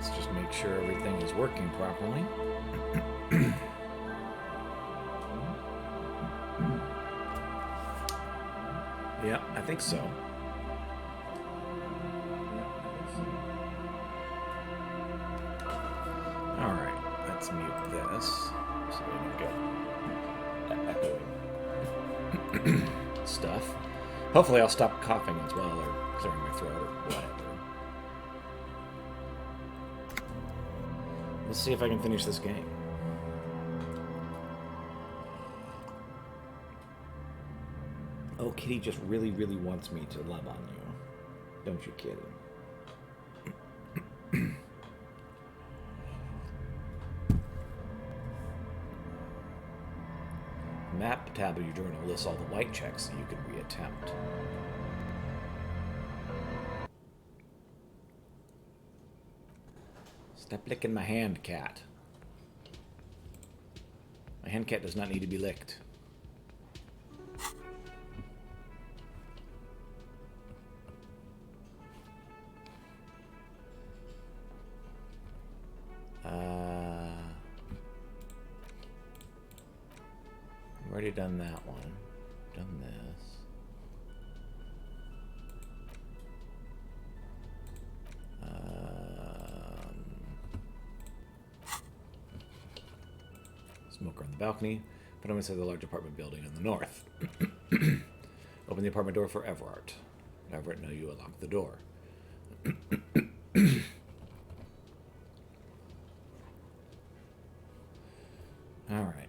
Let's just make sure everything is working properly. Yeah, I think so. Alright, let's mute this so we don't get echoing stuff. Hopefully I'll stop coughing as well, or clearing my throat, or whatever. Let's see if I can finish this game. Oh, Kitty just really, really wants me to love on you. Don't you, Kitty? Map tab of your journal lists all the white checks that you can reattempt. Stop licking my hand, cat. My hand cat does not need to be licked. I've already done that one. Done this. Smoker on the balcony. Put him inside the large apartment building in the north. Open the apartment door for Everett. Everett, know you unlock the door. All right.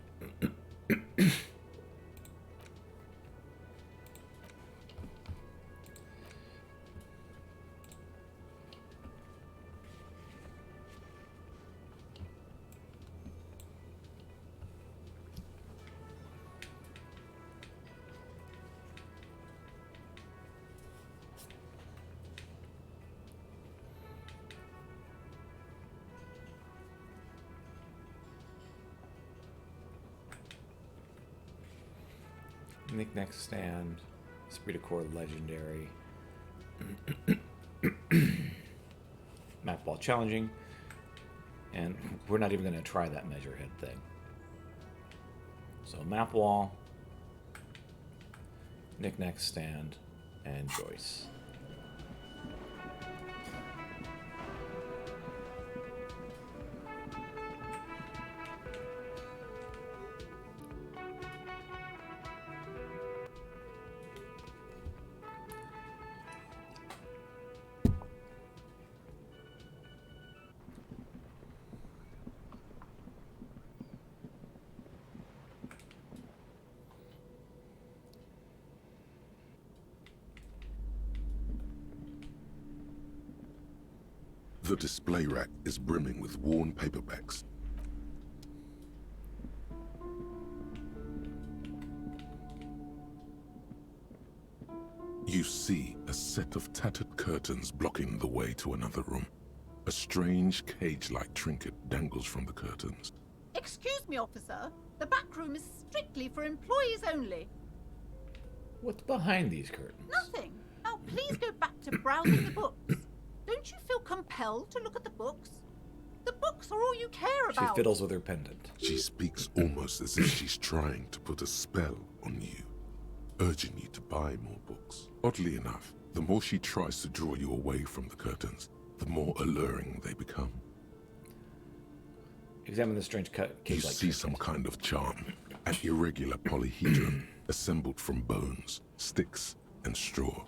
Knick-knack stand. Esprit de Corps legendary. Map wall challenging. And we're not even going to try that measurehead thing. So map wall, knick-knack stand, and Joyce. The display rack is brimming with worn paperbacks. You see a set of tattered curtains blocking the way to another room. A strange cage-like trinket dangles from the curtains. Excuse me, officer. The back room is strictly for employees only. What's behind these curtains? Nothing. Now please go back to browsing the books. Don't you feel compelled to look at the books? The books are all you care about. She fiddles with her pendant. She speaks almost as if she's trying to put a spell on you, urging you to buy more books. Oddly enough, the more she tries to draw you away from the curtains, the more alluring they become. Examine the strange You see some kind of charm, an irregular polyhedron assembled from bones, sticks, and straw.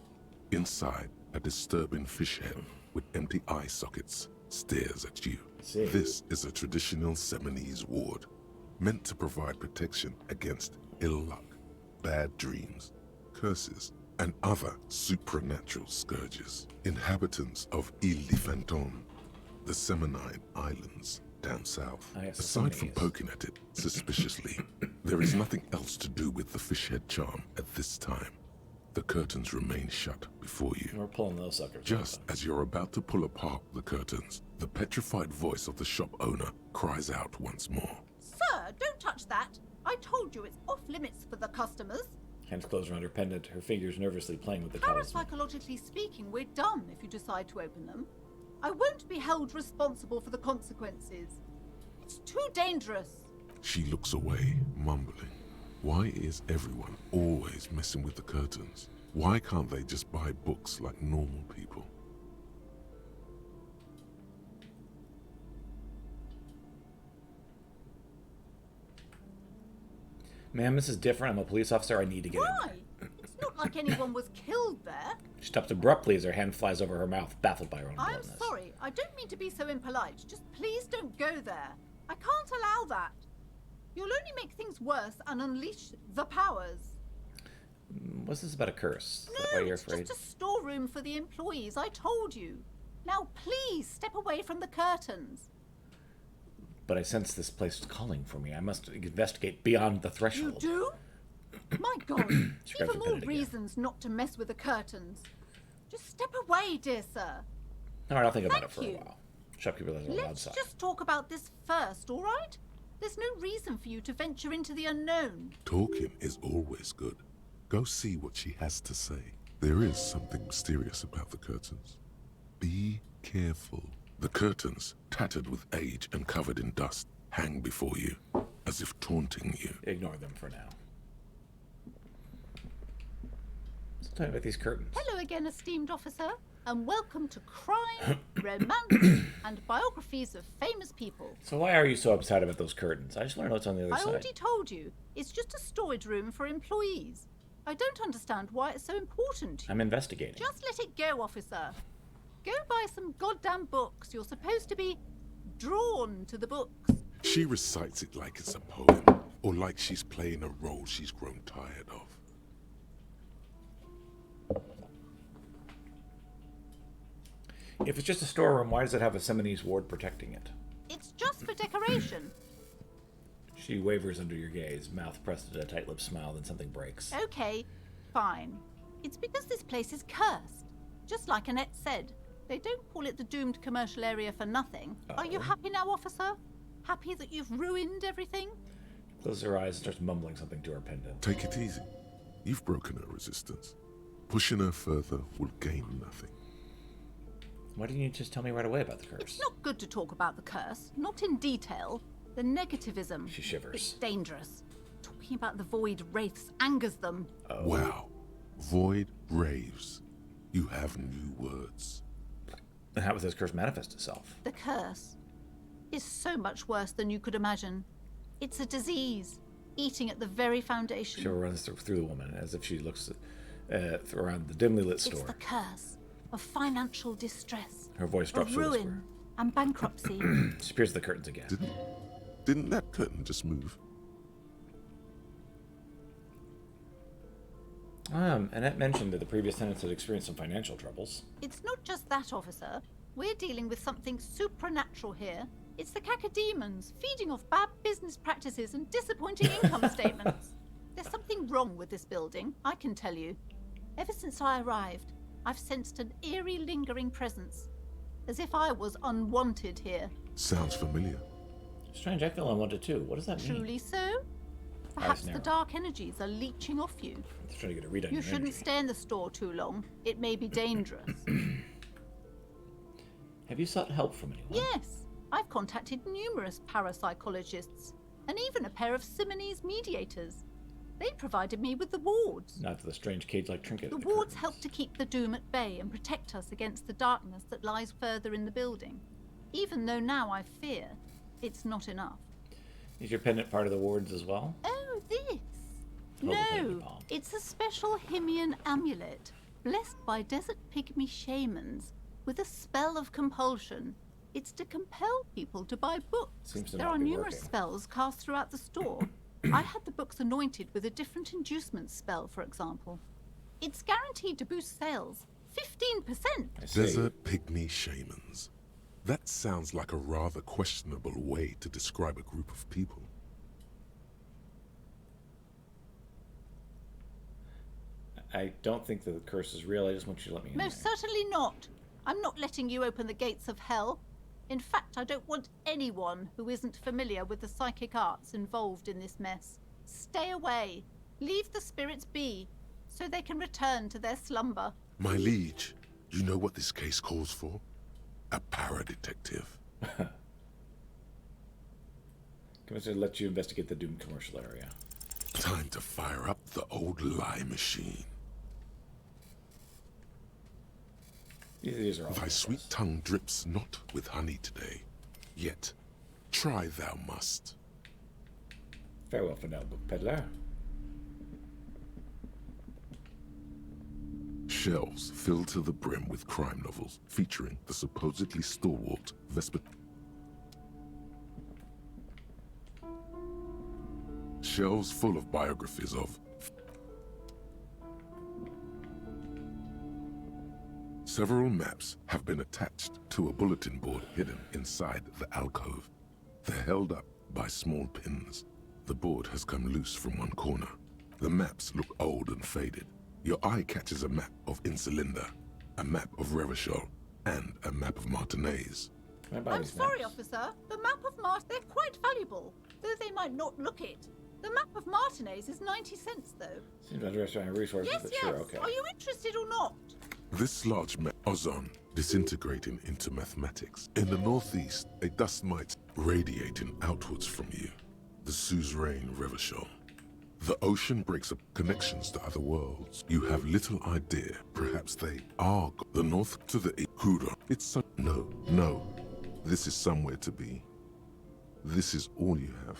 Inside, a disturbing fish head with empty eye sockets stares at you. This is a traditional Seminese ward, meant to provide protection against ill luck, bad dreams, curses, and other supernatural scourges. Inhabitants of Elysium, the Seminine Islands down south. Aside from poking at it suspiciously, there is nothing else to do with the fish head charm at this time. The curtains remain shut before you. We're pulling those suckers. Just as you're about to pull apart the curtains, the petrified voice of the shop owner cries out once more. Sir, don't touch that. I told you it's off limits for the customers. Hands closed around her pendant, her fingers nervously playing with the talisman. Parapsychologically speaking, we're done if you decide to open them. I won't be held responsible for the consequences. It's too dangerous. She looks away, mumbling. Why is everyone always messing with the curtains? Why can't they just buy books like normal people? Ma'am, this is different. I'm a police officer. I need to get in Why? It's not like anyone was killed there. She stops abruptly as her hand flies over her mouth, baffled by her own I'm bluntness. sorry. I don't mean to be so impolite. Just please don't go there. I can't allow that. You'll only make things worse and unleash the powers. What's this about a curse? Is that No, why you're it's afraid? just a storeroom for the employees. I told you. Now please step away from the curtains. But I sense this place is calling for me. I must investigate beyond the You threshold. do? My God. She grabs Even her more pen again. reasons not to mess with the curtains. Just step away, dear sir. All right, I'll think about it Thank for you. a while. Shopkeeper has a loud Let's sigh. just talk about this first, all right? There's no reason for you to venture into the unknown. Talking is always good. Go see what she has to say. There is something mysterious about the curtains. Be careful. The curtains, tattered with age and covered in dust, hang before you, as if taunting you. Ignore them for now. Let's talk about these curtains. Hello again, esteemed officer, and welcome to Crime, Romance, and Biographies of Famous People. So why are you so upset about those curtains? I just want to know what's on the other I side. already told you, it's just a storage room for employees. I don't understand why it's so important to you. I'm investigating. Just let it go, officer. Go buy some goddamn books. You're supposed to be drawn to the books. She recites it like it's a poem, or like she's playing a role she's grown tired of. If it's just a storeroom, why does it have a Seminese ward protecting it? It's just for decoration. She wavers under your gaze, mouth pressed at a tight-lipped smile, then something breaks. Okay, fine. It's because this place is cursed. Just like Annette said, they don't call it the doomed commercial area for nothing. Are you happy now, officer? Happy that you've ruined everything? Closes her eyes and starts mumbling something to her pendant. Take it easy. You've broken her resistance. Pushing her further will gain nothing. Why didn't you just tell me right away about the curse? It's not good to talk about the curse, not in detail. The negativism. She shivers. It's dangerous. Talking about the void wraiths angers them. Wow. Void raves. You have new words. And how does this curse manifest itself? The curse is so much worse than you could imagine. It's a disease, eating at the very foundation. She runs through the woman as if she looks around the dimly lit It's store. the curse of financial distress, Her voice drops of to a whisper. ruin and bankruptcy. She peers the curtains again. Didn't that curtain just move? Annette mentioned that the previous tenants had experienced some financial troubles. It's not just that, officer. We're dealing with something supernatural here. It's the cacodemons feeding off bad business practices and disappointing income statements. There's something wrong with this building, I can tell you. Ever since I arrived, I've sensed an eerie lingering presence, as if I was unwanted here. Sounds familiar. Strange, I feel unwanted too. What does that mean? Truly so? Perhaps narrow. the dark energies are leeching off you. Just trying to get a read on You your shouldn't energy. stay in the store too long. It may be dangerous. Have you sought help from anyone? Yes, I've contacted numerous parapsychologists and even a pair of Simonese mediators. They provided me with the wards. Not to the strange cage-like trinket. The in wards curtains. help to keep the doom at bay and protect us against the darkness that lies further in the building. Even though now I fear it's not enough. Is your pendant part of the wards as well? Oh, this? Hold the pen in your No, palm. it's a special Himian amulet, blessed by desert pygmy shamans, with a spell of compulsion. It's to compel people to buy books. Seems to There not are be numerous working. spells cast throughout the store. I had the books anointed with a different inducement spell, for example. It's guaranteed to boost sales 15%. I see. Desert pygmy shamans. That sounds like a rather questionable way to describe a group of people. I don't think that the curse is real. I just want you to let me in Most there. certainly not. I'm not letting you open the gates of hell. In fact, I don't want anyone who isn't familiar with the psychic arts involved in this mess. Stay away. Leave the spirits be, so they can return to their slumber. My liege, you know what this case calls for? a paradetective. Commissioner let you investigate the Doom commercial area. Time to fire up the old lie machine. These are all Thy sweet tongue drips not with honey today, yet try thou must. Farewell for now, book peddler. Shelves filled to the brim with crime novels featuring the supposedly stalwart Vesper. Shelves full of biographies of several maps have been attached to a bulletin board hidden inside the alcove. They're held up by small pins. The board has come loose from one corner. The maps look old and faded. Your eye catches a map of Insulinda, a map of Revachol, and a map of Martinez. I'm sorry, officer. The map of they're quite valuable, though they might not look it. The map of Martinez is 90 cents, though. Seems interesting resources, Yes, but yes. sure, okay. Are you interested or not? This large map, ozone, disintegrating into mathematics. In the northeast, a dust mite radiating outwards from you. The suzerain Revachol. The ocean breaks up connections to other worlds. You have little idea. Perhaps they are the north to the Ikura. It's so... No. This is somewhere to be. This is all you have.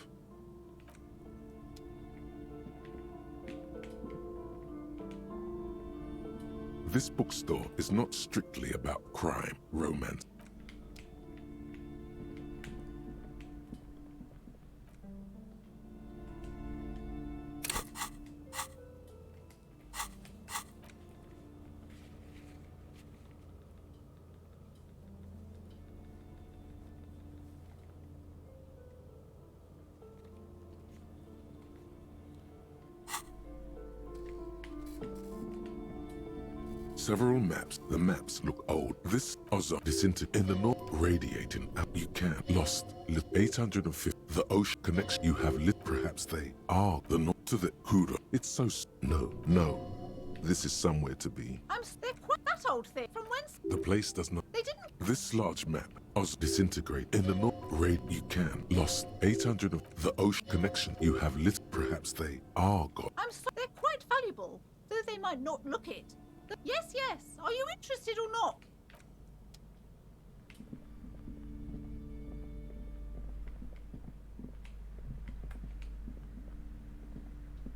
This bookstore is not strictly about crime, romance. Several maps. The maps look old. This ozone disintegrating in the north, radiating out. You can't. Lost. 850. The ocean connection you have lit. Perhaps they are the north to the Kura. It's so. No. This is somewhere to be. They're quite that old thing. From whence? The place does not. They didn't. This large map. Oz disintegrate in the north. Raid. You can. Lost. 800 of the ocean connection you have lit. Perhaps they are gone. They're quite valuable, though they might not look it. Yes. Are you interested or not?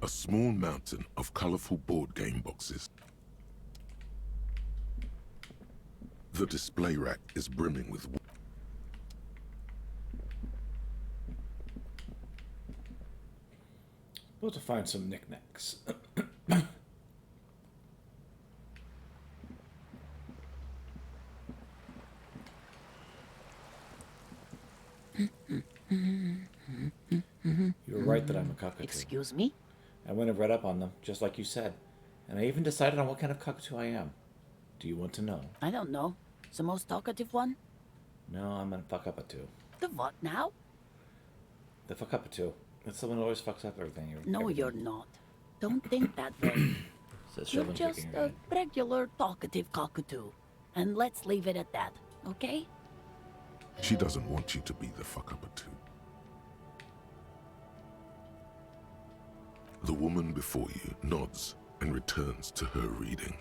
A small mountain of colorful board game boxes. The display rack is brimming with We'll have to find some knickknacks. You were right that I'm a cockatoo. Excuse me? I went and read up on them, just like you said. And I even decided on what kind of cockatoo I am. Do you want to know? I don't know. The most talkative one? No, I'm a fuck-up-a-two. The what now? The fuck-up-a-two. That's the one who always fucks up everything. No, everything. you're not. Don't think that way. Says You're Sheldon just shaking her a head. regular talkative cockatoo. And let's leave it at that, okay? She doesn't want you to be the fuck-up-a-two. The woman before you nods and returns to her reading.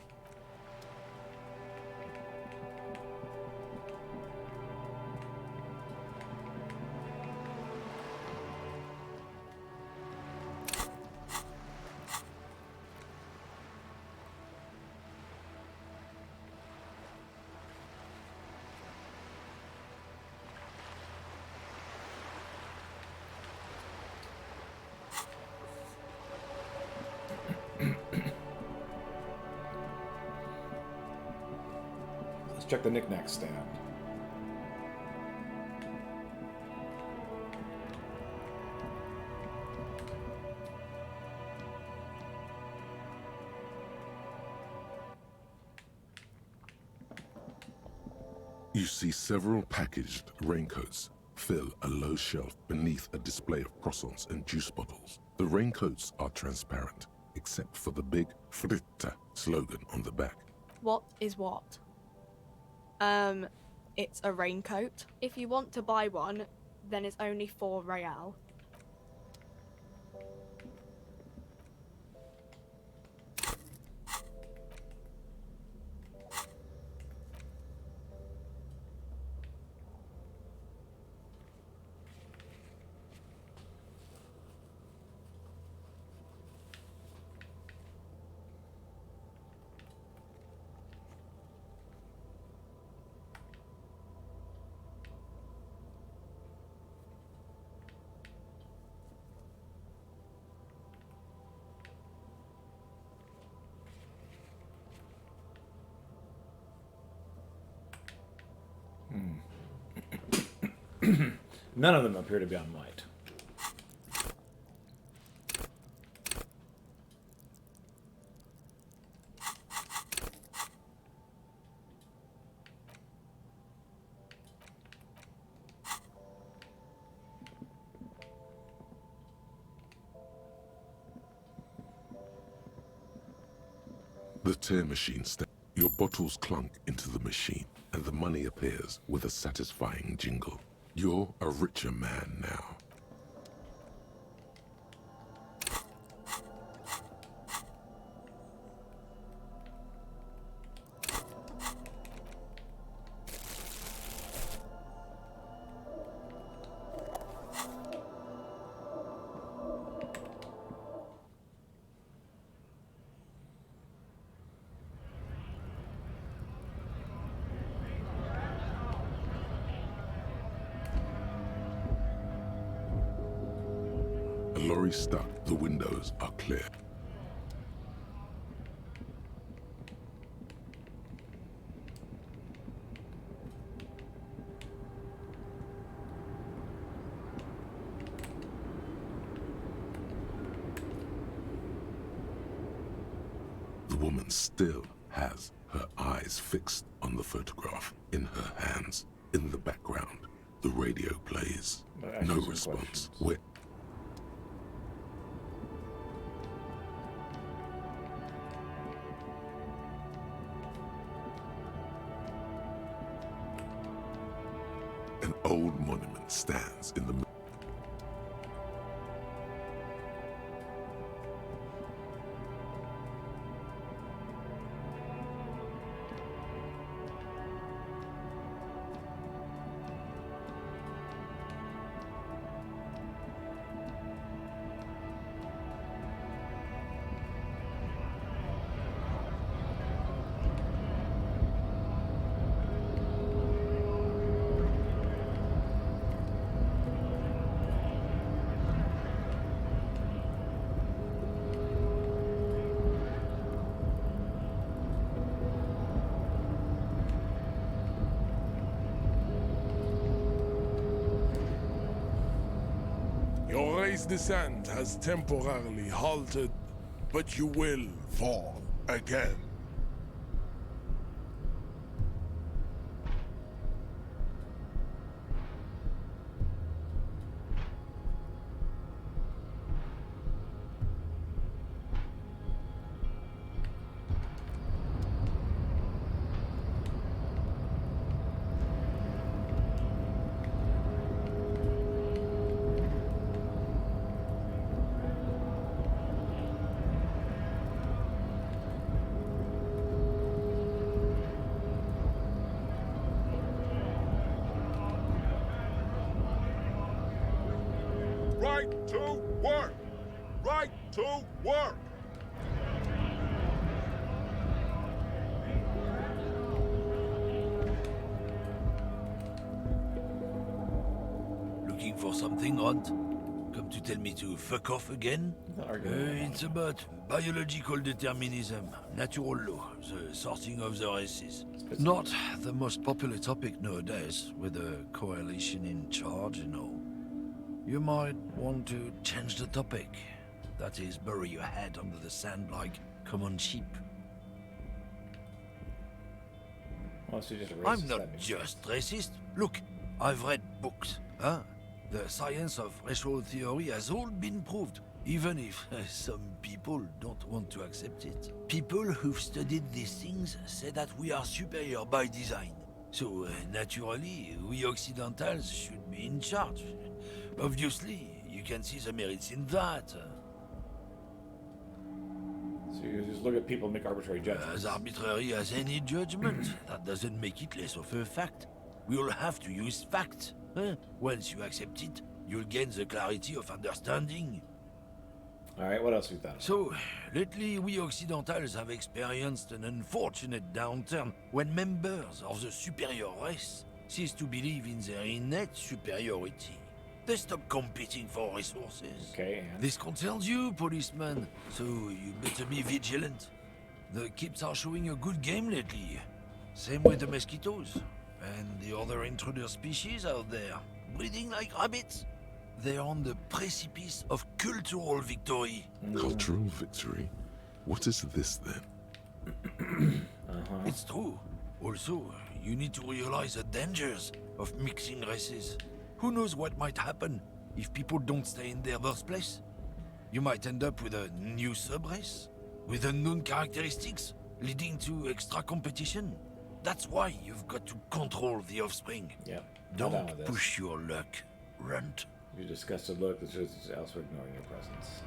Let's check the knickknack stand. You see several packaged raincoats fill a low shelf beneath a display of croissants and juice bottles. The raincoats are transparent, except for the big Fritta slogan on the back. What is what? it's a raincoat. If you want to buy one, then it's only 4 real. None of them appear to be on white. The tear machine Your bottles clunk into the machine, and the money appears with a satisfying jingle. You're a richer man now. A lorry stuck, the windows are clear. The woman still has her eyes fixed on the photograph, in her hands. In the background, the radio plays. No response. Where? An old monument stands in the Your race descent has temporarily halted, but you will fall again. Right to work! Right to work! Looking for something, Rod? Come to tell me to fuck off again? It's about biological determinism, natural law, the sorting of the races. Not the most popular topic nowadays, with a coalition in charge and all. You might want to change the topic. That is, bury your head under the sand like common sheep. Well, so you're just a racist, I'm that not makes just racist. Look, I've read books, huh? The science of racial theory has all been proved, even if some people don't want to accept it. People who've studied these things say that we are superior by design. So, naturally, we Occidentals should be in charge. Obviously, you can see the merits in that. So you just look at people and make arbitrary judgments. As arbitrary as any judgment, that doesn't make it less of a fact. We all have to use facts. Once you accept it, you'll gain the clarity of understanding. Alright, what else we thought of? So, lately we Occidentals have experienced an unfortunate downturn when members of the superior race cease to believe in their innate superiority. They stop competing for resources. Okay, and? This concerns you, policeman, so you better be vigilant. The Kips are showing a good game lately. Same with the mosquitoes. And the other intruder species out there, breeding like rabbits. They're on the precipice of cultural victory. Cultural victory? What is this then? It's true. Also, you need to realize the dangers of mixing races. Who knows what might happen if people don't stay in their birthplace? You might end up with a new sub-race, with unknown characteristics, leading to extra competition. That's why you've got to control the offspring. Yep. I'm down with Don't this. push your luck, runt. Your disgusted look that shows elsewhere ignoring your presence.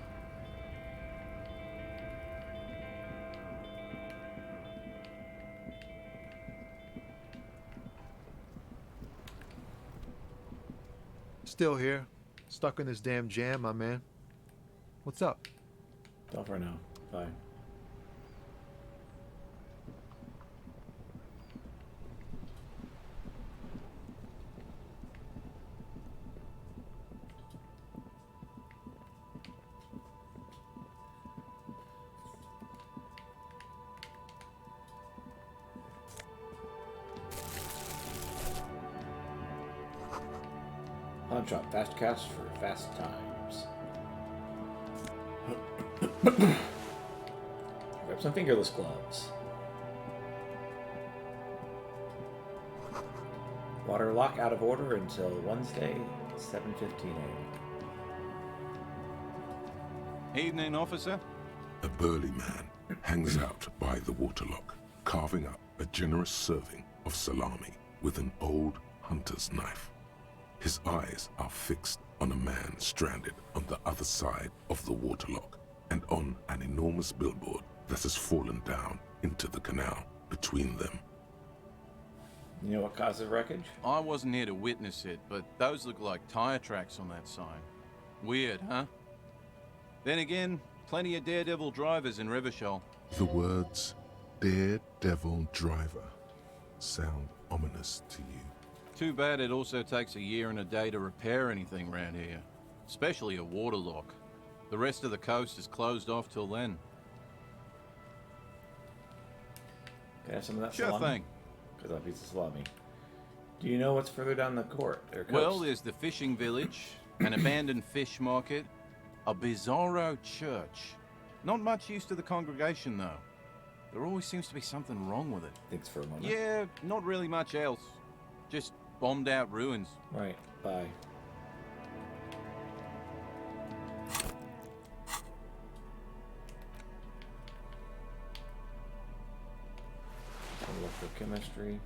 Still here. Stuck in this damn jam, my man. What's up? Don't for now. Bye. Pawn shop, fast cash for fast times. Grab some fingerless gloves. Water lock out of order until Wednesday, 7:15 a.m. Evening, officer. A burly man hangs out by the waterlock, carving up a generous serving of salami with an old hunter's knife. His eyes are fixed on a man stranded on the other side of the waterlock and on an enormous billboard that has fallen down into the canal between them. You know what caused the wreckage? I wasn't here to witness it, but those look like tire tracks on that sign. Weird, huh? Then again, plenty of daredevil drivers in Revachol. The words Daredevil Driver sound ominous to you. Too bad it also takes a year and a day to repair anything around here. Especially a waterlock. The rest of the coast is closed off till then. Can I have some of that Sure salami? thing. Because I'll piece of salami. Do you know what's further down the court? Or coast? Well, there's the fishing village, an abandoned fish market, a bizarro church. Not much use to the congregation, though. There always seems to be something wrong with it. Thanks for a moment. Yeah, not really much else. Just bombed out ruins. Right. Bye. Look for chemistry.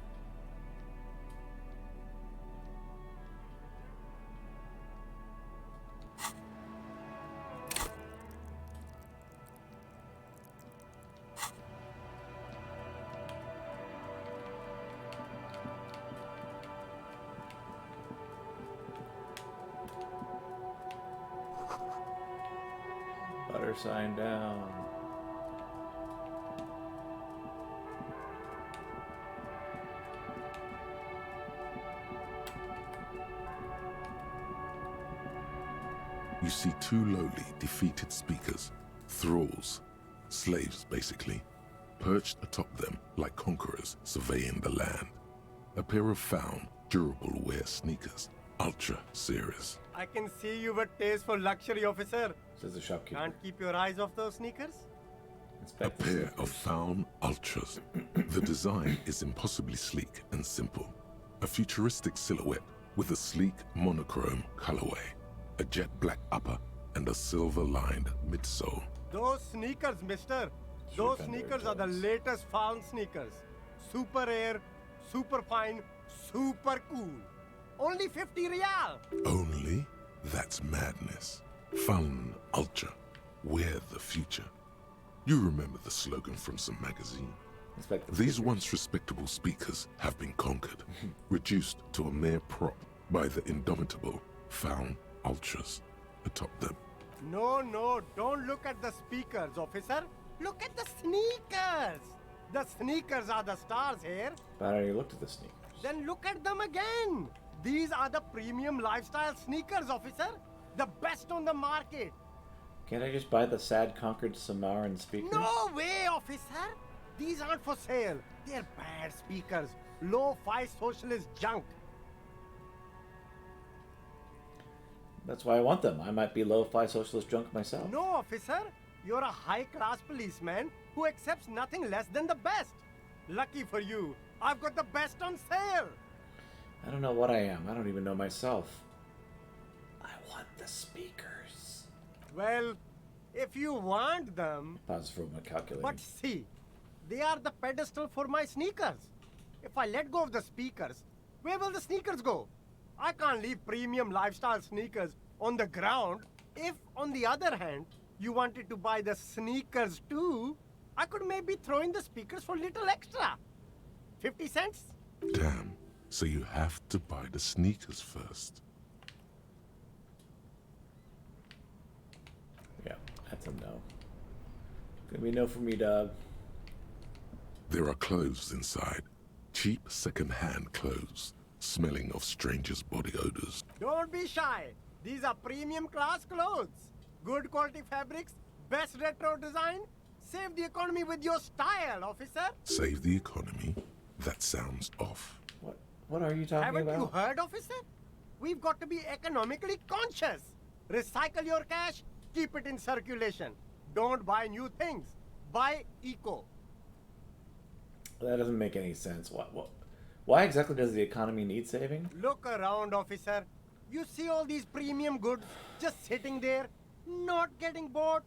Butter sign down. You see two lowly, defeated speakers, thralls, slaves basically, perched atop them like conquerors surveying the land. A pair of found, durable wear sneakers, Ultra series. I can see you have a taste for luxury, officer. Says the shopkeeper. Can't keep your eyes off those sneakers? A Inspect the pair sneakers. of found Ultras. The design is impossibly sleek and simple. A futuristic silhouette with a sleek monochrome colorway, a jet black upper, and a silver-lined midsole. Those sneakers, mister. Sure, Those Fender sneakers are the Jones. latest found sneakers. Super air, super fine, super cool. Only 50 real. Only? That's madness. Fun Ultra. We're the future. You remember the slogan from some magazine? These once respectable speakers have been conquered, reduced to a mere prop by the indomitable Faun Ultras atop them. No, don't look at the speakers, officer. Look at the sneakers. The sneakers are the stars here. But I already looked at the sneakers. Then look at them again. These are the premium lifestyle sneakers, officer. The best on the market. Can't I just buy the sad conquered Samaran speakers? No way, officer. These aren't for sale. They're bad speakers. Low-fi socialist junk. That's why I want them. I might be lo-fi socialist junk myself. No, officer. You're a high-class policeman who accepts nothing less than the best. Lucky for you, I've got the best on sale. I don't know what I am. I don't even know myself. I want the speakers. Well, if you want them... Pause for my calculator. But see, they are the pedestal for my sneakers. If I let go of the speakers, where will the sneakers go? I can't leave premium lifestyle sneakers on the ground. If, on the other hand, you wanted to buy the sneakers too, I could maybe throw in the speakers for little extra. 50 cents? Damn. So you have to buy the sneakers first. Yeah, that's a no. Gonna be a no for me, dog. There are clothes inside. Cheap second-hand clothes, smelling of strangers' body odors. Don't be shy. These are premium class clothes. Good quality fabrics, best retro design. Save the economy with your style, officer. Save the economy? That sounds off. What are you talking Haven't about? you heard, officer? We've got to be economically conscious. Recycle your cash, keep it in circulation. Don't buy new things. Buy eco. That doesn't make any sense. Why exactly does the economy need saving? Look around, officer. You see all these premium goods just sitting there, not getting bought?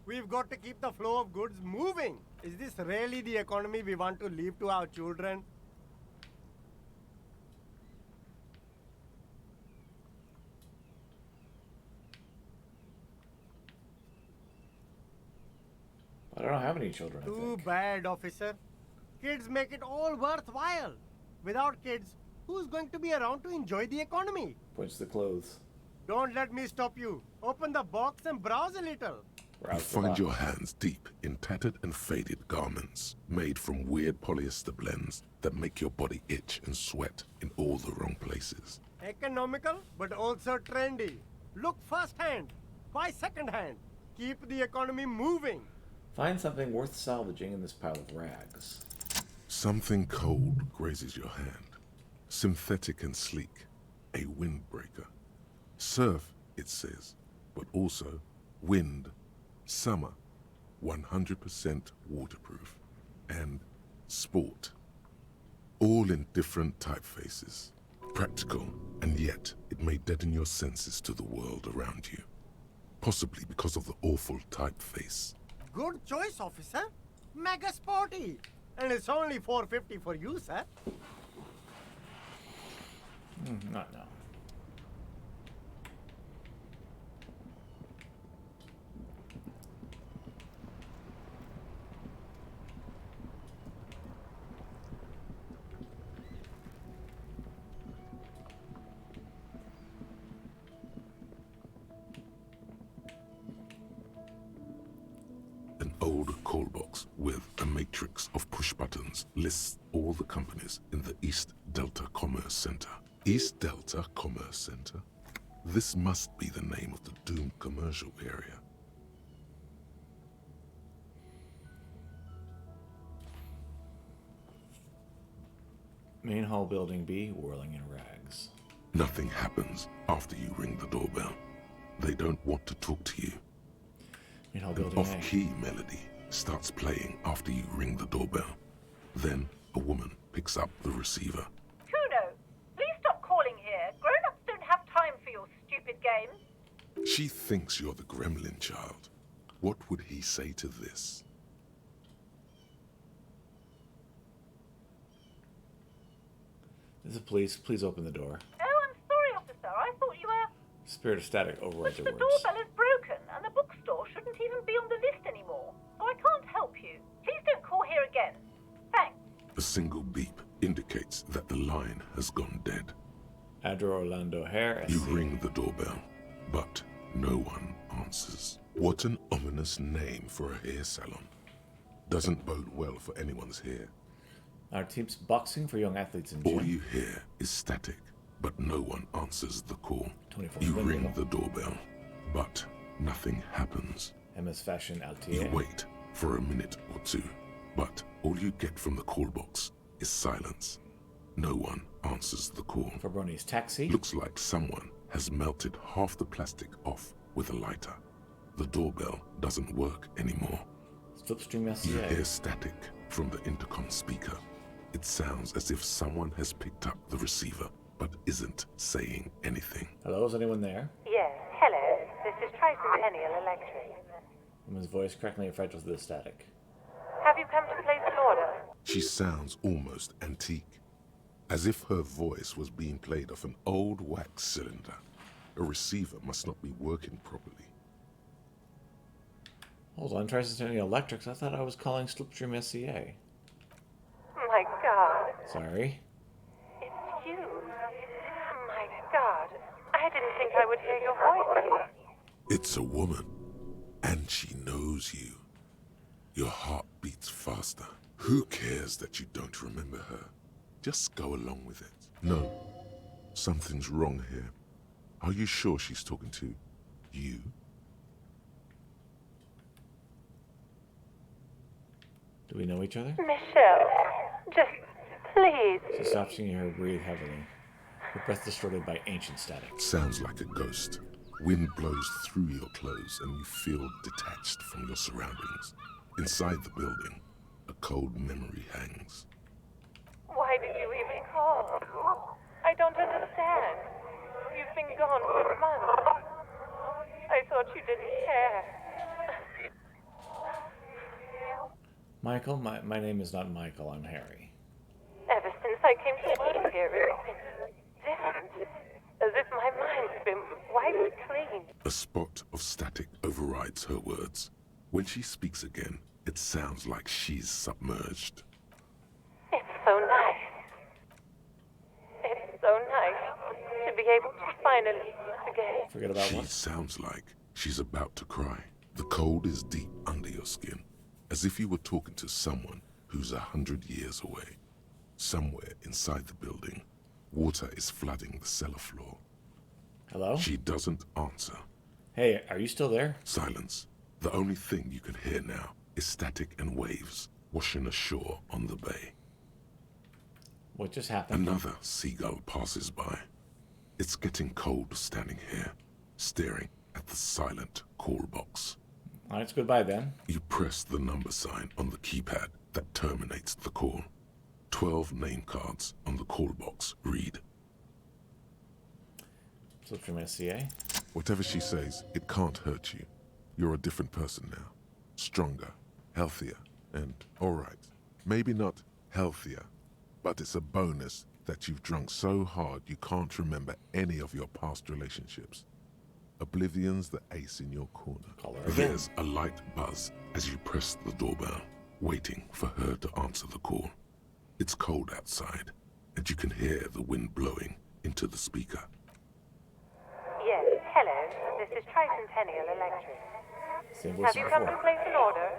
We've got to keep the flow of goods moving. Is this really the economy we want to leave to our children? I don't have any children, I Too think. bad, officer. Kids make it all worthwhile. Without kids, who's going to be around to enjoy the economy? Points to the clothes. Don't let me stop you. Open the box and browse a little. You find your hands deep in tattered and faded garments made from weird polyester blends that make your body itch and sweat in all the wrong places. Economical, but also trendy. Look firsthand. Buy secondhand. Keep the economy moving. Find something worth salvaging in this pile of rags. Something cold grazes your hand. Synthetic and sleek. A windbreaker. Surf, it says, but also wind, summer, 100% waterproof, and sport. All in different typefaces. Practical, and yet it may deaden your senses to the world around you. Possibly because of the awful typeface. Good choice, officer. Mega sporty. And it's only $4.50 for you, sir. Not now. An old call box with a matrix of push buttons lists all the companies in the East Delta Commerce Center. East Delta Commerce Center? This must be the name of the doomed commercial area. Main hall building B, whirling in rags. Nothing happens after you ring the doorbell. They don't want to talk to you. Main hall An building A. off-key melody starts playing after you ring the doorbell. Then a woman picks up the receiver. Kuno, please stop calling here. Grown-ups don't have time for your stupid games. She thinks you're the gremlin child. What would he say to this? the police. Please open the door. Oh, I'm sorry, officer. I thought you were... Spirit of Static overrides But her the words. doorbell is broken, and the bookstore shouldn't even be on the list anymore. So I can't help you. Please don't call here again. Thanks. A single beep indicates that the line has gone dead. Adro Orlando Hare. You ring the doorbell, but no one answers. What an ominous name for a hair salon. Doesn't bode well for anyone's hair. Our team's boxing for young athletes in All gym. you hear is static, but no one answers the call. 24 You window. ring the doorbell, but nothing happens. MS Fashion You Altier. wait for a minute or two, but all you get from the call box is silence. No one answers the call. Fabroni's Taxi. Looks like someone has melted half the plastic off with a lighter. The doorbell doesn't work anymore. Slipstream You SCA. hear static from the intercom speaker. It sounds as if someone has picked up the receiver, but isn't saying anything. Hello, is anyone there? Yes, hello. This is Tricentennial Electric. Woman's voice crackling and fragile to the static. Have you come to place an order? She sounds almost antique, as if her voice was being played off an old wax cylinder. A receiver must not be working properly. Hold on, Tricentennial Electrics. I thought I was calling Slipstream SCA. My God. Sorry. It's you. My God. I didn't think I would hear your voice. It's a woman, and she knows you. Your heart beats faster. Who cares that you don't remember her? Just go along with it. No, something's wrong here. Are you sure she's talking to you? Do we know each other? Michelle, just please. She stops and you hear her breathe heavily. Her breath distorted by ancient static. Sounds like a ghost. Wind blows through your clothes and you feel detached from your surroundings. Inside the building, a cold memory hangs. Why did you even call? I don't understand. You've been gone for months. I thought you didn't care. Michael? My name is not Michael, I'm Harry. Ever since I came to live here, it's been different. As if my mind's been wiped clean. A spot of static overrides her words. When she speaks again, it sounds like she's submerged. It's so nice. It's so nice to be able to finally meet again. Forget about She what? sounds like she's about to cry. The cold is deep under your skin, as if you were talking to someone who's 100 years away. Somewhere inside the building, water is flooding the cellar floor. Hello? She doesn't answer. Hey, are you still there? Silence. The only thing you can hear now is static and waves washing ashore on the bay. What just happened? Another seagull passes by. It's getting cold standing here, staring at the silent call box. Alright, it's goodbye then. You press the number sign on the keypad that terminates the call. 12 name cards on the call box read. Slipstream SCA. Whatever she says, it can't hurt you. You're a different person now. Stronger, healthier, and alright. Maybe not healthier, but it's a bonus that you've drunk so hard you can't remember any of your past relationships. Oblivion's the ace in your corner. Call her again. There's a light buzz as you press the doorbell, waiting for her to answer the call. It's cold outside, and you can hear the wind blowing into the speaker. Yes, hello. This is Tricentennial Electric. Same voice Have as you come to before. place an order?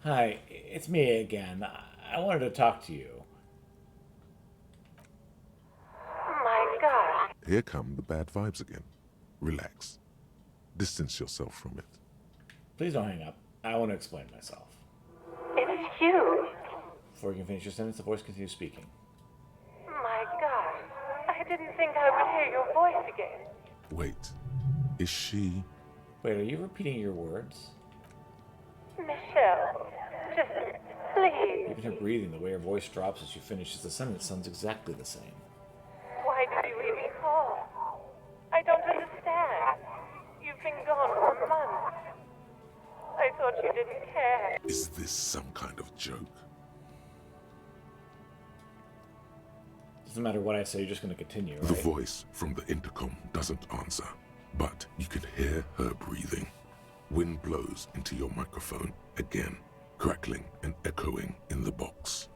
Hi, it's me again. I wanted to talk to you. My God. Here come the bad vibes again. Relax. Distance yourself from it. Please don't hang up. I want to explain myself. It's you. Before you can finish your sentence, the voice continues speaking. My God. I didn't think I would hear your voice again. Wait, is she... Wait, are you repeating your words? Michelle, just please. Even her breathing, the way her voice drops as she finishes the sentence, sounds exactly the same. Why did you even call? I don't understand. You've been gone for months. I thought you didn't care. Is this some kind of joke? Doesn't matter what I say, you're just going to continue, right? The voice from the intercom doesn't answer, but you can hear her breathing. Wind blows into your microphone again, crackling and echoing in the box.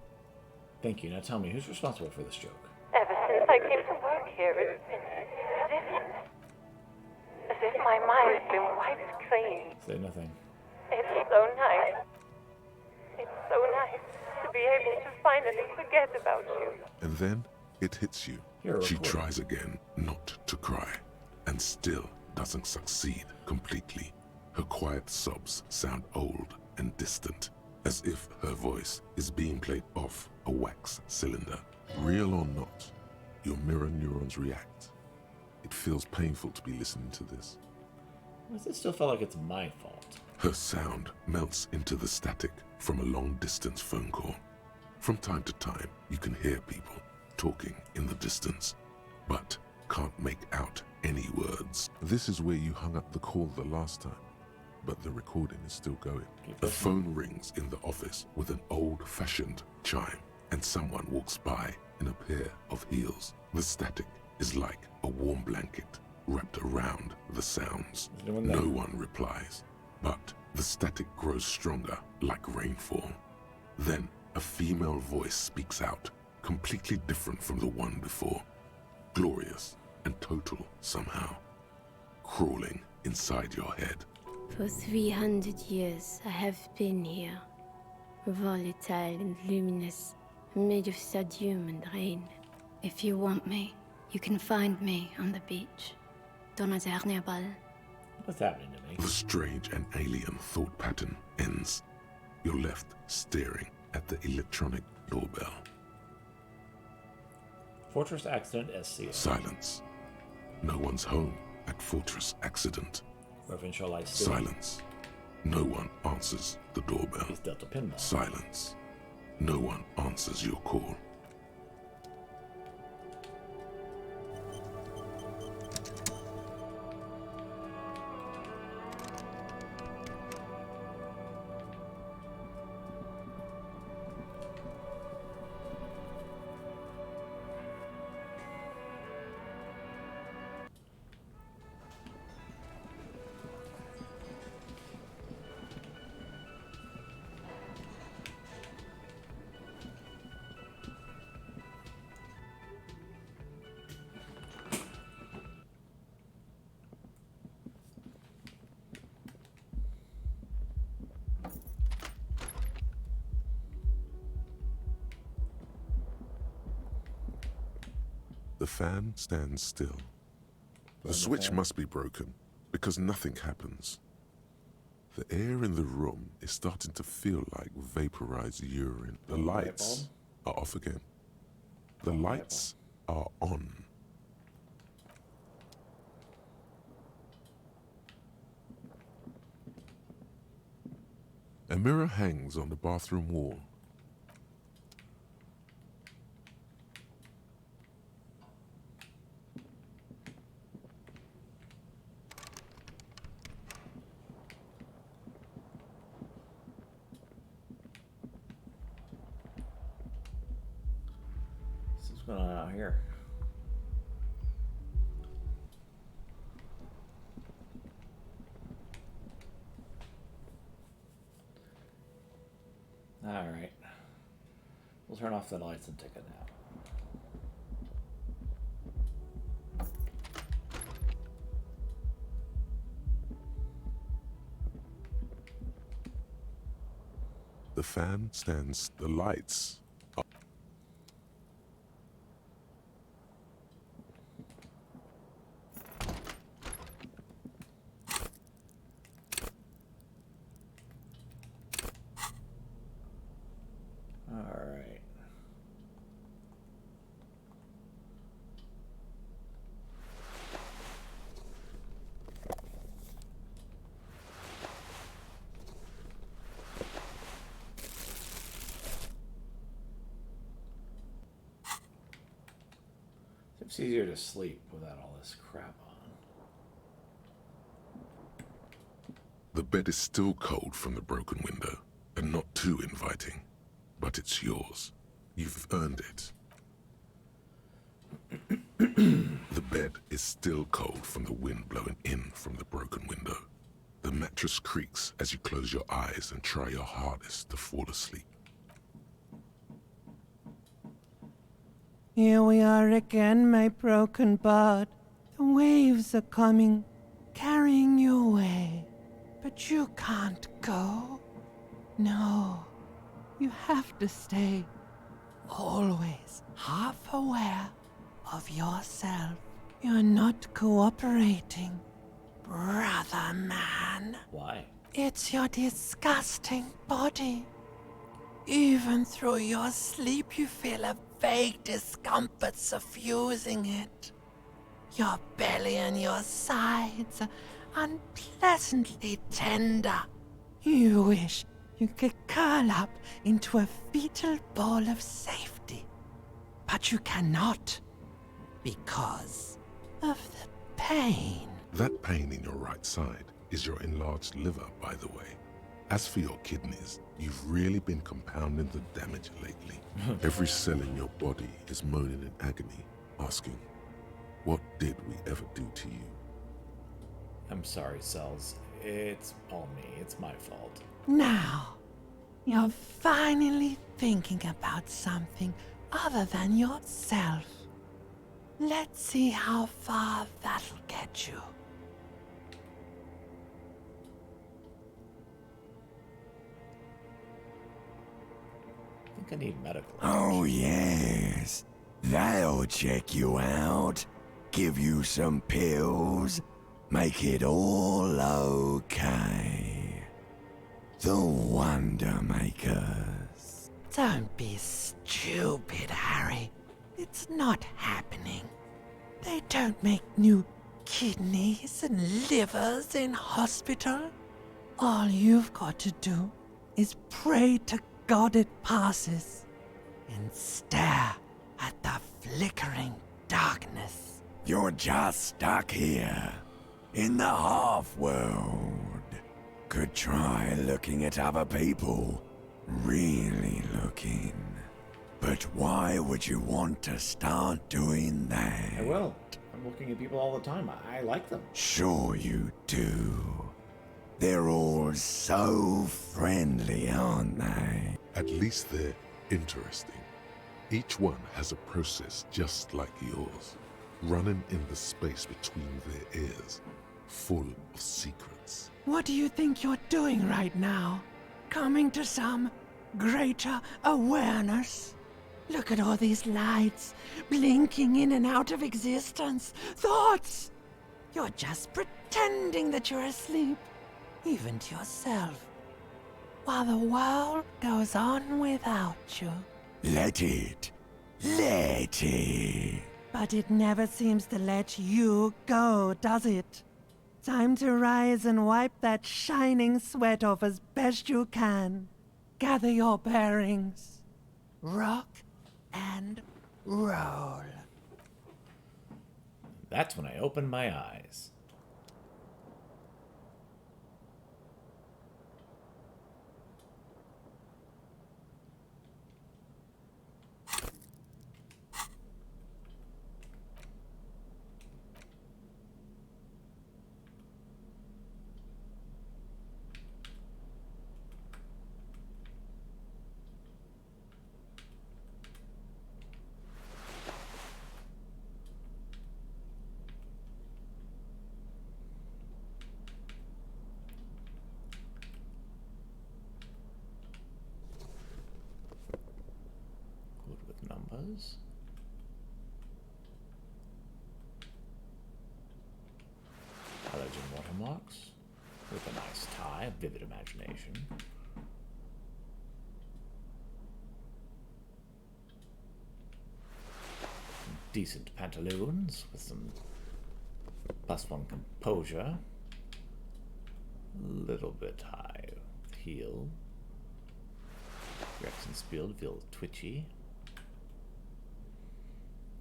Thank you. Now tell me, who's responsible for this joke? Ever since I came to work here, it's been as if my mind's been wiped clean. Say nothing. It's so nice. It's so nice to be able to finally forget about you. And then it hits you. She tries again not to cry, and still doesn't succeed completely. Her quiet sobs sound old and distant, as if her voice is being played off a wax cylinder. Real or not, your mirror neurons react. It feels painful to be listening to this. Why does it still feel like it's my fault? Her sound melts into the static from a long-distance phone call. From time to time, you can hear people talking in the distance, but can't make out any words. This is where you hung up the call the last time, but the recording is still going. The phone rings in the office with an old-fashioned chime, and someone walks by in a pair of heels. The static is like a warm blanket wrapped around the sounds. No one replies, but the static grows stronger like rainfall. Then a female voice speaks out, completely different from the one before. Glorious and total somehow, crawling inside your head. For 300 years I have been here, volatile and luminous, made of sodium and rain. If you want me, you can find me on the beach. Donaternebal. What's happening to me? The strange and alien thought pattern ends. You're left staring at the electronic doorbell. Fortress Accident SC. Silence. No one's home at Fortress Accident. Silence. No one answers the doorbell. Delta Pinball. Silence. No one answers your call. The fan stands still. The switch must be broken, because nothing happens. The air in the room is starting to feel like vaporized urine. The lights are off again. The lights are on. A mirror hangs on the bathroom wall. What's going on out here? Alright. We'll turn off the lights and take a nap. The fan stands, the lights are... Alright. It's easier to sleep without all this crap on. The bed is still cold from the broken window, and not too inviting, but it's yours. You've earned it. The bed is still cold from the wind blowing in from the broken window. The mattress creaks as you close your eyes and try your hardest to fall asleep. Here we are again, my broken bud. The waves are coming, carrying you away. But you can't go. No, you have to stay. Always half aware of yourself. You're not cooperating, brother man. Why? It's your disgusting body. Even through your sleep, you feel a vague discomfort suffusing it. Your belly and your sides are unpleasantly tender. You wish you could curl up into a fetal ball of safety. But you cannot, because of the pain. That pain in your right side is your enlarged liver, by the way. As for your kidneys, you've really been compounding the damage lately. Every cell in your body is moaning in agony, asking, what did we ever do to you? I'm sorry, Cells. It's all me. It's my fault. Now, you're finally thinking about something other than yourself. Let's see how far that'll get you. I think I need medical. Oh, yes. That'll check you out. Give you some pills. Make it all okay. The Wonder Makers. Don't be stupid, Harry. It's not happening. They don't make new kidneys and livers in hospital. All you've got to do is pray to God it passes and stare at the flickering darkness. You're just stuck here, in the half-world. Could try looking at other people. Really looking. But why would you want to start doing that? I will. I'm looking at people all the time. I like them. Sure you do. They're all so friendly, aren't they? At least they're interesting. Each one has a process just like yours, running in the space between their ears, full of secrets. What do you think you're doing right now? Coming to some greater awareness? Look at all these lights, blinking in and out of existence. Thoughts! You're just pretending that you're asleep, even to yourself, while the world goes on without you. Let it. Let it. But it never seems to let you go, does it? Time to rise and wipe that shining sweat off as best you can. Gather your bearings. Rock and roll. That's when I opened my eyes. Numbers. Halogen watermarks with a nice tie, a vivid imagination. Some decent pantaloons with some +1 composure. A little bit high with heel. Rexenspiel feels twitchy.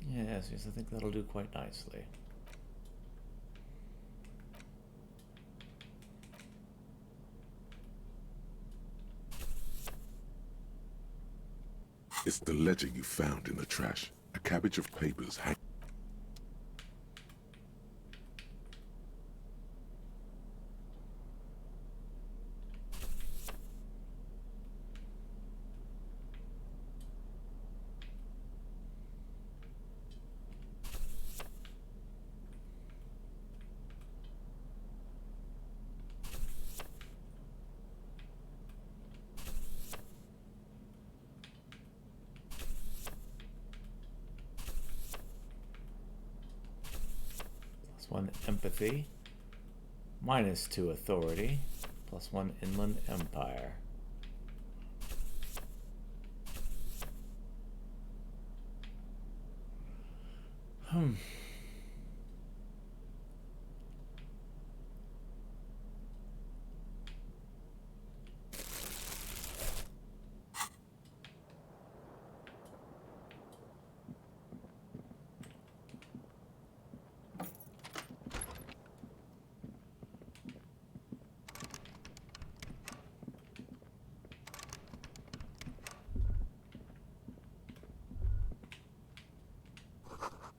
Yes, I think that'll do quite nicely. It's the ledger you found in the trash. A cabbage of papers hang. +1 empathy, -2 authority, +1 inland empire.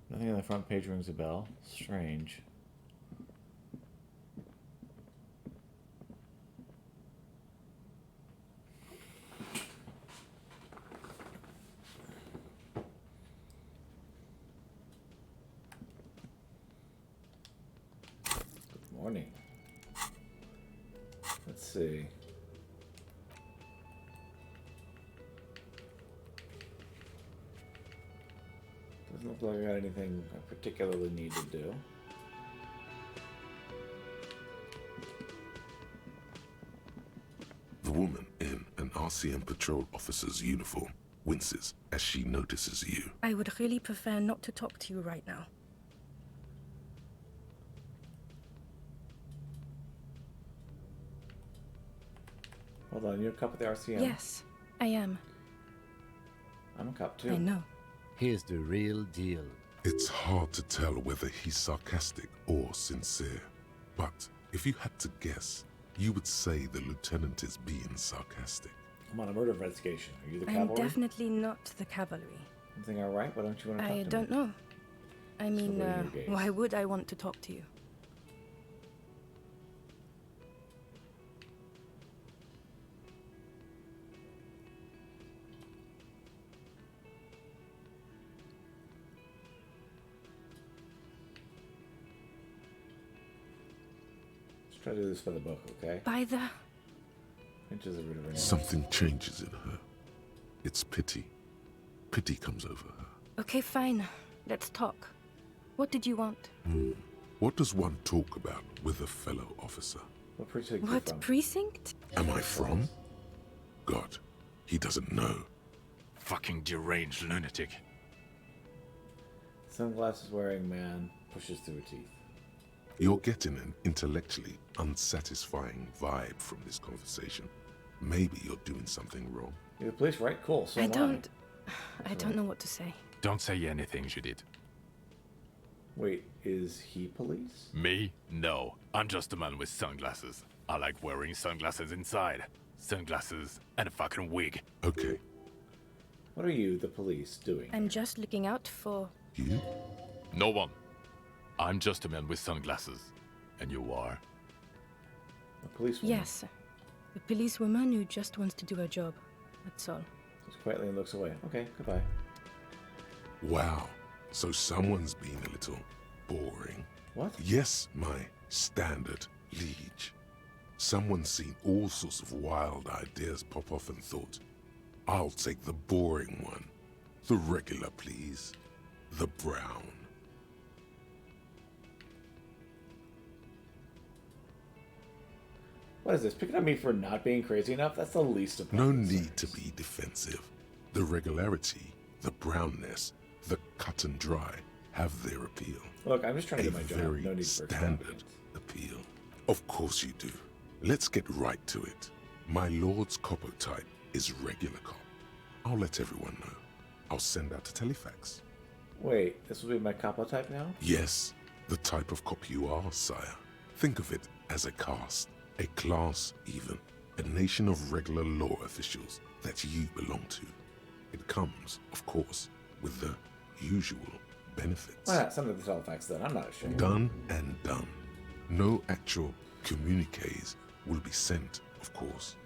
Nothing on the front page rings a bell. Strange. Good morning. Let's see. Doesn't look like I got anything I particularly need to do. The woman in an RCM patrol officer's uniform winces as she notices you. I would really prefer not to talk to you right now. Hold on, you're a cop with the RCM? Yes, I am. I'm a cop too. I know. Here's the real deal. It's hard to tell whether he's sarcastic or sincere. But if you had to guess, you would say the lieutenant is being sarcastic. I'm on a murder investigation. Are you the I'm cavalry? definitely not the cavalry. Everything all right? Why don't you want to talk to me? I don't know. I mean, lower your gaze. why would I want to talk to you? Let's try to do this for the book, okay? By the... Pinches a root of her nose. Something changes in her. It's pity. Pity comes over her. Okay, fine. Let's talk. What did you want? What does one talk about with a fellow officer? What precinct are you What from? precinct? Am I from? God, he doesn't know. Fucking deranged lunatic. Sunglasses wearing man pushes through her teeth. You're getting an intellectually unsatisfying vibe from this conversation. Maybe you're doing something wrong. You're the police, right? Cool. So I am don't... I don't know what to say. Don't say anything, Judith. Wait, is he police? Me? No. I'm just a man with sunglasses. I like wearing sunglasses inside. Sunglasses and a fucking wig. Okay. What are you, the police, doing? I'm just looking out for... You? No one. I'm just a man with sunglasses. And you are? A policewoman? Yes. A policewoman who just wants to do her job. That's all. Just quietly looks away. Okay, goodbye. Wow. So someone's been a little boring. What? Yes, my standard liege. Someone's seen all sorts of wild ideas pop off and thought, I'll take the boring one. The regular, please. The brown. What is this? Picking on me for not being crazy enough? That's the least of my No concerns. need to be defensive. The regularity, the brownness, the cut and dry have their appeal. Look, I'm just trying to A get my job. very No need for standard extravagance. appeal. Of course you do. Let's get right to it. My lord's copper type is regular cop. I'll let everyone know. I'll send out a telefax. Wait, this will be my capo type now? Yes, the type of cop you are, sire. Think of it as a caste, a class even, a nation of regular law officials that you belong to. It comes, of course, with the usual benefits. Why not send it to Halifax then? I'm not ashamed. Done and done. No actual communiques will be sent, of course.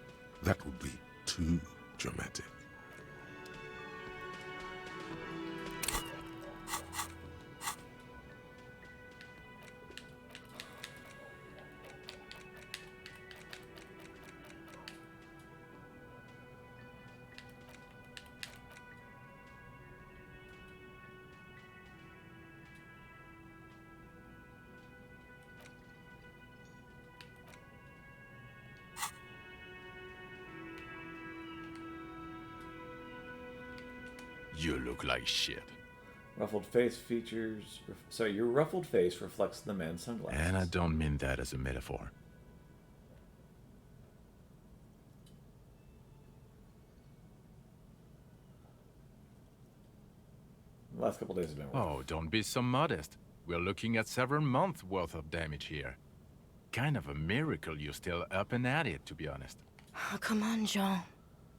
That would be too dramatic. You look like shit. Ruffled face features... Sorry, your ruffled face reflects the man's sunglasses. And I don't mean that as a metaphor. The last couple days have been rough. Oh, don't be so modest. We're looking at several months worth of damage here. Kind of a miracle you're still up and at it, to be honest. Oh, come on, Jean.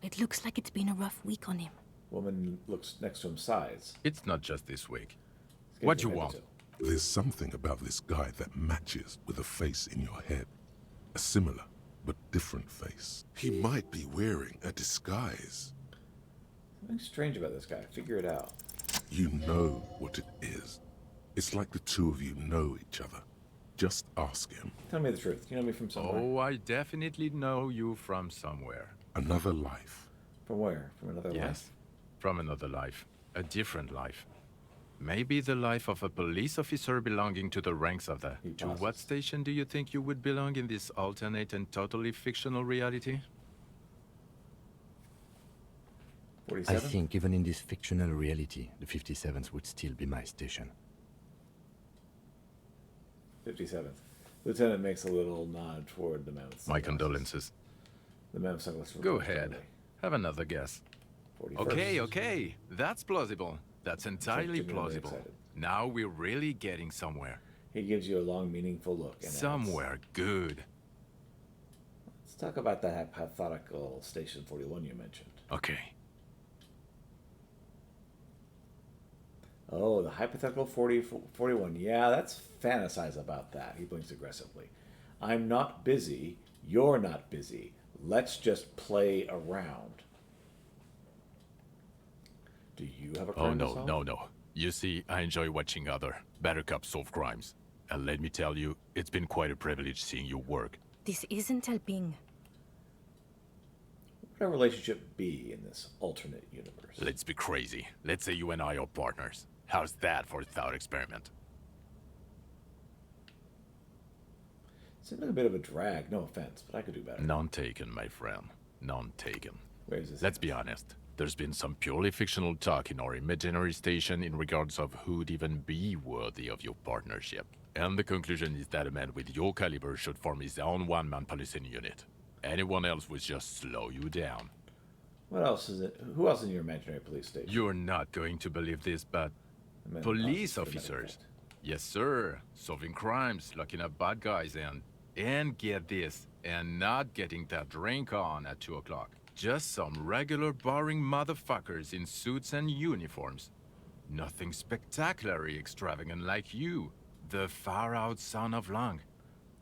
It looks like it's been a rough week on him. Woman looks next to him, sighs. It's not just this week. What do you want? There's something about this guy that matches with a face in your head. A similar but different face. He might be wearing a disguise. Something strange about this guy. Figure it out. You know what it is. It's like the two of you know each other. Just ask him. Tell me the truth. You know me from somewhere? Oh, I definitely know you from somewhere. Another life. From where? From another life? Yes, from another life. A different life. Maybe the life of a police officer belonging to the ranks of the... To what station do you think you would belong in this alternate and totally fictional reality? 47? I think even in this fictional reality, the 57th would still be my station. 57th. Lieutenant makes a little nod toward the man with My sunglasses. condolences. The man with sunglasses. Go ahead. Have another guess. 41st. Okay. That's plausible. That's entirely Genuinely plausible. excited. Now we're really getting somewhere. He gives you a long, meaningful look. And Somewhere good. Let's talk about that hypothetical Station 41 you mentioned. Okay. Oh, the hypothetical 41. Yeah, let's fantasize about that. He blinks aggressively. I'm not busy. You're not busy. Let's just play around. Do you have a crime to solve? No. You see, I enjoy watching other better cops solve crimes. And let me tell you, it's been quite a privilege seeing you work. This isn't helping. What would our relationship be in this alternate universe? Let's be crazy. Let's say you and I are partners. How's that for a thought experiment? Seems like a bit of a drag. No offense, but I could do better. None taken, my friend. None taken. Where's this? Let's be honest. There's been some purely fictional talk in our imaginary station in regards of who'd even be worthy of your partnership. And the conclusion is that a man with your caliber should form his own one-man policing unit. Anyone else would just slow you down. What else is it? Who else in your imaginary police station? You're not going to believe this, but police officers. Yes, sir. Solving crimes, locking up bad guys, and get this, and not getting that drink on at 2 o'clock. Just some regular boring motherfuckers in suits and uniforms. Nothing spectacularly extravagant like you, the far-out son of Lang.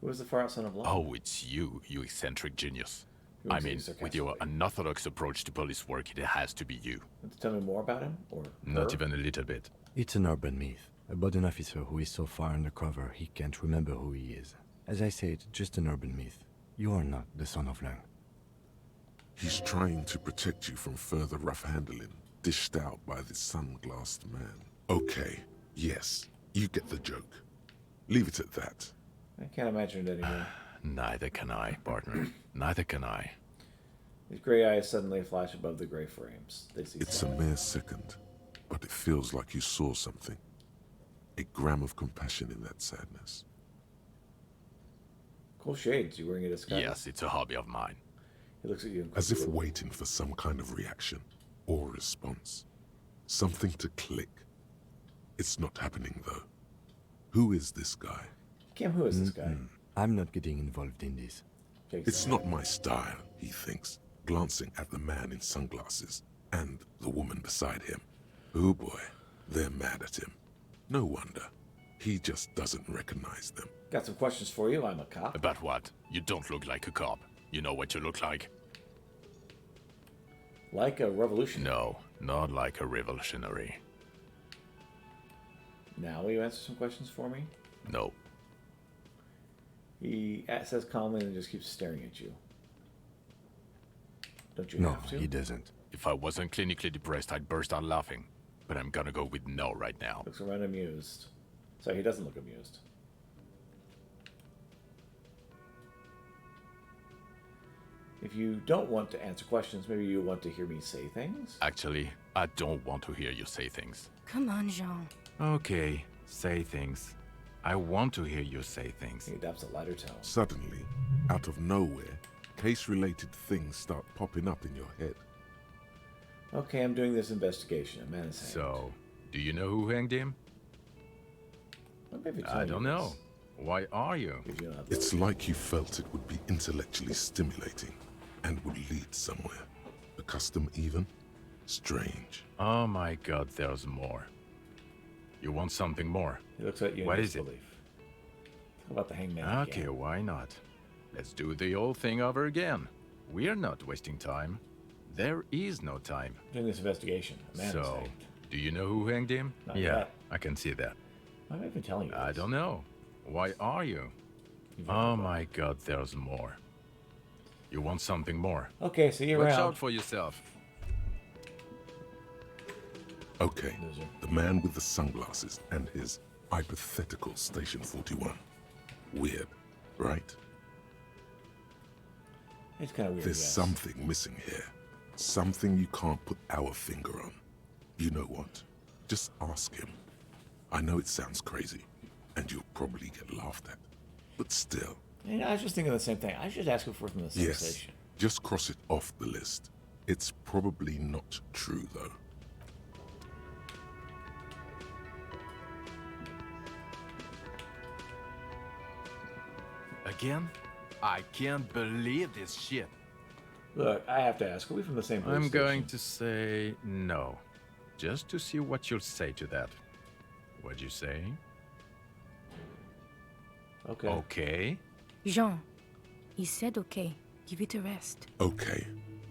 Who is the far-out son of Lang? Oh, it's you eccentric genius. I mean, with your unorthodox approach to police work, it has to be you. Want to tell me more about him? Or Not even a little bit. It's an urban myth about an officer who is so far undercover he can't remember who he is. As I said, just an urban myth. You are not the son of Lang. He's trying to protect you from further rough handling, dished out by this sunglassed man. Okay, yes, you get the joke. Leave it at that. I can't imagine it anymore. Neither can I, partner. Neither can I. His gray eyes suddenly flash above the gray frames. They see It's a mere second, but it feels like you saw something. A gram of compassion in that sadness. Cool shades. You wearing a disguise? Yes, it's a hobby of mine. He looks at you. As if waiting for some kind of reaction or response. Something to click. It's not happening, though. Who is this guy? Kim, who is this guy? I'm not getting involved in this. It's not my style, he thinks, glancing at the man in sunglasses and the woman beside him. Oh boy. They're mad at him. No wonder. He just doesn't recognize them. Got some questions for you. I'm a cop. About what? You don't look like a cop. You know what you look like? Like a revolutionary. No, not like a revolutionary. Now will you answer some questions for me? No. He says calmly and just keeps staring at you. Don't you No, have to? he doesn't. If I wasn't clinically depressed, I'd burst out laughing. But I'm gonna go with no right now. Looks around amused. So he doesn't look amused. If you don't want to answer questions, maybe you want to hear me say things? Actually, I don't want to hear you say things. Come on, Jean. Okay, say things. I want to hear you say things. He adopts a lighter tone. Suddenly, out of nowhere, case-related things start popping up in your head. Okay, I'm doing this investigation. A man is hanged. So, do you know who hanged him? Well, maybe I don't know. Why are you? It's like you felt it would be intellectually stimulating and would lead somewhere. A custom even? Strange. Oh my god, there's more. You want something more? He looks at you What in is it? disbelief. How about the hangman Okay, why not? Let's do the old thing over again. We're not wasting time. There is no time. Doing this investigation. A man is So, hanged. do you know who hanged him? Not Yeah, yet. I can see that. Why am I even telling you I this? don't know. Why are you? Oh my god, there's more. You want something more? Okay, see you Watch around. out for yourself. Okay, the man with the sunglasses and his hypothetical Station 41. Weird, right? It's kind of weird, There's yes. something missing here. Something you can't put our finger on. You know what? Just ask him. I know it sounds crazy, and you'll probably get laughed at. But still. You know, I was just thinking the same thing. I should ask him for from the same Yes, station. just cross it off the list. It's probably not true, though. Again? I can't believe this shit. Look, I have to ask. Are we from the same police I'm going station? to say no. Just to see what you'll say to that. What'd you say? Okay. Okay. Jean, he said okay. Give it a rest. Okay,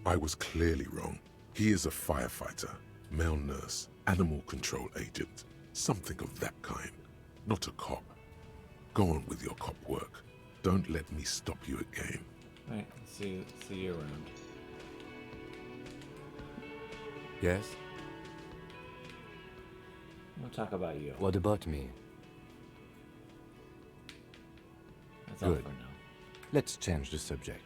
I was clearly wrong. He is a firefighter, male nurse, animal control agent, something of that kind. Not a cop. Go on with your cop work. Don't let me stop you at game. Alright, see you around. Yes? We'll talk about you. What about me? That's all Good. for now. Let's change the subject.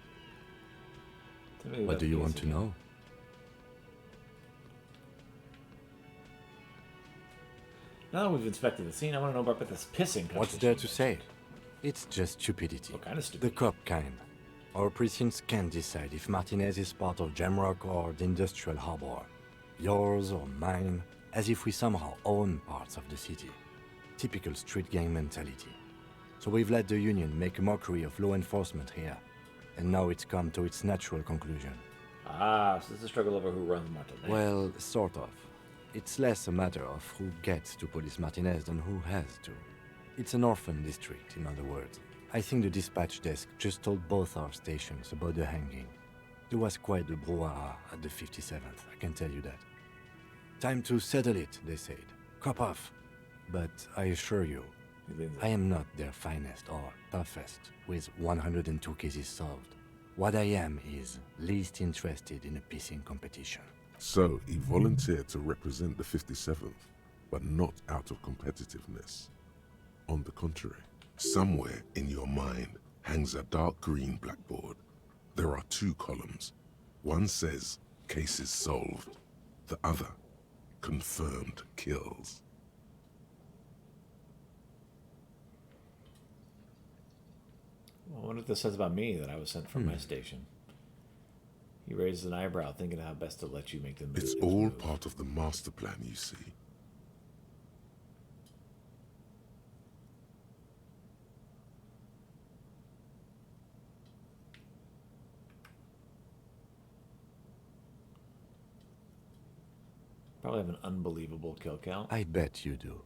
Tell me What about do you these want to again. know? Now that we've inspected the scene, I want to know about this pissing What's competition. there to say? It's just stupidity. What kind of The cop kind. Our precincts can't decide if Martinez is part of Jamrock or the Industrial Harbor. Yours or mine, as if we somehow own parts of the city. Typical street gang mentality. So we've let the Union make a mockery of law enforcement here. And now it's come to its natural conclusion. Ah, so this is a struggle over who runs Martinez. Well, sort of. It's less a matter of who gets to police Martinez than who has to. It's an orphan district, in other words. I think the dispatch desk just told both our stations about the hanging. There was quite the brouhaha at the 57th, I can tell you that. Time to settle it, they said. Cop off. But I assure you, I am not their finest or toughest, with 102 cases solved. What I am is least interested in a pissing competition. So, he volunteered to represent the 57th, but not out of competitiveness. On the contrary, somewhere in your mind hangs a dark green blackboard. There are two columns. One says, cases solved. The other, confirmed kills. Well, I wonder what this says about me that I was sent from my station. He raises an eyebrow, thinking how best to let you make the move. It's all part of the master plan, you see. Probably have an unbelievable kill count. I bet you do.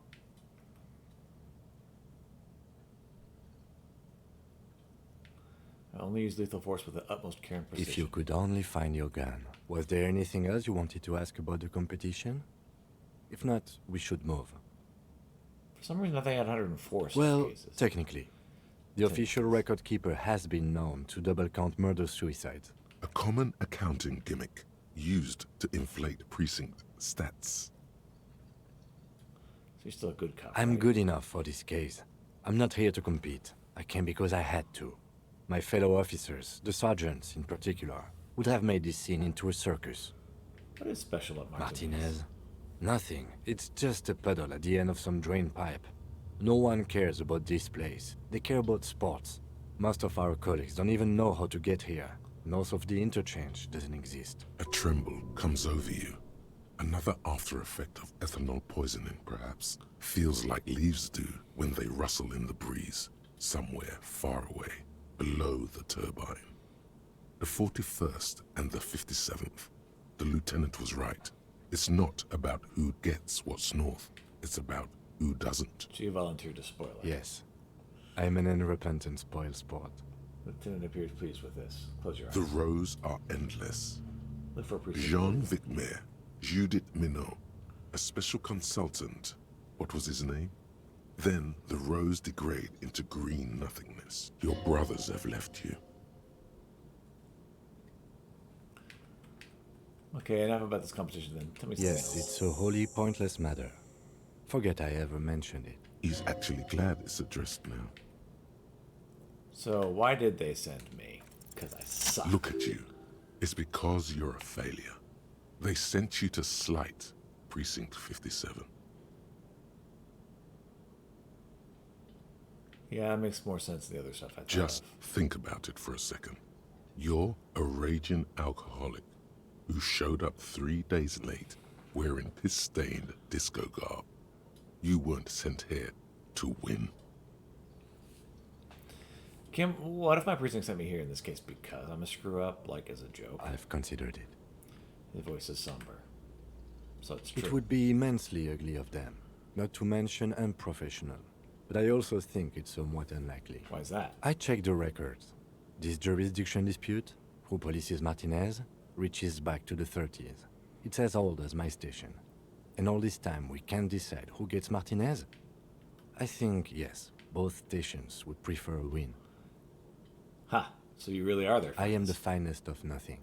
I only use lethal force with the utmost care and precision. If you could only find your gun. Was there anything else you wanted to ask about the competition? If not, we should move. For some reason, I think I had 104 Well, cases. technically. The official record keeper has been known to double count murder-suicides. A common accounting gimmick used to inflate precinct stats. So you're still a good cop. I'm right? good enough for this case. I'm not here to compete. I came because I had to. My fellow officers, the sergeants in particular, would have made this scene into a circus. What is special at Martinez? Nothing. It's just a puddle at the end of some drain pipe. No one cares about this place. They care about sports. Most of our colleagues don't even know how to get here. North of the interchange doesn't exist. A tremble comes over you. Another after effect of ethanol poisoning, perhaps. Feels like leaves do when they rustle in the breeze, somewhere far away, below the turbine. The 41st and the 57th. The lieutenant was right. It's not about who gets what's north. It's about who doesn't. So you volunteered to spoil it. Yes. I'm an unrepentant spoil sport. Lieutenant appears pleased with this. Close your eyes. The rows are endless. Look for a precinct. Jean Vicmer, Judith Minot, a special consultant. What was his name? Then the rows degrade into green nothingness. Your brothers have left you. Okay, enough about this competition then. Tell me something Yes, else. it's a wholly pointless matter. Forget I ever mentioned it. He's actually glad it's addressed now. So why did they send me? Because I suck. Look at you. It's because you're a failure. They sent you to slight Precinct 57. Yeah, it makes more sense than the other stuff I thought Just of. think about it for a second. You're a raging alcoholic who showed up 3 days late wearing piss-stained disco garb. You weren't sent here to win. Kim, what if my precinct sent me here in this case because I'm a screw-up, like as a joke? I've considered it. His voice is somber. So it's true. It would be immensely ugly of them, not to mention unprofessional. But I also think it's somewhat unlikely. Why is that? I checked the records. This jurisdiction dispute, who polices Martinez, reaches back to the 30s. It's as old as my station. And all this time we can't decide who gets Martinez? I think, yes, both stations would prefer a win. Ha! So you really are their I am friends. the finest of nothing.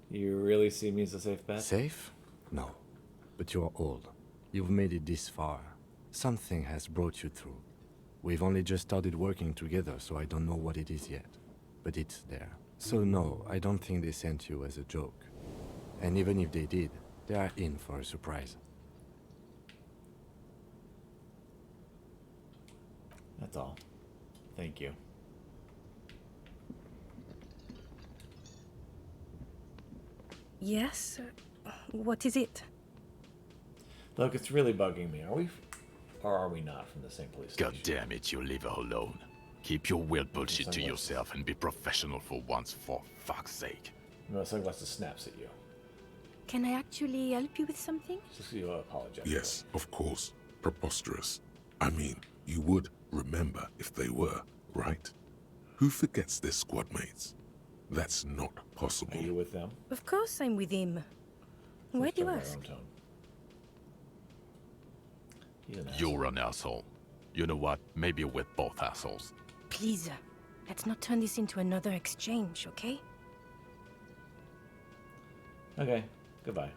You really see me as a safe bet? Safe? No. But you're old. You've made it this far. Something has brought you through. We've only just started working together, so I don't know what it is yet. But it's there. So no, I don't think they sent you as a joke. And even if they did, they are in for a surprise. That's all. Thank you. Yes? What is it? Look, it's really bugging me. Are we, or are we not from the same police station? God damn it, you leave her alone. Keep your weird bullshit to yourself and be professional for once, for fuck's sake. No, sunglasses snaps at you. Can I actually help you with something? Just you apologize. Yes, of course. Preposterous. I mean, you would remember if they were, right? Who forgets their squad mates? That's not possible. Are you with them? Of course I'm with him. Why do you From my ask? own tone. He's an asshole. You're an asshole. You know what? Maybe we're both assholes. Please, let's not turn this into another exchange, okay? Okay, goodbye.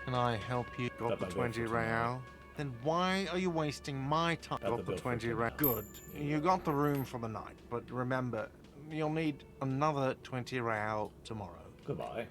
Can I help you? Got Got the my bill 20 for tomorrow. real? Then why are you wasting my time? Got the Got the bill for 20 real. tomorrow. Good. You got the room for the night, but remember, you'll need another 20 real tomorrow. Goodbye.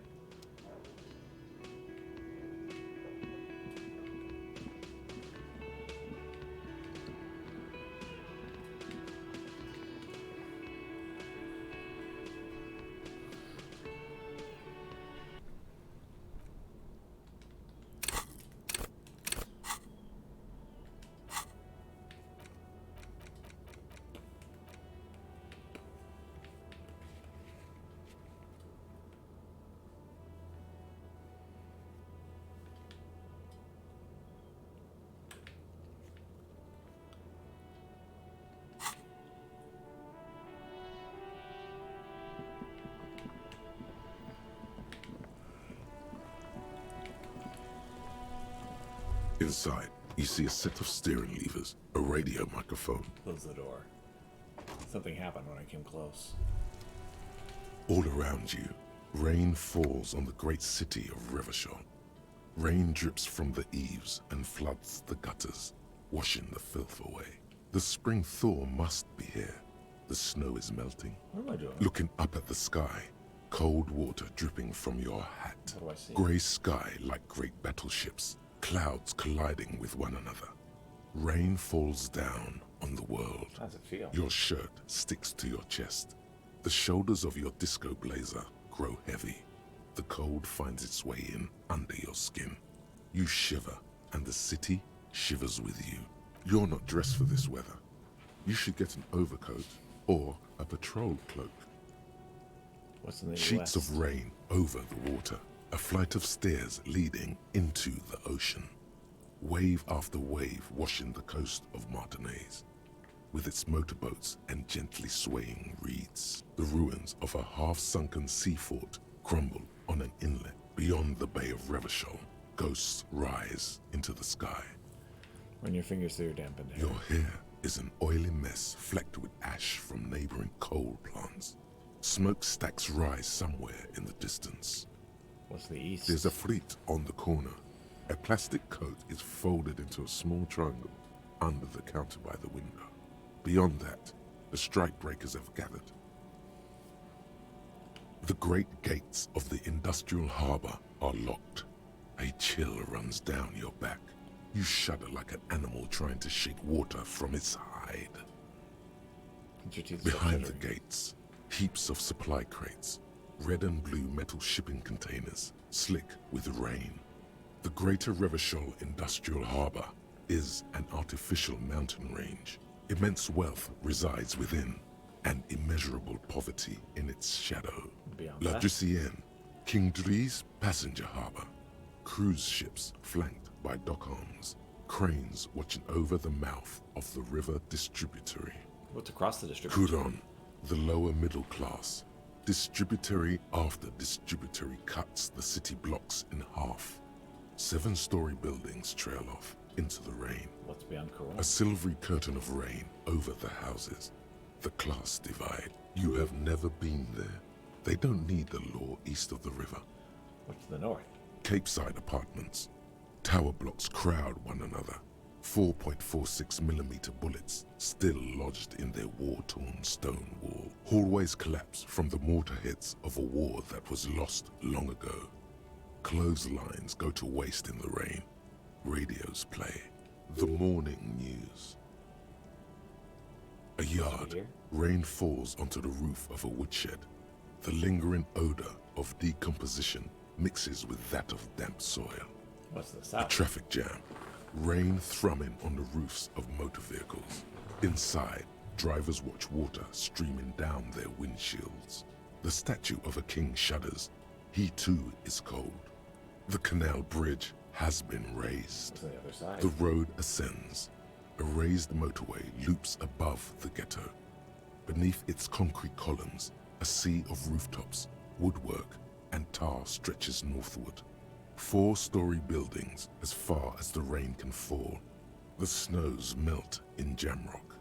Inside, you see a set of steering levers, a radio microphone. Close the door. Something happened when I came close. All around you, rain falls on the great city of Revachol. Rain drips from the eaves and floods the gutters, washing the filth away. The spring thaw must be here. The snow is melting. What am I doing? Looking up at the sky, cold water dripping from your hat. What do I see? Grey sky like great battleships, clouds colliding with one another. Rain falls down on the world. How does it feel? Your shirt sticks to your chest. The shoulders of your disco blazer grow heavy. The cold finds its way in under your skin. You shiver, and the city shivers with you. You're not dressed for this weather. You should get an overcoat or a patrol cloak. What's in the Sheets west? of rain over the water. A flight of stairs leading into the ocean. Wave after wave washing the coast of Martinaise, with its motorboats and gently swaying reeds. The ruins of a half-sunken sea fort crumble on an inlet beyond the Bay of Revachol. Ghosts rise into the sky. Run your fingers through your dampened hair. Your hair is an oily mess flecked with ash from neighboring coal plants. Smokestacks rise somewhere in the distance. What's the east? There's a fleet on the corner. A plastic coat is folded into a small triangle under the counter by the window. Beyond that, the strike breakers have gathered. The great gates of the industrial harbor are locked. A chill runs down your back. You shudder like an animal trying to shake water from its hide. Behind the gates, heaps of supply crates, red and blue metal shipping containers, slick with rain. The Greater Revachol Industrial Harbor is an artificial mountain range. Immense wealth resides within, and immeasurable poverty in its shadow. Beyond La that? Drusienne, King Dries passenger harbor. Cruise ships flanked by dock arms. Cranes watching over the mouth of the river distributary. What's across the distributary? Couron, the lower middle class. Distributary after distributary cuts the city blocks in half. 7-story buildings trail off into the rain. What's beyond Couron? A silvery curtain of rain over the houses. The class divide. You have never been there. They don't need the law east of the river. What's to the north? Capeside apartments. Tower blocks crowd one another. 4.46mm bullets still lodged in their war-torn stone wall. Hallways collapse from the mortar hits of a war that was lost long ago. Clotheslines go to waste in the rain. Radios play. The morning news. A yard. Rain falls onto the roof of a woodshed. The lingering odor of decomposition mixes with that of damp soil. What's the A south? traffic jam. Rain thrumming on the roofs of motor vehicles. Inside, drivers watch water streaming down their windshields. The statue of a king shudders. He too is cold. The canal bridge has been raised. What's on the other side? The road ascends. A raised motorway loops above the ghetto. Beneath its concrete columns, a sea of rooftops, woodwork, and tar stretches northward. 4-story buildings as far as the rain can fall. The snows melt in Jamrock.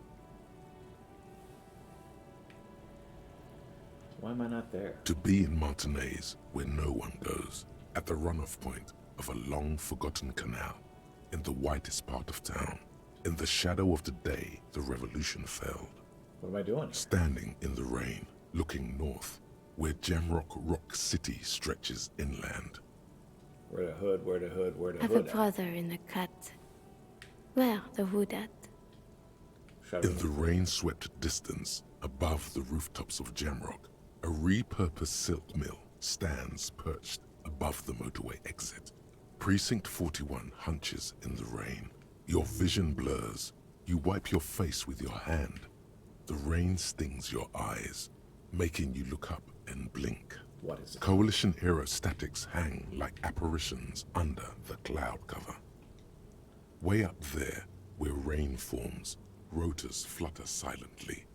Why am I not there? To be in Martinaise, where no one goes, at the runoff point of a long-forgotten canal, in the whitest part of town. In the shadow of the day the revolution fell. What am I doing? Standing in the rain, looking north, where Jamrock Rock City stretches inland. Where the hood, where the hood, where the I've a hood at? brother in the cut. Where the hood at? In the rain-swept distance, above the rooftops of Jamrock, a repurposed silk mill stands perched above the motorway exit. Precinct 41 hunches in the rain. Your vision blurs. You wipe your face with your hand. The rain stings your eyes, making you look up and blink. What is it? Coalition aerostatics hang like apparitions under the cloud cover. Way up there, where rain forms, rotors flutter silently.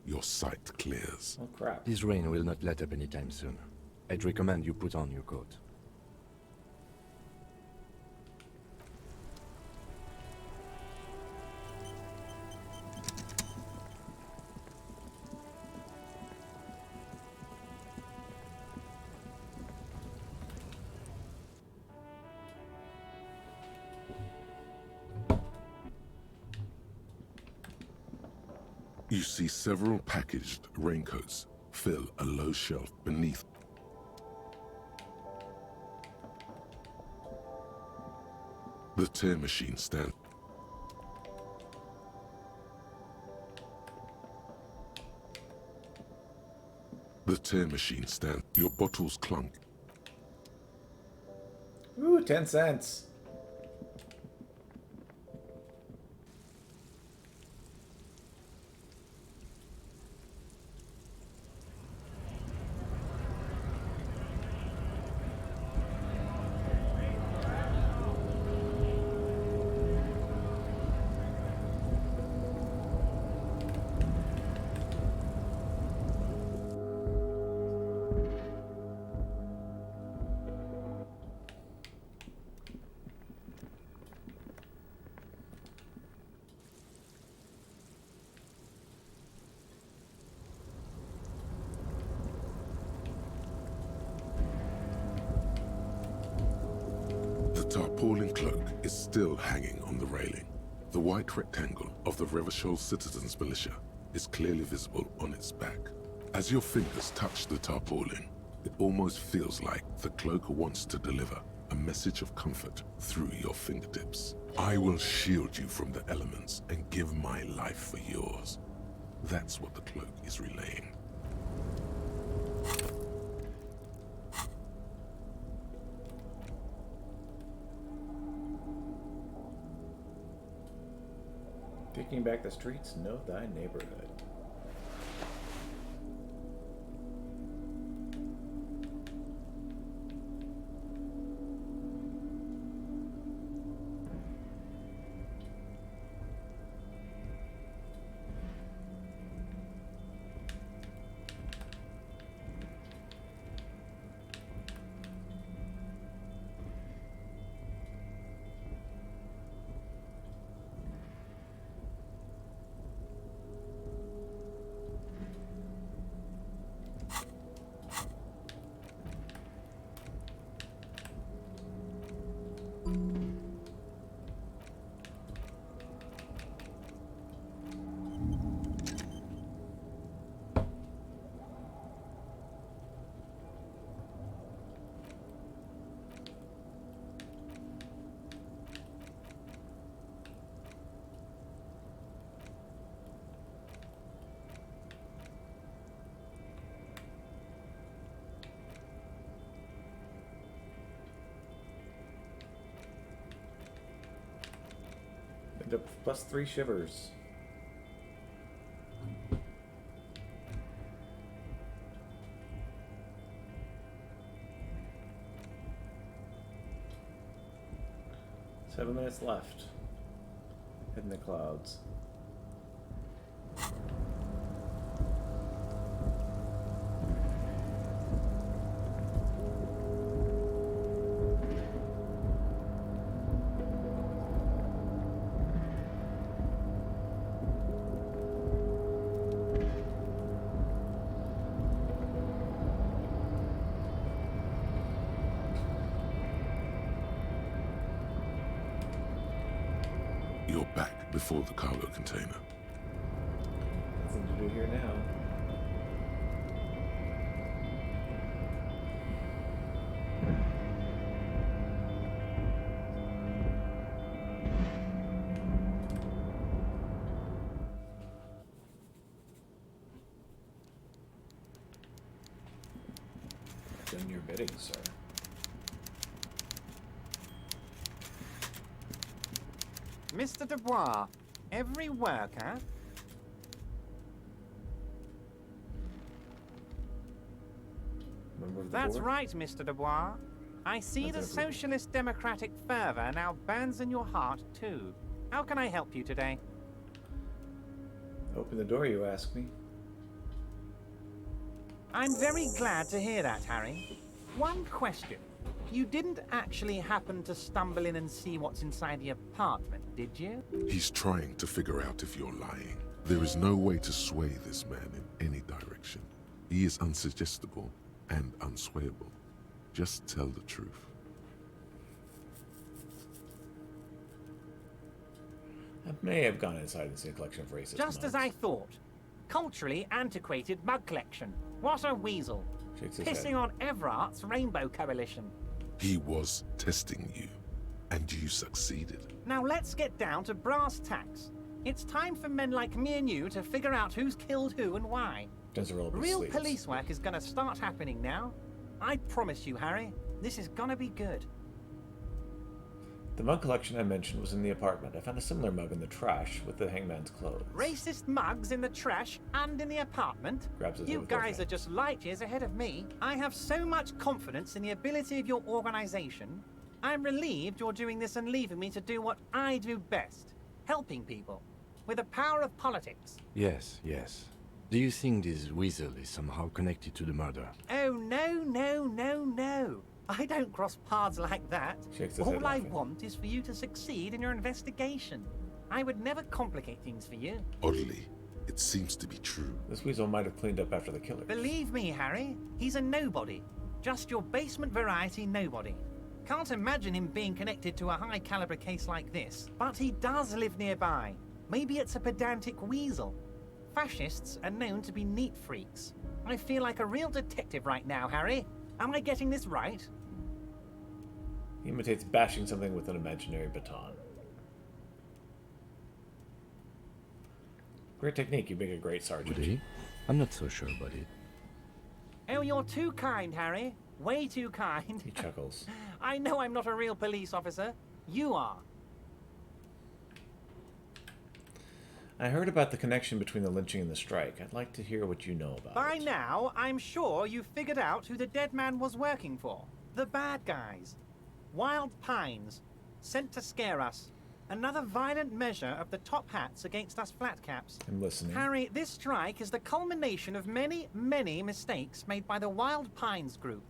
Your sight clears. Oh crap. This rain will not let up anytime soon. I'd recommend you put on your coat. You see several packaged raincoats fill a low shelf beneath. The tear machine stands. The tear machine stands. Your bottles clunk. Ooh, 10 cents. The tarpaulin cloak is still hanging on the railing. The white rectangle of the Revachol Citizens Militia is clearly visible on its back. As your fingers touch the tarpaulin, it almost feels like the cloak wants to deliver a message of comfort through your fingertips. I will shield you from the elements and give my life for yours. That's what the cloak is relaying. Taking back the streets, know thy neighborhood. Plus 3 shivers. Seven minutes left. Hidden in the clouds. You're back before the cargo container. Nothing to do here now. Done your bidding, sir. Mr. Dubois, every worker... That's right, Mr. Dubois. I see the socialist democratic fervor now burns in your heart, too. How can I help you today? Open the door, you ask me. I'm very glad to hear that, Harry. One question. You didn't actually happen to stumble in and see what's inside the apartment, did you? He's trying to figure out if you're lying. There is no way to sway this man in any direction. He is unsuggestible and unswayable. Just tell the truth. I may have gone inside and seen a collection of racist Just as mugs. I thought. culturally antiquated mug collection. What a weasel. Shakes his Pissing head. on Everart's Rainbow Coalition. He was testing you, and you succeeded. Now let's get down to brass tacks. It's time for men like me and you to figure out who's killed who and why. Does roll up his Real sleeves. police work is gonna start happening now. I promise you, Harry, this is gonna be good. The mug collection I mentioned was in the apartment. I found a similar mug in the trash with the hangman's clothes. Racist mugs in the trash and in the apartment? Grabs his You other guys hand. are just light years ahead of me. I have so much confidence in the ability of your organization. I'm relieved you're doing this and leaving me to do what I do best. Helping people. With the power of politics. Yes, yes. Do you think this weasel is somehow connected to the murder? Oh, no, no, no, no. I don't cross paths like that. Shakes his head All I laughing. want is for you to succeed in your investigation. I would never complicate things for you. Oddly, it seems to be true. This weasel might have cleaned up after the killer. Believe me, Harry, he's a nobody. Just your basement variety nobody. Can't imagine him being connected to a high-caliber case like this. But he does live nearby. Maybe it's a pedantic weasel. Fascists are known to be neat freaks. I feel like a real detective right now, Harry. Am I getting this right? He imitates bashing something with an imaginary baton. Great technique. You make a great sergeant. Would he? I'm not so sure about it. Oh, you're too kind, Harry. Way too kind. He chuckles. I know I'm not a real police officer. You are. I heard about the connection between the lynching and the strike. I'd like to hear what you know about By it. now, I'm sure you've figured out who the dead man was working for. The bad guys. Wild Pines. Sent to scare us. Another violent measure of the top hats against us flatcaps. I'm listening. Harry, this strike is the culmination of many, many mistakes made by the Wild Pines group.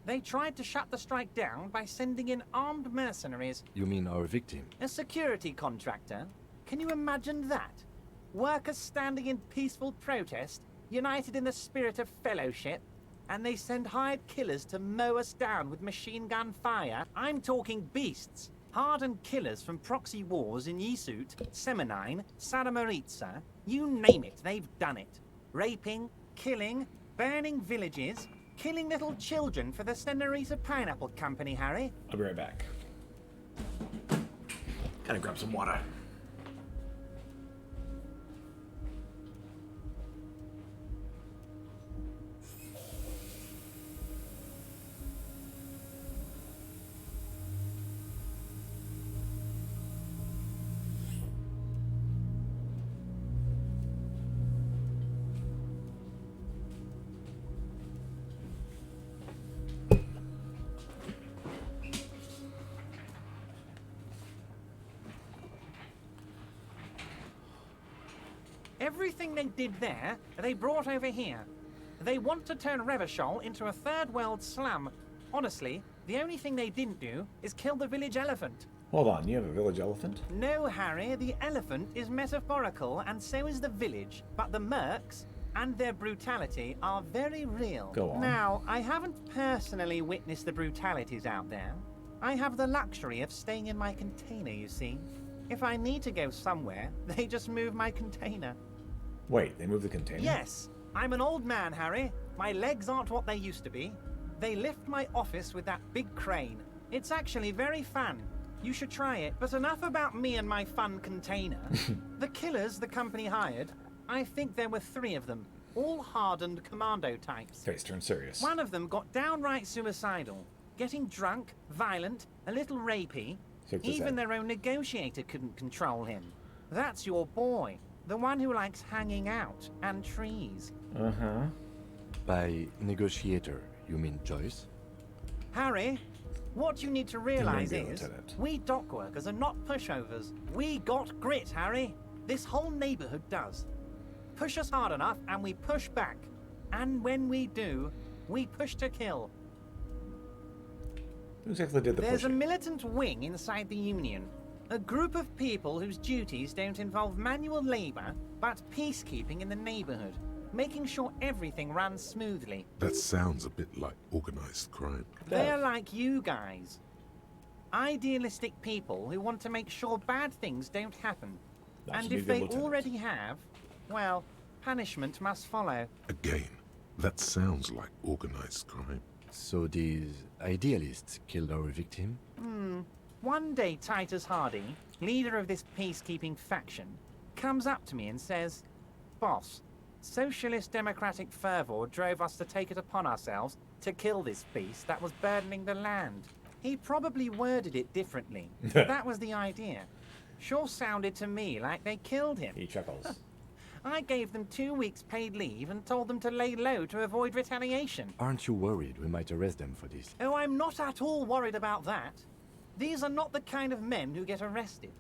They tried to shut the strike down by sending in armed mercenaries. You mean our victim? A security contractor? Can you imagine that? Workers standing in peaceful protest, united in the spirit of fellowship, and they send hired killers to mow us down with machine gun fire? I'm talking beasts. Hardened killers from proxy wars in Yisut, Semenine, Saramaritsa, you name it, they've done it. Raping, killing, burning villages, killing little children for the Senorita Pineapple Company, Harry. I'll be right back. Gotta grab some water. Everything they did there, they brought over here. They want to turn Revachol into a third world slum. Honestly, the only thing they didn't do is kill the village elephant. Hold on, you have a village elephant? No, Harry, the elephant is metaphorical and so is the village, but the mercs and their brutality are very real. Go on. Now, I haven't personally witnessed the brutalities out there. I have the luxury of staying in my container, you see. If I need to go somewhere, they just move my container. Wait, they moved the container? Yes, I'm an old man, Harry. My legs aren't what they used to be. They lift my office with that big crane. It's actually very fun. You should try it. But enough about me and my fun container. The killers the company hired, I think there were 3 of them, all hardened commando types. Face turned serious. One of them got downright suicidal, getting drunk, violent, a little rapey. Shakes his Even head. their own negotiator couldn't control him. That's your boy, the one who likes hanging out and trees. Uh-huh. By negotiator, you mean Joyce? Harry, what you need to realize Maybe, is, Lieutenant. we dock workers are not pushovers. We got grit, Harry. This whole neighborhood does. Push us hard enough and we push back. And when we do, we push to kill. Who exactly did the There's a pushing? militant wing inside the Union. A group of people whose duties don't involve manual labor, but peacekeeping in the neighborhood, making sure everything runs smoothly. That sounds a bit like organized crime. They're like you guys. Idealistic people who want to make sure bad things don't happen. That's And me, if the they lieutenant. already have, well, punishment must follow. Again, that sounds like organized crime. So these idealists killed our victim? One day Titus Hardy, leader of this peacekeeping faction, comes up to me and says, "Boss, socialist democratic fervor drove us to take it upon ourselves to kill this beast that was burdening the land." He probably worded it differently, but that was the idea. Sure sounded to me like they killed him. He chuckles. I gave them 2 weeks paid leave and told them to lay low to avoid retaliation. Aren't you worried we might arrest them for this? Oh, I'm not at all worried about that. These are not the kind of men who get arrested.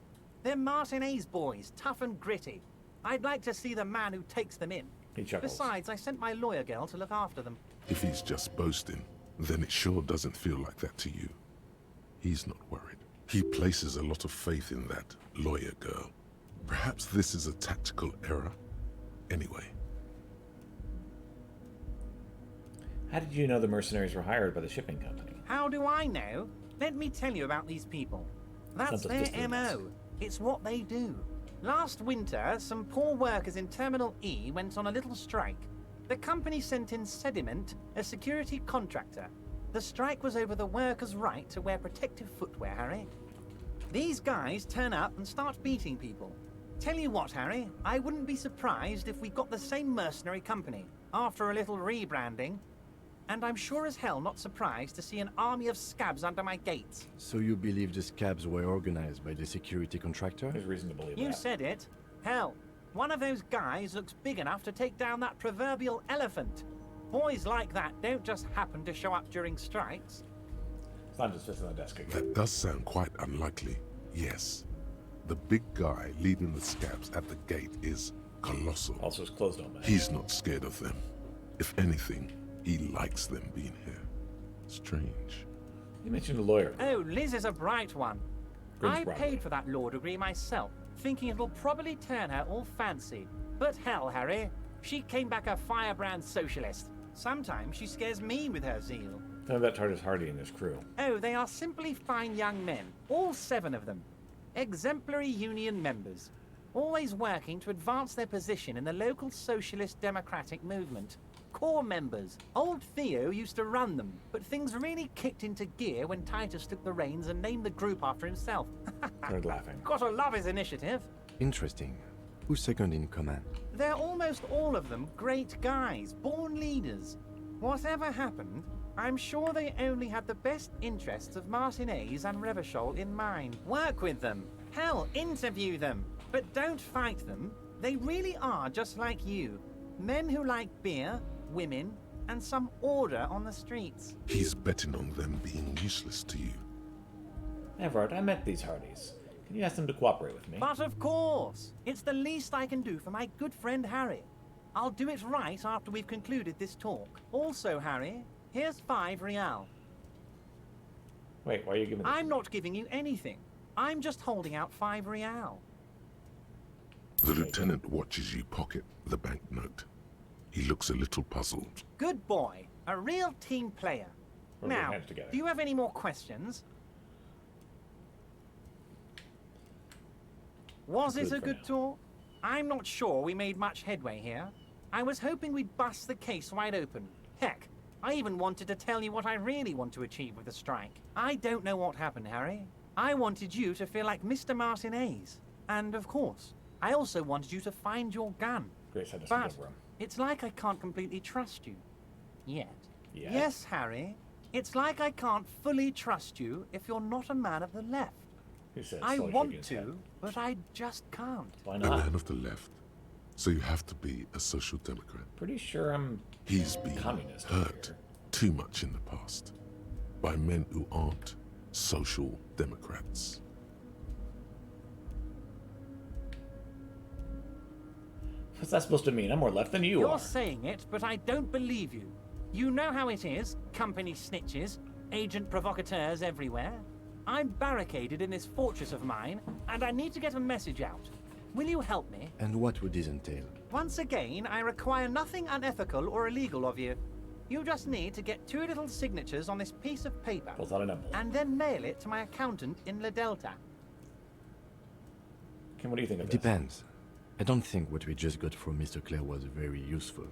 They're Martinez boys, tough and gritty. I'd like to see the man who takes them in. He chuckles. Besides, I sent my lawyer girl to look after them. If he's just boasting, then it sure doesn't feel like that to you. He's not worried. He places a lot of faith in that lawyer girl. Perhaps this is a tactical error. Anyway. How did you know the mercenaries were hired by the shipping company? How do I know? Let me tell you about these people. That's their MO. It's what they do. Last winter, some poor workers in Terminal E went on a little strike. The company sent in Sediment, a security contractor. The strike was over the workers' right to wear protective footwear, Harry. These guys turn up and start beating people. Tell you what, Harry, I wouldn't be surprised if we got the same mercenary company after a little rebranding. And I'm sure as hell not surprised to see an army of scabs under my gates. So you believe the scabs were organized by the security contractor? There's reason to believe You that. said it. Hell, one of those guys looks big enough to take down that proverbial elephant. Boys like that don't just happen to show up during strikes. It's not just on the desk again. That does sound quite unlikely, yes. The big guy leading the scabs at the gate is colossal. Also, his clothes don't match. He's not scared of them. If anything, he likes them being here. Strange. You mentioned a lawyer. Oh, Liz is a bright one. Grim's I bright. paid for that law degree myself, thinking it'll probably turn her all fancy. But hell, Harry, she came back a firebrand socialist. Sometimes she scares me with her zeal. Tell me about Titus Hardy and his crew. Oh, they are simply fine young men, all 7 of them. Exemplary union members, always working to advance their position in the local socialist democratic movement. Core members. Old Theo used to run them, but things really kicked into gear when Titus took the reins and named the group after himself. Started laughing. Gotta love his initiative. Interesting. Who's second in command? They're almost all of them great guys, born leaders. Whatever happened, I'm sure they only had the best interests of Martinez and Revachol in mind. Work with them. Hell, interview them. But don't fight them. They really are just like you. Men who like beer, women, and some order on the streets. He's betting on them being useless to you. Everard, I met these Hardys. Can you ask them to cooperate with me? But of course, it's the least I can do for my good friend Harry. I'll do it right after we've concluded this talk. Also, Harry, here's 5 real. Wait, why are you giving me I'm not giving you anything. I'm just holding out 5 real. The lieutenant watches you pocket the banknote. He looks a little puzzled. Good boy. A real team player. We're gonna Now, hand it together. do you have any more questions? Was it a good talk? I'm not sure we made much headway here. I was hoping we'd bust the case wide open. Heck, I even wanted to tell you what I really want to achieve with the strike. I don't know what happened, Harry. I wanted you to feel like Mr. Martinez. And of course, I also wanted you to find your gun. Grace had to But sit over him. it's like I can't completely trust you. Yet. Yet? Yes, Harry. It's like I can't fully trust you if you're not a man of the left. Who says I slowly want shaking his to, head. but I just can't. Why A not? man of the left. So you have to be a social democrat. Pretty sure I'm He's been communist. hurt too much in the past by men who aren't social democrats. What's that supposed to mean? I'm more left than you You're are. saying it, but I don't believe you. You know how it is. Company snitches, agent provocateurs everywhere. I'm barricaded in this fortress of mine, and I need to get a message out. Will you help me? And what would this entail? Once again, I require nothing unethical or illegal of you. You just need to get 2 little signatures on this piece of paper, Both on an envelope. and then mail it to my accountant in La Delta. Kim, what do you think of It this? depends. I don't think what we just got from Mr. Clare was very useful.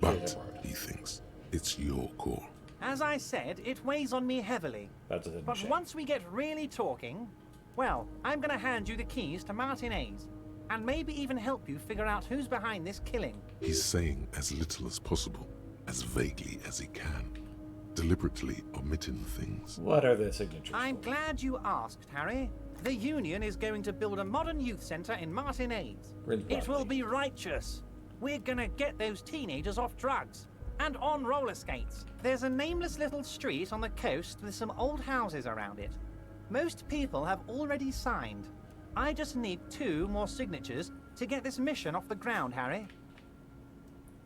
But, he thinks, it's your call. As I said, it weighs on me heavily. That's a But shame. once we get really talking, well, I'm gonna hand you the keys to Martinez, and maybe even help you figure out who's behind this killing. He's saying as little as possible, as vaguely as he can, deliberately omitting things. What are the signatures? I'm glad you asked, Harry. The Union is going to build a modern youth center in Martinez. It will be righteous. We're gonna get those teenagers off drugs and on roller skates. There's a nameless little street on the coast with some old houses around it. Most people have already signed. I just need 2 more signatures to get this mission off the ground, Harry.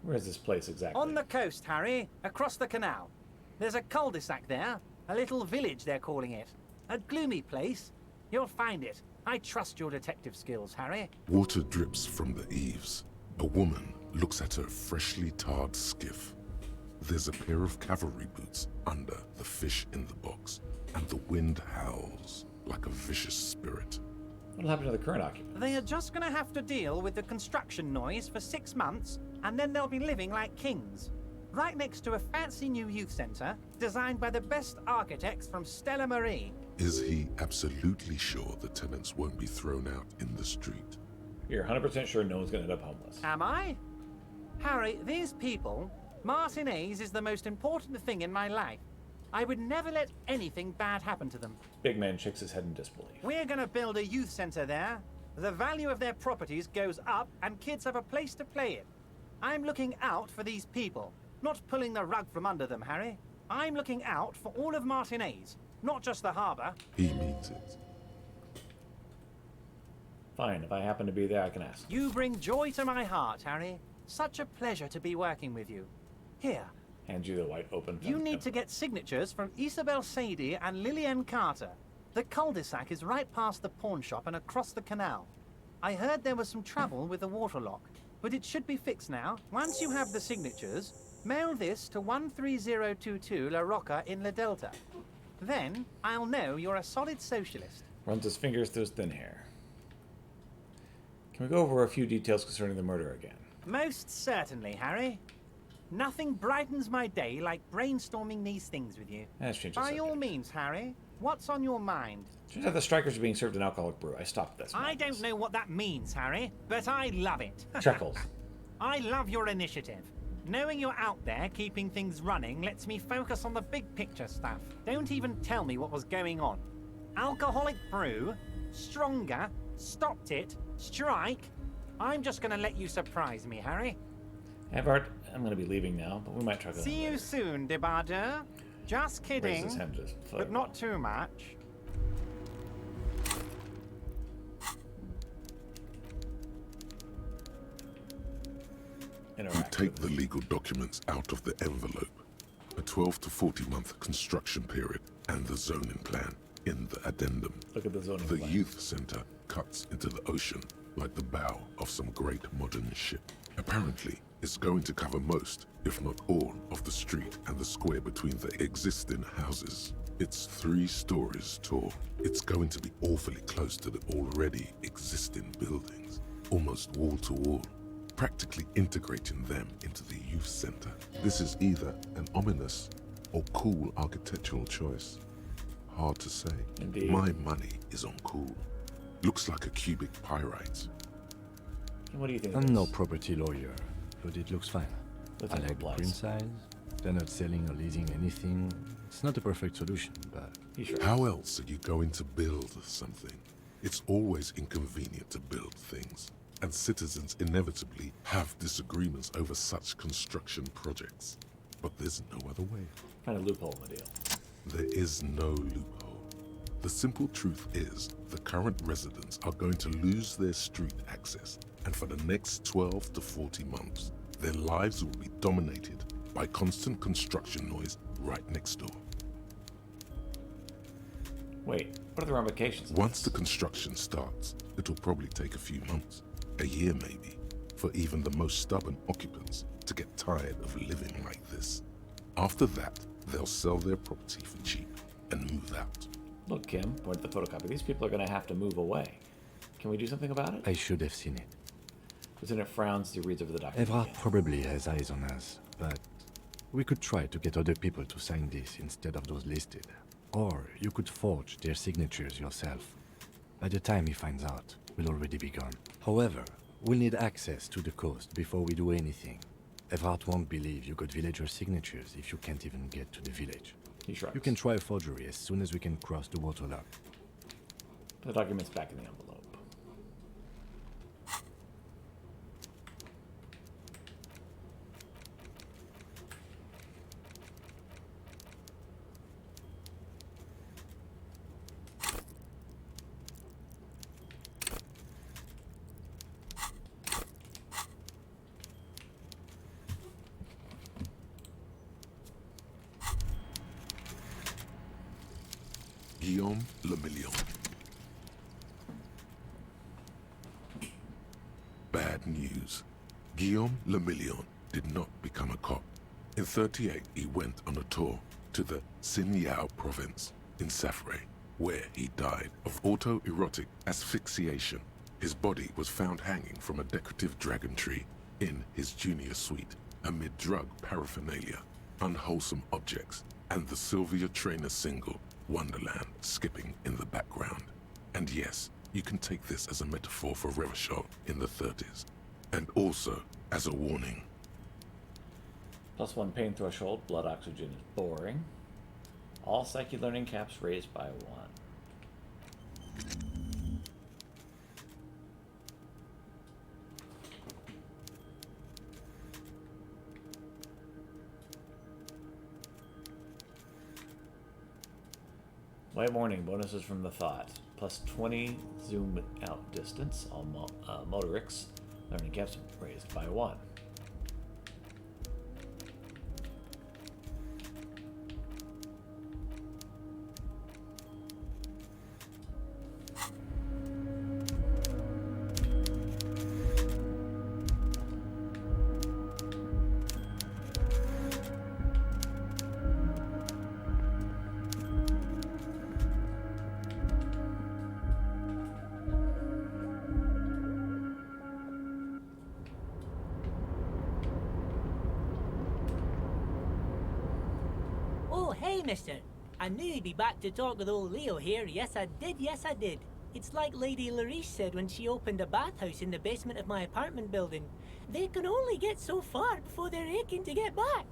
Where's this place exactly? On the coast, Harry, across the canal. There's a cul-de-sac there, a little village they're calling it. A gloomy place. You'll find it. I trust your detective skills, Harry. Water drips from the eaves. A woman looks at her freshly tarred skiff. There's a pair of cavalry boots under the fish in the box, and the wind howls like a vicious spirit. What'll happen to the current occupants? They are just gonna have to deal with the construction noise for 6 months, and then they'll be living like kings. Right next to a fancy new youth centre, designed by the best architects from Stella Marie. Is he absolutely sure the tenants won't be thrown out in the street? You're 100% sure no one's gonna end up homeless. Am I? Harry, these people, Martinez is the most important thing in my life. I would never let anything bad happen to them. Big man shakes his head in disbelief. We're gonna build a youth center there. The value of their properties goes up and kids have a place to play in. I'm looking out for these people, not pulling the rug from under them, Harry. I'm looking out for all of Martinez, not just the harbor. He means it. Fine, if I happen to be there, I can ask. You bring joy to my heart, Harry. Such a pleasure to be working with you. Here. Hand you the white open pen. You need to get signatures from Isabel Sadie and Lillian Carter. The cul-de-sac is right past the pawn shop and across the canal. I heard there was some trouble with the water lock, but it should be fixed now. Once you have the signatures, mail this to 13022 La Rocca in La Delta. Then I'll know you're a solid socialist. Runs his fingers through his thin hair. Can we go over a few details concerning the murder again? Most certainly, Harry. Nothing brightens my day like brainstorming these things with you. That's changed the By subject. all means, Harry, what's on your mind? Turns out the strikers are being served an alcoholic brew. I stopped this. I don't know what that means, Harry, but I love it. Chuckles. I love your initiative. Knowing you're out there keeping things running lets me focus on the big picture stuff. Don't even tell me what was going on. Alcoholic brew, stronger, stopped it, strike. I'm just gonna let you surprise me, Harry. Havard, I'm going to be leaving now, but we might try to. See you soon, Debardeur. Just kidding, Raises his hand just but not too much. You take the legal documents out of the envelope. A 12 to 40 month construction period and the zoning plan in the addendum. Look at the zoning The plan. youth center cuts into the ocean like the bow of some great modern ship. Apparently, it's going to cover most, if not all, of the street and the square between the existing houses. It's 3 stories tall. It's going to be awfully close to the already existing buildings, almost wall to wall, practically integrating them into the youth center. This is either an ominous or cool architectural choice. Hard to say. Indeed. My money is on cool. Looks like a cubic pyrite. What do you think? I'm no property lawyer, but it looks fine. Let's I have a like the blast. print size. They're not selling or leasing anything. It's not a perfect solution, but... How else are you going to build something? It's always inconvenient to build things, and citizens inevitably have disagreements over such construction projects. But there's no other way. Find a loophole in the deal. There is no loophole. The simple truth is, the current residents are going to lose their street access, and for the next 12 to 40 months, their lives will be dominated by constant construction noise right next door. Wait, what are the ramifications? Once the construction starts, it'll probably take a few months, a year maybe, for even the most stubborn occupants to get tired of living like this. After that, they'll sell their property for cheap and move out. Look, Kim, point to the photocopy. These people are going to have to move away. Can we do something about it? I should have seen it. Lieutenant frowns. He reads over the document. Evrard probably has eyes on us, but we could try to get other people to sign this instead of those listed. Or you could forge their signatures yourself. By the time he finds out, we'll already be gone. However, we'll need access to the coast before we do anything. Evrard won't believe you got villager signatures if you can't even get to the village. He shrugs. You can try a forgery as soon as we can cross the waterlock. The document's back in the envelope. Guillaume Le Million. Bad news. Guillaume Le Million did not become a cop. In 38, he went on a tour to the Sinyao province in Safre, where he died of autoerotic asphyxiation. His body was found hanging from a decorative dragon tree in his junior suite, amid drug paraphernalia, unwholesome objects, and the Sylvia Trainer single, Wonderland, skipping in the background. And yes, you can take this as a metaphor for Revachol in the 30s, and also as a warning. +1 pain threshold, blood oxygen is boring. All psyche learning caps raised by 1. White warning, bonuses from the thought. +20 zoom out distance, all motorics. Learning caps raised by 1. Hey, mister. I knew you'd be back to talk with old Leo here. Yes, I did. It's like Lady Lariche said when she opened a bathhouse in the basement of my apartment building. They can only get so far before they're aching to get back.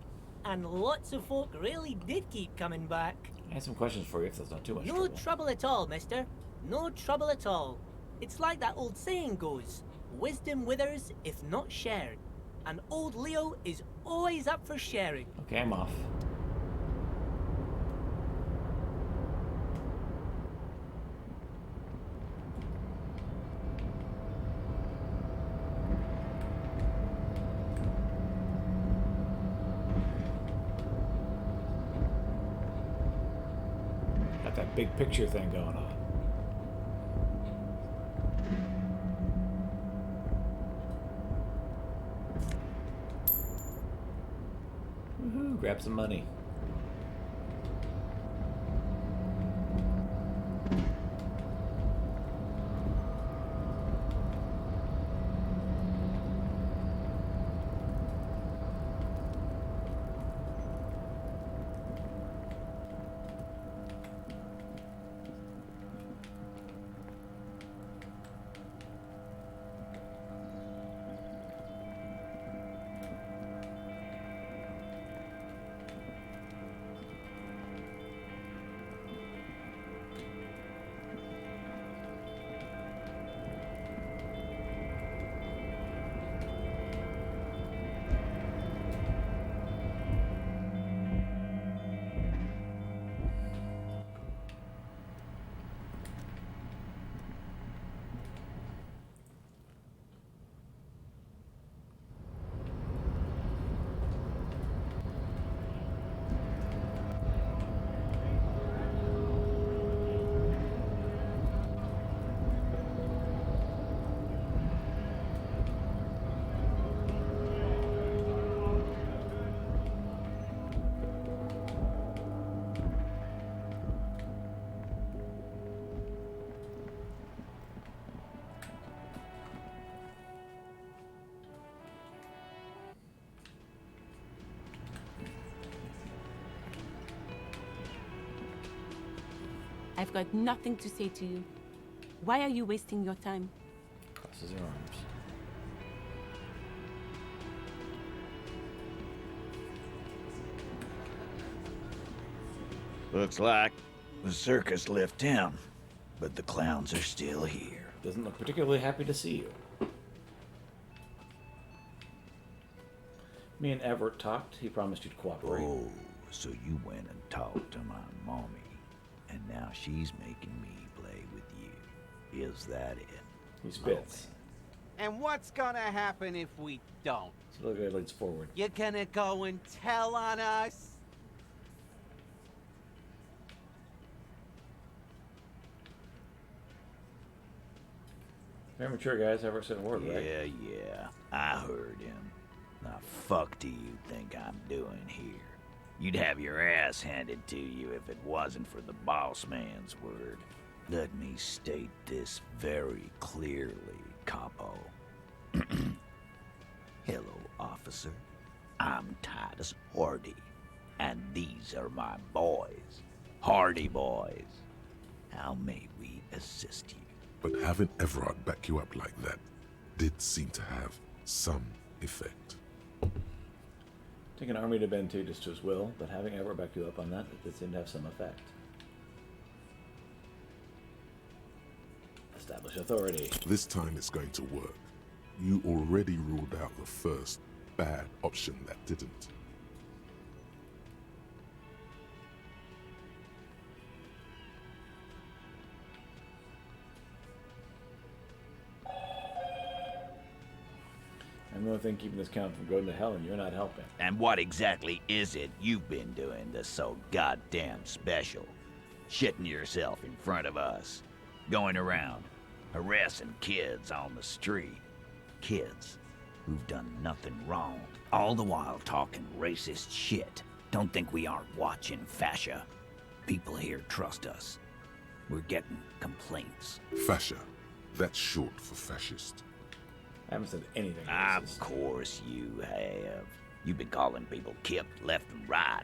And lots of folk really did keep coming back. I have some questions for you if that's not too much No trouble. trouble at all, mister. No trouble at all. It's like that old saying goes, wisdom withers if not shared. And old Leo is always up for sharing. Okay, I'm off. Got that big picture thing going on. Woohoo, grab some money. I've got nothing to say to you. Why are you wasting your time? Crosses her arms. Looks like the circus left town, but the clowns are still here. Doesn't look particularly happy to see you. Me and Everett talked. He promised you'd cooperate. Oh, so you went and talked to my mommy, and now she's making me play with you. Is that it? He spits. And what's gonna happen if we don't? So the guy leans forward. You're gonna go and tell on us? Very mature guys. Everett said a word, right? Yeah, I heard him. Now, fuck do you think I'm doing here? You'd have your ass handed to you if it wasn't for the boss man's word. Let me state this very clearly, Capo. Hello, officer. I'm Titus Hardy, and these are my boys. Hardy boys. How may we assist you? But having Everard back you up like that did seem to have some effect. Take an army to bend Titus to his will, but having Everett back you up on that, it did seem to have some effect. Establish authority. This time it's going to work. You already ruled out the first bad option that didn't. I'm the only thing keeping this count from going to hell, and you're not helping. And what exactly is it you've been doing that's so goddamn special? Shitting yourself in front of us. Going around, harassing kids on the street. Kids who've done nothing wrong. All the while talking racist shit. Don't think we aren't watching, fascia. People here trust us. We're getting complaints. Fascia. That's short for fascist. I haven't said anything. Of course you have. You've been calling people Kip left and right,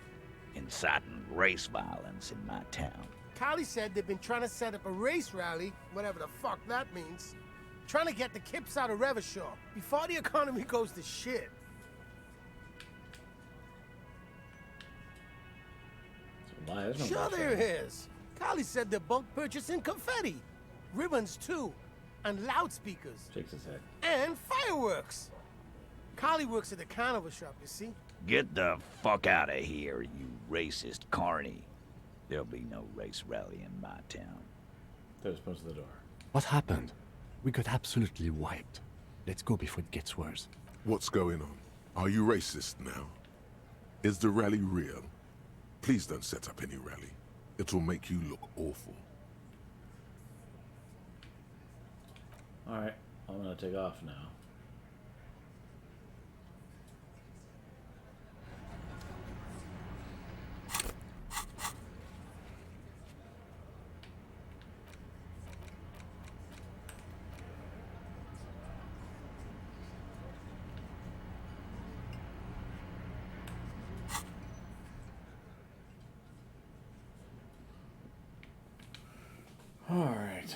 inciting race violence in my town. Callie said they've been trying to set up a race rally, whatever the fuck that means. Trying to get the Kips out of Revachol before the economy goes to shit. Sure there is. Callie said they're bulk purchasing confetti, ribbons too, and loudspeakers. Shakes his head. And fireworks. Callie works at the carnival shop, you see. Get the fuck out of here, you racist carny. There'll be no race rally in my town. There's most of the door. What happened? We got absolutely wiped. Let's go before it gets worse. What's going on? Are you racist now? Is the rally real? Please don't set up any rally. It will make you look awful. Alright, I'm gonna take off now. Alright.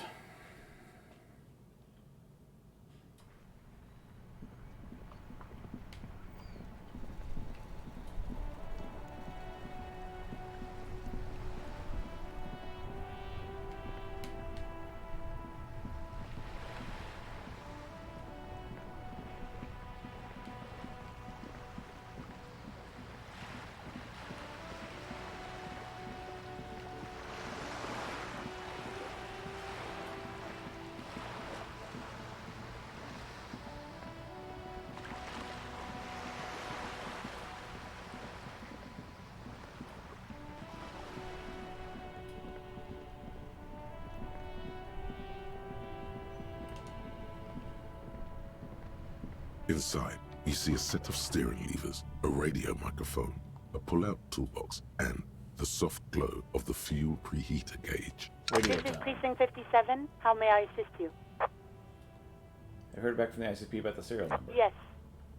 Inside, you see a set of steering levers, a radio microphone, a pull-out toolbox, and the soft glow of the fuel preheater gauge. Radio This is time. Precinct 57. How may I assist you? I heard back from the ICP about the serial number. Yes.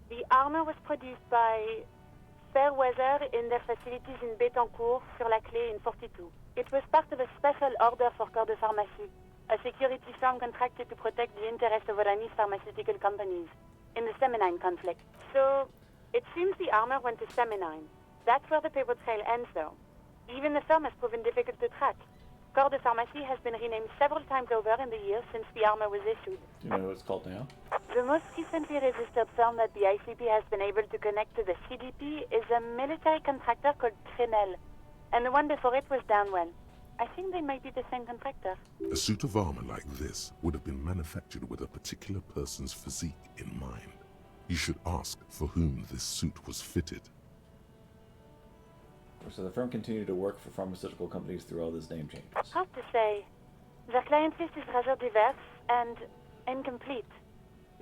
The armor was produced by fair weather in their facilities in Betancourt, sur la clé in 42. It was part of a special order for Corps de Pharmacie, a security firm contracted to protect the interests of Oranese pharmaceutical companies in the Semenine conflict. So, it seems the armor went to Semenine. That's where the paper trail ends, though. Even the firm has proven difficult to track. Corps de Pharmacie has been renamed several times over in the years since the armor was issued. Do you know what it's called now? The most recently registered firm that the ICP has been able to connect to the CDP is a military contractor called Trinell, and the one before it was Downwell. I think they might be the same contractor. A suit of armor like this would have been manufactured with a particular person's physique in mind. You should ask for whom this suit was fitted. So the firm continued to work for pharmaceutical companies through all these name changes. Hard to say. Their client list is rather diverse and incomplete.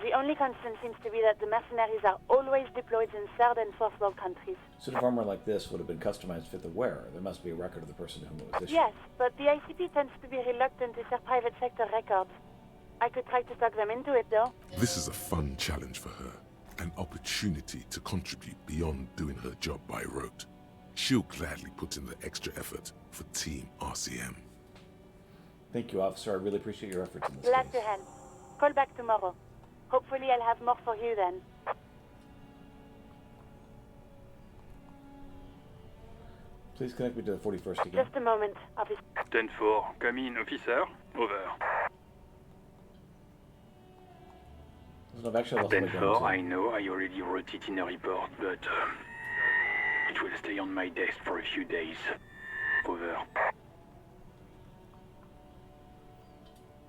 The only constant seems to be that the mercenaries are always deployed in third and fourth world countries. Suit of armor like this would have been customized to fit the wearer. There must be a record of the person to whom it was issued. Yes, but the ICP tends to be reluctant to share private sector records. I could try to talk them into it, though. This is a fun challenge for her, an opportunity to contribute beyond doing her job by rote. She'll gladly put in the extra effort for Team RCM. Thank you, officer. I really appreciate your efforts in this Glad case. to help. Call back tomorrow. Hopefully I'll have more for you then. Please connect me to the 41st again. Just a moment, officer. 10-4, come in, officer. Over. I've actually lost my gun, 10-4, too. I know, I already wrote it in a report, but it will stay on my desk for a few days. Over.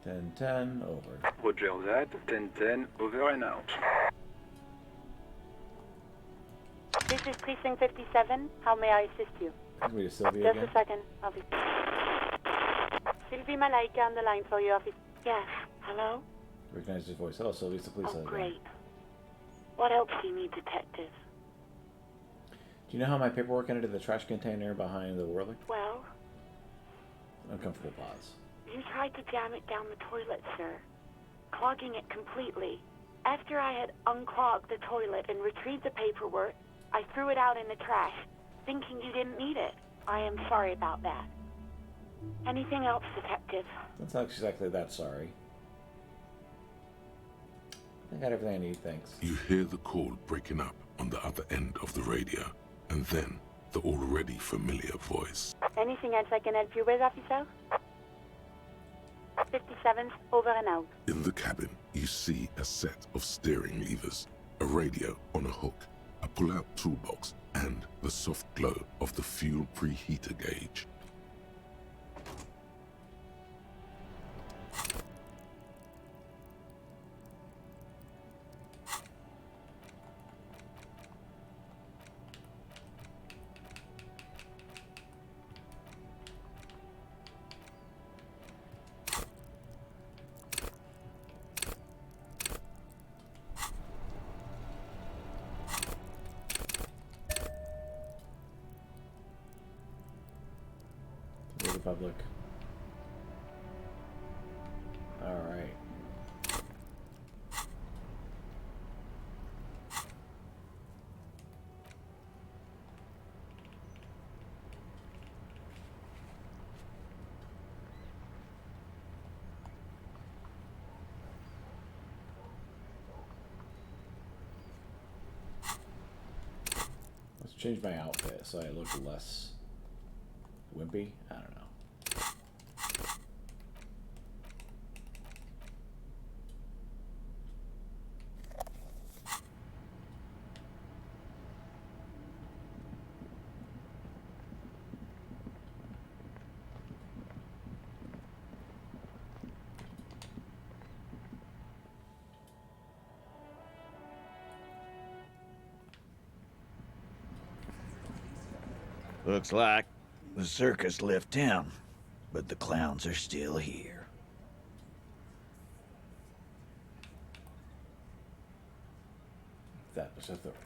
10-10, over. Roger that, 10-10, over and out. This is Precinct 57. How may I assist you? Connect me to Sylvia Just again. a second, officer. Sylvie Malaika on the line for you, officer. Yes. Hello? Recognize his voice. Hello, Sylvia. It's the police. Oh, again. great. What else do you need, detective? Do you know how my paperwork ended in the trash container behind the whirly? Well, Uncomfortable pause. you tried to jam it down the toilet, sir, clogging it completely. After I had unclogged the toilet and retrieved the paperwork, I threw it out in the trash, thinking you didn't need it. I am sorry about that. Anything else, detective? That's not exactly that sorry. I got everything I need, thanks. You hear the call breaking up on the other end of the radio, and then the already familiar voice. Anything else I can help you with, officer? 57's over and out. In the cabin, you see a set of steering levers, a radio on a hook, a pull-out toolbox, and the soft glow of the fuel preheater gauge. The Republic. Alright. Let's change my outfit so I look less wimpy. I don't know. Looks like the circus left town, but the clowns are still here. That was authority.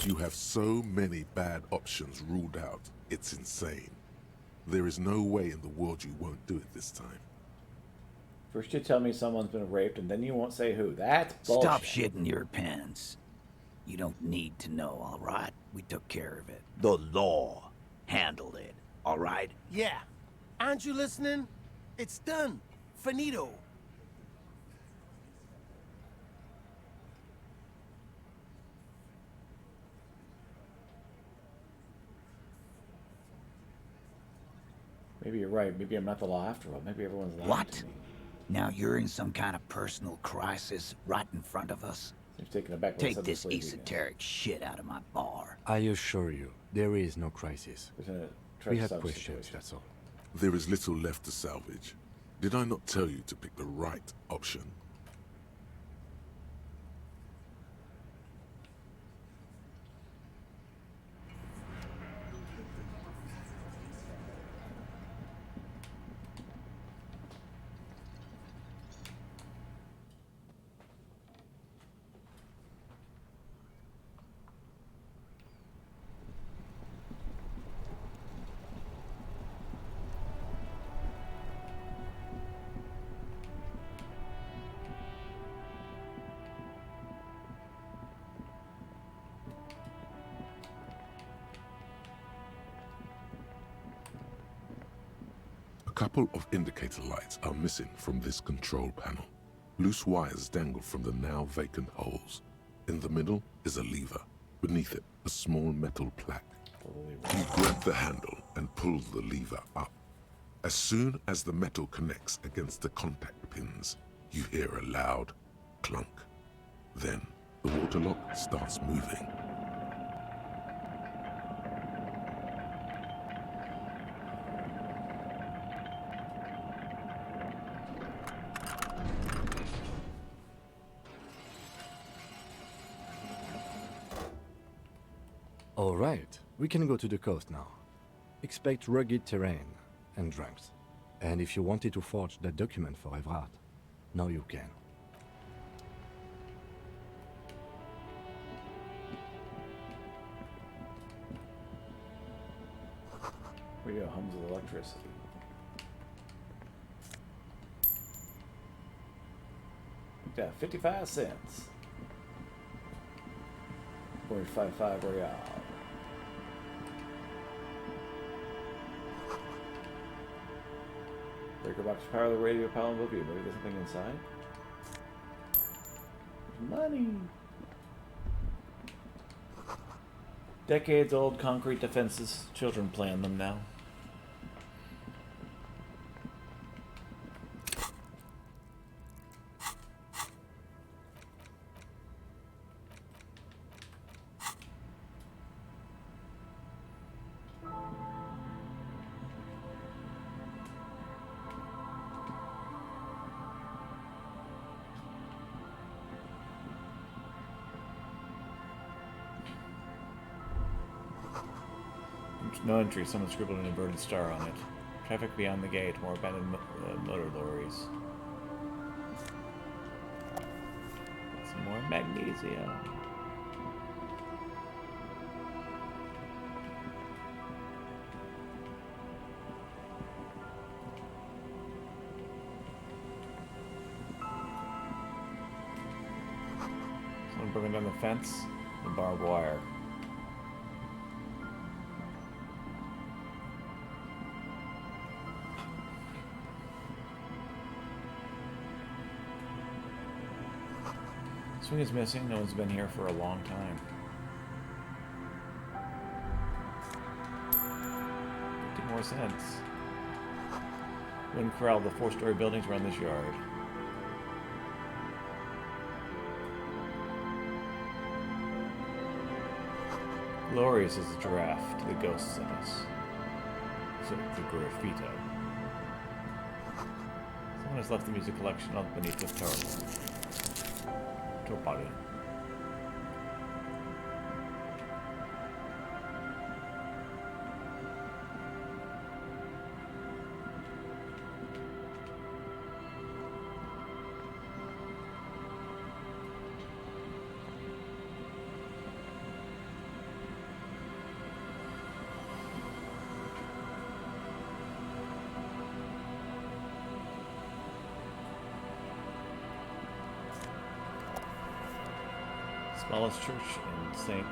You have so many bad options ruled out, it's insane. There is no way in the world you won't do it this time. First you tell me someone's been raped, and then you won't say who. That's bullshit. Stop shitting your pants. You don't need to know, all right? We took care of it. The law handled it, all right? Yeah. Aren't you listening? It's done. Finito. Maybe you're right. Maybe I'm not the law after all. Maybe everyone's lying What? to me. Now you're in some kind of personal crisis right in front of us? Seems taken aback by Take some this slavery esoteric shit out of my bar. I assure you, there is no crisis. We have questions, that's all. There is little left to salvage. Did I not tell you to pick the right option? A couple of indicator lights are missing from this control panel. Loose wires dangle from the now vacant holes. In the middle is a lever. Beneath it, a small metal plaque. You grab the handle and pull the lever up. As soon as the metal connects against the contact pins, you hear a loud clunk. Then, the water lock starts moving. All right, we can go to the coast now. Expect rugged terrain and drunks. And if you wanted to forge that document for Evrard, now you can. Radio hums with electricity. Yeah, 55 cents. 0.55 real. Breaker box power the radio panel will be. Maybe there's something inside. Money. Decades old concrete defenses. Children plan them now. No entry. Someone scribbled an inverted star on it. Traffic beyond the gate. More abandoned motor lorries. Some more magnesium. Someone broken down the fence. The barbed wire. Swing is missing. No one's been here for a long time. 50 more cents. Wind corralled the 4-story buildings around this yard. Glorious is the giraffe to the ghosts in us. So the graffito. Someone has left the music collection up beneath this tower. Body. Smallest church in St.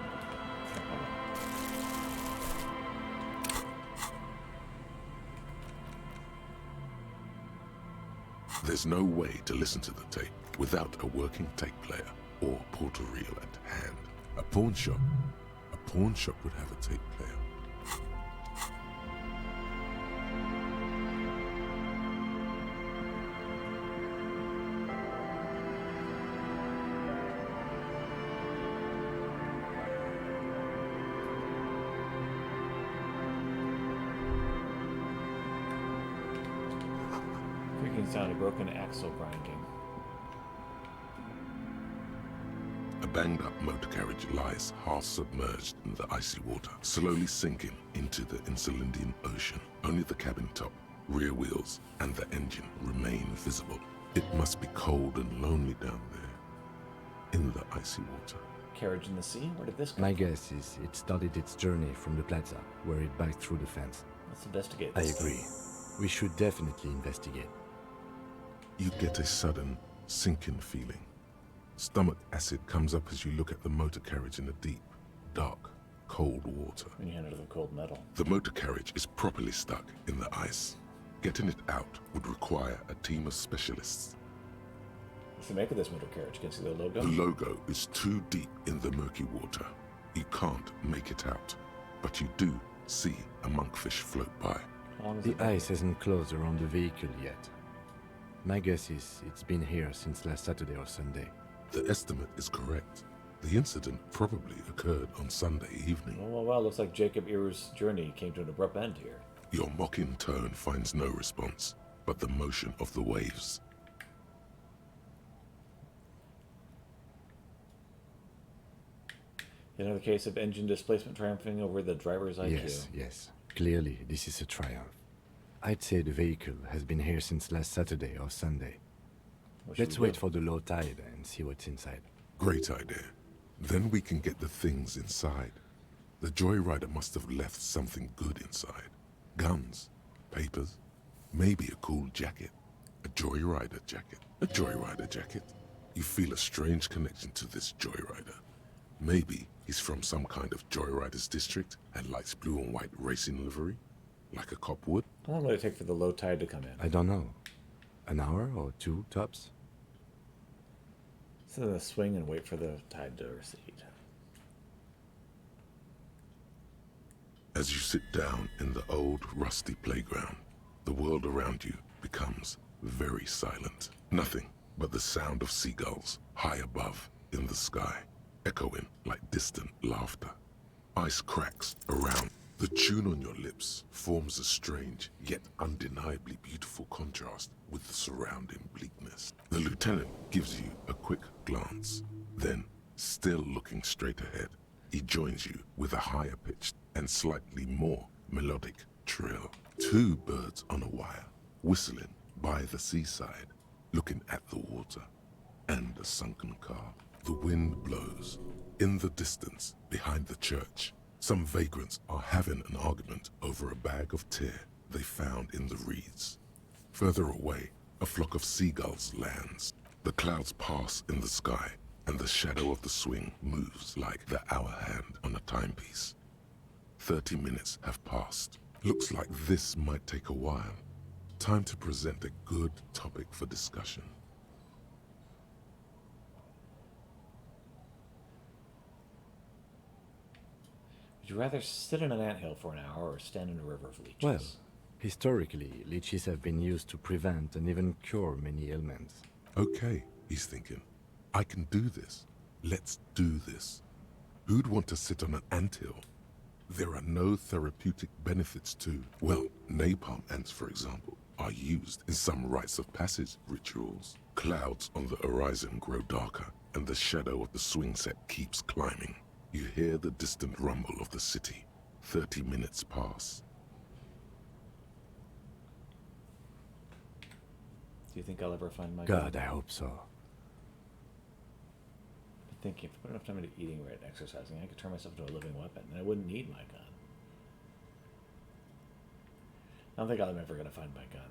There's no way to listen to the tape without a working tape player or portal reel at hand. A pawn shop would have a tape player. Creaking sound of broken axle grinding. A banged-up motor carriage lies half-submerged in the icy water, slowly sinking into the Insulindian Ocean. Only the cabin top, rear wheels, and the engine remain visible. It must be cold and lonely down there, in the icy water. Carriage in the sea? Where did this come My from? guess is it started its journey from the plaza, where it backed through the fence. Let's investigate I this. agree. We should definitely investigate. You get a sudden, sinking feeling. Stomach acid comes up as you look at the motor carriage in the deep, dark, cold water. When you hand it to the cold metal. The motor carriage is properly stuck in the ice. Getting it out would require a team of specialists. What's the make of this motor carriage? Can you see the logo? The logo is too deep in the murky water. You can't make it out, but you do see a monkfish float by. The ice hasn't closed around the vehicle yet. My guess is it's been here since last Saturday or Sunday. The estimate is correct. The incident probably occurred on Sunday evening. Well, looks like Jacob Eru's journey came to an abrupt end here. Your mocking tone finds no response, but the motion of the waves. Another case of engine displacement triumphing over the driver's IQ. Yes. Clearly, this is a triumph. I'd say the vehicle has been here since last Saturday or Sunday. Let's wait for the low tide and see what's inside. Great idea. Then we can get the things inside. The joyrider must have left something good inside. Guns, papers, maybe a cool jacket. A joyrider jacket. A joyrider jacket. You feel a strange connection to this joyrider. Maybe he's from some kind of joyriders district and likes blue and white racing livery, like a cop would. How long will it take for the low tide to come in? I don't know. An hour or two, tops? So let's swing and wait for the tide to recede. As you sit down in the old, rusty playground, the world around you becomes very silent. Nothing but the sound of seagulls high above in the sky, echoing like distant laughter. Ice cracks around. The tune on your lips forms a strange, yet undeniably beautiful contrast with the surrounding bleakness. The lieutenant gives you a quick glance. Then, still looking straight ahead, he joins you with a higher pitched and slightly more melodic trill. Two birds on a wire, whistling by the seaside, looking at the water and a sunken car. The wind blows. In the distance, behind the church, some vagrants are having an argument over a bag of tear they found in the reeds. Further away, a flock of seagulls lands. The clouds pass in the sky, and the shadow of the swing moves like the hour hand on a timepiece. 30 minutes have passed. Looks like this might take a while. Time to present a good topic for discussion. Would you rather sit in an anthill for an hour or stand in a river of leeches? Well, historically, leeches have been used to prevent and even cure many ailments. Okay, he's thinking. I can do this. Let's do this. Who'd want to sit on an anthill? There are no therapeutic benefits to, well, napalm ants, for example, are used in some rites of passage rituals. Clouds on the horizon grow darker, and the shadow of the swing set keeps climbing. You hear the distant rumble of the city. 30 minutes pass. Do you think I'll ever find my God, gun? I hope so. I'm thinking, if I put enough time into eating right and exercising, I could turn myself into a living weapon, and I wouldn't need my gun. I don't think I'm ever going to find my gun.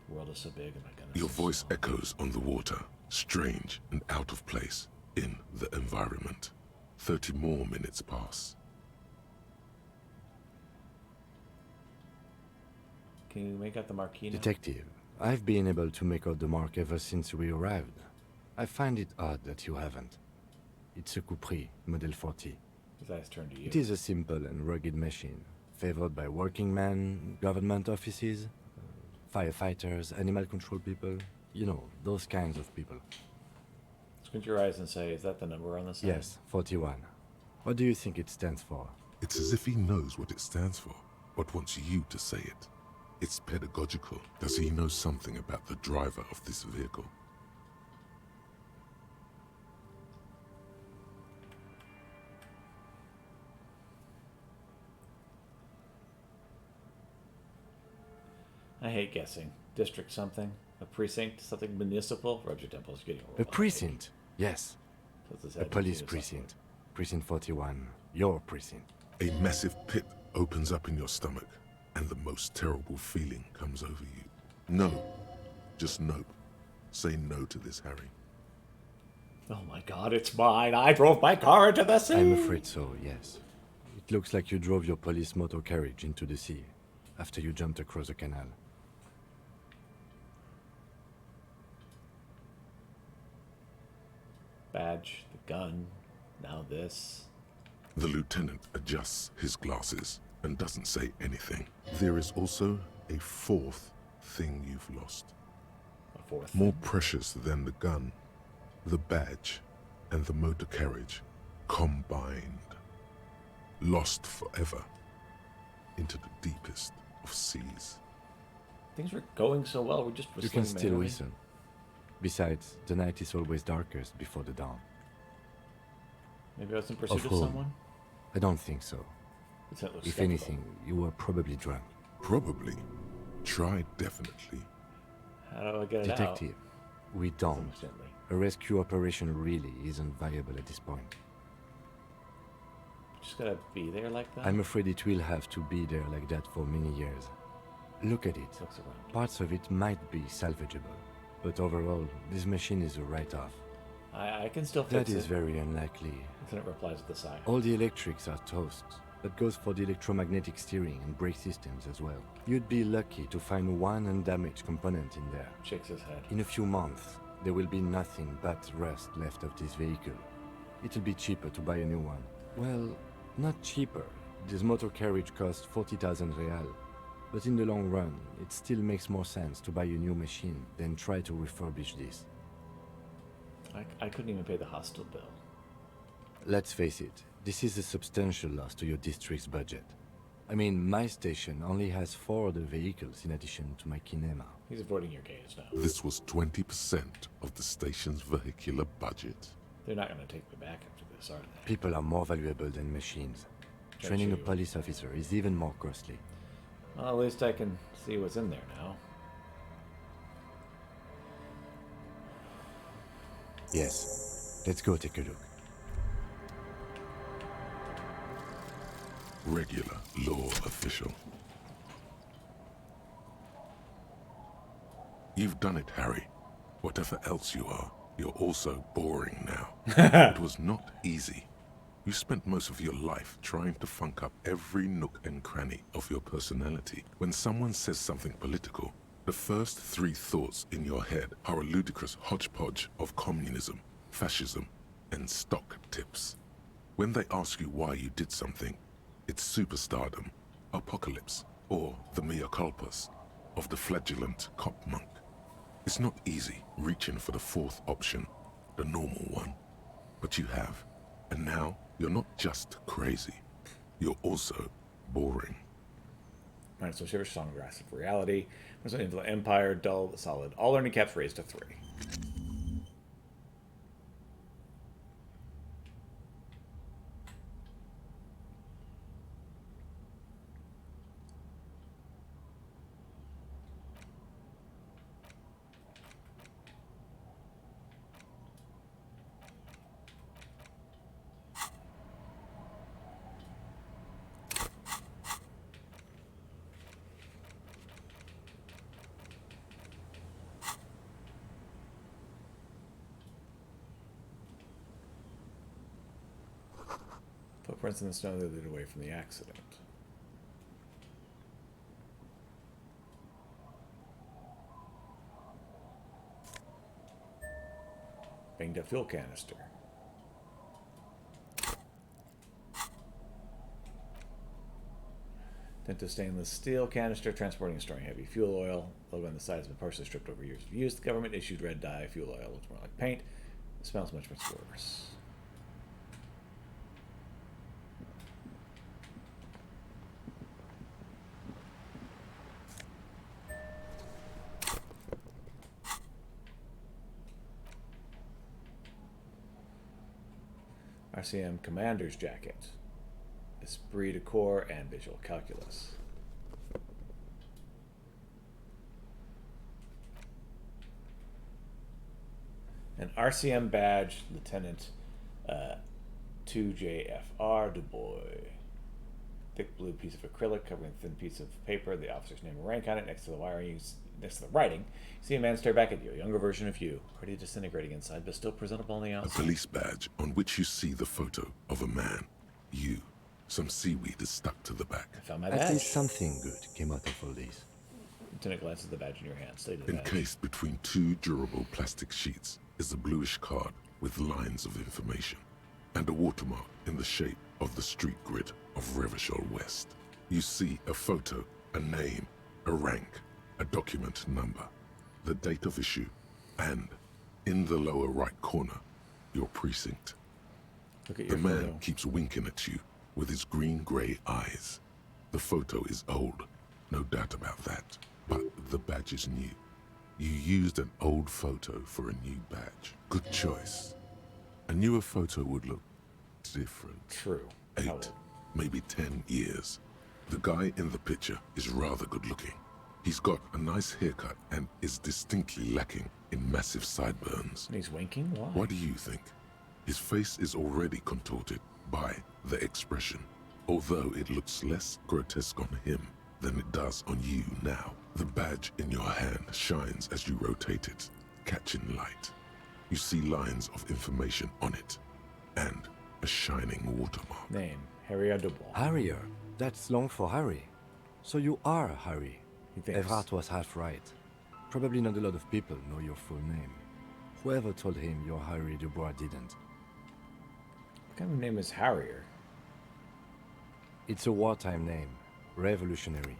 The world is so big and my gun is Your so voice small. echoes on the water, strange and out of place in the environment. 30 more minutes pass. Can you make out the marquee now? Detective, I've been able to make out the mark ever since we arrived. I find it odd that you haven't. It's a Capri, Model 40. His eyes turn to you. It is a simple and rugged machine, favored by working men, government offices, firefighters, animal control people. You know, those kinds of people. Squint your eyes and say, is that the number on the side? Yes, 41. What do you think it stands for? It's as if he knows what it stands for, but wants you to say it. It's pedagogical. Does he know something about the driver of this vehicle? I hate guessing. District something? A precinct? Something municipal? Rubs your temples. Getting A precinct? Yes. His A head police continues precinct. Precinct 41. Your precinct. A massive pit opens up in your stomach, and the most terrible feeling comes over you. No. Just no. Say no to this, Harry. Oh my god, it's mine. I drove my car into the sea. I'm afraid so, yes. It looks like you drove your police motor carriage into the sea after you jumped across the canal. Badge, the gun, now this. The lieutenant adjusts his glasses and doesn't say anything. There is also a fourth thing you've lost. A fourth More precious than the gun, the badge, and the motor carriage combined. Lost forever into the deepest of seas. Things were going so well, we just You can still listen. Besides, the night is always darkest before the dawn. Maybe I was in pursuit of whom? someone? I don't think so. That looks If skeptical. anything, you were probably drunk. Probably. Try definitely. How do I get it Detective, we don't. Instantly. A rescue operation really isn't viable at this point. Just gotta be there like that? I'm afraid it will have to be there like that for many years. Look at it. Looks around. Parts of it might be salvageable, but overall, this machine is a write-off. I can still fix That it. is very unlikely. Lieutenant replies with a sigh. All the electrics are toast. That goes for the electromagnetic steering and brake systems as well. You'd be lucky to find one undamaged component in there. Shakes his head. In a few months, there will be nothing but rust left of this vehicle. It'll be cheaper to buy a new one. Well, not cheaper. This motor carriage costs 40,000 real. But in the long run, it still makes more sense to buy a new machine than try to refurbish this. I couldn't even pay the hostel bill. Let's face it, this is a substantial loss to your district's budget. I mean, my station only has 4 other vehicles in addition to my kinema. He's avoiding your gaze now. This was 20% of the station's vehicular budget. They're not gonna take me back after this, are they? People are more valuable than machines. That's Training a true. police officer is even more costly. Well, at least I can see what's in there now. Yes. Let's go take a look. Regular law official. You've done it, Harry. Whatever else you are, you're also boring now. It was not easy. You spent most of your life trying to funk up every nook and cranny of your personality. When someone says something political, the first 3 thoughts in your head are a ludicrous hodgepodge of communism, fascism, and stock tips. When they ask you why you did something, it's superstardom, apocalypse, or the mea culpas of the flagellant cop monk. It's not easy reaching for the 4th option, the normal one. But you have. And now, you're not just crazy. You're also boring. Alright, so Shiver Song Grasp of Reality. Empire, dull but solid. All learning caps raised to 3. Footprints in the snow that lead away from the accident. Banged up fuel canister. Tinted stainless steel canister transporting and storing heavy fuel oil. Logo on the side has been partially stripped over years of use. The government issued red dye. Fuel oil looks more like paint. It smells much worse. RCM Commander's Jacket. Esprit de Corps and Visual Calculus. An RCM badge, Lieutenant 2JFR Du Bois. Thick blue piece of acrylic covering a thin piece of paper. The officer's name and rank on it. Next to the writing, you see a man stare back at you. A younger version of you, already disintegrating inside, but still presentable on the outside. A police badge on which you see the photo of a man. You. Some seaweed is stuck to the back. I found my badge. At least something good came out of all this. Lieutenant glances at the badge in your hand. Stay to the badge. Encased between two durable plastic sheets is a bluish card with lines of information and a watermark in the shape of the street grid of Revachol West. You see a photo, a name, a rank, a document number, the date of issue, and, in the lower right corner, your precinct. Look at your The man photo. keeps winking at you with his green-gray eyes. The photo is old, no doubt about that, but the badge is new. You used an old photo for a new badge. Good choice. A newer photo would look different. True. 8, maybe 10 years. The guy in the picture is rather good-looking. He's got a nice haircut and is distinctly lacking in massive sideburns. And he's winking? Why? What do you think? His face is already contorted by the expression, although it looks less grotesque on him than it does on you now. The badge in your hand shines as you rotate it, catching light. You see lines of information on it, and a shining watermark. Name, Harrier Dubois. Harrier? That's long for Harry. So you are Harry. He thinks. Evrard was half right. Probably not a lot of people know your full name. Whoever told him you're Harry Dubois didn't. What kind of name is Harrier? It's a wartime name. Revolutionary.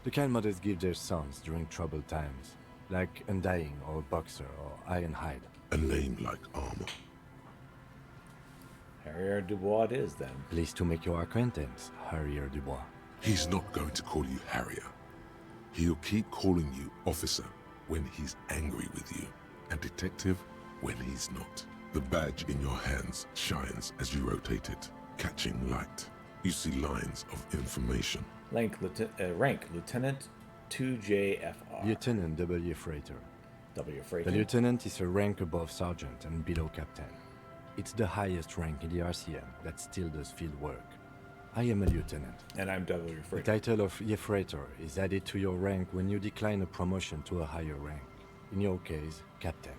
The kind mothers give their sons during troubled times. Like Undying or Boxer or Ironhide. A name like armor. Harrier Dubois it is, then. Pleased to make your acquaintance, Harrier Dubois. He's not going to call you Harrier. He'll keep calling you officer when he's angry with you, and detective when he's not. The badge in your hands shines as you rotate it, catching light. You see lines of information. Rank Lieutenant 2JFR. Lieutenant W. Freighter. W. Freighter. The lieutenant is a rank above sergeant and below captain. It's the highest rank in the RCM that still does field work. I am a lieutenant. And I'm W. The Freighter. title of Yefreighter is added to your rank when you decline a promotion to a higher rank. In your case, captain.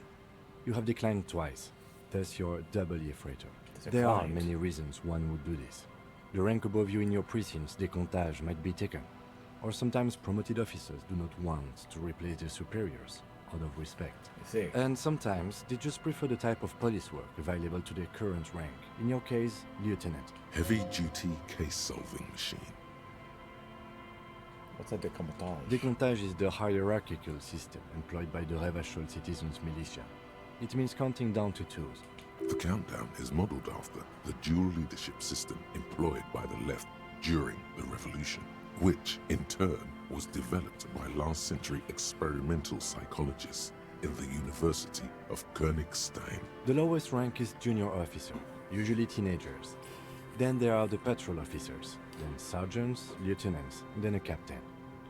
You have declined twice, thus you're double Yefreighter. There are many reasons one would do this. The rank above you in your precinct's décomptage might be taken, or sometimes promoted officers do not want to replace their superiors, out of respect. I see. And sometimes they just prefer the type of police work available to their current rank. In your case, lieutenant. Heavy-duty case-solving machine. What's a décomptage? Décomptage is the hierarchical system employed by the Revachol citizens militia. It means counting down to twos. The countdown is modeled after the dual leadership system employed by the left during the revolution, which in turn was developed by last-century experimental psychologists in the University of Königstein. The lowest rank is junior officer, usually teenagers. Then there are the patrol officers, then sergeants, lieutenants, then a captain.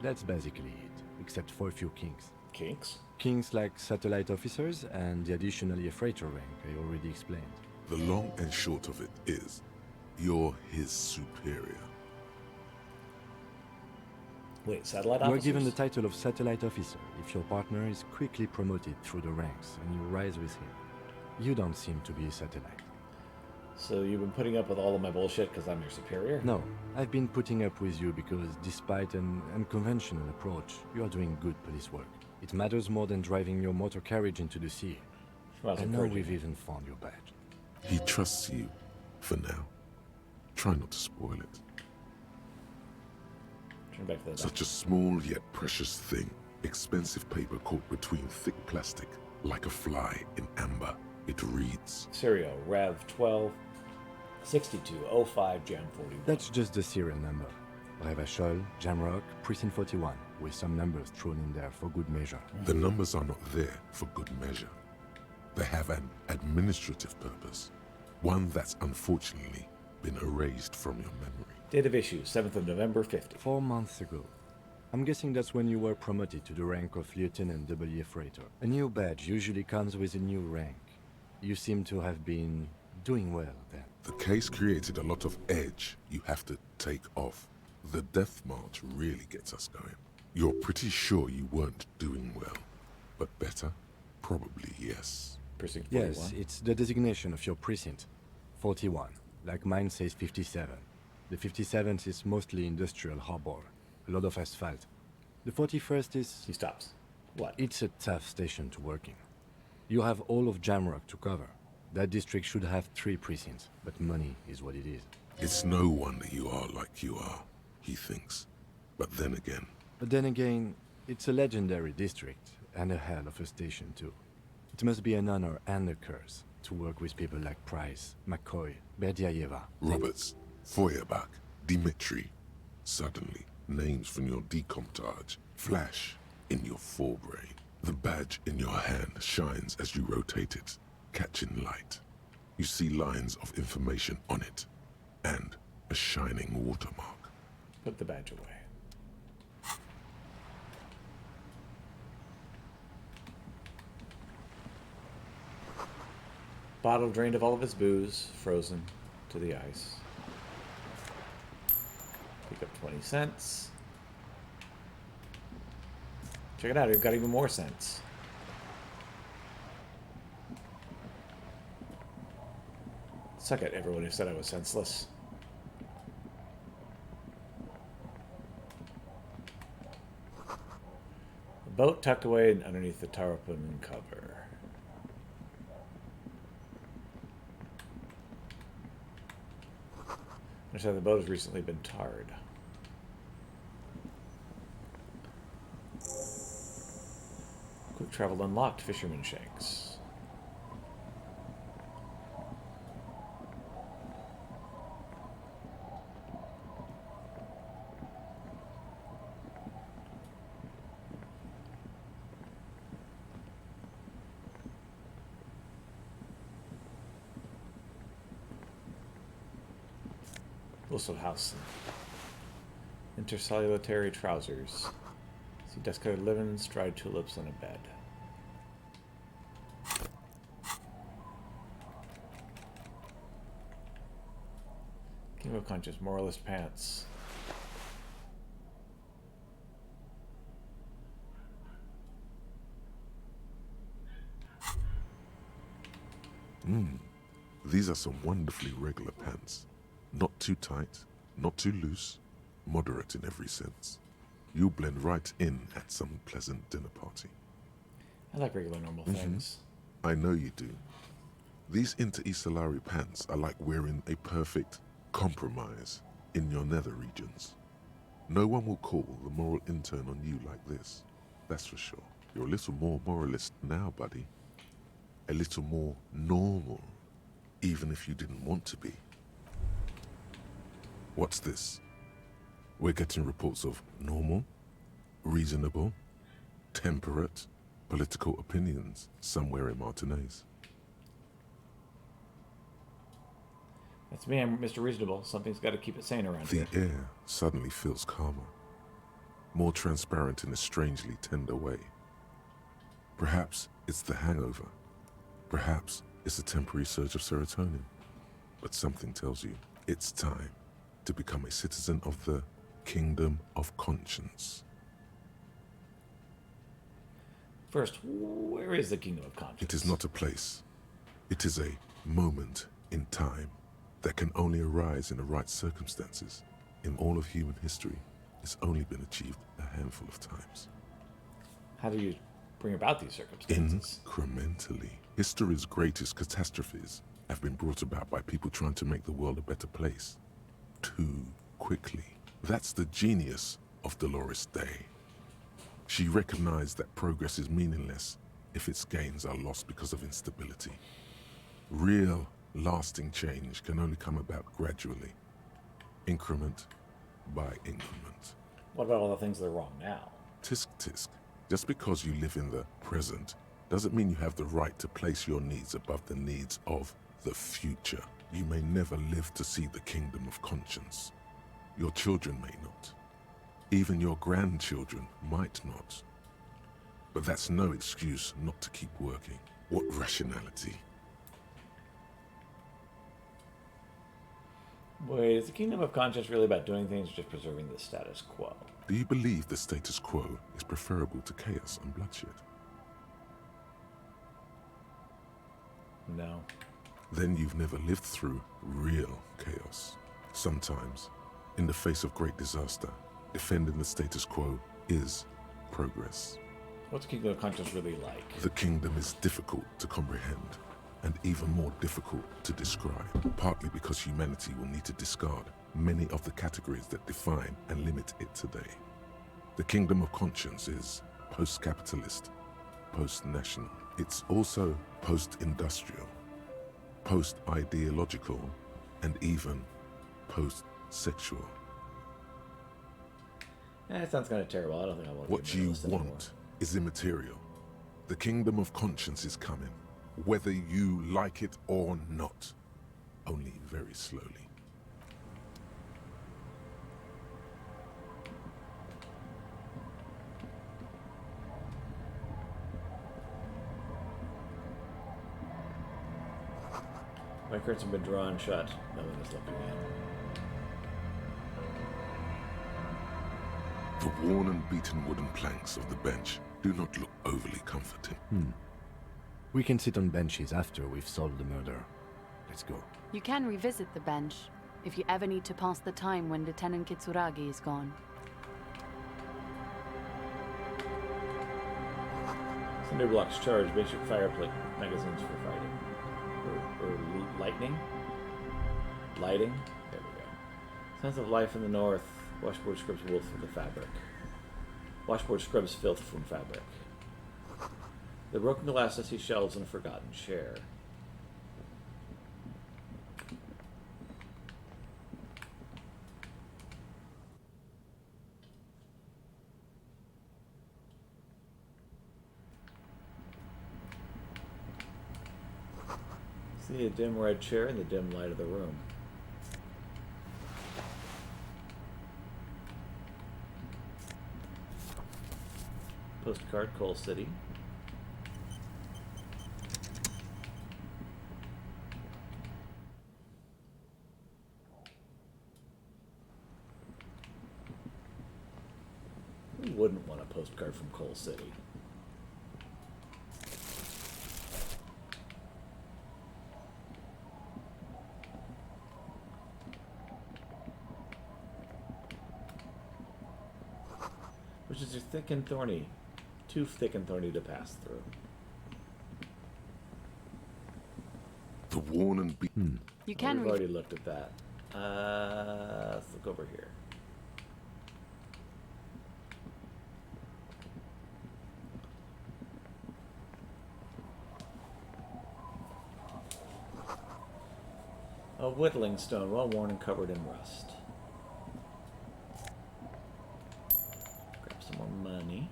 That's basically it, except for a few kinks. Kinks? Kinks like satellite officers and the additionally a freighter rank I already explained. The long and short of it is, you're his superior. Wait, satellite You are officers? given the title of satellite officer if your partner is quickly promoted through the ranks and you rise with him. You don't seem to be a satellite. So you've been putting up with all of my bullshit because I'm your superior? No, I've been putting up with you because despite an unconventional approach, you are doing good police work. It matters more than driving your motor carriage into the sea. Smells I know encouraging. we've even found your badge. He trusts you, for now. Try not to spoil it. Turn back to the Such a small yet precious thing. Expensive paper caught between thick plastic, like a fly in amber. It reads... Serial, Rev 12, 6205, Jam 41. That's just the serial number. Revachol, Jamrock, Precinct 41, with some numbers thrown in there for good measure. The numbers are not there for good measure. They have an administrative purpose, one that's unfortunately been erased from your memory. Date of issue, 7th of November, 50. 4 months ago. I'm guessing that's when you were promoted to the rank of Lieutenant W. Freighter. A new badge usually comes with a new rank. You seem to have been doing well then. The case created a lot of edge you have to take off. The death march really gets us going. You're pretty sure you weren't doing well, but better? Probably yes. Precinct 41? Yes, it's the designation of your precinct. 41. Like mine says 57. The 57th is mostly industrial harbor. A lot of asphalt. The 41st is... He stops. What? It's a tough station to work in. You have all of Jamrock to cover. That district should have 3 precincts, but money is what it is. It's no wonder you are like you are, he thinks. But then again, it's a legendary district, and a hell of a station too. It must be an honor and a curse to work with people like Price, McCoy, Berdiaeva. Roberts, Feuerbach, Dimitri. Suddenly, names from your decomptage flash in your forebrain. The badge in your hand shines as you rotate it, catching light. You see lines of information on it, and a shining watermark. Put the badge away. Bottle drained of all of its booze, frozen to the ice. Pick up 20 cents. Check it out, we've got even more cents. Suck it, everyone who said I was senseless. The boat tucked away underneath the tarpaulin cover. Understand the boat has recently been tarred. Quick travel unlocked, fisherman shanks. Wilson House. Intercellulary trousers. See dust-colored linens, dried tulips on a bed. King of Conscious, moralist pants. These are some wonderfully regular pants. Not too tight, not too loose, moderate in every sense. You'll blend right in at some pleasant dinner party. I like regular normal things. I know you do. These Inter-Isolari pants are like wearing a perfect compromise in your nether regions. No one will call the moral intern on you like this, that's for sure. You're a little more moralist now, buddy. A little more normal, even if you didn't want to be. What's this? We're getting reports of normal, reasonable, temperate, political opinions somewhere in Martinez. That's me, I'm Mr. Reasonable. Something's got to keep it sane around The here. air suddenly feels calmer, more transparent in a strangely tender way. Perhaps it's the hangover. Perhaps it's a temporary surge of serotonin. But something tells you it's time to become a citizen of the Kingdom of Conscience. First, where is the Kingdom of Conscience? It is not a place. It is a moment in time that can only arise in the right circumstances. In all of human history, it's only been achieved a handful of times. How do you bring about these circumstances. Incrementally. History's greatest catastrophes have been brought about by people trying to make the world a better place. Too quickly. That's the genius of Dolores Day. She recognized that progress is meaningless if its gains are lost because of instability. Real, lasting change can only come about gradually, increment by increment. What about all the things that are wrong now? Tisk tisk. Just because you live in the present doesn't mean you have the right to place your needs above the needs of the future. You may never live to see the kingdom of conscience. Your children may not. Even your grandchildren might not. But that's no excuse not to keep working. What rationality? Wait, is the kingdom of conscience really about doing things or just preserving the status quo? Do you believe the status quo is preferable to chaos and bloodshed? No. Then you've never lived through real chaos. Sometimes, in the face of great disaster, defending the status quo is progress. What's the kingdom of conscience really like? The kingdom is difficult to comprehend, and even more difficult to describe, partly because humanity will need to discard many of the categories that define and limit it today. The kingdom of conscience is post-capitalist, post-national. It's also post-industrial, post-ideological, and even post-sexual. That sounds kind of terrible. I don't think I want to What you want is immaterial. The kingdom of conscience is coming, whether you like it or not, only very slowly. My curtains have been drawn shut. No one is looking in. The worn and beaten wooden planks of the bench do not look overly comforting. We can sit on benches after we've solved the murder. Let's go. You can revisit the bench if you ever need to pass the time when Lieutenant Kitsuragi is gone. Cinder blocks charge basic fireplace magazines for fighting. Or lightning? Lighting? There we go. Sense of life in the north. Washboard scrubs wool from the fabric. Washboard scrubs filth from fabric. The broken glass I see shelves in a forgotten chair. See a dim red chair in the dim light of the room. Postcard, Coal City. Who wouldn't want a postcard from Coal City? Which is thick and thorny. Too thick and thorny to pass through. The worn and beaten. You can We've already looked at that. Let's look over here. A whittling stone, well worn and covered in rust. Grab some more money.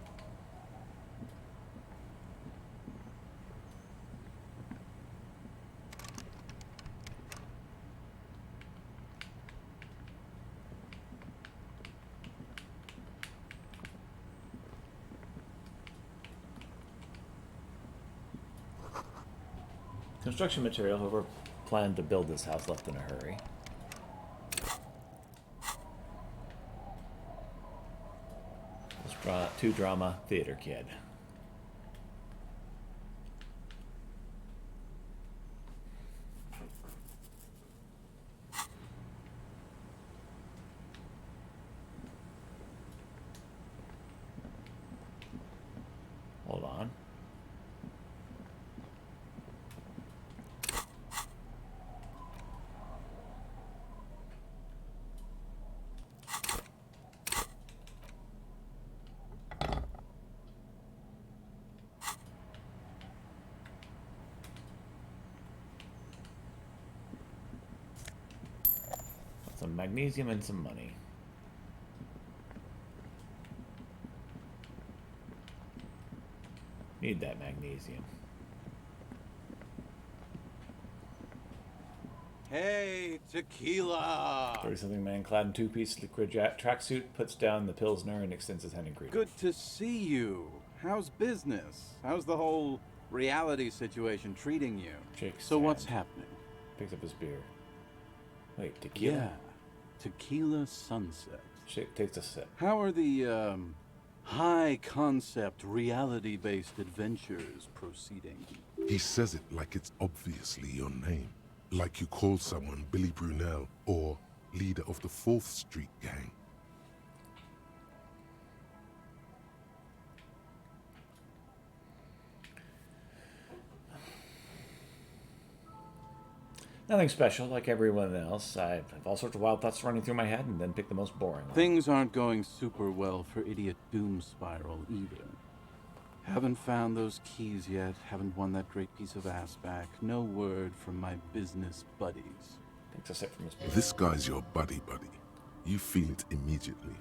Construction material, whoever planned to build this house left in a hurry. Two drama theater kid. Hold on. magnesium and some money. Need that magnesium. Hey, tequila! 30-something man clad in two-piece liquid tracksuit puts down the Pilsner and extends his hand in greeting. Good to see you. How's business? How's the whole reality situation treating you? So what's happening? Picks up his beer. Wait, tequila? Yeah, tequila sunset. Shake takes a sip. How are the, high-concept, reality-based adventures proceeding? He says it like it's obviously your name. Like you call someone Billy Brunel or leader of the 4th Street Gang. Nothing special, like everyone else. I have all sorts of wild thoughts running through my head and then pick the most boring one. Things aren't going super well for Idiot Doom Spiral either. Haven't found those keys yet, haven't won that great piece of ass back. No word from my business buddies. Takes a sip from his beer. This guy's your buddy. You feel it immediately.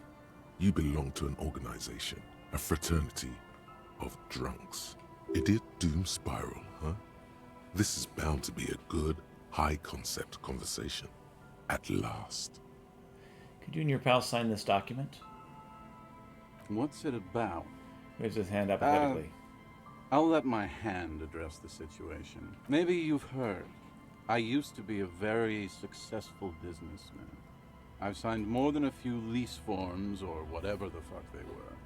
You belong to an organization, a fraternity of drunks. Idiot Doom Spiral, huh? This is bound to be a good, high-concept conversation. At last. Could you and your pal sign this document? What's it about? Waves his hand apathetically. I'll let my hand address the situation. Maybe you've heard. I used to be a very successful businessman. I've signed more than a few lease forms or whatever the fuck they were.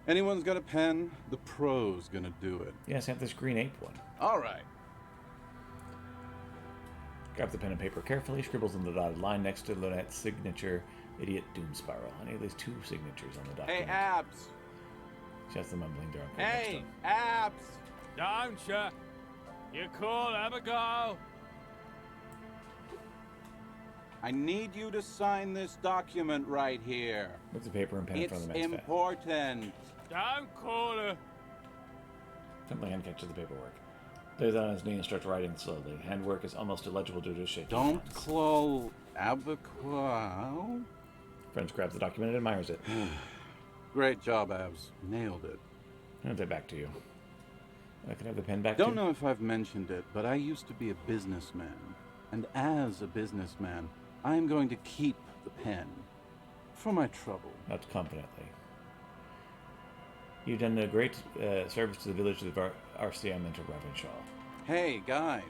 Anyone's got a pen? The pro's gonna do it. Yes, I have this green ape one. All right. Grabs the pen and paper carefully, scribbles in the dotted line next to Lynette's signature, Idiot Doom Spiral. I need these 2 signatures on the document. Hey, Abs! Shouts the mumbling drunk. Hey, Abs! Don't you? You cool, Abigail? I need you to sign this document right here. Puts the paper and pen in front of the It's man's face. important. Don't call her. Something hand catches the paperwork. Lays it on his knee and starts writing slowly. Handwork is almost illegible due to his shaking Don't hands. call Abigail. Friends grabs the document and admires it. Great job, Abs. Nailed it. I'll hand it back to you. I can have the pen back Don't too? know if I've mentioned it, but I used to be a businessman. And as a businessman, I am going to keep the pen. For my trouble. Not confidently. You've done a great service to the village of RCM and to Reverend Shaw. Hey, guys.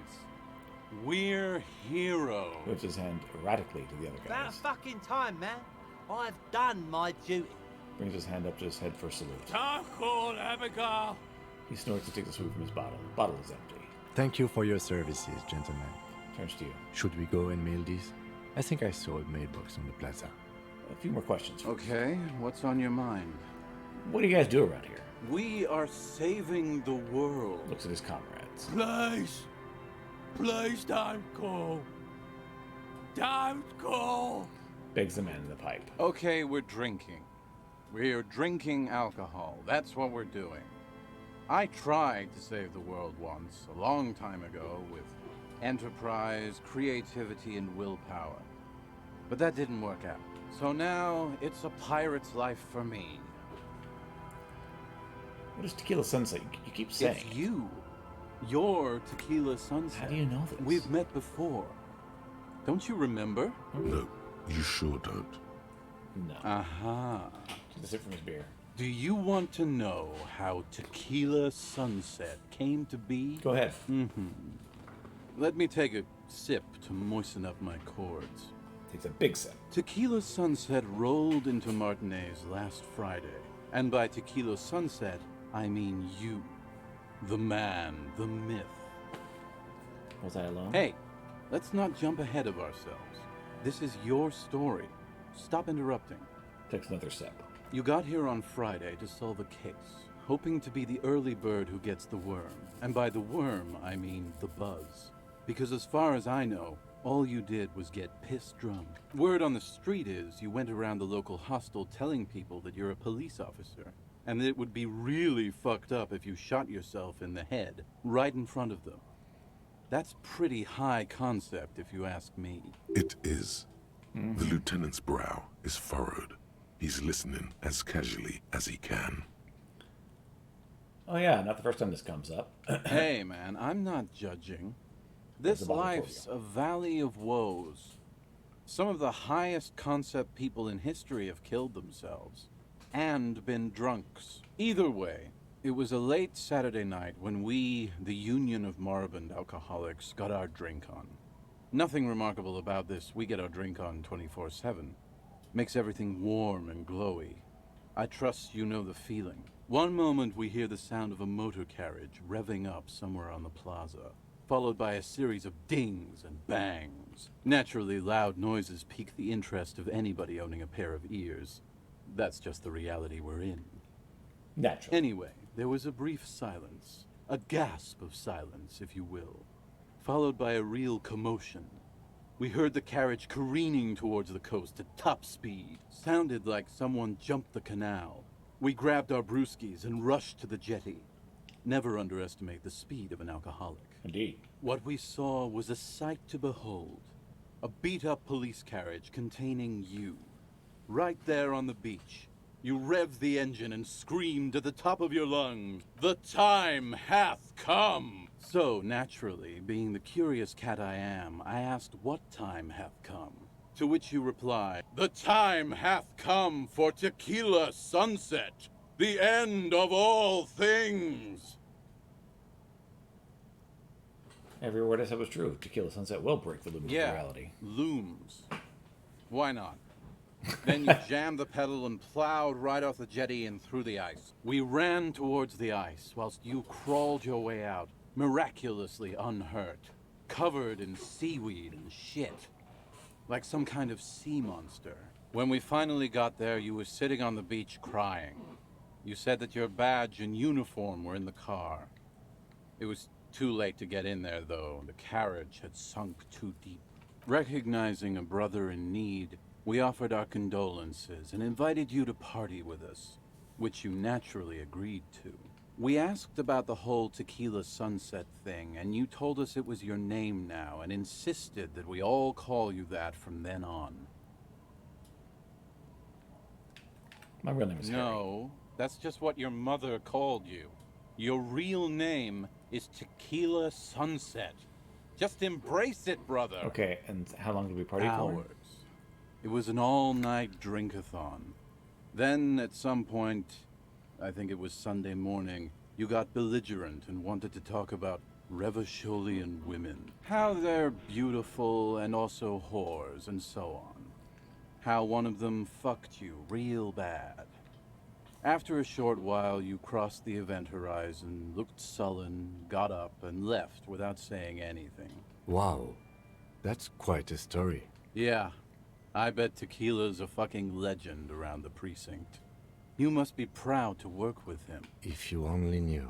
We're heroes. Waves his hand erratically to the other About guys. fucking time, man. I've done my duty. Brings his hand up to his head for a salute. Don't call Abigail. He snorts and takes a swig from his bottle. The bottle is empty. Thank you for your services, gentlemen. Turns to you. Should we go and mail these? I think I saw a mailbox on the plaza. A few more questions. Okay, what's on your mind? What do you guys do around here? We are saving the world. Looks at his comrades. Please. Please don't call. Don't call. Begs the man in the pipe. Okay, we're drinking. We're drinking alcohol. That's what we're doing. I tried to save the world once, a long time ago, with enterprise, creativity, and willpower. But that didn't work out. So now, it's a pirate's life for me. What is Tequila Sunset? You keep saying. It's you. You're Tequila Sunset. How do you know this? We've met before. Don't you remember? No, you sure don't. No. Aha. Takes a sip from his beer. Do you want to know how Tequila Sunset came to be? Go ahead. Let me take a sip to moisten up my cords. Takes a big sip. Tequila Sunset rolled into Martinez last Friday. And by Tequila Sunset, I mean you. The man, the myth. Was I alone? Hey, let's not jump ahead of ourselves. This is your story. Stop interrupting. Takes another sip. You got here on Friday to solve a case, hoping to be the early bird who gets the worm. And by the worm, I mean the buzz. Because as far as I know, all you did was get piss drunk. Word on the street is you went around the local hostel telling people that you're a police officer, and that it would be really fucked up if you shot yourself in the head right in front of them. That's pretty high concept, if you ask me. It is. The lieutenant's brow is furrowed. He's listening as casually as he can. Oh yeah, not the first time this comes up. Hey man, I'm not judging. There's This a bottle for life's a valley of woes. Some of the highest concept people in history have killed themselves. And been drunks. Either way, it was a late Saturday night when we, the Union of Moribund Alcoholics, got our drink on. Nothing remarkable about this. We get our drink on 24/7. Makes everything warm and glowy. I trust you know the feeling. One moment we hear the sound of a motor carriage revving up somewhere on the plaza, followed by a series of dings and bangs. Naturally, loud noises pique the interest of anybody owning a pair of ears. That's just the reality we're in. Naturally. Anyway, there was a brief silence. A gasp of silence, if you will. Followed by a real commotion. We heard the carriage careening towards the coast at top speed. Sounded like someone jumped the canal. We grabbed our brewskis and rushed to the jetty. Never underestimate the speed of an alcoholic. Indeed. What we saw was a sight to behold. A beat-up police carriage containing you. Right there on the beach. You revved the engine and screamed at the top of your lungs, "The time hath come!" So, naturally, being the curious cat I am, I asked what time hath come. To which you replied, "The time hath come for tequila sunset, the end of all things." Every word I said was true. Tequila Sunset will break the loom of reality. Looms. Why not? Then you jammed the pedal and plowed right off the jetty and through the ice. We ran towards the ice whilst you crawled your way out, miraculously unhurt, covered in seaweed and shit, like some kind of sea monster. When we finally got there, you were sitting on the beach crying. You said that your badge and uniform were in the car. It was too late to get in there, though. The carriage had sunk too deep. Recognizing a brother in need, we offered our condolences and invited you to party with us, which you naturally agreed to. We asked about the whole tequila sunset thing, and you told us it was your name now and insisted that we all call you that from then on. My real name is Harry. No, that's just what your mother called you. Your real name is Tequila Sunset. Just embrace it, brother. Okay, and how long did we party for? Hours. It was an all-night drink-a-thon. Then, at some point, I think it was Sunday morning, you got belligerent and wanted to talk about Revacholian women. How they're beautiful and also whores and so on. How one of them fucked you real bad. After a short while, you crossed the event horizon, looked sullen, got up, and left without saying anything. Wow, that's quite a story. Yeah, I bet Tequila's a fucking legend around the precinct. You must be proud to work with him. If you only knew.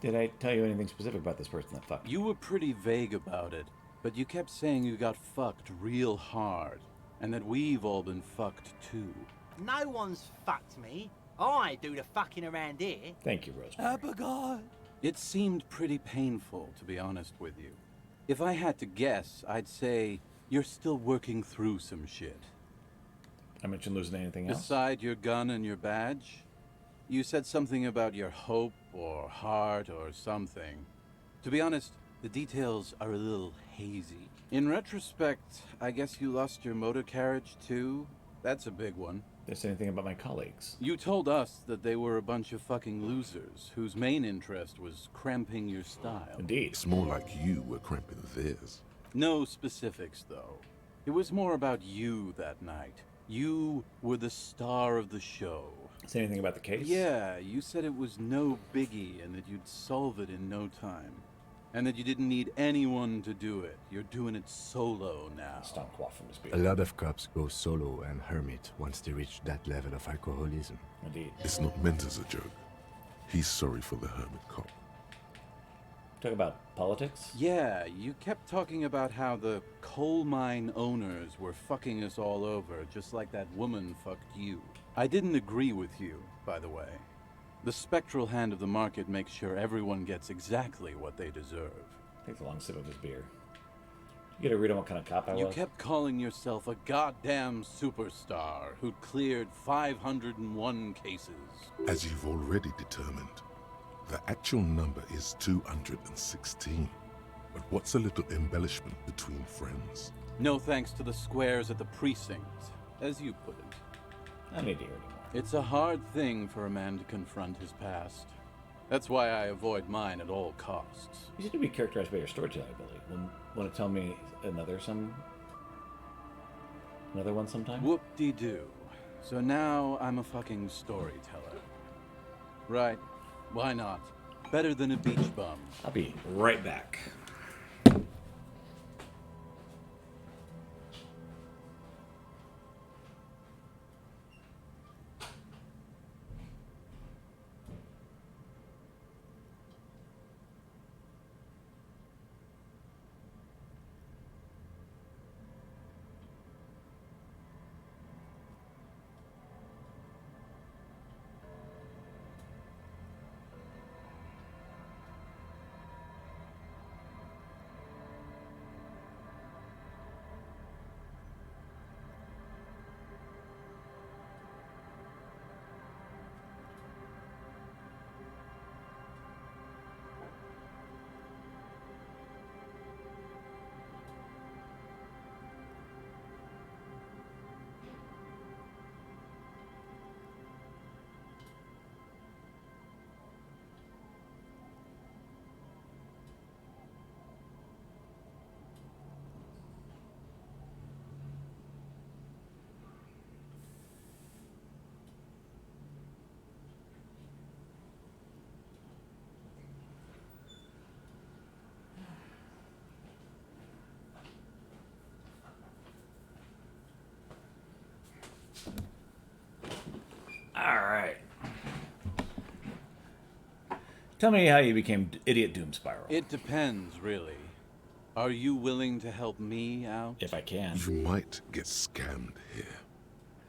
Did I tell you anything specific about this person that fucked? You were pretty vague about it, but you kept saying you got fucked real hard, and that we've all been fucked too. No one's fucked me. I do the fucking around here. Thank you, Rose. Abigail. It seemed pretty painful, to be honest with you. If I had to guess, I'd say you're still working through some shit. I mentioned losing anything else? Beside your gun and your badge? You said something about your hope or heart or something. To be honest, the details are a little hazy. In retrospect, I guess you lost your motor carriage too? That's a big one. Did I say anything about my colleagues? You told us that they were a bunch of fucking losers whose main interest was cramping your style. Indeed. It's more like you were cramping theirs. No specifics, though. It was more about you that night. You were the star of the show. Say anything about the case? Yeah, you said it was no biggie and that you'd solve it in no time. And that you didn't need anyone to do it. You're doing it solo now. A lot of cops go solo and hermit once they reach that level of alcoholism. Indeed. It's not meant as a joke. He's sorry for the hermit cop. Talk about politics? Yeah, you kept talking about how the coal mine owners were fucking us all over, just like that woman fucked you. I didn't agree with you, by the way. The spectral hand of the market makes sure everyone gets exactly what they deserve. Takes a long sip of his beer. You gotta read him what kind of cop I was. You kept calling yourself a goddamn superstar who'd cleared 501 cases. As you've already determined, the actual number is 216. But what's a little embellishment between friends? No thanks to the squares at the precinct, as you put it. I don't need to hear anymore. It's a hard thing for a man to confront his past. That's why I avoid mine at all costs. You seem to be characterized by your storytelling ability. Want to tell me another one sometime? Whoop-de-doo. So now I'm a fucking storyteller. Right. Why not? Better than a beach bum. I'll be right back. Alright. Tell me how you became Idiot Doom Spiral. It depends, really. Are you willing to help me out? If I can. You might get scammed here.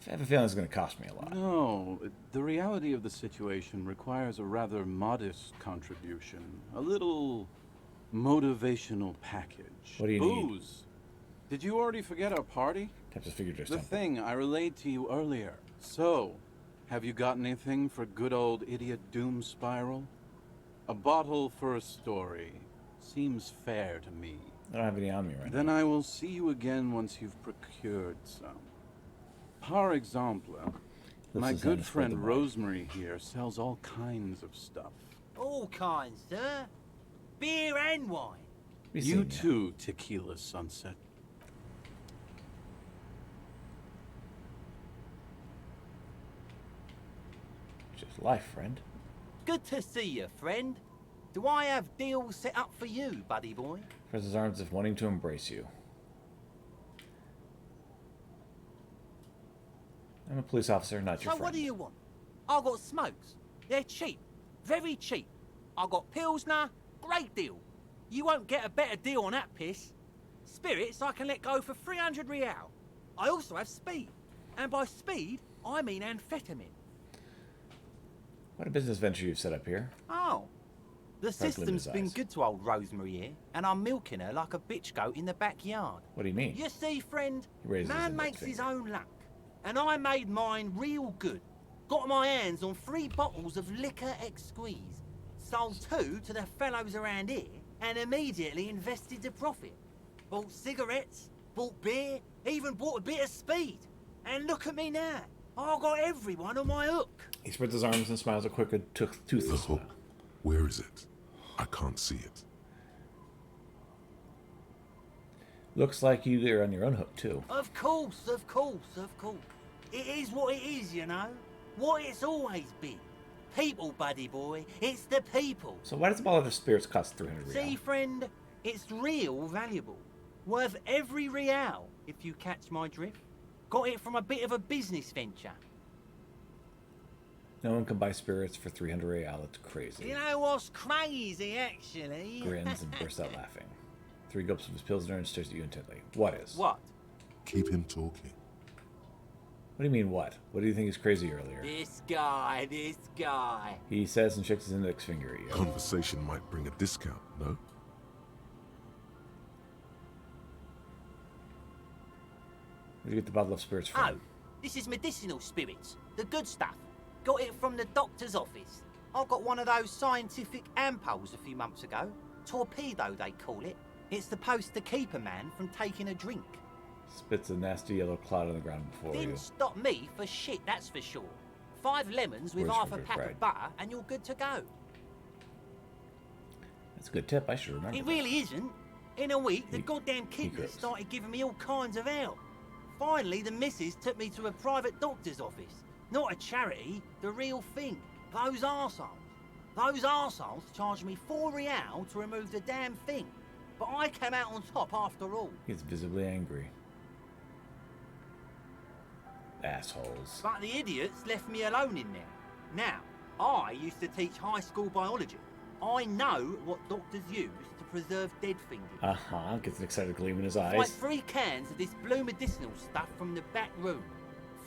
I have a feeling it's going to cost me a lot. No, the reality of the situation requires a rather modest contribution. A little motivational package. What do you Booze. need? Did you already forget our party? Types of figure just The thing I relayed to you earlier. So, have you got anything for good old Idiot Doom Spiral? A bottle for a story. Seems fair to me. I don't have any on me right Then I will see you again once you've procured some. Par exemple, my is how good to spread the friend word. Rosemary here sells all kinds of stuff. All kinds, sir. Beer and wine. You too, Tequila Sunset. Just life, friend. Good to see you, friend. Do I have deals set up for you, buddy boy? Spreads his arms as if wanting to embrace you. I'm a police officer, not your So friend. what do you want? I got smokes. They're cheap. Very cheap. I got Pilsner. Great deal. You won't get a better deal on that piss. Spirits I can let go for 300 real. I also have speed. And by speed, I mean amphetamine. What a business venture you've set up here. Oh. The Starts lifting system's his been eyes. good to old Rosemary here, and I'm milking her like a bitch goat in the backyard. What do you mean? You see, friend, He raises his man index makes his finger. own luck. And I made mine real good. Got my hands on 3 bottles of liquor exquise. Sold 2 to the fellows around here, and immediately invested the profit. Bought cigarettes, bought beer, even bought a bit of speed. And look at me now. I got everyone on my hook. He spreads his arms and smiles a quick, The toothless hook. smile. Where is it? I can't see it. Looks like you are on your own hook, too. Of course, of course, of course. It is what it is, you know. What it's always been. People, buddy boy. It's the people. So why does a bottle of spirits cost 300 real? See, friend, it's real valuable. Worth every real, if you catch my drift. Got it from a bit of a business venture. No one can buy spirits for 300 real. It's crazy. You know what's crazy, actually? Grins and bursts out laughing. 3 gulps of his pilsner and stares at you intently. What is? What? Keep him talking. What do you mean, what? What do you think is crazy earlier? This guy. He says and shakes his index finger at you. Conversation might bring a discount, no? Where'd you get the bottle of spirits from? Oh, this is medicinal spirits. The good stuff. Got it from the doctor's office. I got one of those scientific ampules a few months ago. Torpedo, they call it. It's supposed to keep a man from taking a drink. Spits a nasty yellow cloud on the ground before Didn't you. stop me for shit, that's for sure. 5 lemons with Where's half a your pack pride? of butter and you're good to go. That's a good tip. I should remember. It really isn't. In a week, the goddamn kidneys cooks. started giving me all kinds of help. Finally, the missus took me to a private doctor's office. Not a charity, the real thing. Those arseholes. Those arseholes charged me £4 to remove the damn thing. But I came out on top after all. He's visibly angry. Assholes. But the idiots left me alone in there. Now, I used to teach high school biology. I know what doctors use to preserve dead things. Gets an excited gleam in his Like eyes. 3 cans of this blue medicinal stuff from the back room.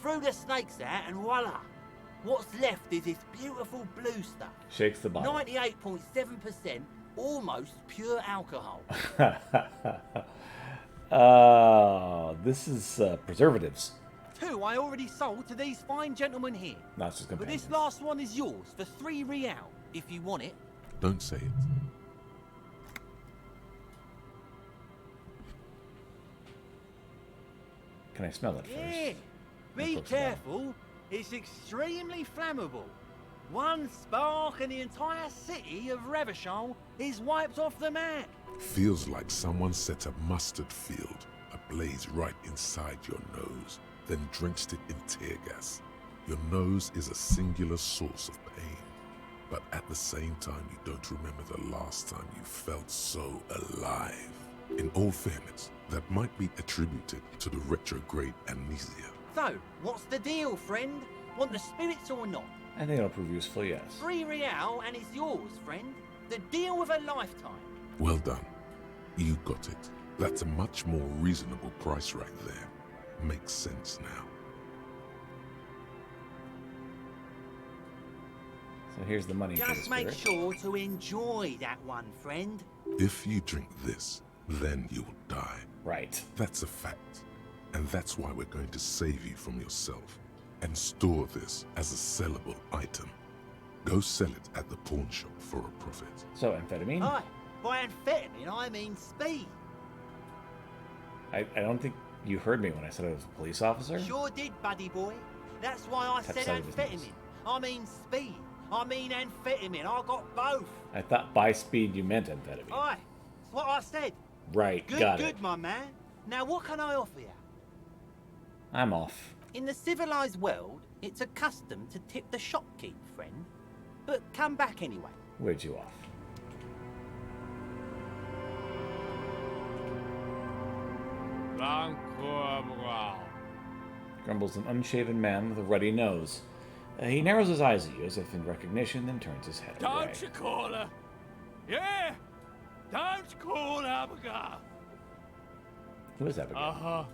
Threw the snakes out and voila. What's left is this beautiful blue stuff. Shakes the bottle. 98.7% almost pure alcohol. This is preservatives. 2 I already sold to these fine gentlemen here. Not just But companions. this last one is yours for £3 if you want it. Don't say it. Can I smell it first? Yeah. Be close it down. careful. It's extremely flammable. One spark and the entire city of Revachol is wiped off the map. Feels like someone set a mustard field ablaze right inside your nose, then drenched it in tear gas. Your nose is a singular source of pain, but at the same time you don't remember the last time you felt so alive. In all fairness, that might be attributed to the retrograde amnesia. So, what's the deal, friend? Want the spirits or not? I think it'll prove useful, yes. £3 and it's yours, friend. The deal of a lifetime. Well done. You got it. That's a much more reasonable price right there. Makes sense now. So here's the money for the Just make spirit. sure to enjoy that one, friend. If you drink this, then you'll die. Right. That's a fact. And that's why we're going to save you from yourself and store this as a sellable item. Go sell it at the pawn shop for a profit. So, amphetamine? Aye, by amphetamine I mean speed. I don't think you heard me when I said I was a police officer. Sure did, buddy boy. That's why I Tap said side of his nose. amphetamine. I mean speed. I mean amphetamine. I got both. I thought by speed you meant amphetamine. Aye, that's what I said. Right, Good, got good, it. my man. Now what can I offer you? I'm off. In the civilized world, it's a custom to tip the shopkeep, friend. But come back anyway. Where'd you off? Grumbles an unshaven man with a ruddy nose. He narrows his eyes at you as if in recognition, then turns his head away. Don't you call her? Yeah! Don't call Abigail! Who is Abigail? Uh-huh.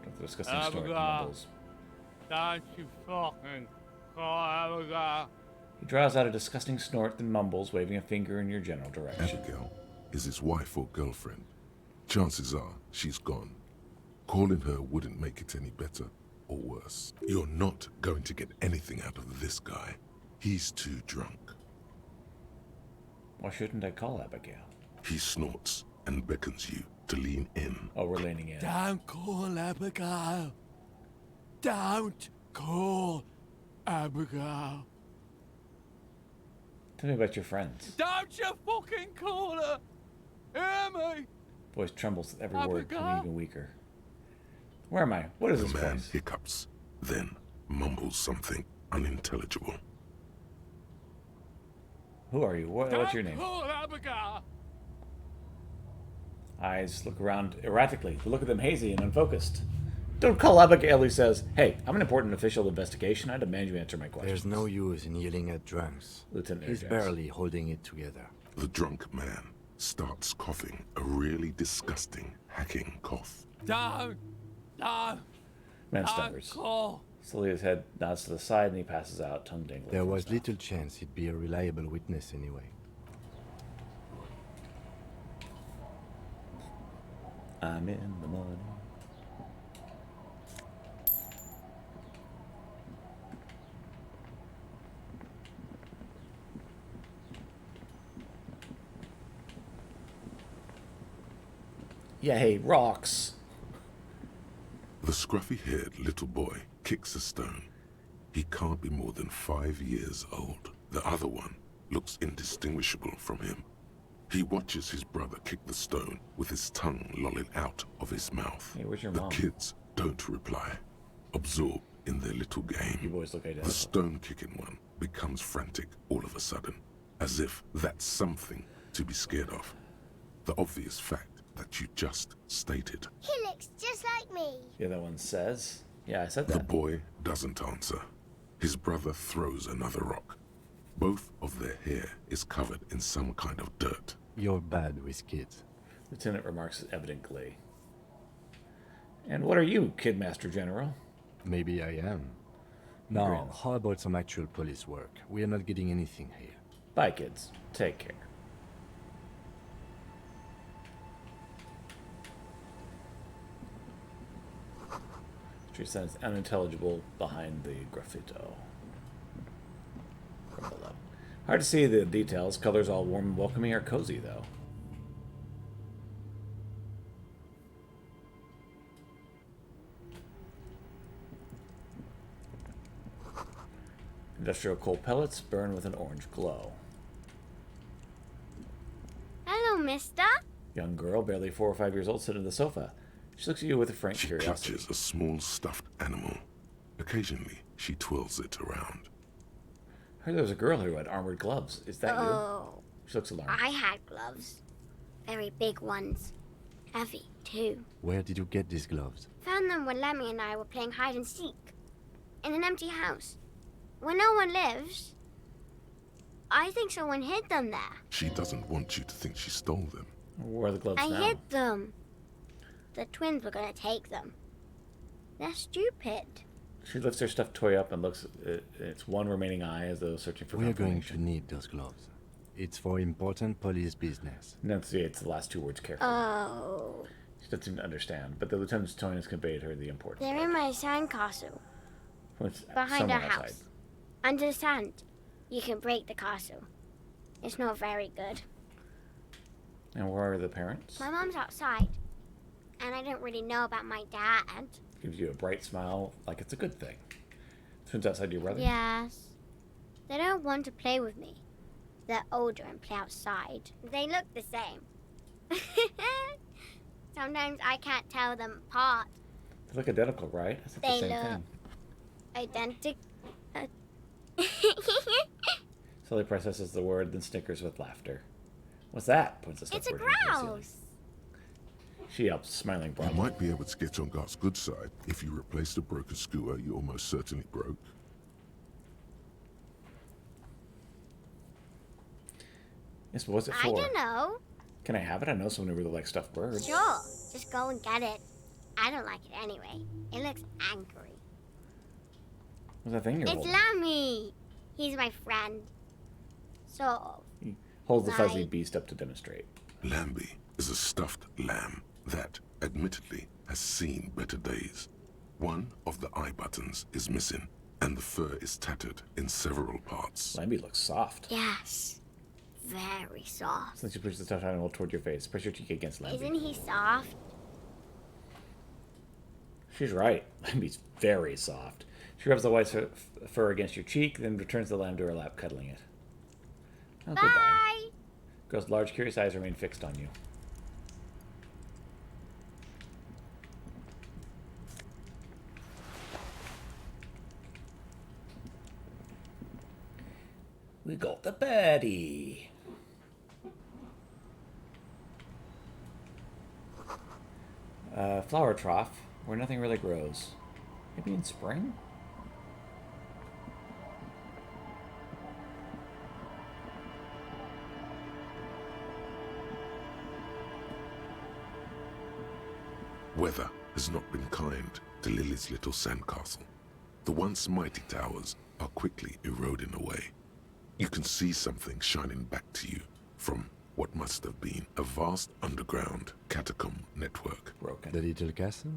Got the disgusting snort and Abigail. mumbles. Don't you fucking call Abigail. He draws out a disgusting snort, then mumbles, waving a finger in your general direction. Abigail is his wife or girlfriend. Chances are she's gone. Calling her wouldn't make it any better or worse. You're not going to get anything out of this guy. He's too drunk. Why shouldn't I call Abigail? He snorts and beckons you to lean in. Oh, we're leaning in. Don't call Abigail. Don't call Abigail. Tell me about your friends. Don't you fucking call her. Hear me? Voice trembles with every word, becoming Abigail? even weaker. Where am I? What is The this man place? hiccups, then mumbles something unintelligible. Who are you? What's your name? Don't call Abigail. Eyes look around erratically. The look at them hazy and unfocused. Don't call Abigail, he says. Hey, I'm an important official investigation. I demand you answer my questions. There's no use in yelling at drunks. Lieutenant He's Ajax. barely holding it together. The drunk man starts coughing, a really disgusting, hacking cough. Don't. Man Don't stutters. call Slowly his head nods to the side and he passes out, tongue dangling. There was little chance he'd be a reliable witness anyway. I'm in the money. Yay, rocks! The scruffy-haired little boy kicks a stone. He can't be more than 5 years old. The other one looks indistinguishable from him. He watches his brother kick the stone with his tongue lolling out of his mouth. Hey, where's your the mom? kids don't reply, absorbed in their little game. You boys look identical. The stone-kicking one becomes frantic all of a sudden, as if that's something to be scared of. The obvious fact that you just stated. He looks just like me. The other one says, yeah, I said that. The boy doesn't answer. His brother throws another rock. Both of their hair is covered in some kind of dirt. You're bad with kids. Lieutenant remarks with evident glee. And what are you, Kidmaster General? Maybe I am. Now, how about some actual police work? We are not getting anything here. Bye, kids. Take care. Street signs unintelligible behind the graffito. Hard to see the details. Colors all warm and welcoming are cozy, though. Industrial coal pellets burn with an orange glow. Hello, mister. Young girl, barely 4 or 5 years old, sits on the sofa. She looks at you with a frank She curiosity. clutches a small stuffed animal. Occasionally, she twirls it around. I heard there was a girl who had armored gloves. Is that Oh. you? She looks alarmed. I had gloves. Very big ones. Heavy, too. Where did you get these gloves? Found them when Lemmy and I were playing hide and seek. In an empty house. Where no one lives. I think someone hid them there. She doesn't want you to think she stole them. Where are the gloves I now? hid them. The twins were gonna take them. They're stupid. She lifts her stuffed toy up and looks at its one remaining eye as though searching for We are going confirmation. to need those gloves. It's for important police business. Enunciates the last 2 words carefully. Oh. She doesn't seem to understand, but the lieutenant's tone has conveyed her the importance. They're in my sandcastle. It's Behind somewhere our outside. house. Under the sand. You can break the castle. It's not very good. And where are the parents? My mom's outside. And I don't really know about my dad. Gives you a bright smile, like it's a good thing. Twins outside your brother? Yes. They don't want to play with me. They're older and play outside. They look the same. Sometimes I can't tell them apart. They look identical, right? That's They the same look thing. identical. Slowly processes the word, then snickers with laughter. What's that? Points the It's a stuffed word at the ceiling. grouse. She helps, smiling You broadly. might be able to get on Gart's good side if you replace the broken skewer you almost certainly broke. Yes, but what's it I for? don't know. Can I have it? I know someone who really likes stuffed birds. Sure. Just go and get it. I don't like it anyway. It looks angry. What's that thing you're It's holding? Lammy. He's my friend. Sort of. He holds the fuzzy Like- beast up to demonstrate. Lambie is a stuffed lamb that, admittedly, has seen better days. One of the eye buttons is missing, and the fur is tattered in several parts. Lambie looks soft. Yes. Very soft. Since you push the stuffed animal toward your face, press your cheek against Lambie. Isn't he soft? She's right. Lambie's very soft. She rubs the white fur against your cheek, then returns the lamb to her lap, cuddling it. Oh, goodbye. Bye. Girl's large, curious eyes remain fixed on you. We got the birdie. Flower trough, where nothing really grows. Maybe in spring? Weather has not been kind to Lily's little sandcastle. The once mighty towers are quickly eroding away. You can see something shining back to you from what must have been a vast underground catacomb network. Broken. The little castle?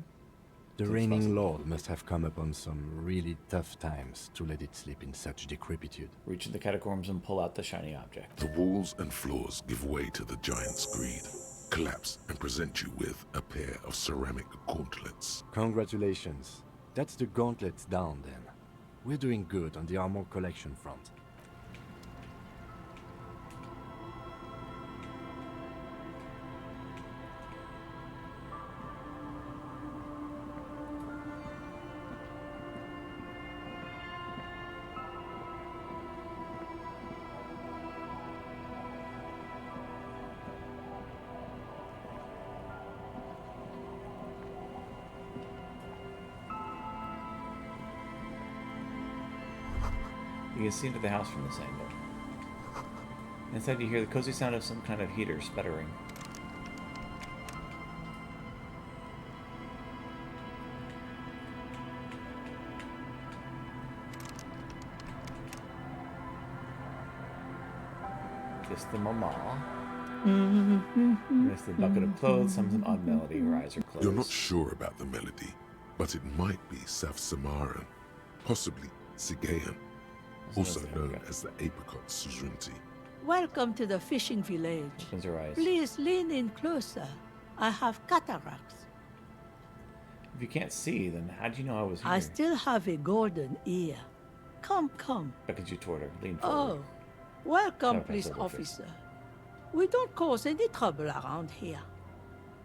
The reigning lord must have come upon some really tough times to let it sleep in such decrepitude. Reach in the catacombs and pull out the shiny object. The walls and floors give way to the giant's greed, collapse and present you with a pair of ceramic gauntlets. Congratulations. That's the gauntlets down then. We're doing good on the armor collection front. You can see into the house from this angle. Inside you hear the cozy sound of some kind of heater sputtering. Kiss the mama. There's the bucket of clothes, some odd melody, her eyes are closed. You're not sure about the melody, but it might be South Samaran, possibly Sigayan, also known as the apricot suzerainty. Welcome to the fishing village. Opens her eyes. Please lean in closer. I have cataracts. If you can't see, then how do you know I was here? I still have a golden ear. Come, come. Beckons you toward her. Lean forward. Oh, welcome, Have a police pencil over. officer. We don't cause any trouble around here.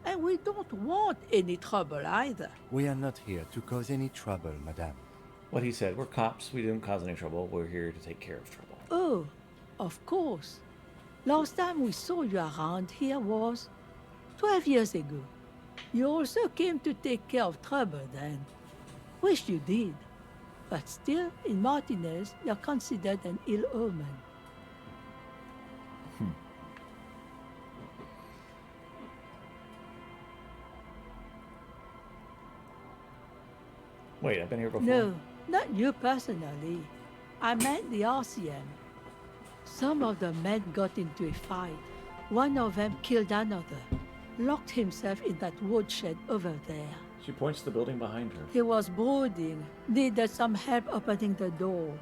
And we don't want any trouble either. We are not here to cause any trouble, madame. What he said, we're cops, we didn't cause any trouble, we're here to take care of trouble. Oh, of course. Last time we saw you around here was 12 years ago. You also came to take care of trouble then. Wish you did. But still, in Martinez, you're considered an ill omen. Wait, I've been here before? No, not you personally. I meant the RCM. Some of the men got into a fight. One of them killed another, locked himself in that woodshed over there. She points to the building behind her. He was brooding, needed some help opening the door.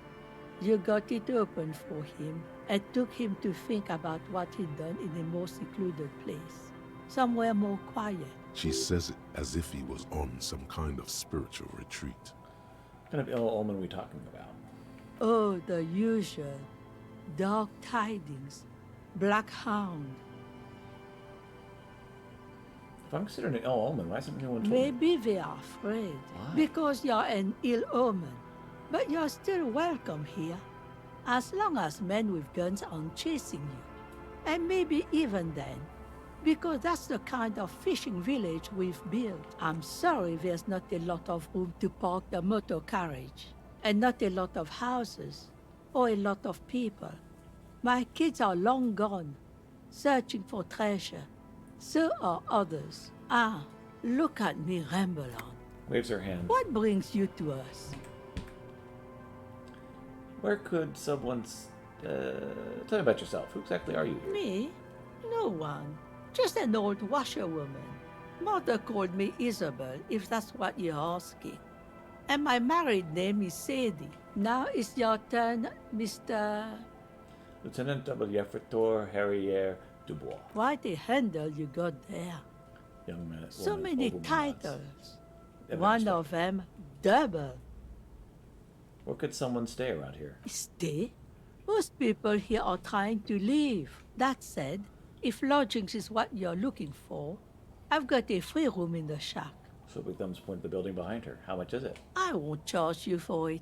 You got it open for him and took him to think about what he'd done in a more secluded place, somewhere more quiet. She says it as if he was on some kind of spiritual retreat. What kind of ill omen are we talking about? Oh, the usual. Dark tidings. Black hound. If I'm considered an ill omen, why hasn't anyone told me? Maybe they are afraid. Why? Because you're an ill omen. But you're still welcome here. As long as men with guns aren't chasing you. And maybe even then. Because that's the kind of fishing village we've built. I'm sorry there's not a lot of room to park the motor carriage. And not a lot of houses. Or a lot of people. My kids are long gone, searching for treasure. So are others. Ah, look at me ramble on. Waves her hand. What brings you to us? Where could someone's... tell me about yourself. Who exactly are you here? Me? No one. Just an old washerwoman. Mother called me Isabel, if that's what you're asking. And my married name is Sadie. Now it's your turn, Mr... Lieutenant W. Efretor Harrier Dubois. Quite a handle you got there. Young man. So woman, many old woman titles. nods. One of them, double. Where could someone stay around here? Stay? Most people here are trying to leave. That said, if lodgings is what you're looking for, I've got a free room in the shack. So big thumbs point to the building behind her. How much is it? I won't charge you for it.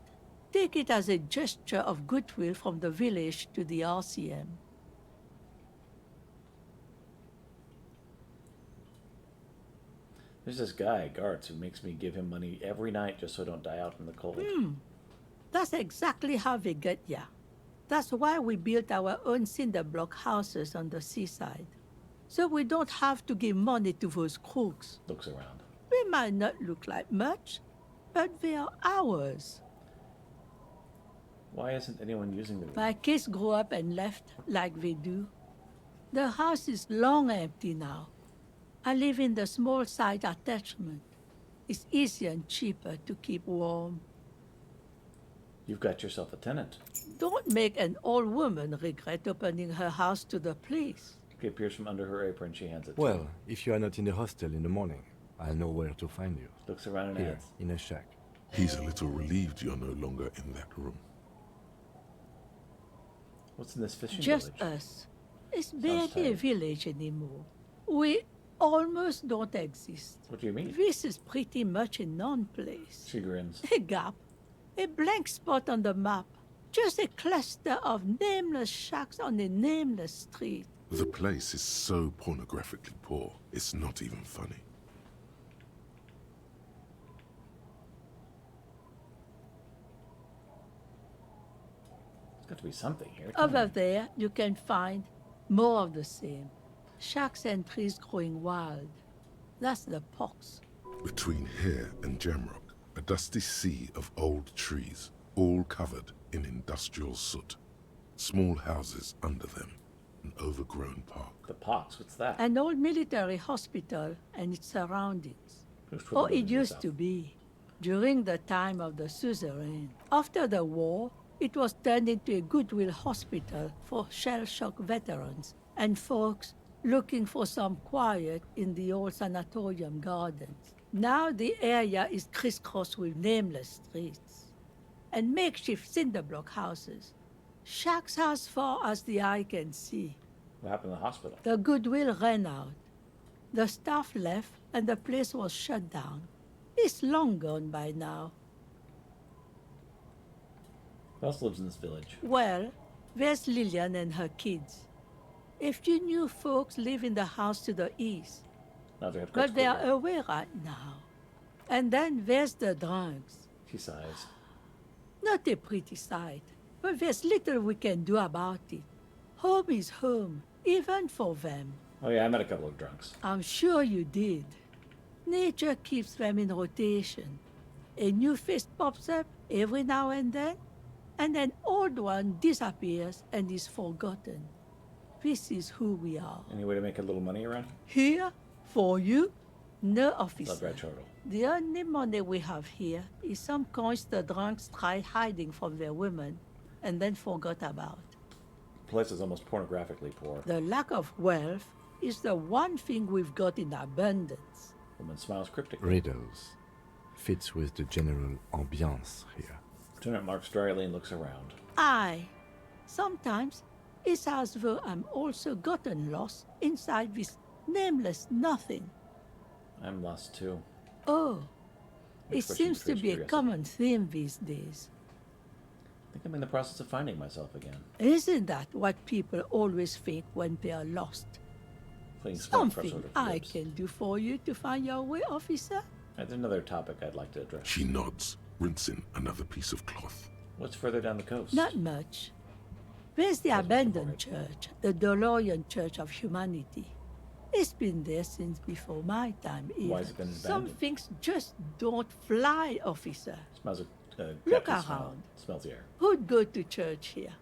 Take it as a gesture of goodwill from the village to the RCM. There's this guy, Gartz, who makes me give him money every night just so I don't die out in the cold. That's exactly how they get ya. That's why we built our own cinder block houses on the seaside. So we don't have to give money to those crooks. Looks around. We might not look like much, but they are ours. Why isn't anyone using the room? My kids grew up and left like they do. The house is long empty now. I live in the small side attachment. It's easier and cheaper to keep warm. You've got yourself a tenant. Don't make an old woman regret opening her house to the police. She appears from under her apron. She hands it to Well, him. if you are not in the hostel in the morning, I'll know where to find you. Looks around and Here, adds. in a shack. He's a little relieved you're no longer in that room. What's in this fishing Just village? us. It's barely a tight. village anymore. We almost don't exist. What do you mean? This is pretty much a non-place. She grins. A gap. A blank spot on the map. Just a cluster of nameless shacks on a nameless street. The place is so pornographically poor, it's not even funny. There's got to be something here. Come Over on. there, you can find more of the same. Shacks and trees growing wild. That's the pox. Between here and Jamrock, a dusty sea of old trees, all covered in industrial soot. Small houses under them, an overgrown park. The pox, what's that? An old military hospital and its surroundings. Who's Or twiddling it used himself? to be. During the time of the suzerain. After the war, it was turned into a goodwill hospital for shell-shock veterans and folks looking for some quiet in the old sanatorium gardens. Now the area is crisscrossed with nameless streets and makeshift cinder block houses. Shacks as far as the eye can see. What happened in the hospital? The goodwill ran out. The staff left and the place was shut down. It's long gone by now. Who else lives in this village? Well, there's Lillian and her kids. A few new folks live in the house to the east, Now they have but they are away right now. And then there's the drunks. She sighs. Not a pretty sight, but there's little we can do about it. Home is home, even for them. Oh yeah, I met a couple of drunks. I'm sure you did. Nature keeps them in rotation. A new face pops up every now and an old one disappears and is forgotten. This is who we are. Any way to make a little money around? Here, for you, no Love officer. that turtle. The only money we have here is some coins the drunks tried hiding from their women and then forgot about. The place is almost pornographically poor. The lack of wealth is the one thing we've got in abundance. Woman smiles cryptically. Riddles. Fits with the general ambiance here. Lieutenant Marks dryly and looks around. Sometimes it's as though I'm also gotten lost inside this nameless nothing. I'm lost too. Oh, it Expression seems to betrays be a curiosity. common theme these days. I think I'm in the process of finding myself again. Isn't that what people always think when they are lost? Playing smart for Something sort of I lips. can do for you to find your way, officer? There's another topic I'd like to address. She nods, rinsing another piece of cloth. What's further down the coast? Not much. There's the abandoned church, the DeLorean Church of Humanity. It's been there since before my time. Why even. has it been Some abandoned? things just don't fly, officer. Smells a Look captain smell. around. Smells the air. Who'd go to church here?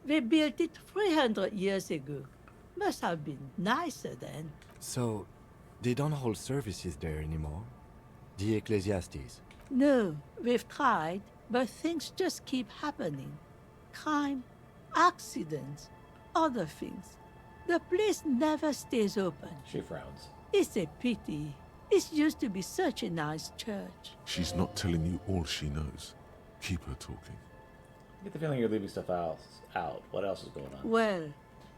They built it 300 years ago. Must have been nicer then. So, they don't hold services there anymore? The Ecclesiastes? No, we've tried, but things just keep happening. Crime, accidents, other things. The place never stays open. She frowns. It's a pity. It used to be such a nice church. She's not telling you all she knows. Keep her talking. I get the feeling you're leaving stuff out. What else is going on? Well,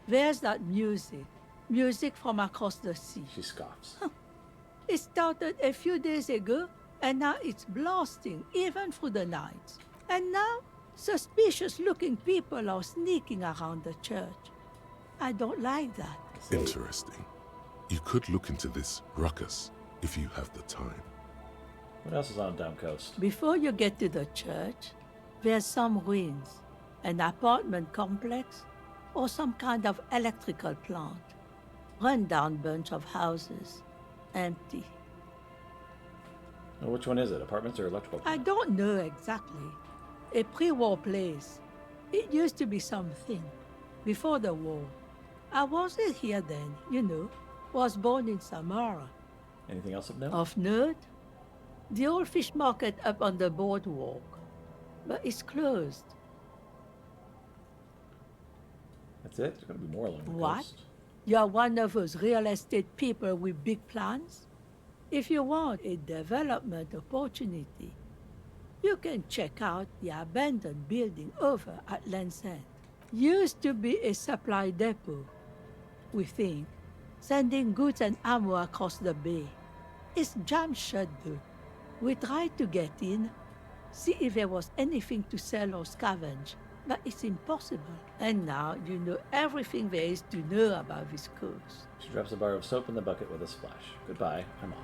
there's that music. Music from across the sea. She scoffs. It started a few days ago, and now it's blasting even through the night. And now, suspicious-looking people are sneaking around the church. I don't like that. Interesting. You could look into this ruckus if you have the time. What else is on down coast? Before you get to the church, there's some ruins, an apartment complex, or some kind of electrical plant. Run-down bunch of houses, empty. Well, which one is it? Apartments or electrical? I don't know exactly. A pre-war place. It used to be something. Before the war. I wasn't here then, you know. Was born in Samara. Anything else of note? Of note? The old fish market up on the boardwalk. But it's closed. That's it? There's going to be more along the What? coast. You're one of those real estate people with big plans? If you want a development opportunity, you can check out the abandoned building over at Land's End. Used to be a supply depot, we think, sending goods and ammo across the bay. It's jammed shut though. We tried to get in, see if there was anything to sell or scavenge, but it's impossible. And now you know everything there is to know about this coast. She drops a bar of soap in the bucket with a splash. Goodbye, I'm off.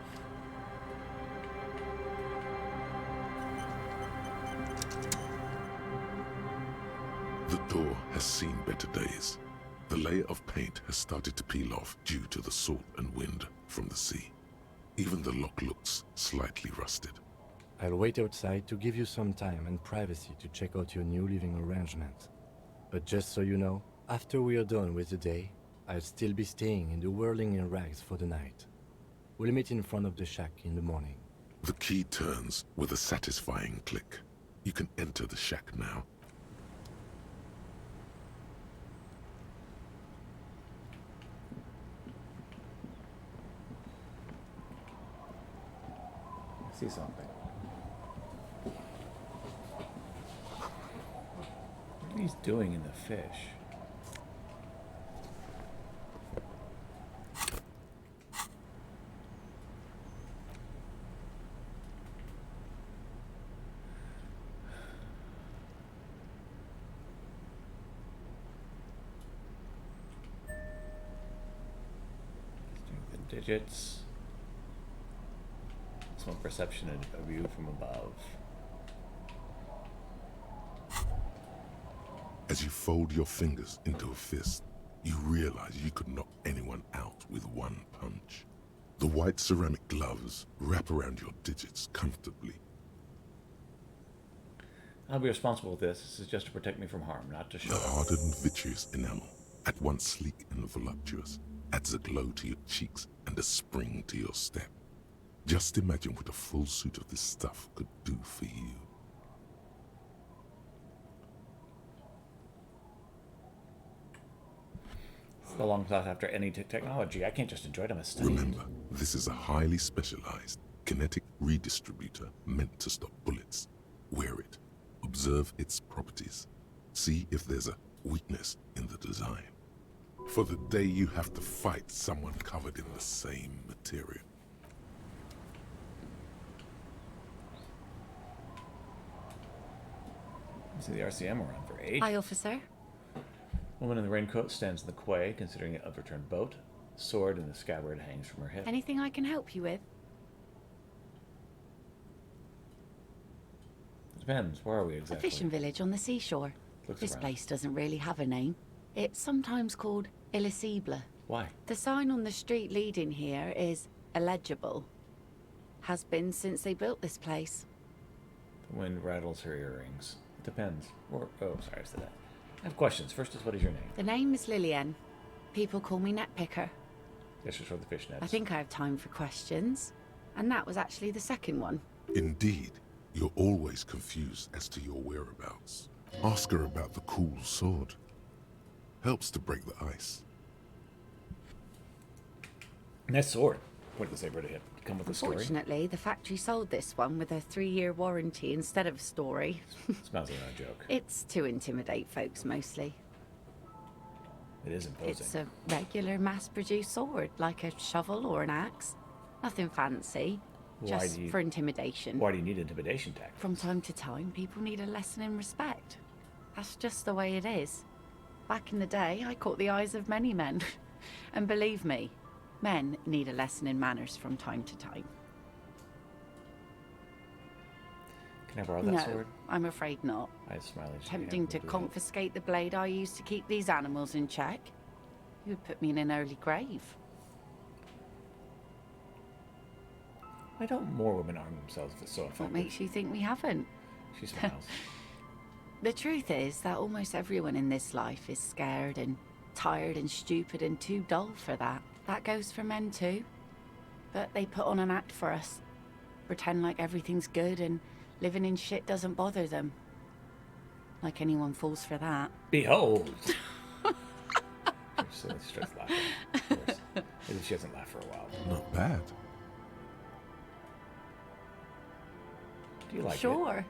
The door has seen better days. The layer of paint has started to peel off due to the salt and wind from the sea. Even the lock looks slightly rusted. I'll wait outside to give you some time and privacy to check out your new living arrangement. But just so you know, after we are done with the day, I'll still be staying in the Whirling in Rags for the night. We'll meet in front of the shack in the morning. The key turns with a satisfying click. You can enter the shack now. I see something. What are you doing in the fish? The digits. Smoke perception and a view from above. As you fold your fingers into a fist, you realize you could knock anyone out with one punch. The white ceramic gloves wrap around your digits comfortably. I'll be responsible with this. This is just to protect me from harm, not to show The hardened vitreous enamel, at once sleek and voluptuous, adds a glow to your cheeks and a spring to your step. Just imagine what a full suit of this stuff could do for you. So long sought after any technology. I can't just enjoy them as stuff. Remember, this is a highly specialized kinetic redistributor meant to stop bullets. Wear it. Observe its properties. See if there's a weakness in the design. For the day you have to fight someone covered in the same material. You see the RCM we're on for 8. Hi, officer. Woman in the raincoat stands in the quay, considering an overturned boat. Sword in the scabbard hangs from her hip. Anything I can help you with? Depends. Where are we A exactly? fishing village on the seashore. Looks This around. place doesn't really have a name. It's sometimes called Elysium. Why? The sign on the street leading here is illegible. Has been since they built this place. The wind rattles her earrings. It depends. Or, oh, sorry, I said that. I have questions. First is, what is your name? The name is Lillian. People call me Netpicker. This is for the fishnets. I think I have time for questions. And that was actually the second one. Indeed, you're always confused as to your whereabouts. Ask her about the cool sword. Helps to break the ice. Nice sword. What did the saber to hit? Come with a story? Unfortunately, the factory sold this one with a 3-year warranty instead of a story. Smells like a joke. It's to intimidate folks mostly. It is imposing. It's a regular mass-produced sword, like a shovel or an axe. Nothing fancy, just for intimidation. Why do you need intimidation tactics? From time to time, people need a lesson in respect. That's just the way it is. Back in the day, I caught the eyes of many men. And believe me, men need a lesson in manners from time to time. Can I borrow that No, sword? I'm afraid not. I smile. Tempting to confiscate the blade I used to keep these animals in check. You would put me in an early grave. Why don't more women arm themselves if it's so effective? What makes you think we haven't? She smiles. The truth is that almost everyone in this life is scared and tired and stupid and too dull for that. That goes for men too. But they put on an act for us. Pretend like everything's good and living in shit doesn't bother them. Like anyone falls for that. Behold! She starts laughing. Of course. Maybe she hasn't laughed for a while. Not bad. Do you like it? Sure.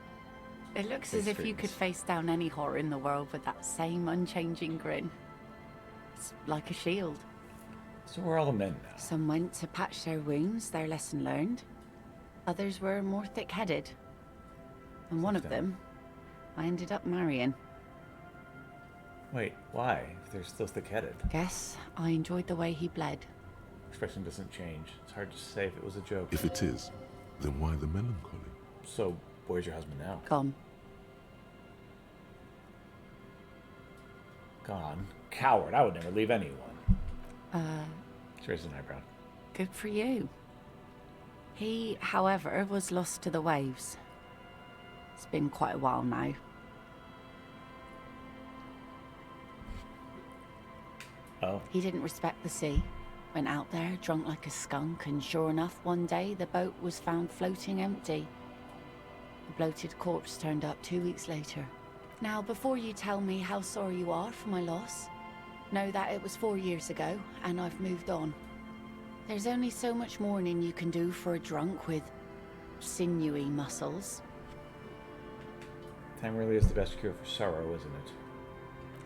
It looks as if you could face down any horror in the world with that same unchanging grin. It's like a shield. So we're all the men now. Some went to patch their wounds, their lesson learned. Others were more thick-headed. And one of them, I ended up marrying. Wait, why? If they're still thick-headed. Guess I enjoyed the way he bled. Expression doesn't change. It's hard to say if it was a joke. If it is, then why the melancholy? So, where's your husband now? Gone. Gone? Coward. I would never leave anyone. She raised an eyebrow. Good for you. He, however, was lost to the waves. It's been quite a while now. Oh. He didn't respect the sea. Went out there, drunk like a skunk, and sure enough, one day the boat was found floating empty. A bloated corpse turned up 2 weeks later. Now, before you tell me how sorry you are for my loss, know that it was 4 years ago, and I've moved on. There's only so much mourning you can do for a drunk with sinewy muscles. Time really is the best cure for sorrow, isn't it?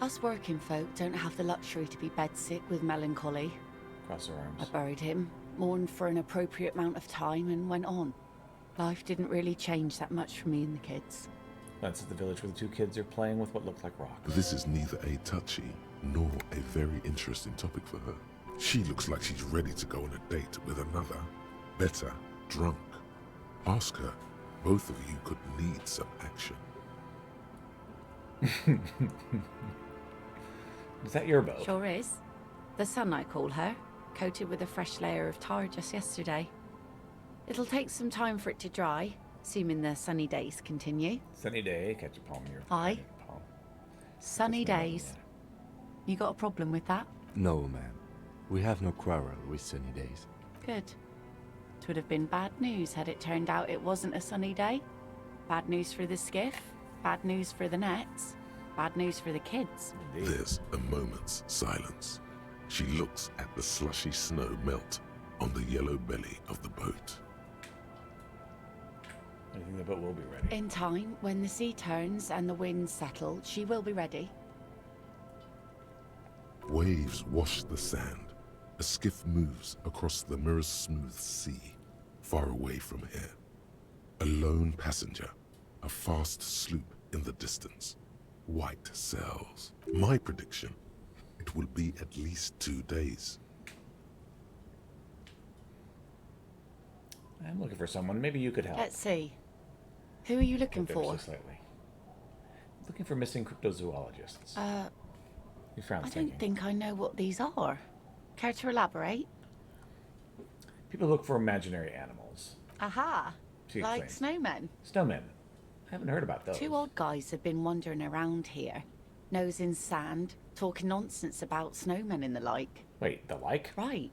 Us working folk don't have the luxury to be bedsick with melancholy. Cross her arms. I buried him, mourned for an appropriate amount of time, and went on. Life didn't really change that much for me and the kids. That's at the village where the 2 kids are playing with what looked like rocks. This is neither a touchy nor a very interesting topic for her. She looks like she's ready to go on a date with another, better, drunk. Ask her. Both of you could need some action. Is that your boat? Sure is. The sun, I call her, coated with a fresh layer of tar just yesterday. It'll take some time for it to dry, assuming the sunny days continue. Sunny day, catch a palm in your Aye. palm. Sunny days. You got a problem with that? No, ma'am. We have no quarrel with sunny days. Good. It would have been bad news had it turned out it wasn't a sunny day. Bad news for the skiff, bad news for the nets, bad news for the kids. There's a moment's silence. She looks at the slushy snow melt on the yellow belly of the boat. I think the boat will be ready. In time, when the sea turns and the winds settle, she will be ready. Waves wash the sand. A skiff moves across the mirror-smooth sea, far away from here. A lone passenger, a fast sloop in the distance. White sails. My prediction, it will be at least 2 days. I'm looking for someone. Maybe you could help. Let's see. Who are you looking Ever so for? slightly. Looking for missing cryptozoologists. You frown, I thinking. don't think I know what these are. Care to elaborate? People look for imaginary animals. Aha! She Like explained. snowmen. Snowmen. I haven't heard about those. 2 old guys have been wandering around here, nose in sand, talking nonsense about snowmen and the like. Wait, the like? Right.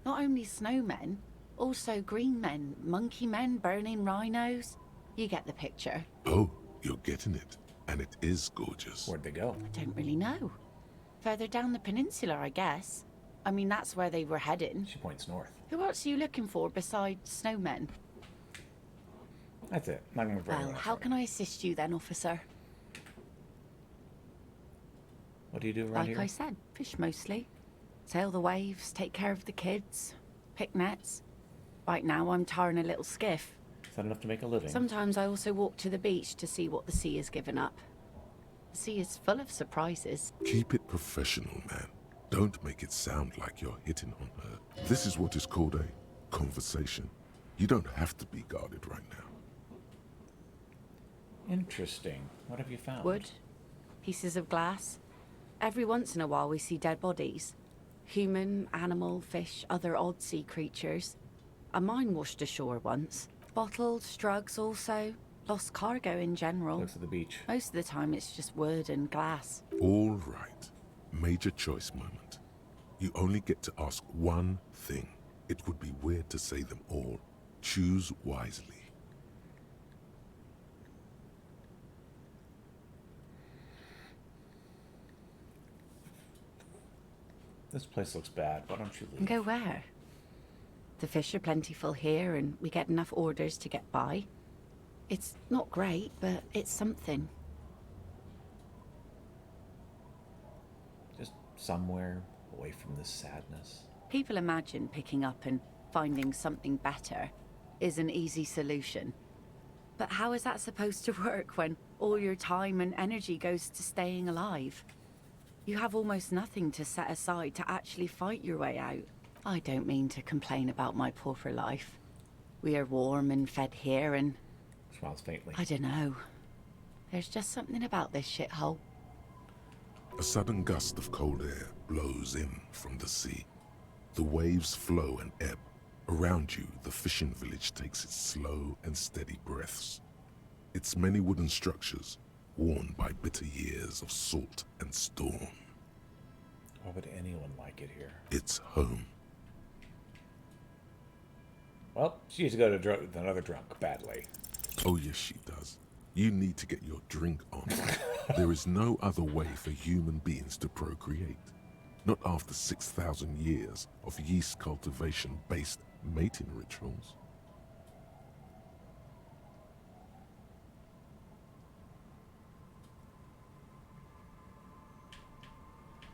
Not only snowmen, also green men, monkey men burning rhinos. You get the picture. Oh, you're getting it. And it is gorgeous. Where'd they go? I don't really know. Further down the peninsula, I guess. I mean, that's where they were heading. She points north. Who else are you looking for besides snowmen? That's it. Not going very Well, much. how can I assist you then, officer? What do you do around Like here? I said, fish mostly. Sail the waves, take care of the kids, pick nets. Right now, I'm tarring a little skiff. Is that enough to make a living? Sometimes I also walk to the beach to see what the sea has given up. The sea is full of surprises. Keep it professional, man. Don't make it sound like you're hitting on her. This is what is called a conversation. You don't have to be guarded right now. Interesting. What have you found? Wood, pieces of glass. Every once in a while we see dead bodies. Human, animal, fish, other odd sea creatures. A mine washed ashore once. Bottles, drugs also. lost cargo in general. Looks at the beach. Most of the time it's just wood and glass. All right. Major choice moment. You only get to ask one thing. It would be weird to say them all. Choose wisely. This place looks bad. Why don't you leave? And go where? The fish are plentiful here and we get enough orders to get by. It's not great, but it's something. Just somewhere away from this sadness. People imagine picking up and finding something better is an easy solution. But how is that supposed to work when all your time and energy goes to staying alive? You have almost nothing to set aside to actually fight your way out. I don't mean to complain about my pauper life. We are warm and fed here and... Smiles faintly. I don't know. There's just something about this shithole. A sudden gust of cold air blows in from the sea. The waves flow and ebb. Around you, the fishing village takes its slow and steady breaths. Its many wooden structures, worn by bitter years of salt and storm. Why would anyone like it here? It's home. Well, she needs to go to another drunk, badly. Oh yes, she does. You need to get your drink on. There is no other way for human beings to procreate. Not after 6,000 years of yeast cultivation-based mating rituals.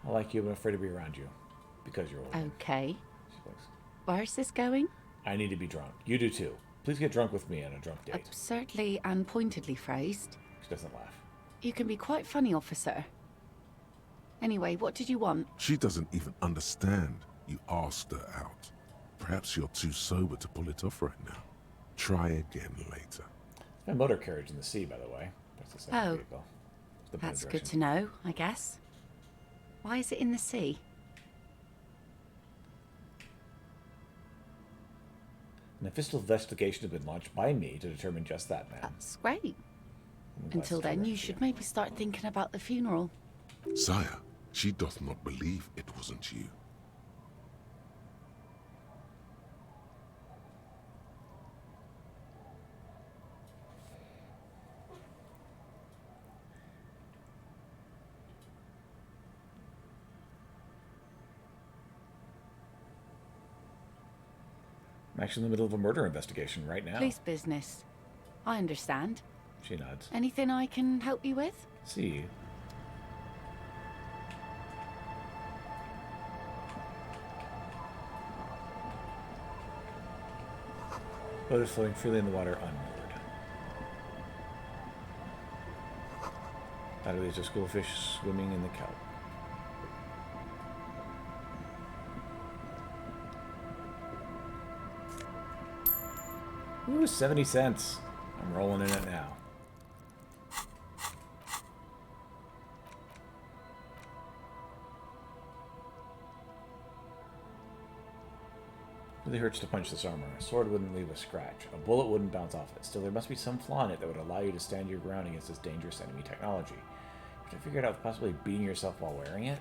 I like you, but I'm afraid to be around you. Because you're old. Okay. Where's this going? I need to be drunk. You do too. Please get drunk with me on a drunk date. Absurdly and pointedly phrased. She doesn't laugh. You can be quite funny, officer. Anyway, what did you want? She doesn't even understand. You asked her out. Perhaps you're too sober to pull it off right now. Try again later. There's my motor carriage in the sea, by the way. That's the second vehicle. The That's bad good to know, I guess. Why is it in the sea? An official investigation has been launched by me to determine just that, ma'am. That's great. Until then, you should maybe start thinking about the funeral. Sire, she doth not believe it wasn't you. I'm actually in the middle of a murder investigation right now. Police business. I understand. She nods. Anything I can help you with? See. Boat is floating freely in the water unmoored. Batteries of schoolfish swimming in the kelp. Ooh, 70 cents. I'm rolling in it now. Really hurts to punch this armor. A sword wouldn't leave a scratch. A bullet wouldn't bounce off it. Still, there must be some flaw in it that would allow you to stand your ground against this dangerous enemy technology. You have to figure it out with possibly beating yourself while wearing it?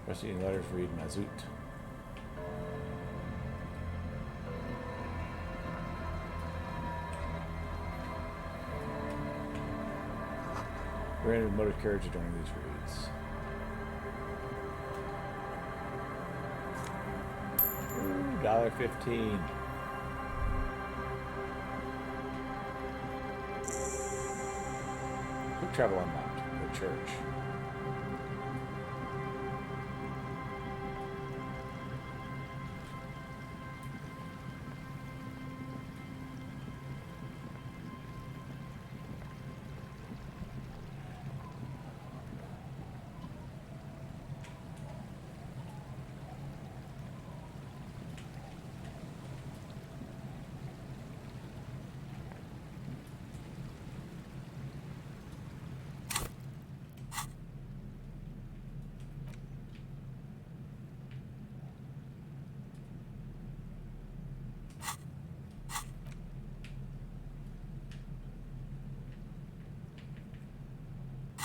Receiving letters read Mazut. We're in a motor carriage during these reads. Ooh, $1.15. Quick travel unlocked. The church.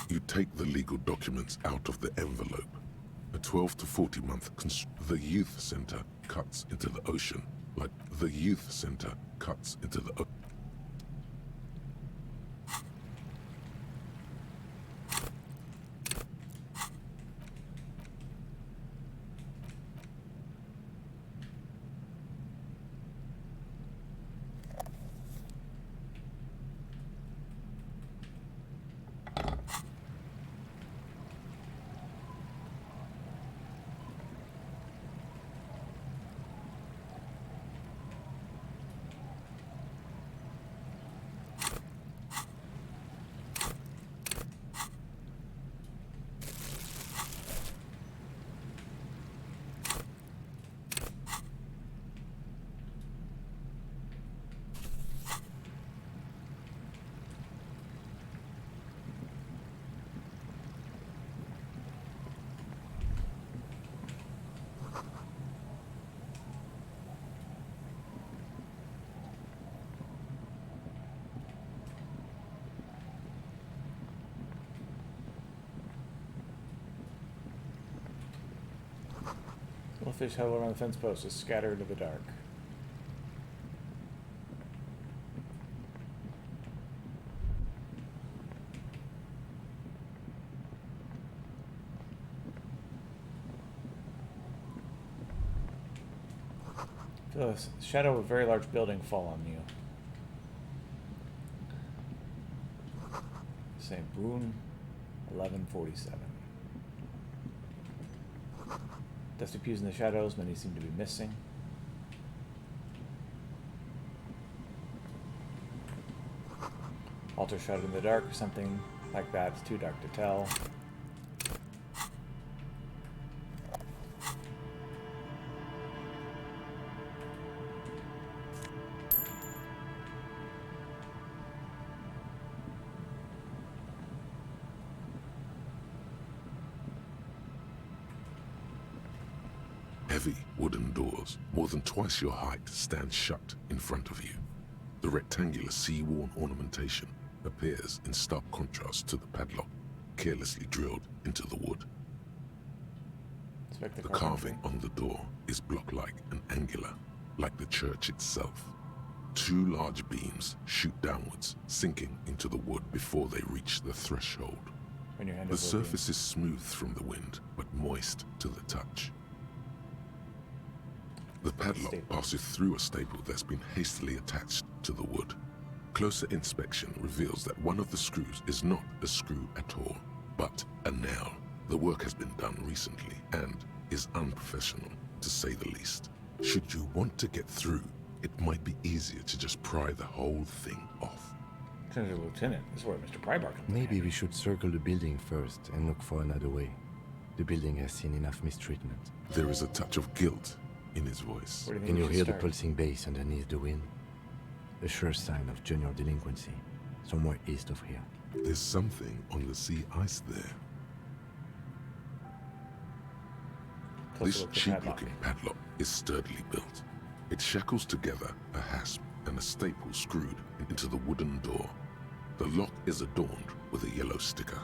You take the legal documents out of the envelope. A 12 to 40 month the youth center cuts into the ocean. Like the youth center cuts into the Little fish huddle around the fence post is scattered into the dark. Feel the shadow of a very large building fall on you. St. Brune, 1147. Dusty pews in the shadows, many seem to be missing. Altar shrouded in the dark, something like that. It's too dark to tell. Heavy wooden doors, more than twice your height, stand shut in front of you. The rectangular sea-worn ornamentation appears in stark contrast to the padlock, carelessly drilled into the wood. The carving on the door is block-like and angular, like the church itself. Two large beams shoot downwards, sinking into the wood before they reach the threshold. The surface is smooth from the wind, but moist to the touch. The padlock passes through a staple that's been hastily attached to the wood. Closer inspection reveals that one of the screws is not a screw at all, but a nail. The work has been done recently and is unprofessional, to say the least. Should you want to get through, it might be easier to just pry the whole thing off. Lieutenant, this is where Mr. Prybar comes in. Maybe we should circle the building first and look for another way. The building has seen enough mistreatment. There is a touch of guilt in his voice. Can you hear the pulsing bass underneath the wind? A sure sign of junior delinquency, somewhere east of here. There's something on the sea ice there. This cheap-looking padlock is sturdily built. It shackles together a hasp and a staple screwed into the wooden door. The lock is adorned with a yellow sticker.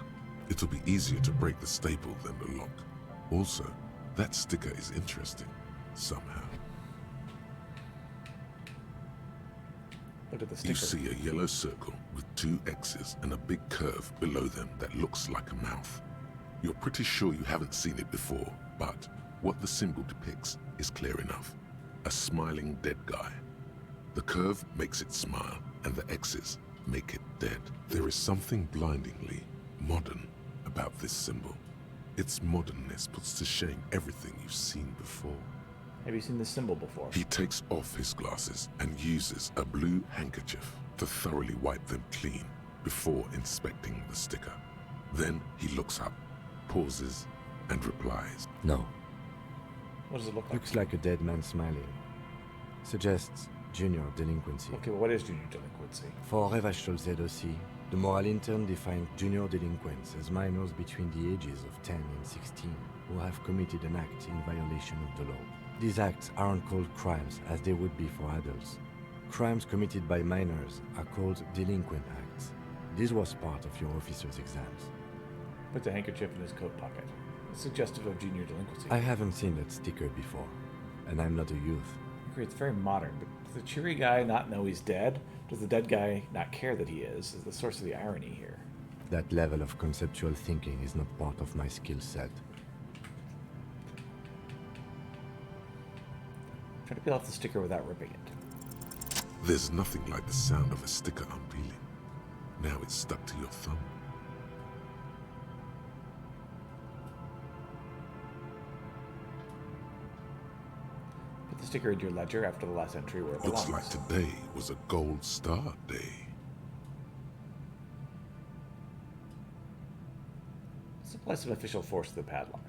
It'll be easier to break the staple than the lock. Also, that sticker is interesting. Somehow. Look at the sticker. You see a yellow circle with two X's and a big curve below them that looks like a mouth. You're pretty sure you haven't seen it before, but what the symbol depicts is clear enough. A smiling dead guy. The curve makes it smile, and the X's make it dead. There is something blindingly modern about this symbol. Its modernness puts to shame everything you've seen before. Have you seen this symbol before? He takes off his glasses and uses a blue handkerchief to thoroughly wipe them clean before inspecting the sticker. Then he looks up, pauses, and replies. No. What does it look like? Looks like a dead man smiling. Suggests junior delinquency. Okay, well, what is junior delinquency? For Revachol ZOC, the moral intern defined junior delinquents as minors between the ages of 10 and 16 who have committed an act in violation of the law. These acts aren't called crimes as they would be for adults. Crimes committed by minors are called delinquent acts. This was part of your officer's exams. Puts a handkerchief in his coat pocket. It's suggestive of junior delinquency. I haven't seen that sticker before, and I'm not a youth. I agree, it's very modern, but does the cheery guy not know he's dead? Does the dead guy not care that he is the source of the irony here. That level of conceptual thinking is not part of my skill set. Try to peel off the sticker without ripping it. There's nothing like the sound of a sticker unpeeling. Now it's stuck to your thumb. Put the sticker in your ledger after the last entry where it belongs. Looks like today was a gold star day. Apply some official force to the padlock.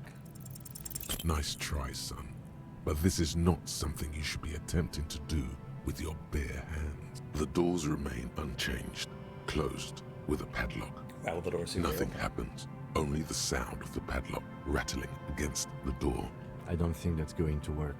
Nice try, son. But this is not something you should be attempting to do with your bare hands. The doors remain unchanged, closed with a padlock. Rattle the door. Nothing happens. Only the sound of the padlock rattling against the door. I don't think that's going to work.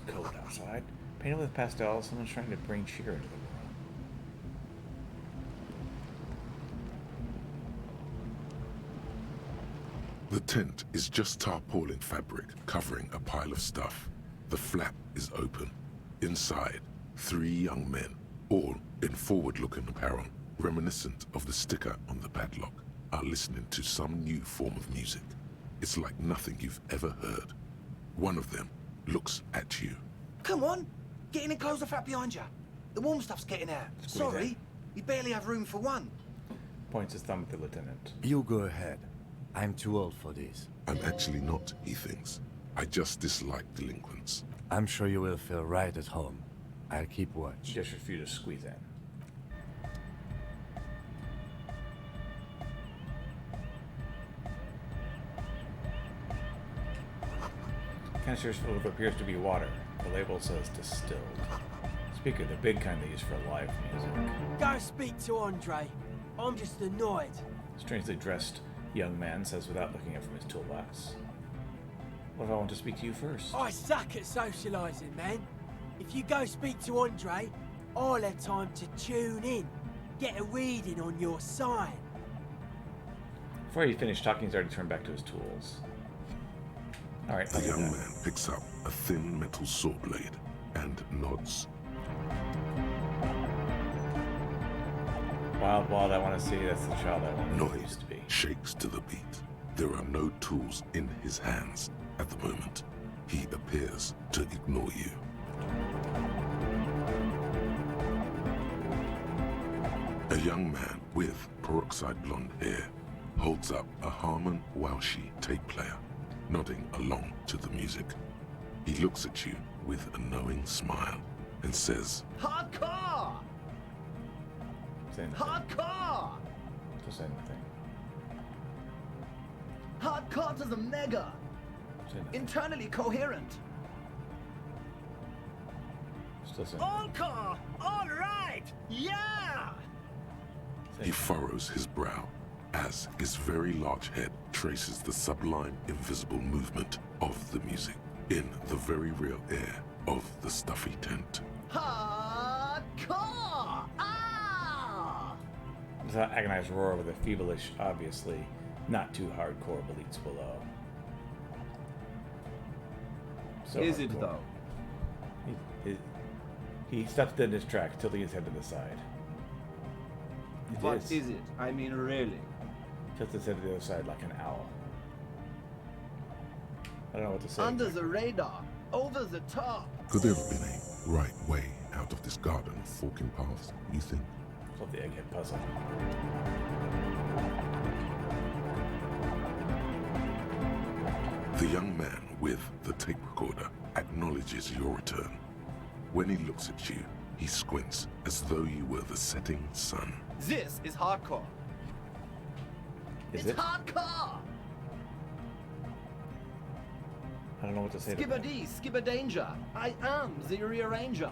Cold outside. Painted with pastels, someone's trying to bring cheer into the world. The tent is just tarpaulin fabric covering a pile of stuff. The flap is open. Inside, 3 young men, all in forward-looking apparel, reminiscent of the sticker on the padlock, are listening to some new form of music. It's like nothing you've ever heard. One of them looks at you. Come on! Get in and close the flap behind you. The warm stuff's getting out. Sorry, we barely have room for one. Points his thumb at the lieutenant. You go ahead. I'm too old for this. I'm actually not, he thinks. I just dislike delinquents. I'm sure you will feel right at home. I'll keep watch. Gesture for you to squeeze in. Canisters full of what appears to be water. The label says distilled. Speaker, the big kind they use for live music. Go speak to Andre. I'm just annoyed. Strangely dressed young man says without looking up from his toolbox. What if I want to speak to you first? I suck at socialising, man. If you go speak to Andre, I'll have time to tune in. Get a reading on your sign. Before he finished talking, he's already turned back to his tools. Alright, The young man picks up a thin metal saw blade and nods. Wild, I want to see. That's the child I wanted to be. Shakes to the beat. There are no tools in his hands at the moment. He appears to ignore you. A young man with peroxide blonde hair holds up a Harman Walshy tape player, nodding along to the music. He looks at you with a knowing smile and says, Hardcore! Hardcore! Just say anything. Hardcore to the mega! Internally coherent. Still say All car! All right! Yeah! He furrows his brow as his very large head traces the sublime invisible movement of the music in the very real air of the stuffy tent. Hardcore! Ah! There's an agonized roar with a feverish, obviously not too hardcore bleats below. So Is hardcore. it though? He steps in his track, tilting his head to the side. What is it? I mean, really? Tilts his head to the other side like an owl. I don't know what to say. Under the radar, over the top. Could there have been a right way out of this garden of forking paths, you think? Love the egghead puzzle. The young man with the tape recorder acknowledges your return. When he looks at you, he squints as though you were the setting sun. This is hardcore. Is it's it? hardcore! I don't know what to say to that. Skibber-dee, skibber-danger. I am the rearranger.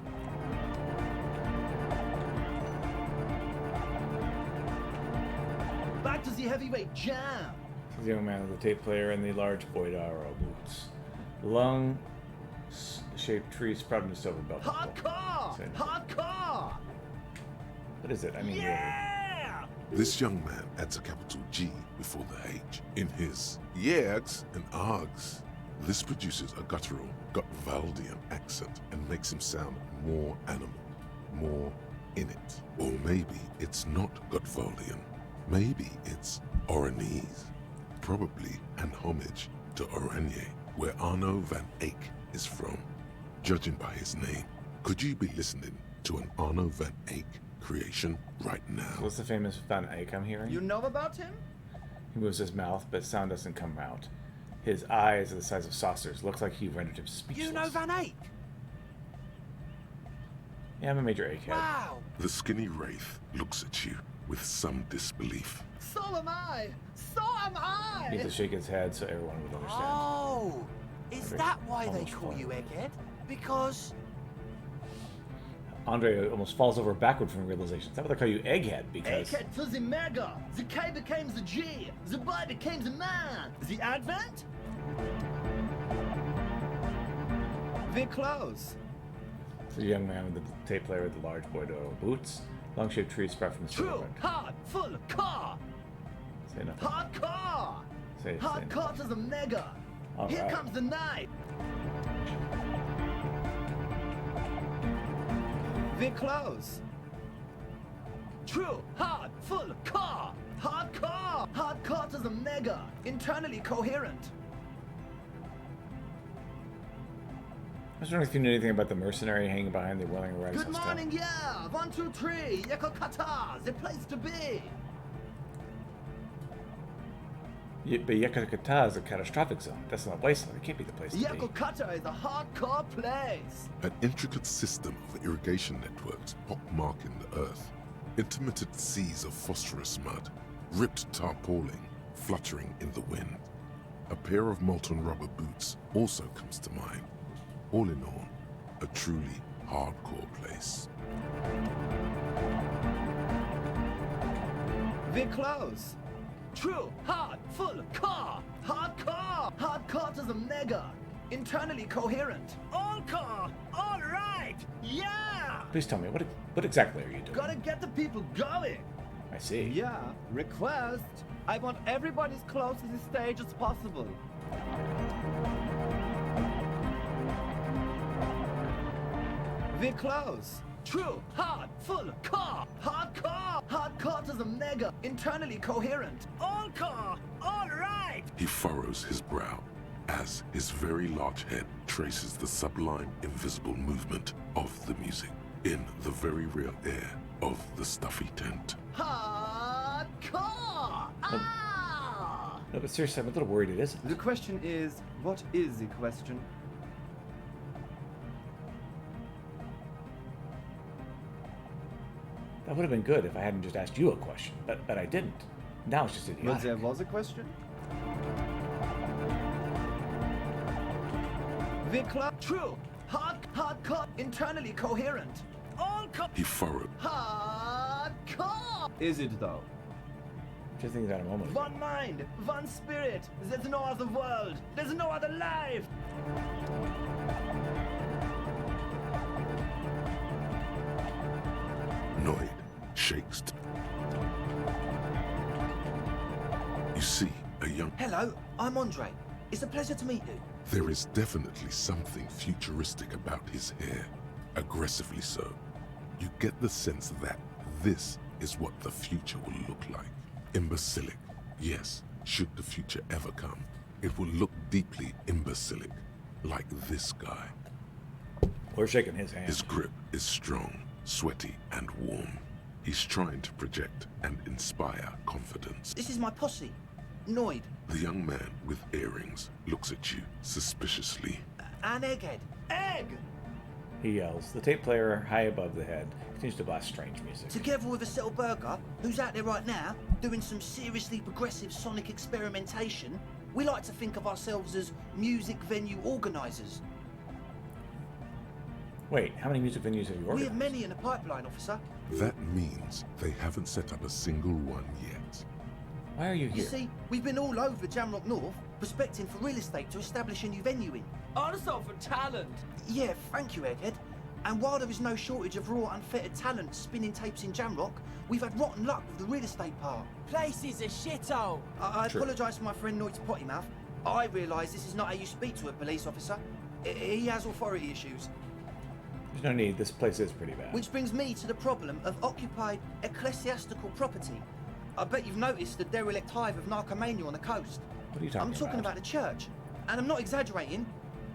Back to the heavyweight jam. This is the young man with the tape player and the large Boydaro boots. Lung-shaped tree sprouting a silver belt. Hardcore! Hardcore! What is it? I mean, yeah! This young man adds a capital G before the H in his yegs and args. This produces a guttural, Gutwaldian accent and makes him sound more animal, more in it. Or maybe it's not Gutwaldian. Maybe it's Oranese. Probably an homage to Oranje, where Arno van Eyck is from. Judging by his name, could you be listening to an Arno van Eyck creation right now? What's the famous Van Eyck I'm hearing? You know about him? He moves his mouth, but sound doesn't come out. His eyes are the size of saucers. Looks like he rendered him speechless. You know Van Eyck? Yeah, I'm a major egghead. Wow! The skinny wraith looks at you with some disbelief. So am I! So am I! He needs to shake his head so everyone would understand. Oh! Is that why they Almost call fun. you Egghead? Because... Andre almost falls over backward from realization. Is that what they call you, Egghead? Because Egghead to the mega! The K became the G! The boy became the man! The Advent? We're close. it's a young man with the tape player with the large Boydaro boots. Long-shaped trees sprout from the silver True, belt. hard, full, car! Say nothing. Hardcore! Say Hardcore to the mega! All Here right. comes the night! We're close. True, hard, full, car! Hardcore! Hardcore to the mega! Internally coherent. I was wondering if you knew anything about the mercenary hanging behind the Welling Rise Good Hostel. morning, yeah! 1, 2, 3, Yeko Qatar, the place to be! But Yekakata is a catastrophic zone. That's not a wasteland. It can't be the place to be. Yeko Qatar is a hardcore place! An intricate system of irrigation networks pockmarking the earth. Intermittent seas of phosphorus mud, ripped tarpaulin fluttering in the wind. A pair of molten rubber boots also comes to mind. All in all, a truly hardcore place. We're close. True, hard, full, car! Hardcore! Hardcore to the mega! Internally coherent. All car! All right! Yeah! Please tell me, what exactly are you doing? Gotta get the people going! I see. Yeah, request. I want everybody as close to the stage as possible. We're close. True, hard, full, car, hardcore, hardcore to the mega, internally coherent. All car, all right. He furrows his brow as his very large head traces the sublime invisible movement of the music in the very real air of the stuffy tent. Hardcore! Ah! No, but seriously, I'm a little worried it isn't. The question is, what is the question? That would have been good if I hadn't just asked you a question, but I didn't. Now it's just But idiotic. there was a question? We're true, hardcore, internally coherent. All He furrowed. hardcore! Is it though? Just think that a moment ago. One mind, one spirit. There's no other world. There's no other life. Noid shakes. You see a young... Hello, I'm Andre. It's a pleasure to meet you. There is definitely something futuristic about his hair. aggressively so. You get the sense that this is what the future will look like. Imbecilic. Yes, should the future ever come, it will look deeply imbecilic, like this guy. We're shaking his hand. His grip is strong, sweaty, and warm. He's trying to project and inspire confidence. This is my posse. Noid. The young man with earrings looks at you suspiciously. And Egghead. Egg! He yells. The tape player, high above the head, continues to blast strange music. Together with a Settle Burger, who's out there right now, doing some seriously progressive sonic experimentation, we like to think of ourselves as music venue organisers. Wait, how many music venues have you organized? We have many in the pipeline, officer. That means they haven't set up a single one yet. Why are you here? You see, we've been all over Jamrock North, prospecting for real estate to establish a new venue in. Also for talent. Yeah, thank you, Egghead. And while there is no shortage of raw, unfettered talent spinning tapes in Jamrock, we've had rotten luck with the real estate part. Place is a shithole. I apologise for my friend Noid's potty mouth. I realise this is not how you speak to a police officer. He has authority issues. There's no need. This place is pretty bad. Which brings me to the problem of occupied ecclesiastical property. I bet you've noticed the derelict hive of narcomania on the coast. What are you talking I'm talking about the church. And I'm not exaggerating.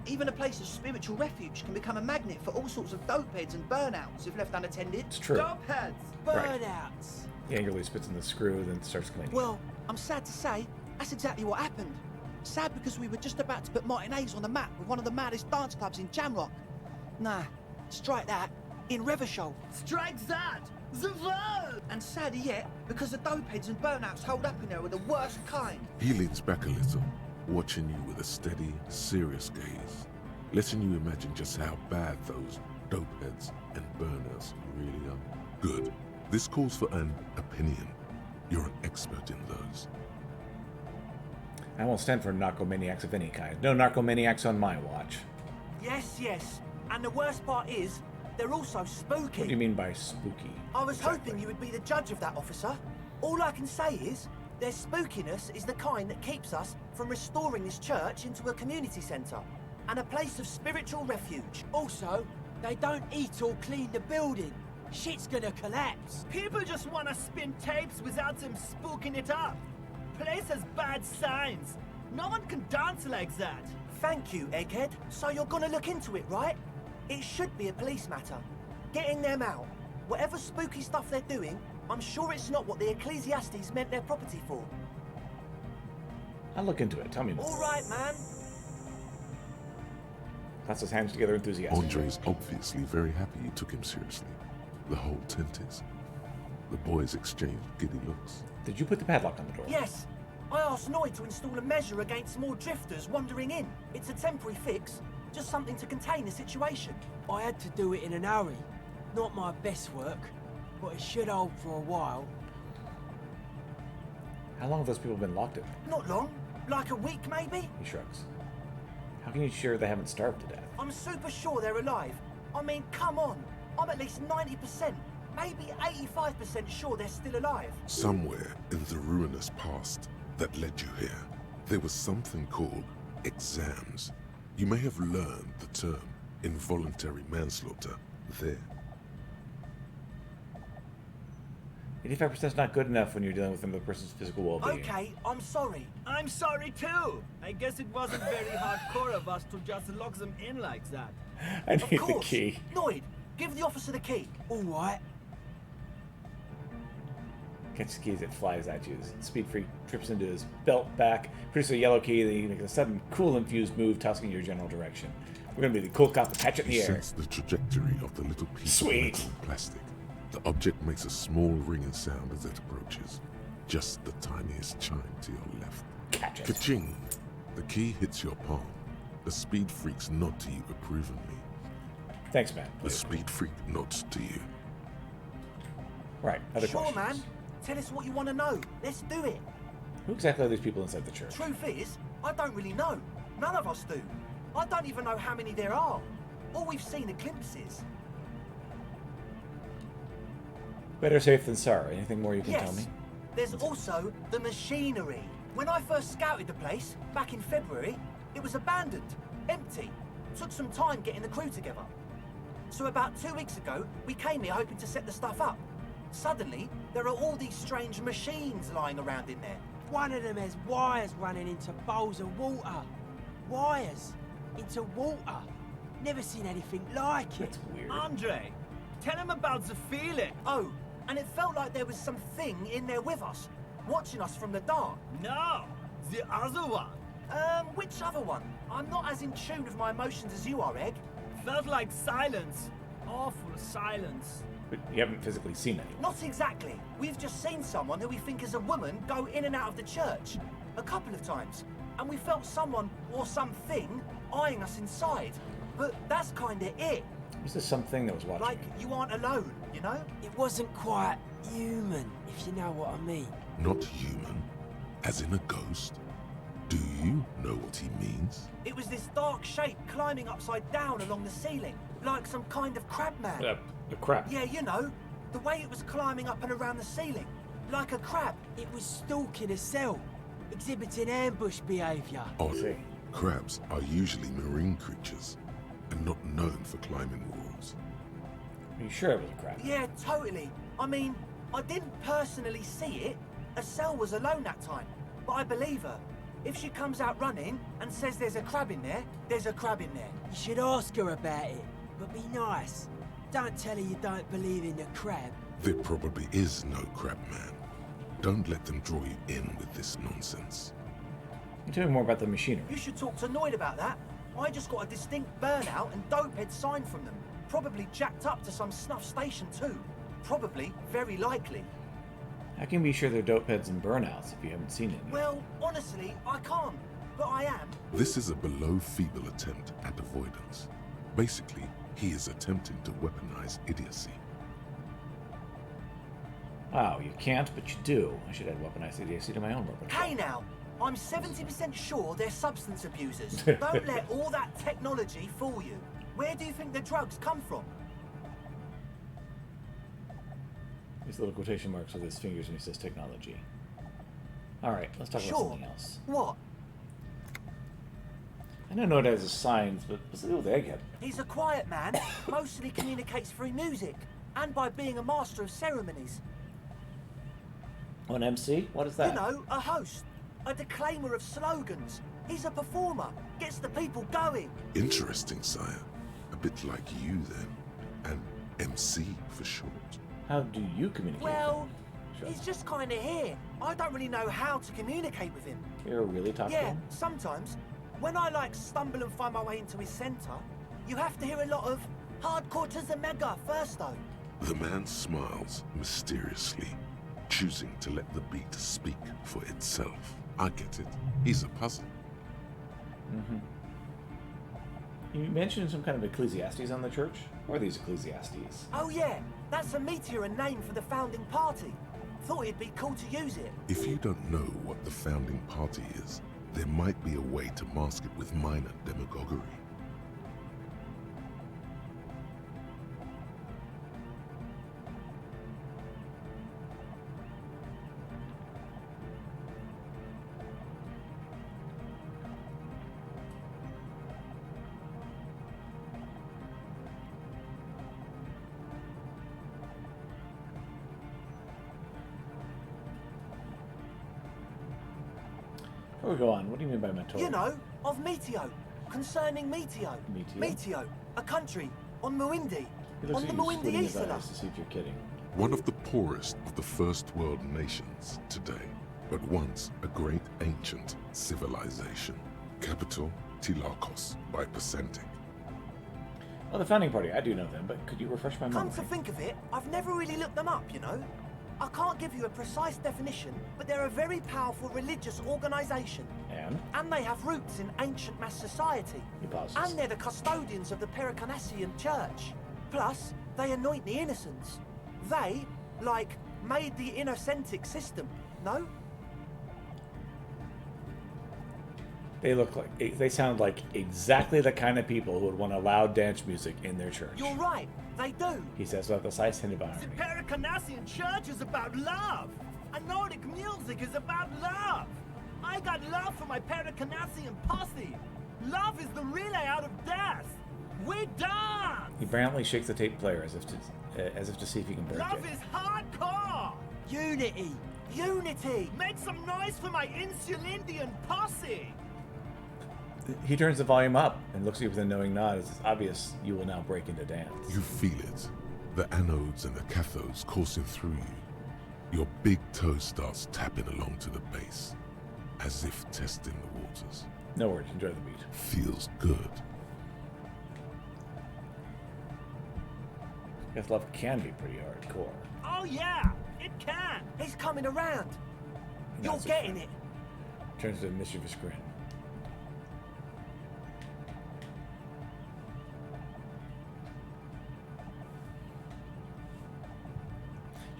Even a place of spiritual refuge can become a magnet for all sorts of dope heads and burnouts if left unattended. It's true. Dope heads! Burnouts! He angrily spits in the screw, then starts cleaning. Well, I'm sad to say, that's exactly what happened. Sad because we were just about to put Martinez on the map with one of the maddest dance clubs in Jamrock. Nah, strike that. In Revachol. Strike that! The world! And sadder yet, because the dope heads and burnouts holed up in there were the worst kind. He leans back a little, watching you with a steady, serious gaze, letting you imagine just how bad those dope heads and burners really are. Good. This calls for an opinion. You're an expert in those. I won't stand for narcomaniacs of any kind. No narcomaniacs on my watch. Yes, yes. And the worst part is, they're also spooky. What do you mean by spooky? I was hoping you would be the judge of that, officer. All I can say is, their spookiness is the kind that keeps us from restoring this church into a community centre and a place of spiritual refuge. Also, they don't eat or clean the building. Shit's gonna collapse. People just wanna spin tapes without them spooking it up. Place has bad signs. No one can dance like that. Thank you, Egghead. So you're gonna look into it, right? It should be a police matter. Getting them out. Whatever spooky stuff they're doing, I'm sure it's not what the Ecclesiastes meant their property for. I'll look into it. Tell me more. All right, man. Claps his hands together enthusiastically. Andre's obviously very happy you took him seriously. The whole tent is. The boys exchange giddy looks. Did you put the padlock on the door? Yes. I asked Noid to install a measure against more drifters wandering in. It's a temporary fix. Just something to contain the situation. I had to do it in an hurry. Not my best work, but it should hold for a while. How long have those people been locked in? Not long. Like a week, maybe? He shrugs. How can you be sure they haven't starved to death? I'm super sure they're alive. I mean, come on. I'm at least 90%, maybe 85% sure they're still alive. Somewhere in the ruinous past that led you here, there was something called exams. You may have learned the term involuntary manslaughter there. 85% is not good enough when you're dealing with another person's physical well-being. Okay, I'm sorry. I'm sorry too. I guess it wasn't very hardcore of us to just lock them in like that. I need Of the course. key. Noid, give the officer the key. All right. Catches the keys, it flies at you. The Speed Freak trips into his belt back, produces a yellow key, then he makes a sudden cool infused move, tossing in your general direction. We're gonna be the cool cop that catch it in the You air. sense the trajectory of the little piece Sweet. of metal plastic. The object makes a small ringing sound as it approaches. Just the tiniest chime to your left. Catch it. Ka-ching! The key hits your palm. The Speed Freaks nod to you approvingly. Thanks, man. The Speed Freak nods to you. Right, other Sure, questions? man. Tell us what you want to know. Let's do it. Who exactly are these people inside the church? Truth is, I don't really know. None of us do. I don't even know how many there are. All we've seen are glimpses. Better safe than sorry. Anything more you can tell me? There's also the machinery. When I first scouted the place, back in February, it was abandoned, empty. Took some time getting the crew together. So about 2 weeks ago, we came here hoping to set the stuff up. Suddenly, there are all these strange machines lying around in there. One of them has wires running into bowls of water. Wires into water. Never seen anything like it. That's weird. Andre, tell him about the feeling. Oh, and it felt like there was something in there with us, watching us from the dark. No, the other one. Which other one? I'm not as in tune with my emotions as you are, Egg. Felt like silence. Awful silence. But you haven't physically seen anyone. Not exactly. We've just seen someone who we think is a woman go in and out of the church a couple of times. And we felt someone or something eyeing us inside. But that's kinda it. Was this something that was watching? Like you aren't alone, you know? It wasn't quite human, if you know what I mean. Not human, as in a ghost. Do you know what he means? It was this dark shape climbing upside down along the ceiling, like some kind of crab man. A crab? Yeah, you know, the way it was climbing up and around the ceiling, like a crab. It was stalking a cell, exhibiting ambush behaviour. Odd. Crabs are usually marine creatures and not known for climbing walls. Are you sure it was a crab? Yeah, totally. I mean, I didn't personally see it. Estelle was alone that time, but I believe her. If she comes out running and says there's a crab in there, there's a crab in there. You should ask her about it, but be nice. Don't tell her you don't believe in the crab. There probably is no crab man. Don't let them draw you in with this nonsense. Tell me more about the machinery. You should talk to Noid about that. I just got a distinct burnout and dopehead sign from them. Probably jacked up to some snuff station too. Probably, very likely. How can you be sure they're dopeheads and burnouts if you haven't seen it? Well, honestly, I can't. But I am. This is a below-feeble attempt at avoidance. Basically, he is attempting to weaponize idiocy. Wow, you can't, but you do. I should add weaponized idiocy to my own repertoire. Hey now, I'm 70% sure they're substance abusers. Don't let all that technology fool you. Where do you think the drugs come from? These little quotation marks with his fingers when he says technology. Alright, let's talk about something else. What? I don't know it has a signs, but what's the deal with Egghead? He's a quiet man, mostly communicates through music, and by being a master of ceremonies. An MC? What is that? You know, a host, a declaimer of slogans. He's a performer, gets the people going. Interesting, sire. A bit like you, then. An MC for short. How do you communicate? Well, he's just kind of here. I don't really know how to communicate with him. You're really talking to Yeah, him? sometimes. When I stumble and find my way into his center, you have to hear a lot of hardcore to the mega first though. The man smiles mysteriously, choosing to let the beat speak for itself. I get it. He's a puzzle. Mm-hmm. You mentioned some kind of Ecclesiastes on the church? Or are these Ecclesiastes? Oh yeah, that's a meteor name for the founding party. Thought it'd be cool to use it. If you don't know what the founding party is, there might be a way to mask it with minor demagoguery. Before we go on, what do you mean by Metoro? You know, of Meteo, concerning Meteo. Meteo, a country on Muindi, He looks on the like he's Muindi squinting his Isla. eyes to see if you're kidding. One of the poorest of the first world nations today, but once a great ancient civilization. Capital, Tilakos, by Percentic. Well, the founding party, I do know them, but could you refresh my Come memory? to think of it, I've never really looked them up, you know. I can't give you a precise definition, but they're a very powerful religious organization. And they have roots in ancient mass society. He pauses. And they're the custodians of the Pericanassian Church. Plus, they anoint the innocents. They, made the innocentic system, no? They sound like exactly the kind of people who would want loud dance music in their church. You're right, they do. He says with a slight hint of irony. The Pericanassian Church is about love. And Nordic music is about love. I got love for my Pericanassian posse. Love is the relay out of death. We're done! He violently shakes the tape player as if to see if he can break Love it. is hardcore! Unity! Unity! Make some noise for my Insulindian posse! He turns the volume up and looks at you with a knowing nod. It's obvious you will now break into dance. You feel it. The anodes and the cathodes coursing through you. Your big toe starts tapping along to the bass, as if testing the waters. No worries, enjoy the beat. Feels good. I guess love can be pretty hardcore. Oh yeah, it can! He's coming around! You're That's a getting friend. it! Turns to a mischievous grin.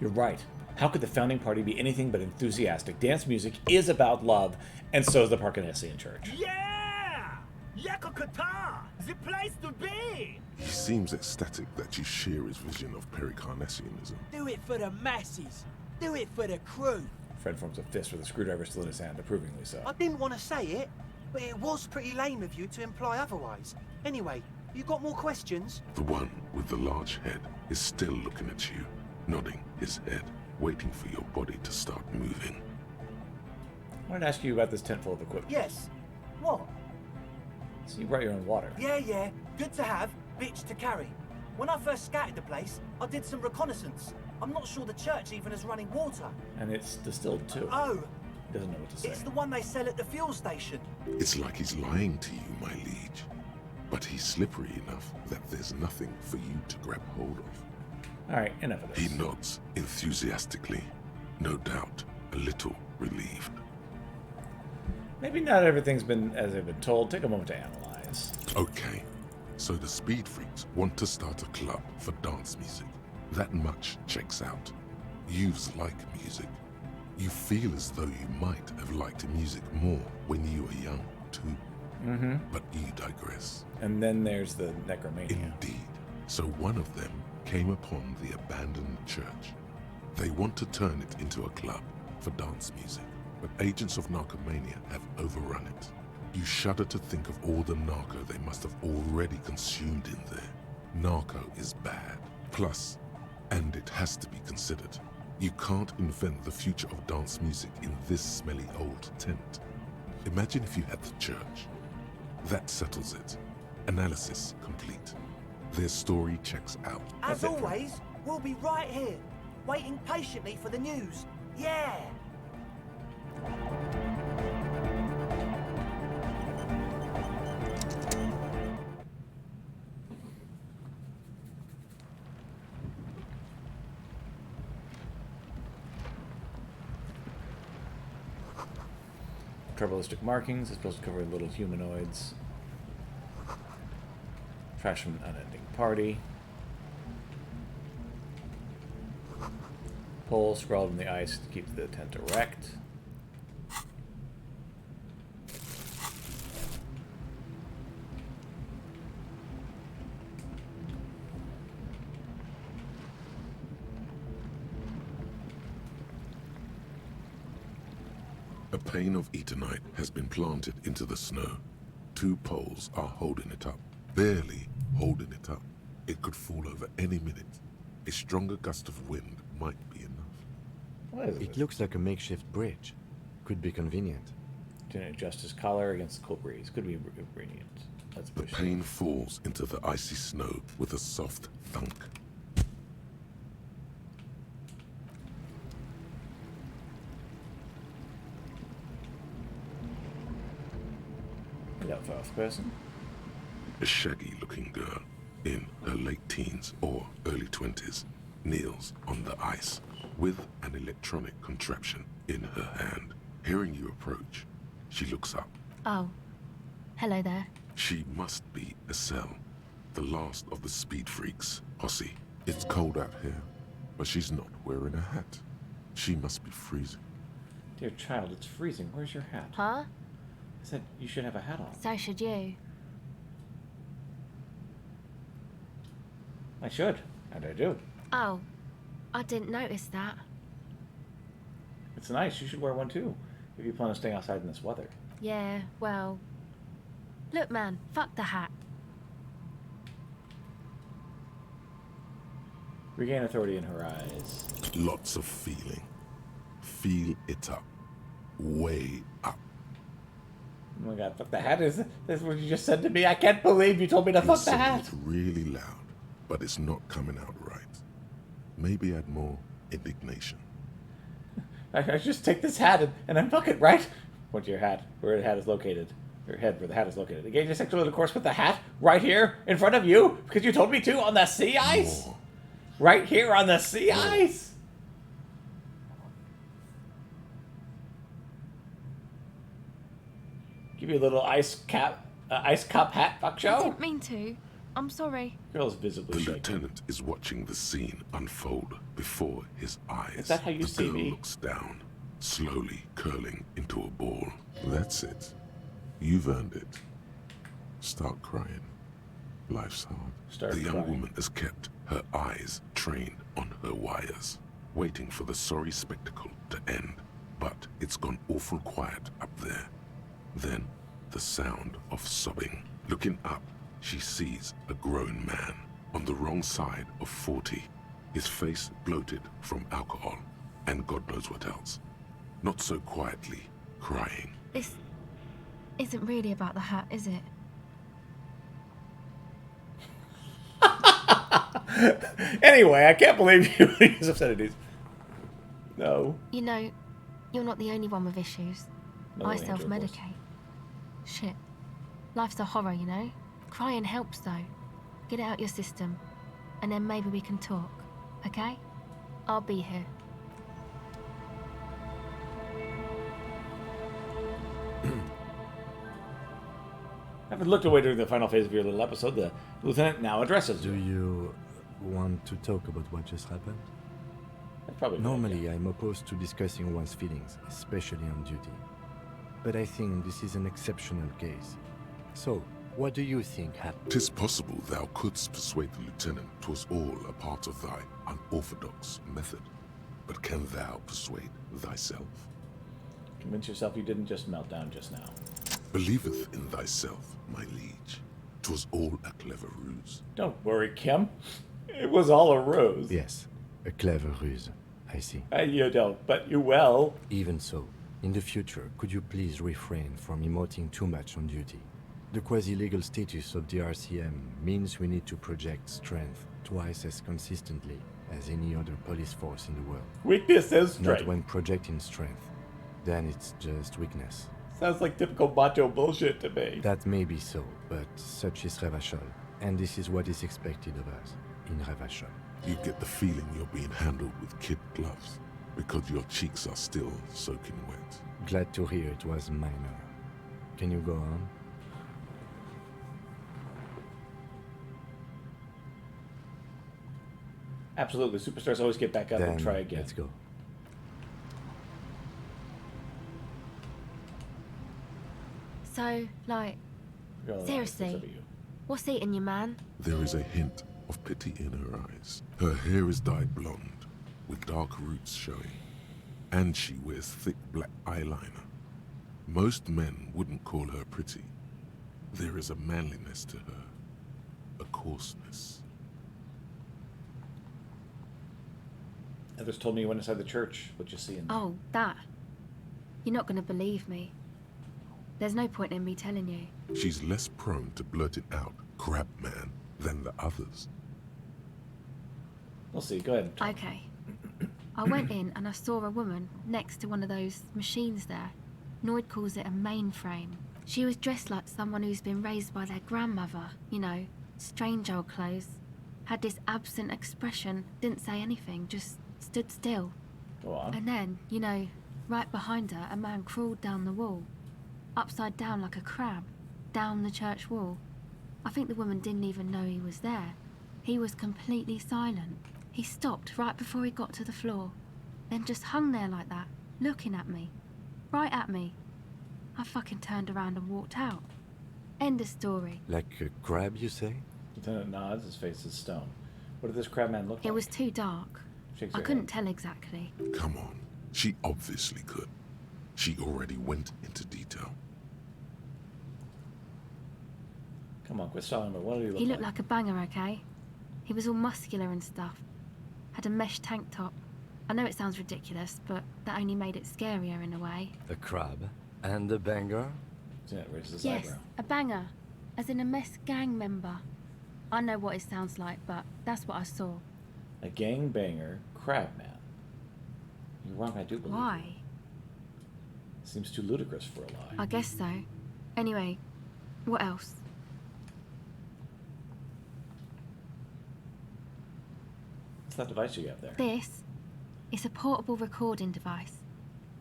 You're right. How could the founding party be anything but enthusiastic? Dance music is about love, and so is the Parkinesian Church. Yeah! Yakokata! The place to be! He seems ecstatic that you share his vision of Pericarnassianism. Do it for the masses. Do it for the crew. Fred forms a fist with a screwdriver still in his hand, approvingly so. I didn't want to say it, but it was pretty lame of you to imply otherwise. Anyway, you got more questions? The one with the large head is still looking at you, nodding his head, waiting for your body to start moving. I wanted to ask you about this tent full of equipment. Yes. What? So you brought your own water. Yeah. Good to have, bitch to carry. When I first scouted the place, I did some reconnaissance. I'm not sure the church even has running water. And it's distilled too. Oh. He doesn't know what to say. It's the one they sell at the fuel station. It's like he's lying to you, my liege. But he's slippery enough that there's nothing for you to grab hold of. Alright, enough of this. He nods enthusiastically, no doubt a little relieved. Maybe not everything's been as I've been told. Take a moment to analyze. Okay, so the Speed Freaks want to start a club for dance music. That much checks out. Youths like music. You feel as though you might have liked music more when you were young, too. Mm-hmm. But you digress. And then there's the necromania. Indeed. So one of them came upon the abandoned church. They want to turn it into a club for dance music, but agents of narcomania have overrun it. You shudder to think of all the narco they must have already consumed in there. Narco is bad. Plus, and it has to be considered, you can't invent the future of dance music in this smelly old tent. Imagine if you had the church. That settles it. Analysis complete. Their story checks out. As always, we'll be right here, waiting patiently for the news. Yeah! Tribalistic markings. It's supposed to cover little humanoids. Trash from an unending party. Pole scrawled in the ice to keep the tent erect. A pane of Eternite has been planted into the snow. 2 poles are holding it up. Barely holding it up. It could fall over any minute. A stronger gust of wind might be enough. What is It looks like a makeshift bridge. Could be convenient. To adjust his collar against the cool breeze. Could be ingredient. Let's The push pane falls into the icy snow with a soft thunk. Without first person. A shaggy-looking girl in her late teens or early 20s kneels on the ice with an electronic contraption in her hand. Hearing you approach, she looks up. Oh. Hello there. She must be Estelle, the last of the Speed Freaks posse. It's cold out here, but she's not wearing a hat. She must be freezing. Dear child, it's freezing. Where's your hat? Huh? I said you should have a hat on. So should you. I should. And I do. Oh. I didn't notice that. It's nice. You should wear one too. If you plan on staying outside in this weather. Yeah, well... Look, man. Fuck the hat. Regain authority in her eyes. Lots of feeling. Feel it up. Way up. Oh my god, fuck the hat. Is this what you just said to me? I can't believe you told me to You're fuck the saying hat. it really loud, but it's not coming out right. Maybe add more indignation. I just take this hat and unfuck it, right? Point to your hat, where the hat is located. Your head, where the hat is located. Engage in sexual intercourse with the hat right here in front of you because you told me to on the sea ice. More. Right here on the sea ice. Give you a little ice cup hat fuck show. I didn't mean to. I'm sorry. Girl is visibly The shaking. lieutenant is watching the scene unfold before his eyes. Is that how you the see girl me? looks down, slowly curling into a ball. That's it. You've earned it. Start crying. Life's hard. Start the young crying. woman has kept her eyes trained on her wires, waiting for the sorry spectacle to end. But it's gone awful quiet up there. Then, the sound of sobbing. Looking up, she sees a grown man on the wrong side of 40, his face bloated from alcohol and God knows what else. Not so quietly, crying. This isn't really about the hat, is it? Anyway, I can't believe you use obscenities. No. You know, you're not the only one with issues. No, I Andrew, of course. self-medicate. Shit. Life's a horror, you know? Crying helps, though. Get it out your system. And then maybe we can talk. Okay? I'll be here. Having looked away during the final phase of your little episode, the lieutenant now addresses Do you. you want to talk about what just happened? That's probably a good Normally, idea. I'm opposed to discussing one's feelings, especially on duty. But I think this is an exceptional case. So, what do you think happened? 'Tis possible thou couldst persuade the lieutenant 'twas all a part of thy unorthodox method. But can thou persuade thyself? Convince yourself you didn't just melt down just now. Believeth in thyself, my liege. 'Twas all a clever ruse. Don't worry, Kim. It was all a ruse. Yes, a clever ruse. I see. You don't, but you will. Even so, in the future, could you please refrain from emoting too much on duty? The quasi-legal status of the RCM means we need to project strength twice as consistently as any other police force in the world. Weakness is strength. Not when projecting strength. Then it's just weakness. Sounds like typical macho bullshit to me. That may be so, but such is Revachol, and this is what is expected of us in Revachol. You get the feeling you're being handled with kid gloves because your cheeks are still soaking wet. Glad to hear it was minor. Can you go on? Absolutely. Superstars always get back up and Then try again. let's go. So, like, Girl, seriously, what's eating you, man? There is a hint of pity in her eyes. Her hair is dyed blonde, with dark roots showing, and she wears thick black eyeliner. Most men wouldn't call her pretty. There is a manliness to her, a coarseness. Others told me you went inside the church. What you see in there? Oh, that. You're not going to believe me. There's no point in me telling you. She's less prone to blurt it out, crab man, than the others. We'll see. Go ahead. Okay. I went in and I saw a woman next to one of those machines there. Noid calls it a mainframe. She was dressed like someone who's been raised by their grandmother. You know, strange old clothes. Had this absent expression, didn't say anything, just stood still. Go on. And then, you know, right behind her, a man crawled down the wall. Upside down like a crab, down the church wall. I think the woman didn't even know he was there. He was completely silent. He stopped right before he got to the floor, then just hung there like that, looking at me. Right at me. I fucking turned around and walked out. End of story. Like a crab, you say? Lieutenant nods. His face is stone. What did this crabman look like? It was too dark. Shakes I her couldn't tell exactly. Come on. She obviously could. She already went into detail. Come on, quit stalling. But what did he look He looked like a banger, okay? He was all muscular and stuff. had a mesh tank top. I know it sounds ridiculous, but that only made it scarier in a way. A crab and a banger? Yeah, it raises his Yes, eyebrow. a banger. As in a mess gang member. I know what it sounds like, but that's what I saw. A gangbanger crab man. You're wrong, I do believe you. Why? Seems too ludicrous for a lie. I guess so. Anyway, what else? What's that device you have there? This is a portable recording device.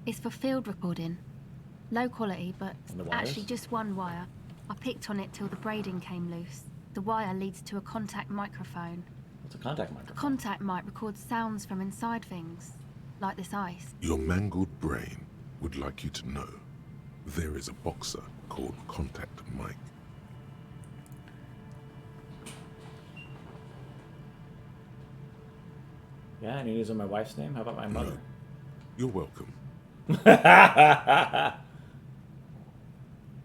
It's for field recording. Low quality, but And the wires? actually just one wire. I picked on it till the braiding came loose. The wire leads to a contact microphone. What's a contact A microphone? contact mic records sounds from inside things, like this ice. Your mangled brain would like you to know there is a boxer called Contact Mike. Yeah, and you're using my wife's name? How about my mother? You're welcome. Does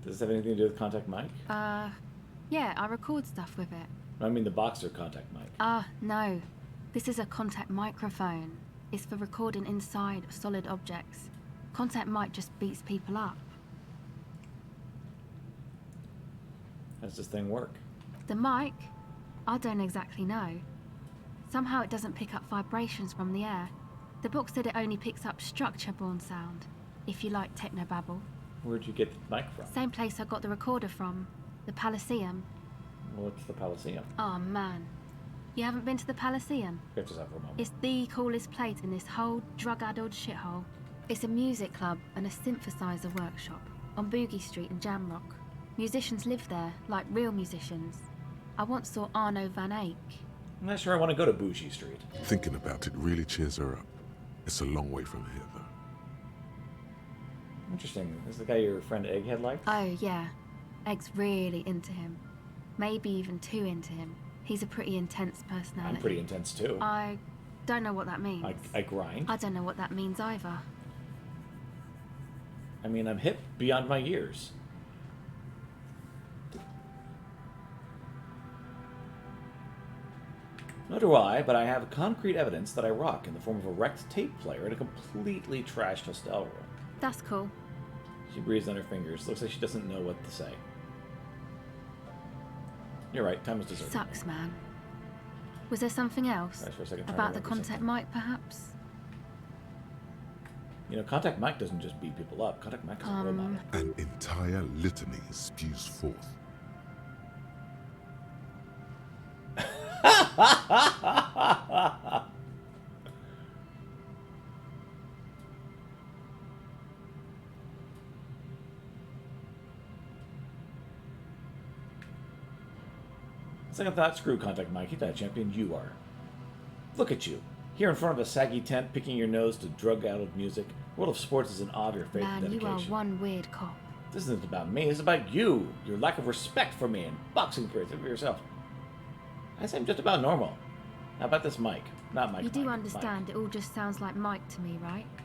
this have anything to do with Contact Mike? Yeah, I record stuff with it. I mean the boxer Contact Mike. No. This is a contact microphone. It's for recording inside solid objects. Contact mic just beats people up. How does this thing work? The mic? I don't exactly know. Somehow it doesn't pick up vibrations from the air. The book said it only picks up structure-borne sound, if you like technobabble. Where'd you get the mic from? Same place I got the recorder from, the Palaceum. What's the Palaceum? Oh man. You haven't been to the Palaceum? Get yourself for a moment. It's the coolest place in this whole drug-addled shithole. It's a music club and a synthesizer workshop on Boogie Street in Jamrock. Musicians live there, like real musicians. I once saw Arno van Eyck. I'm not sure I want to go to Bougie Street. Thinking about it really cheers her up. It's a long way from here, though. Interesting. Is the guy your friend Egghead likes? Oh yeah. Egg's really into him. Maybe even too into him. He's a pretty intense personality. I'm pretty intense too. I don't know what that means. I grind. I don't know what that means either. I mean, I'm hip beyond my years. Nor do I, but I have concrete evidence that I rock in the form of a wrecked tape player in a completely trashed hostel room. That's cool. She breathes on her fingers. Looks like she doesn't know what to say. You're right, time is deserted. Sucks, man. Was there something else? Guys, for a second, trying About to the remember contact mic, perhaps? You know, Contact Mike doesn't just beat people up. Contact Mike is a role model. An entire litany spews forth. Second thought, screw Contact Mike. He's not a champion. You are. Look at you. Here in front of a saggy tent, picking your nose to drug-addled music. World of Sports is in awe of your faith and Man, you dedication. are one weird cop. This isn't about me. It's about you. Your lack of respect for me and boxing for yourself. I say I'm just about normal. How about this Mike? Not Mike. You do Mike, understand it all just sounds like Mike to me, right? Mike.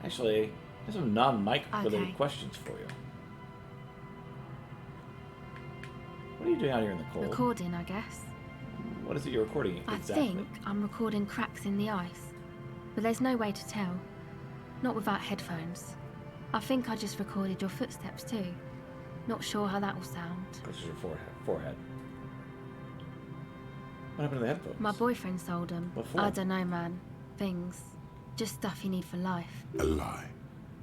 Actually, I have some non-Mike related Okay. questions for you. What are you doing out here in the cold? Recording, I guess. What is it you're recording I exactly? think I'm recording cracks in the ice. But there's no way to tell. Not without headphones. I think I just recorded your footsteps too. Not sure how that will sound. This is your forehead. What happened to the headphones? My boyfriend sold them. What for? I don't know, man. Things. Just stuff you need for life. A lie.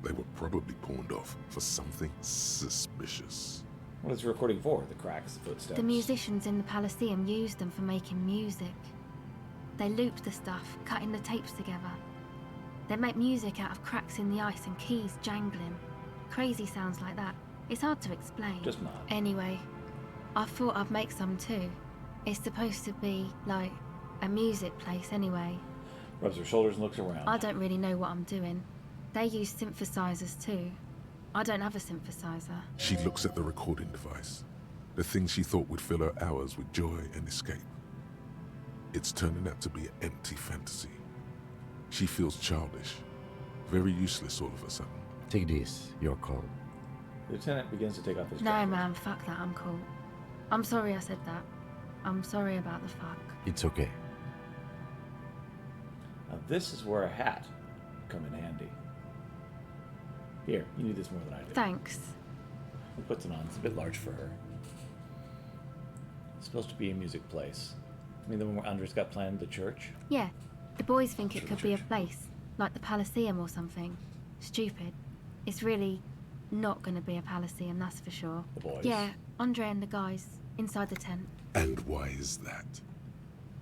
They were probably pawned off for something suspicious. What is the recording for? The cracks, the footsteps? The musicians in the Palaceum used them for making music. They looped the stuff, cutting the tapes together. They make music out of cracks in the ice and keys jangling. Crazy sounds like that. It's hard to explain. Just not. Anyway, I thought I'd make some too. It's supposed to be, like, a music place anyway. Rubs her shoulders and looks around. I don't really know what I'm doing. They use synthesizers too. I don't have a synthesizer. She looks at the recording device, the thing she thought would fill her hours with joy and escape. It's turning out to be an empty fantasy. She feels childish, very useless all of a sudden. Take this, your call. The lieutenant begins to take off his No, jacket. man, fuck that, I'm cool. I'm sorry I said that. I'm sorry about the fuck. It's okay. this is where a hat come in handy. Here, you need this more than I do. Thanks. Who puts it on? It's a bit large for her. It's supposed to be a music place. I mean, the one where Andres got planned the church? Yeah, the boys think it could be a place, like the Palaceum or something. Stupid. It's really not going to be a Palaceum, that's for sure. The boys? Yeah, Andre and the guys, inside the tent. And why is that?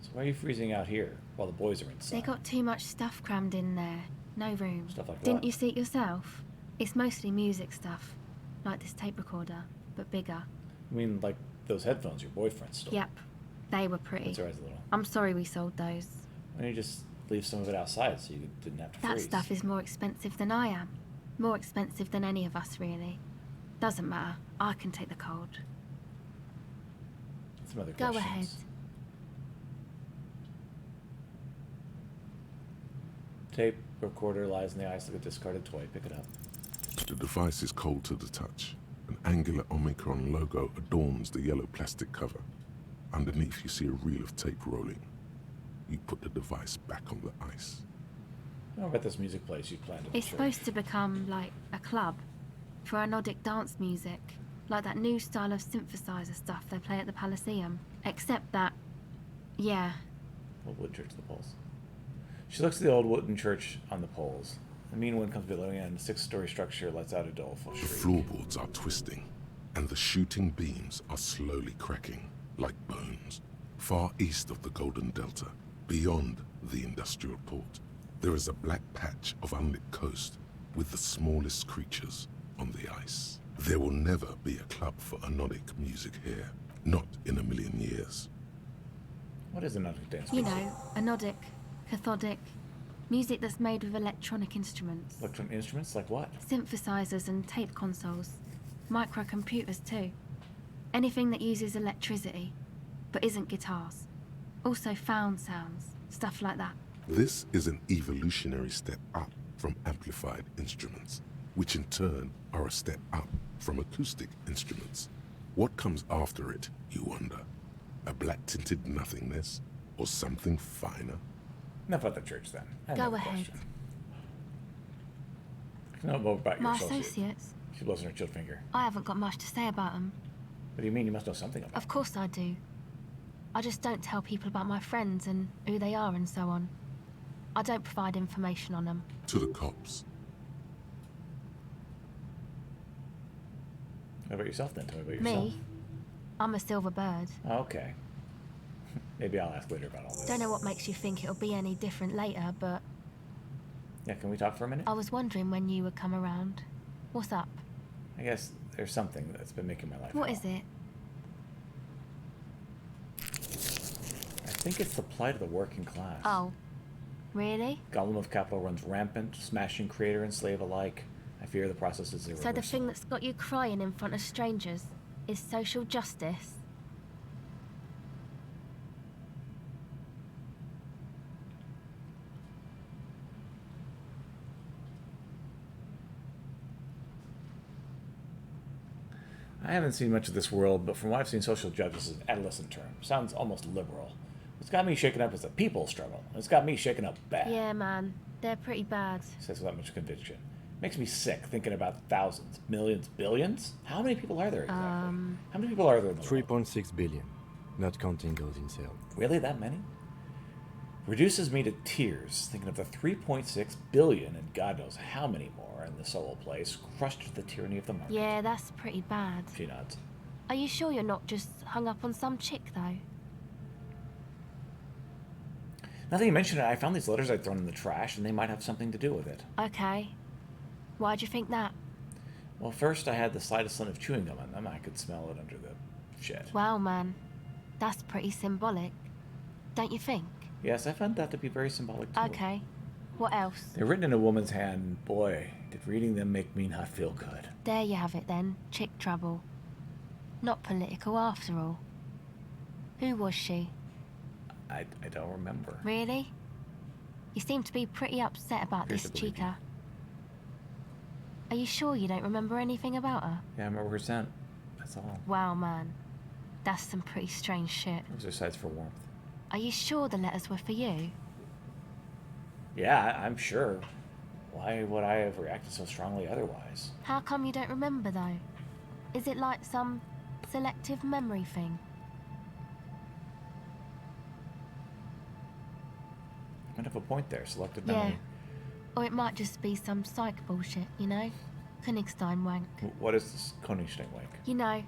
So why are you freezing out here while the boys are inside? They got too much stuff crammed in there. No room. Stuff like Didn't what? you see it yourself? It's mostly music stuff. Like this tape recorder, but bigger. I mean, like those headphones your boyfriend stole. Yep. They were pretty. That's alright, little. I'm sorry we sold those. Why don't you just leave some of it outside so you didn't have to That freeze? stuff is more expensive than I am. More expensive than any of us, really. Doesn't matter. I can take the cold. Some other Go questions. ahead. Tape recorder lies in the ice like a discarded toy. Pick it up. The device is cold to the touch. An angular Omicron logo adorns the yellow plastic cover. Underneath, you see a reel of tape rolling. You put the device back on the ice. How about this music place you planned at the It's church? supposed to become like a club for anodic dance music, like that new style of synthesizer stuff they play at the Palaceum. Except that, yeah, Old wooden church of the poles. She looks at the old wooden church on the poles. The mean wind comes billowing in. The 6-story structure lets out a doleful The shriek. floorboards are twisting, and the shooting beams are slowly cracking, like bones. Far east of the Golden Delta, beyond the industrial port, there is a black patch of unlit coast with the smallest creatures on the ice. There will never be a club for anodic music here. Not in a million years. What is anodic dance you music? know, anodic, cathodic, music that's made with electronic instruments. Electronic instruments? Like what? Synthesizers and tape consoles. Microcomputers too. Anything that uses electricity, but isn't guitars. Also found sounds, stuff like that. This is an evolutionary step up from amplified instruments, which in turn are a step up from acoustic instruments. What comes after it, you wonder? A black-tinted nothingness? Or something finer? Enough about the church then. I have Go another ahead. question. I know more about your My associate. associates? She blows on her chilled finger. I haven't got much to say about them. What do you mean? You must know something about Of course I do. I just don't tell people about my friends and who they are and so on. I don't provide information on them. To the cops. How about yourself then? Tell me about yourself. Me? I'm a silver bird. Oh, okay. Maybe I'll ask later about all this. Don't know what makes you think it'll be any different later, but Yeah, can we talk for a minute? I was wondering when you would come around. What's up? I guess there's something that's been making my life What hell. is it? I think it's the plight of the working class. Oh, really? Golem of capital runs rampant, smashing creator and slave alike. I fear the process is irreversible. So the thing that's got you crying in front of strangers is social justice? I haven't seen much of this world, but from what I've seen, social justice is an adolescent term. Sounds almost liberal. What's got me shaken up is the people struggle. It's got me shaken up bad. Yeah, man. They're pretty bad. Says without much conviction. Makes me sick thinking about thousands, millions, billions. How many people are there exactly? How many people are there in the world? 3.6 billion, not counting those in sale. Really, that many? Reduces me to tears thinking of the 3.6 billion and God knows how many more in the solo place crushed to the tyranny of the market. Yeah, that's pretty bad. She nods. Are you sure you're not just hung up on some chick, though? Now that you mention it, I found these letters I'd thrown in the trash, and they might have something to do with it. Okay. Why'd you think that? Well, first I had the slightest scent of chewing gum on them. I could smell it under the shed. Wow, man. That's pretty symbolic. Don't you think? Yes, I found that to be very symbolic too. Okay. What else? They're written in a woman's hand, and boy, did reading them make me not feel good. There you have it then. Chick trouble. Not political after all. Who was she? I don't remember. Really? You seem to be pretty upset about Here's this the believe chica. Are you sure you don't remember anything about her? Yeah, I remember her scent. That's all. Wow, man. That's some pretty strange shit. Exercise for warmth. Are you sure the letters were for you? Yeah, I'm sure. Why would I have reacted so strongly otherwise? How come you don't remember, though? Is it like some selective memory thing? You might have a point there, selective Yeah. memory. Or it might just be some psych bullshit, you know? Königstein wank. What is this Königstein wank? You know,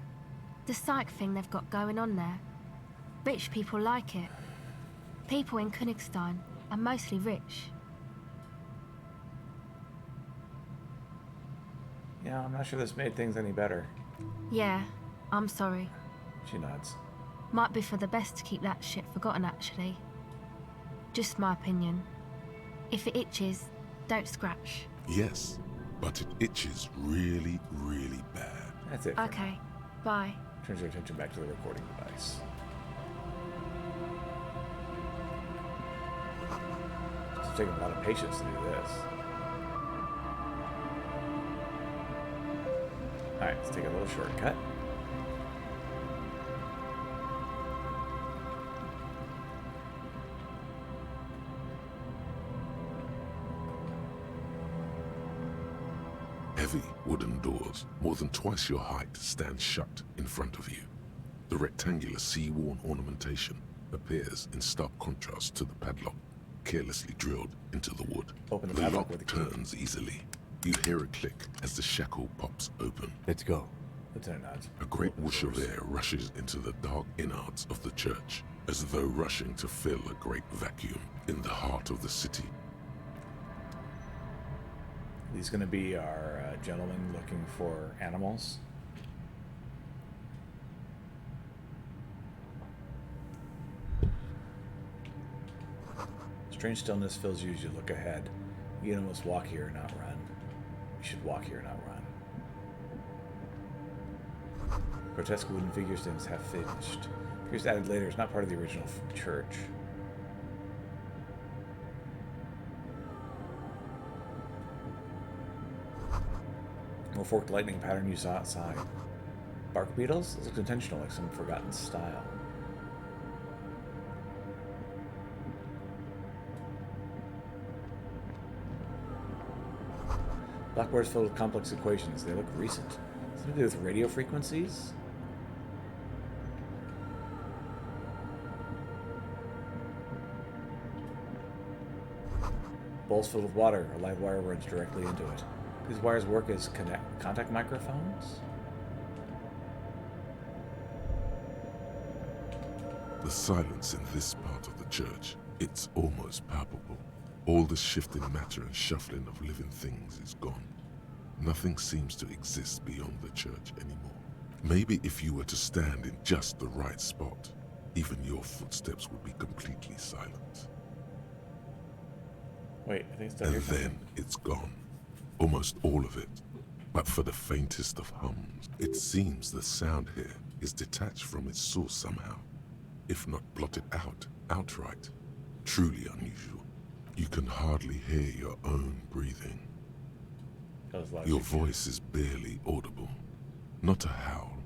the psych thing they've got going on there. Rich people like it. People in Königstein are mostly rich. Yeah, I'm not sure this made things any better. Yeah, I'm sorry. She nods. Might be for the best to keep that shit forgotten, actually. Just my opinion. If it itches, don't scratch. Yes, but it itches really, really bad. That's it. Okay, bye. Turns your attention back to the recording device. It's taking a lot of patience to do this. Alright, let's take a little shortcut. Heavy wooden doors, more than twice your height, stand shut in front of you. The rectangular sea-worn ornamentation appears in stark contrast to the padlock, carelessly drilled into the wood. Open the The padlock lock with a key. turns easily. You hear a click as the shackle pops open. Let's go. Lieutenant nods. A great whoosh of air rushes into the dark innards of the church, as though rushing to fill a great vacuum in the heart of the city. These going to be our gentlemen looking for animals. Strange stillness fills you as you look ahead. You can almost walk here, not run. You should walk here, not run. Grotesque wooden figure stands half finished. Figures added later is not part of the original church. More forked lightning pattern you saw outside. Bark beetles? This looks intentional, like some forgotten style. Blackboards filled with complex equations. They look recent. Something to do with radio frequencies? Bowls filled with water. A live wire runs directly into it. These wires work as contact microphones? The silence in this part of the church, it's almost palpable. All the shifting matter and shuffling of living things is gone. Nothing seems to exist beyond the church anymore. Maybe if you were to stand in just the right spot, even your footsteps would be completely silent. Wait, I think it's down And here somewhere. then it's gone. Almost all of it. But for the faintest of hums, it seems the sound here is detached from its source somehow, if not blotted out outright. Truly unusual. You can hardly hear your own breathing. Your voice is barely audible. Not a howl,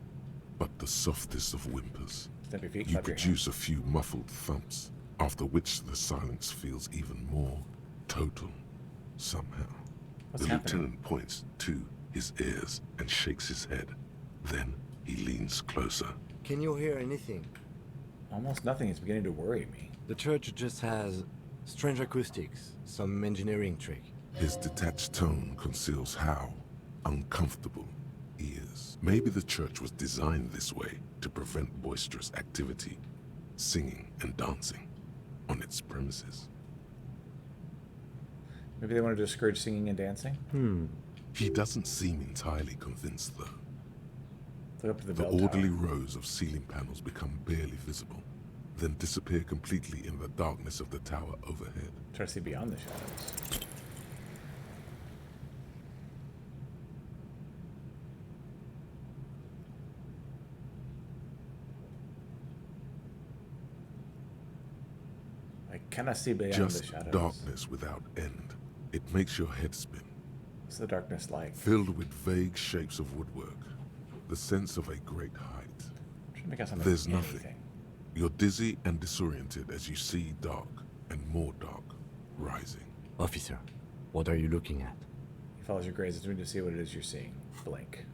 but the softest of whimpers. Step your feet, You clap your produce a few muffled thumps, after which the silence feels even more total, somehow. What's The happening? lieutenant points to his ears and shakes his head. Then he leans closer. Can you hear anything? Almost nothing is beginning to worry me. The church just has strange acoustics, some engineering trick. His detached tone conceals how uncomfortable he is. Maybe the church was designed this way to prevent boisterous activity, singing and dancing on its premises. Maybe they wanted to discourage singing and dancing? He doesn't seem entirely convinced, though. Look up to the The bell tower. orderly rows of ceiling panels become barely visible, then disappear completely in the darkness of the tower overhead. Try to see beyond the shadows. I cannot see beyond the Just shadows. darkness without end. It makes your head spin. What's the darkness like? Filled with vague shapes of woodwork, the sense of a great height. Trying to make out something. There's anything. nothing. You're dizzy and disoriented as you see dark and more dark rising. Officer, what are you looking at? He follows your gaze to see what it is you're seeing. Blink.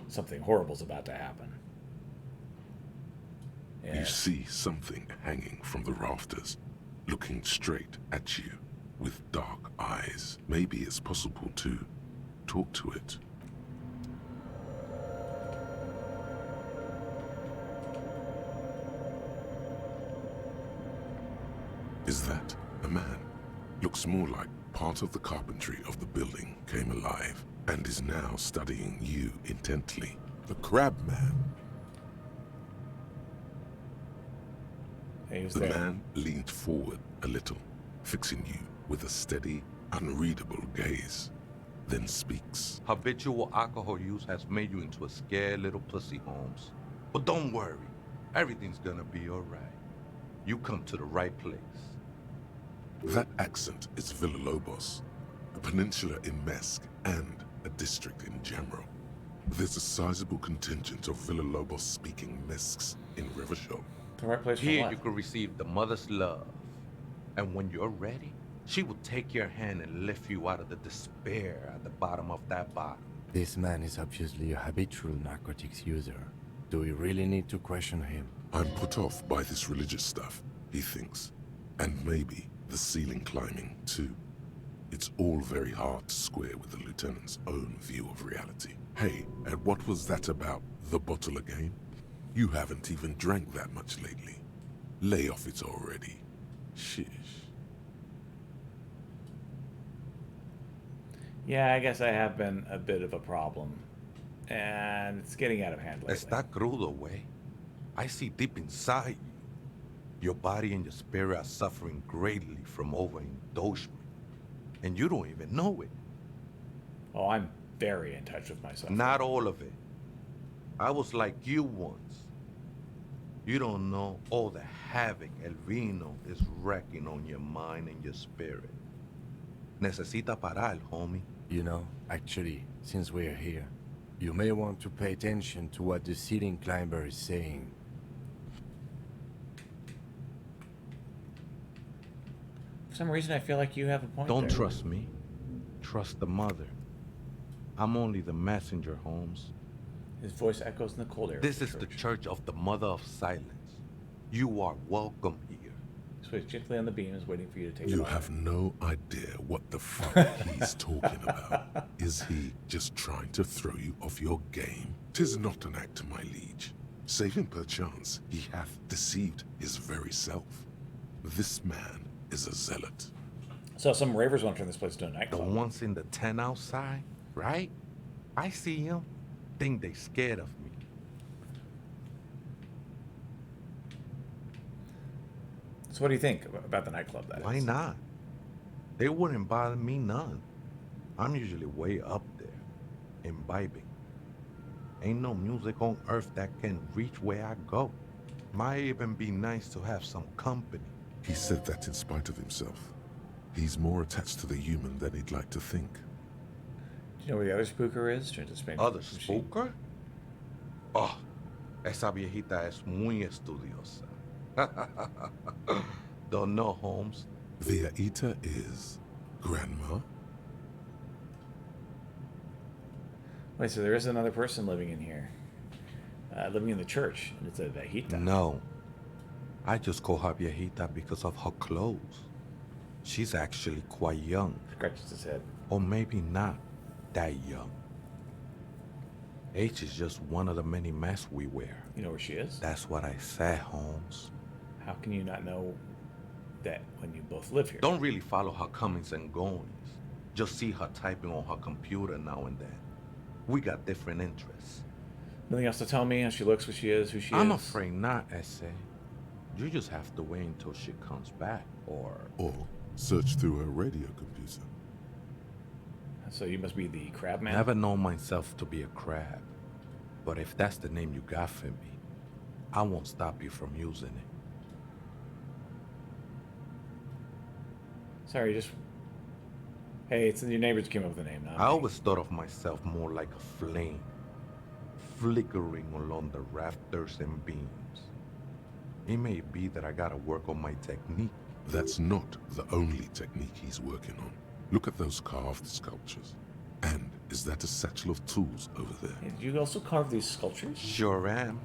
Something horrible's about to happen. You see something hanging from the rafters, looking straight at you with dark eyes. Maybe it's possible to talk to it. Is that a man? Looks more like part of the carpentry of the building came alive and is now studying you intently. The Crab Man. The man leaned forward a little, fixing you with a steady, unreadable gaze, then speaks. Habitual alcohol use has made you into a scared little pussy, Holmes. But don't worry, everything's gonna be alright. You come to the right place. That accent is Villalobos, a peninsula in Mesk and a district in general. There's a sizable contingent of Villalobos-speaking Mesks in Revachol. The right place for Here what? you can receive the mother's love. And when you're ready, she will take your hand and lift you out of the despair at the bottom of that bottle. This man is obviously a habitual narcotics user. Do we really need to question him? I'm put off by this religious stuff, he thinks. And maybe the ceiling climbing, too. It's all very hard to square with the lieutenant's own view of reality. Hey, and what was that about the bottle again? You haven't even drank that much lately. Lay off it already. Shish. Yeah, I guess I have been a bit of a problem. And it's getting out of hand lately. Está crudo, way. I see deep inside you. Your body and your spirit are suffering greatly from overindulgence. And you don't even know it. Oh, I'm very in touch with myself. Not all of it. I was like you once. You don't know all the havoc El Vino is wrecking on your mind and your spirit. Necesita parar, homie. You know, actually, since we're here, you may want to pay attention to what the ceiling climber is saying. For some reason, I feel like you have a point Don't there. trust me. Trust the mother. I'm only the messenger, Holmes. His voice echoes in the cold air. This is the church of the Mother of Silence. You are welcome here. Sways gently on the beams, waiting for you to take You it off. have no idea what the fuck he's talking about. Is he just trying to throw you off your game? 'Tis not an act, my liege. Save him perchance, he hath deceived his very self. This man is a zealot. So some ravers want to turn this place into a The nightclub. ones in the tent outside, right? I see them. Think they scared of me. So what do you think about the nightclub, that Why is? not? They wouldn't bother me none. I'm usually way up there, imbibing. Ain't no music on earth that can reach where I go. Might even be nice to have some company. He said that in spite of himself. He's more attached to the human than he'd like to think. Do you know where the other spooker is? Trying to explain to Other the machine. spooker? Oh, esa viejita es muy estudiosa. Don't know, Holmes. Viaita is Grandma? Wait, so there is another person living in here. Living in the church, and it's a viejita. No. I just call her viejita because of her clothes. She's actually quite young. Scratches his head. Or maybe not that young. Age is just one of the many masks we wear. You know where she is? That's what I said, Holmes. How can you not know that when you both live here? Don't really follow her comings and goings. Just see her typing on her computer now and then. We got different interests. Nothing else to tell me? How she looks, what she is, who she is? I'm afraid not, Essay. You just have to wait until she comes back, or search through her radio computer. So you must be the crab man? Never known myself to be a crab. But if that's the name you got for me, I won't stop you from using it. Sorry, just... Hey, it's your neighbors came up with the name, not I always thought of myself more like a flame, flickering along the rafters and beams. It may be that I gotta work on my technique. That's not the only technique he's working on. Look at those carved sculptures. And is that a satchel of tools over there? Hey, did you also carve these sculptures? Sure am.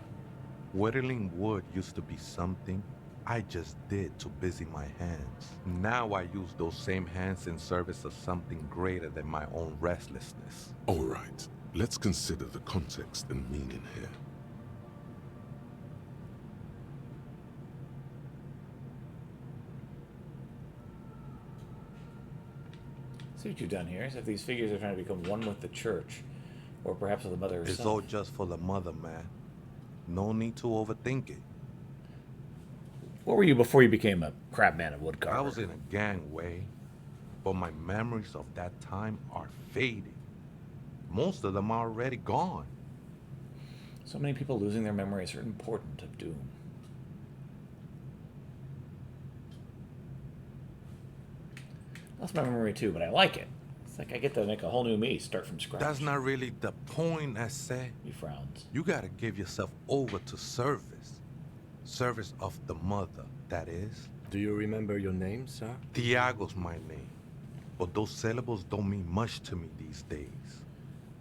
Whittling wood used to be something I just did to busy my hands. Now I use those same hands in service of something greater than my own restlessness. All right, let's consider the context and meaning here. See what you've done here is if these figures are trying to become one with the church, or perhaps with the mother herself. It's all just for the mother, man. No need to overthink it. What were you before you became a crabman and woodcarver? I was in a gangway, but my memories of that time are fading. Most of them are already gone. So many people losing their memory is certain portent of doom. Lost my memory too, but I like it. It's like I get to make a whole new me, start from scratch. That's not really the point, I say. He frowns. You gotta give yourself over to service. Service of the mother, that is. Do you remember your name, sir? Tiago's my name. But those syllables don't mean much to me these days.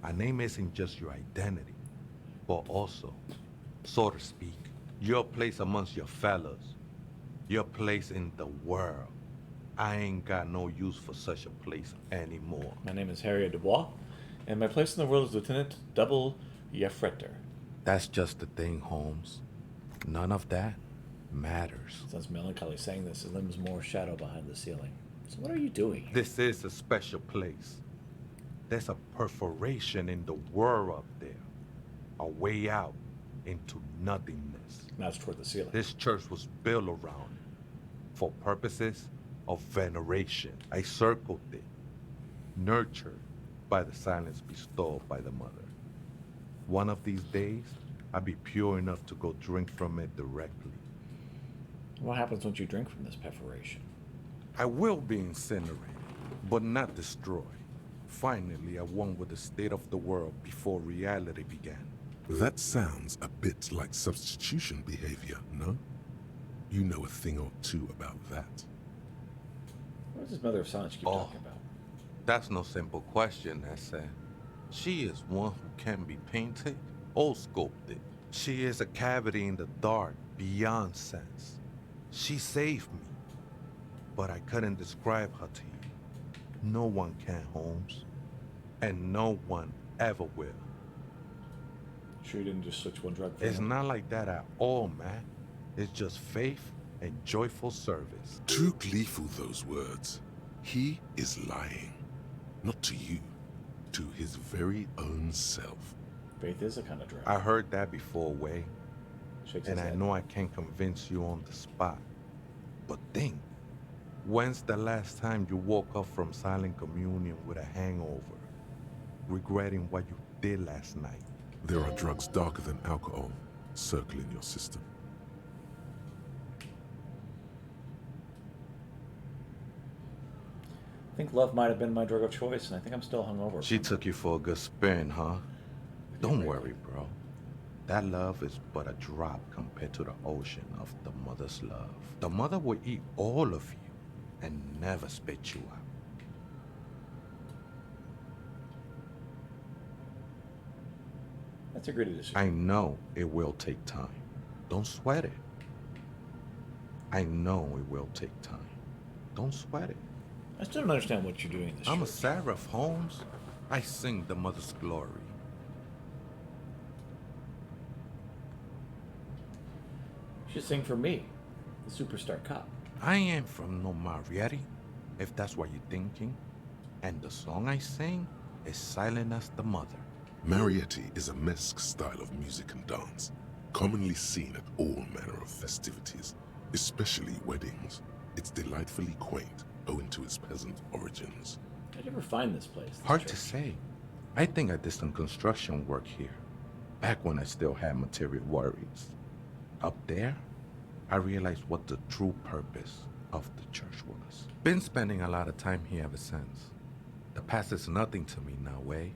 A name isn't just your identity, but also, so to speak, your place amongst your fellows. Your place in the world. I ain't got no use for such a place anymore. My name is Harriet Dubois, and my place in the world is Lieutenant Double Yafretter. That's just the thing, Holmes. None of that matters. Sounds melancholy saying this. It limns more shadow behind the ceiling. So what are you doing? This is a special place. There's a perforation in the world up there. A way out into nothingness. That's toward the ceiling. This church was built around it for purposes of veneration. I circled it, nurtured by the silence bestowed by the mother. One of these days, I'll be pure enough to go drink from it directly. What happens once you drink from this perforation? I will be incinerated, but not destroyed. Finally, I won with the state of the world before reality began. That sounds a bit like substitution behavior, no? You know a thing or two about that. What does this Mother of Silence keep talking about? That's no simple question, I said. She is one who can be painted or sculpted. She is a cavity in the dark, beyond sense. She saved me, but I couldn't describe her to you. No one can, Holmes, and no one ever will. Sure you didn't just switch one drug for It's another? not like that at all, man. It's just faith and joyful service. Too gleeful, those words. He is lying. Not to you, to his very own self. Faith is a kind of drug. I heard that before, Way. Shakes And his I head. know I can't convince you on the spot. But think, when's the last time you woke up from silent communion with a hangover, regretting what you did last night? There are drugs darker than alcohol circling your system. I think love might have been my drug of choice, and I think I'm still hungover. She took you for a good spin, huh? Don't worry, bro. That love is but a drop compared to the ocean of the mother's love. The mother will eat all of you and never spit you out. That's a great decision. I know it will take time. Don't sweat it. I know it will take time. Don't sweat it. I still don't understand what you're doing in this I'm a church. seraph, Holmes. I sing the mother's glory. You should sing for me, the superstar cop. I ain't from no Marietti, if that's what you're thinking. And the song I sing is silent as the mother. Marietti is a mesque style of music and dance, commonly seen at all manner of festivities, especially weddings. It's delightfully quaint, owing to its peasant origins. How'd you ever find this place? Hard to say. I think I did some construction work here, back when I still had material worries. Up there, I realized what the true purpose of the church was. Been spending a lot of time here ever since. The past is nothing to me now, Way.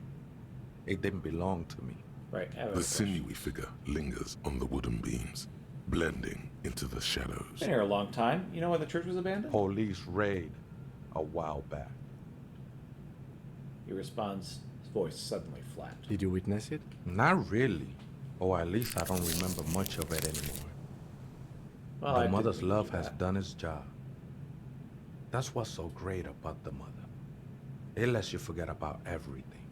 It didn't belong to me. Right. The sinewy figure lingers on the wooden beams, blending into the shadows. Been here a long time. You know why the church was abandoned? Police raid a while back. He responds, his voice suddenly flat. Did you witness it? Not really. Or at least I don't remember much of it anymore. Well, the I mother's didn't love do has that. done its job. That's what's so great about the mother. It lets you forget about everything.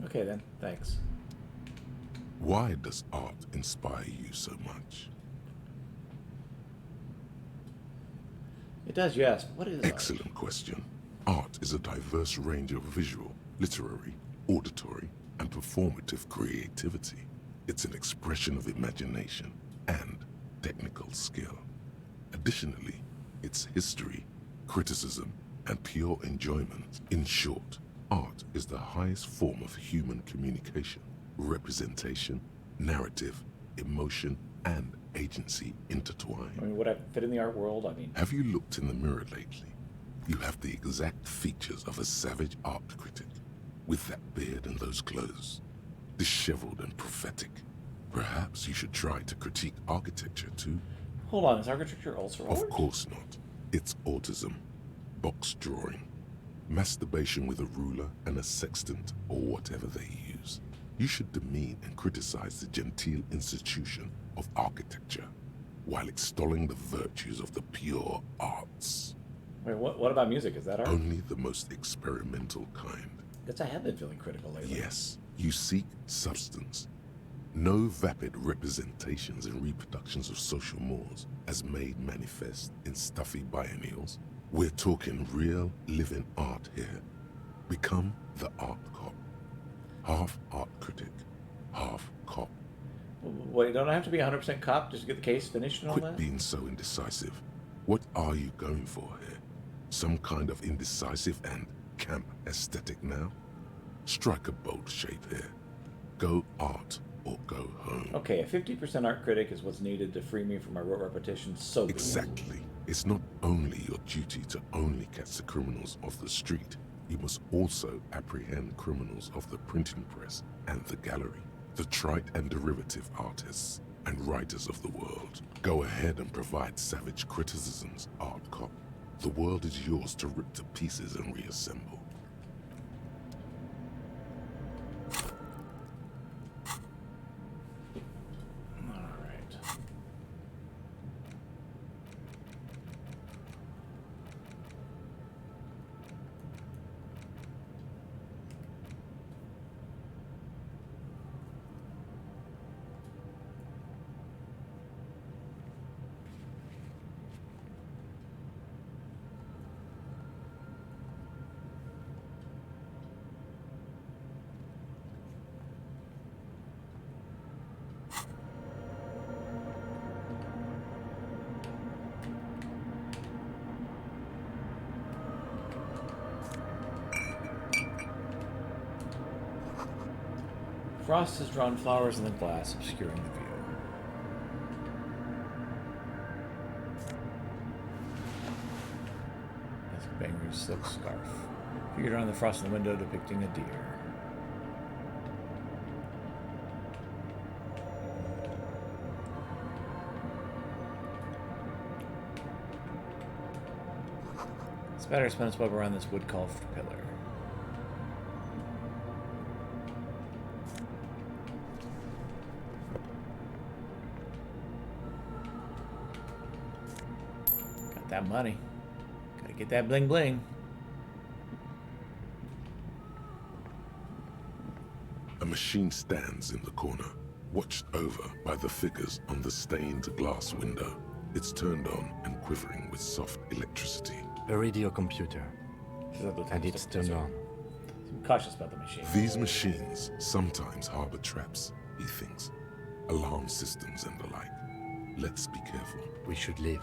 Okay then, thanks. Why does art inspire you so much? It does, yes. What is Excellent question. Art is a diverse range of visual, literary, auditory, and performative creativity. It's an expression of imagination and technical skill. Additionally, it's history, criticism, and pure enjoyment. In short, art is the highest form of human communication, representation, narrative, emotion, and agency intertwined. I mean, would I fit in the art world? I mean... Have you looked in the mirror lately? You have the exact features of a savage art critic, with that beard and those clothes, disheveled and prophetic. Perhaps you should try to critique architecture too. Hold on, is architecture also art? Of course not. It's autism, box drawing, masturbation with a ruler and a sextant or whatever they use. You should demean and criticize the genteel institution of architecture while extolling the virtues of the pure arts. Wait, what about music? Is that art? Only the most experimental kind. Guess I have been feeling critical lately. Yes, you seek substance. No vapid representations and reproductions of social mores as made manifest in stuffy biennials. We're talking real, living art here. Become the art cop. Half art critic, half cop. Wait, don't I have to be 100% cop just to get the case finished and all Quit that? being so indecisive. What are you going for here? Some kind of indecisive and camp aesthetic now? Strike a bold shape here. Go art or go home. Okay, a 50% art critic is what's needed to free me from my rote repetition, so be it. Exactly. It's not only your duty to only catch the criminals off the street, you must also apprehend criminals of the printing press and the gallery, the trite and derivative artists and writers of the world. Go ahead and provide savage criticisms, art cop. The world is yours to rip to pieces and reassemble. Frost has drawn flowers in the glass, obscuring the view. That's Bangery's silk scarf. Figured around the frost in the window depicting a deer. Spider spun its web around this wood-carved pillar. That money. Gotta get that bling bling. A machine stands in the corner, watched over by the figures on the stained glass window. It's turned on and quivering with soft electricity. A radio computer. And it's turned on. I'm cautious about the machine. These machines sometimes harbor traps, he thinks. Alarm systems and the like. Let's be careful. We should leave.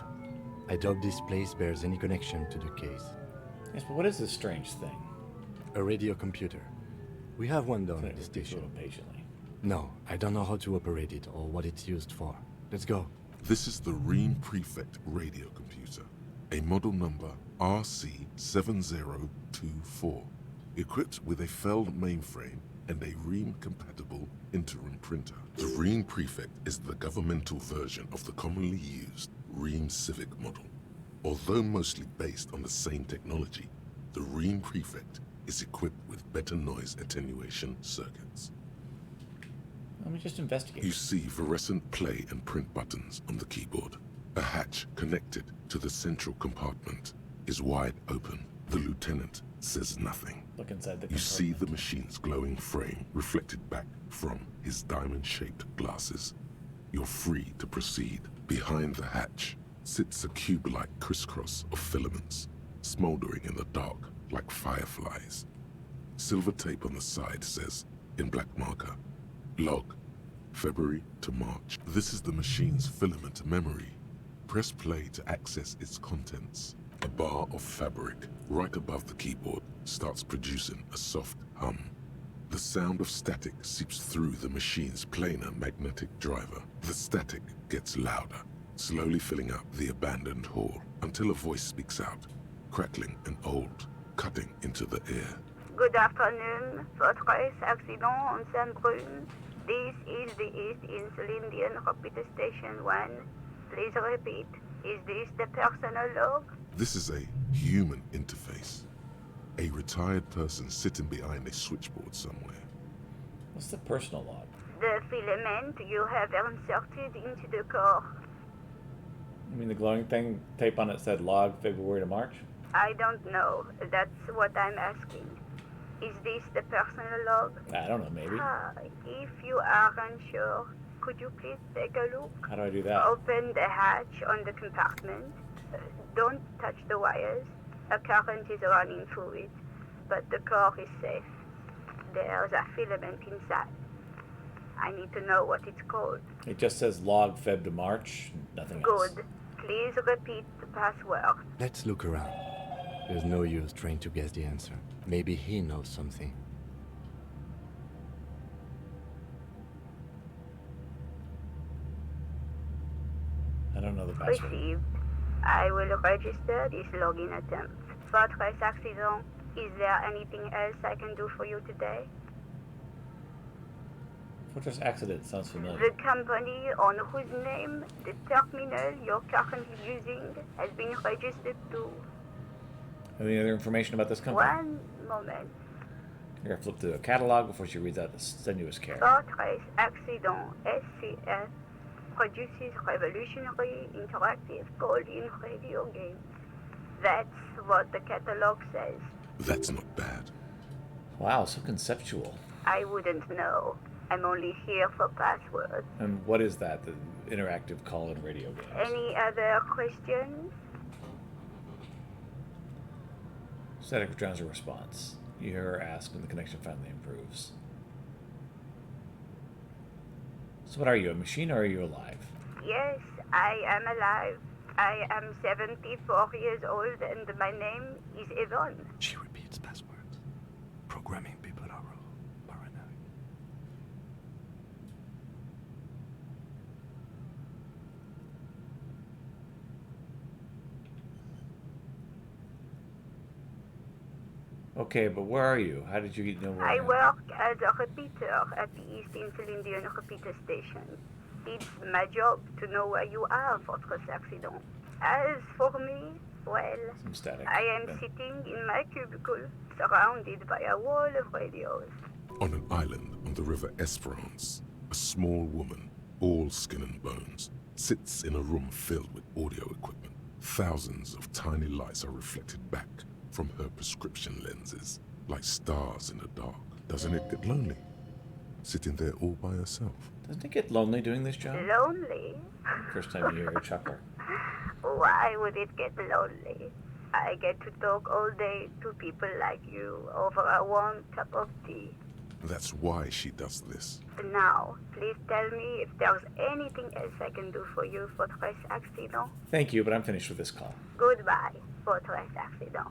I doubt this place bears any connection to the case. Yes, but what is this strange thing? A radio computer. We have one down at the station. Patiently. No, I don't know how to operate it or what it's used for. Let's go. This is the Ream Prefect radio computer, a model number RC7024, equipped with a Feld mainframe and a Ream-compatible interim printer. The Ream Prefect is the governmental version of the commonly used Ream Civic model. Although mostly based on the same technology, the Ream Prefect is equipped with with better noise attenuation circuits. Let me just investigate. You see fluorescent play and print buttons on the keyboard. A hatch connected to the central compartment is wide open. The lieutenant says nothing. Look inside the You see the machine's glowing frame reflected back from his diamond-shaped glasses. You're free to proceed. Behind the hatch sits a cube-like crisscross of filaments, smoldering in the dark like fireflies. Silver tape on the side says, in black marker, log, February to March. This is the machine's filament memory. Press play to access its contents. A bar of fabric right above the keyboard starts producing a soft hum. The sound of static seeps through the machine's planar magnetic driver. The static gets louder, slowly filling up the abandoned hall until a voice speaks out, crackling and old, cutting into the air. Good afternoon, Fortress accident on Saint-Brune. This is the East Insulindian Repeater Station 1. Please repeat. Is this the personal log? This is a human interface. A retired person sitting behind a switchboard somewhere. What's the personal log? The filament you have inserted into the core. You mean the glowing thing, tape on it said log February to March? I don't know. That's what I'm asking. Is this the personal log? I don't know, maybe. If you are unsure, could you please take a look? How do I do that? Open the hatch on the compartment. Don't touch the wires. A current is running through it, but the core is safe. There's a filament inside. I need to know what it's called. It just says log Feb to March, nothing else. Good. Please repeat the password. Let's look around. There's no use trying to guess the answer. Maybe he knows something. I don't know the password. Received. I will register this login attempt. Fortress accident. Is there anything else I can do for you today? Fortress accident sounds familiar. The company on whose name the terminal you're currently using has been registered to. Any other information about this company? One moment. You're gonna flip through a catalog before she reads out the strenuous care. Fortress accident. SCS produces revolutionary interactive call-in radio games. That's what the catalog says. That's not bad. Wow, so conceptual. I wouldn't know. I'm only here for passwords. And what is that? The interactive call-in radio game? Any other questions? Static returns a response. You hear her ask when the connection finally improves. So what are you, a machine or are you alive? Yes, I am alive. I am 74 years old and my name is Yvonne. She repeats passwords. Programming people are paranoid. Okay, but where are you? How did you know where I I am? work as a repeater at the East Insulindian Repeater Station. It's my job to know where you are, Fortress accident. As for me, well, Some static. I am then. sitting in my cubicle, surrounded by a wall of radios. On an island on the river Esperance, a small woman, all skin and bones, sits in a room filled with audio equipment. Thousands of tiny lights are reflected back from her prescription lenses, like stars in the dark. Doesn't it get lonely, sitting there all by herself? Doesn't it get lonely doing this job? Lonely? First time you hear her chuckle. Why would it get lonely? I get to talk all day to people like you over a warm cup of tea. That's why she does this. Now, please tell me if there's anything else I can do for you, Fortress accident. Thank you, but I'm finished with this call. Goodbye, Fortress accident.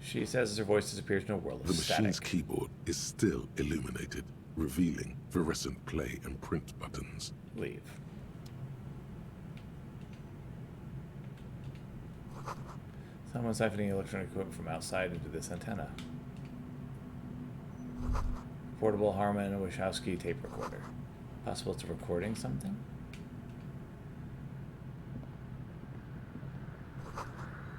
She says as her voice disappears in a world of The static. machine's keyboard is still illuminated, revealing fluorescent play and print buttons. Leave. Someone siphoning electronic equipment from outside into this antenna. Portable Harman Wachowski tape recorder. Possible it's recording something?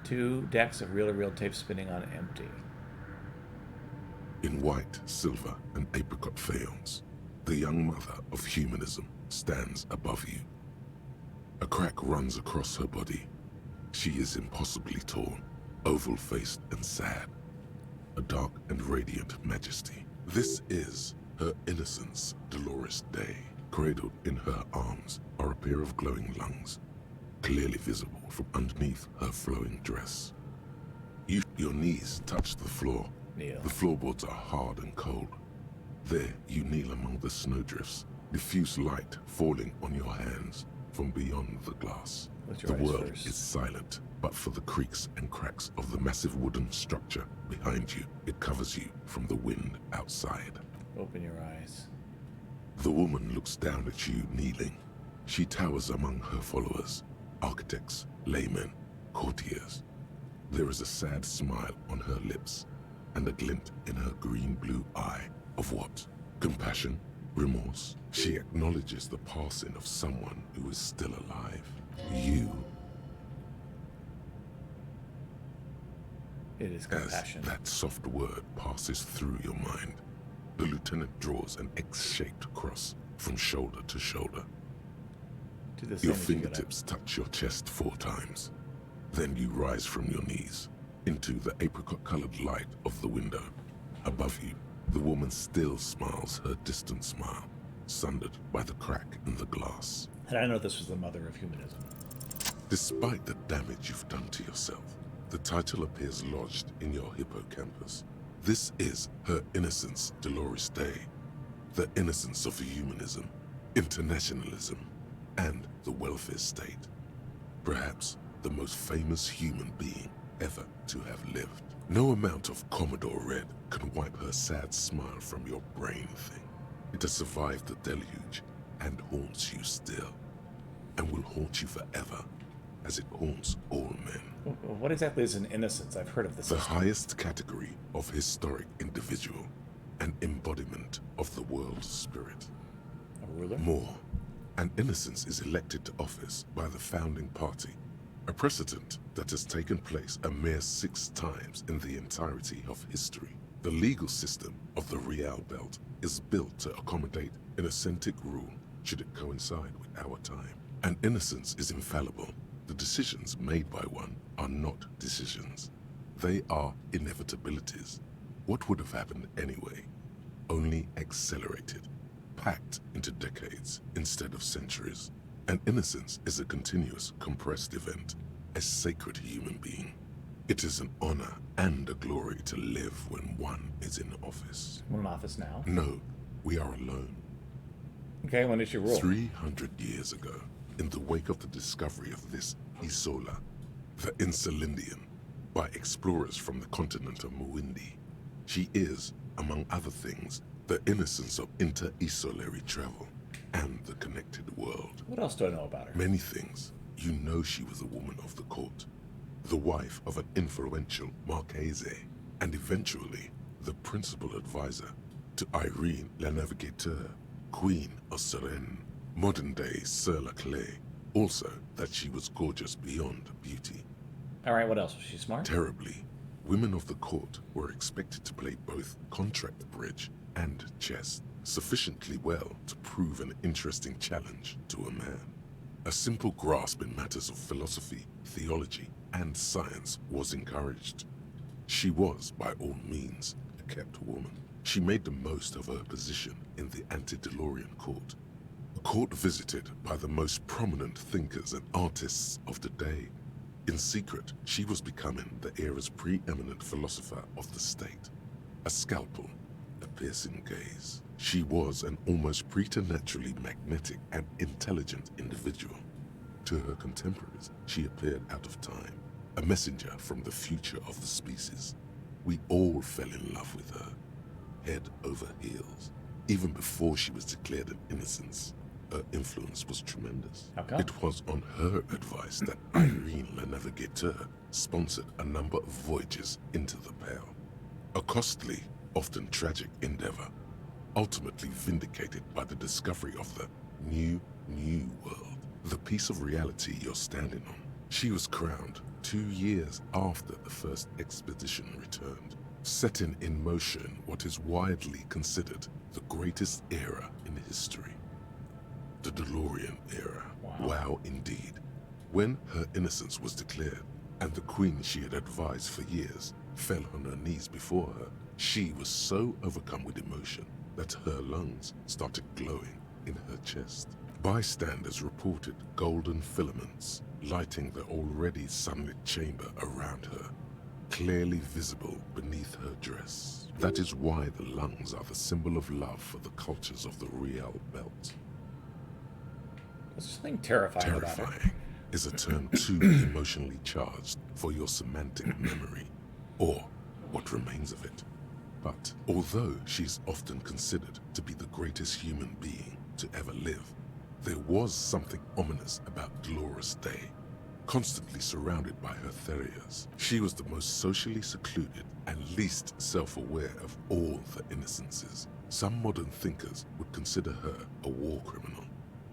Two decks of reel-to-reel tape spinning on empty. In white, silver, and apricot faience, the young mother of humanism stands above you. A crack runs across her body. She is impossibly tall, oval-faced and sad. A dark and radiant majesty. This is her innocence, Dolores Day. Cradled in her arms are a pair of glowing lungs, clearly visible from underneath her flowing dress. Your knees touch the floor. Kneel. The floorboards are hard and cold. There you kneel among the snowdrifts, diffuse light falling on your hands from beyond the glass. The world is silent, but for the creaks and cracks of the massive wooden structure behind you. It covers you from the wind outside. Open your eyes. The woman looks down at you kneeling. She towers among her followers, architects, laymen, courtiers. There is a sad smile on her lips and a glint in her green-blue eye of what? Compassion? Remorse? She acknowledges the passing of someone who is still alive. You. It is compassion. As that soft word passes through your mind, the lieutenant draws an X-shaped cross from shoulder to shoulder. Your fingertips touch your chest 4 times. Then you rise from your knees into the apricot-colored light of the window. Above you, the woman still smiles her distant smile, sundered by the crack in the glass. And I know this was the mother of humanism. Despite the damage you've done to yourself, the title appears lodged in your hippocampus. This is her innocence, Dolores Day. The innocence of humanism, internationalism, and the welfare state. Perhaps the most famous human being ever to have lived. No amount of Commodore Red can wipe her sad smile from your brain thing. It has survived the deluge and haunts you still, and will haunt you forever, as it haunts all men. What exactly is an innocence? I've heard of this. The highest category of historic individual, an embodiment of the world spirit. A ruler? More, an innocence is elected to office by the founding party, a precedent that has taken place a mere 6 times in the entirety of history. The legal system of the Real Belt is built to accommodate innocent rule should it coincide with our time. An innocence is infallible. The decisions made by one are not decisions. They are inevitabilities. What would have happened anyway? Only accelerated, packed into decades instead of centuries. An innocence is a continuous, compressed event, a sacred human being. It is an honor and a glory to live when one is in office. We're in office now? No, we are alone. Okay, when did you rule? 300 years ago, in the wake of the discovery of this Isola, the Insulindian, by explorers from the continent of Muindi. She is, among other things, the innocence of inter-isolary travel and the connected world. What else do I know about her? Many things. You know she was a woman of the court, the wife of an influential Marchese, and eventually the principal advisor to Irene La Navigateur, Queen of Suresnes, modern-day Sir La Clé. Also, that she was gorgeous beyond beauty. All right, what else? Was she smart? Terribly. Women of the court were expected to play both contract bridge and chess sufficiently well to prove an interesting challenge to a man. A simple grasp in matters of philosophy, theology, and science was encouraged. She was, by all means, a kept woman. She made the most of her position in the antediluvian court, a court visited by the most prominent thinkers and artists of the day. In secret, she was becoming the era's preeminent philosopher of the state. A scalpel, a piercing gaze. She was an almost preternaturally magnetic and intelligent individual. To her contemporaries, she appeared out of time, a messenger from the future of the species. We all fell in love with her, head over heels. Even before she was declared an innocence, her influence was tremendous. How come? It was on her advice that Irene La Navigateur sponsored a number of voyages into the Pale. A costly, often tragic endeavor, ultimately vindicated by the discovery of the new world, the piece of reality you're standing on. She was crowned 2 years after the first expedition returned. setting in motion what is widely considered the greatest era in history. The DeLorean era. Wow, indeed. When her innocence was declared, and the queen she had advised for years fell on her knees before her, she was so overcome with emotion that her lungs started glowing in her chest. Bystanders reported golden filaments lighting the already sunlit chamber around her, clearly visible beneath her dress. That is why the lungs are the symbol of love for the cultures of the Real Belt. There's something terrifying about it. Terrifying is a term too emotionally charged for your semantic memory, or what remains of it. But although she's often considered to be the greatest human being to ever live, there was something ominous about Dolores Day. Constantly surrounded by her Therias, she was the most socially secluded and least self-aware of all the innocences. Some modern thinkers would consider her a war criminal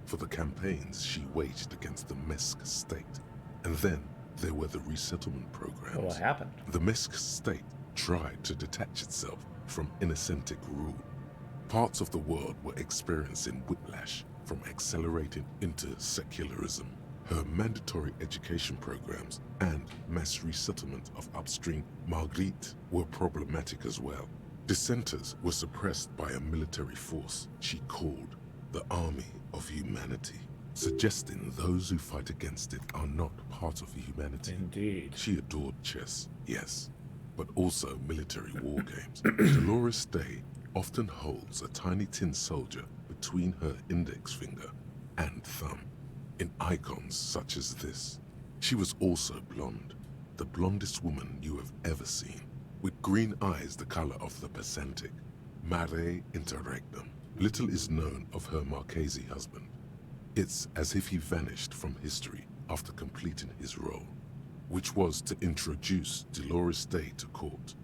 for the campaigns she waged against the Mesk state. And then there were the resettlement programs. What happened? The Mesk state tried to detach itself from Innocentic rule. Parts of the world were experiencing whiplash from accelerating into secularism. Her mandatory education programs and mass resettlement of upstream Marguerite were problematic as well. Dissenters were suppressed by a military force she called the Army of Humanity, suggesting those who fight against it are not part of humanity. Indeed. She adored chess, yes, but also military war games. Dolores Day often holds a tiny tin soldier between her index finger and thumb. In icons such as this, she was also blonde, the blondest woman you have ever seen, with green eyes the color of the Pacific, mare interregnum. Little is known of her Marchese husband. It's as if he vanished from history after completing his role, which was to introduce Dolores Day to court.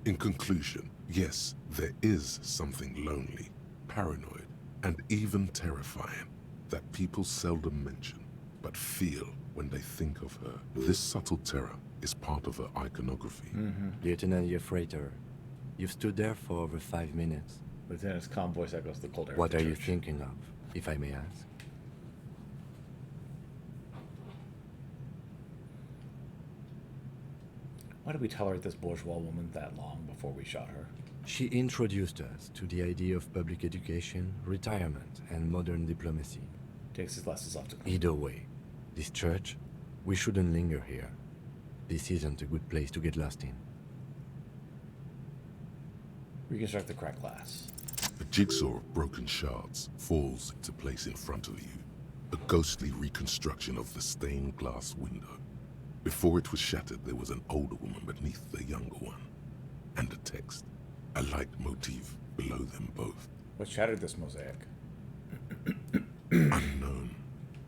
In conclusion, yes, there is something lonely, paranoid, and even terrifying that people seldom mention, but feel when they think of her. This subtle terror is part of her iconography. Lieutenant Yefrater, you've stood there for over 5 minutes. Lieutenant's calm voice echoes the cold air. What are you thinking of, if I may ask? Why did we tolerate this bourgeois woman that long before we shot her? She introduced us to the idea of public education, retirement, and modern diplomacy. Takes his glasses off to Either way, this church, we shouldn't linger here. This isn't a good place to get lost in. Reconstruct the cracked glass. A jigsaw of broken shards falls into place in front of you. A ghostly reconstruction of the stained glass window. Before it was shattered, there was an older woman beneath the younger one. And a text, a light motif below them both. What shattered this mosaic? Unknown.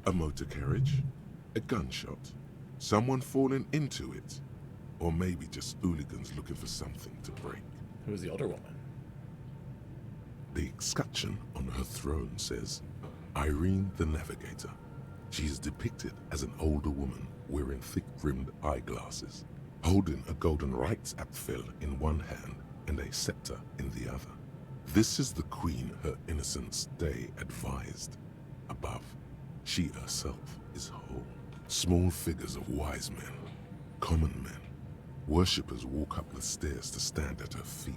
A motor carriage? A gunshot? Someone falling into it? Or maybe just hooligans looking for something to break. Who's the older woman? The escutcheon on her throne says, Irene the Navigator. She is depicted as an older woman wearing thick-rimmed eyeglasses, holding a golden Reichsapfel in one hand and a scepter in the other. This is the queen her Innocence Day advised. Above, she herself is whole. Small figures of wise men, common men, worshippers walk up the stairs to stand at her feet.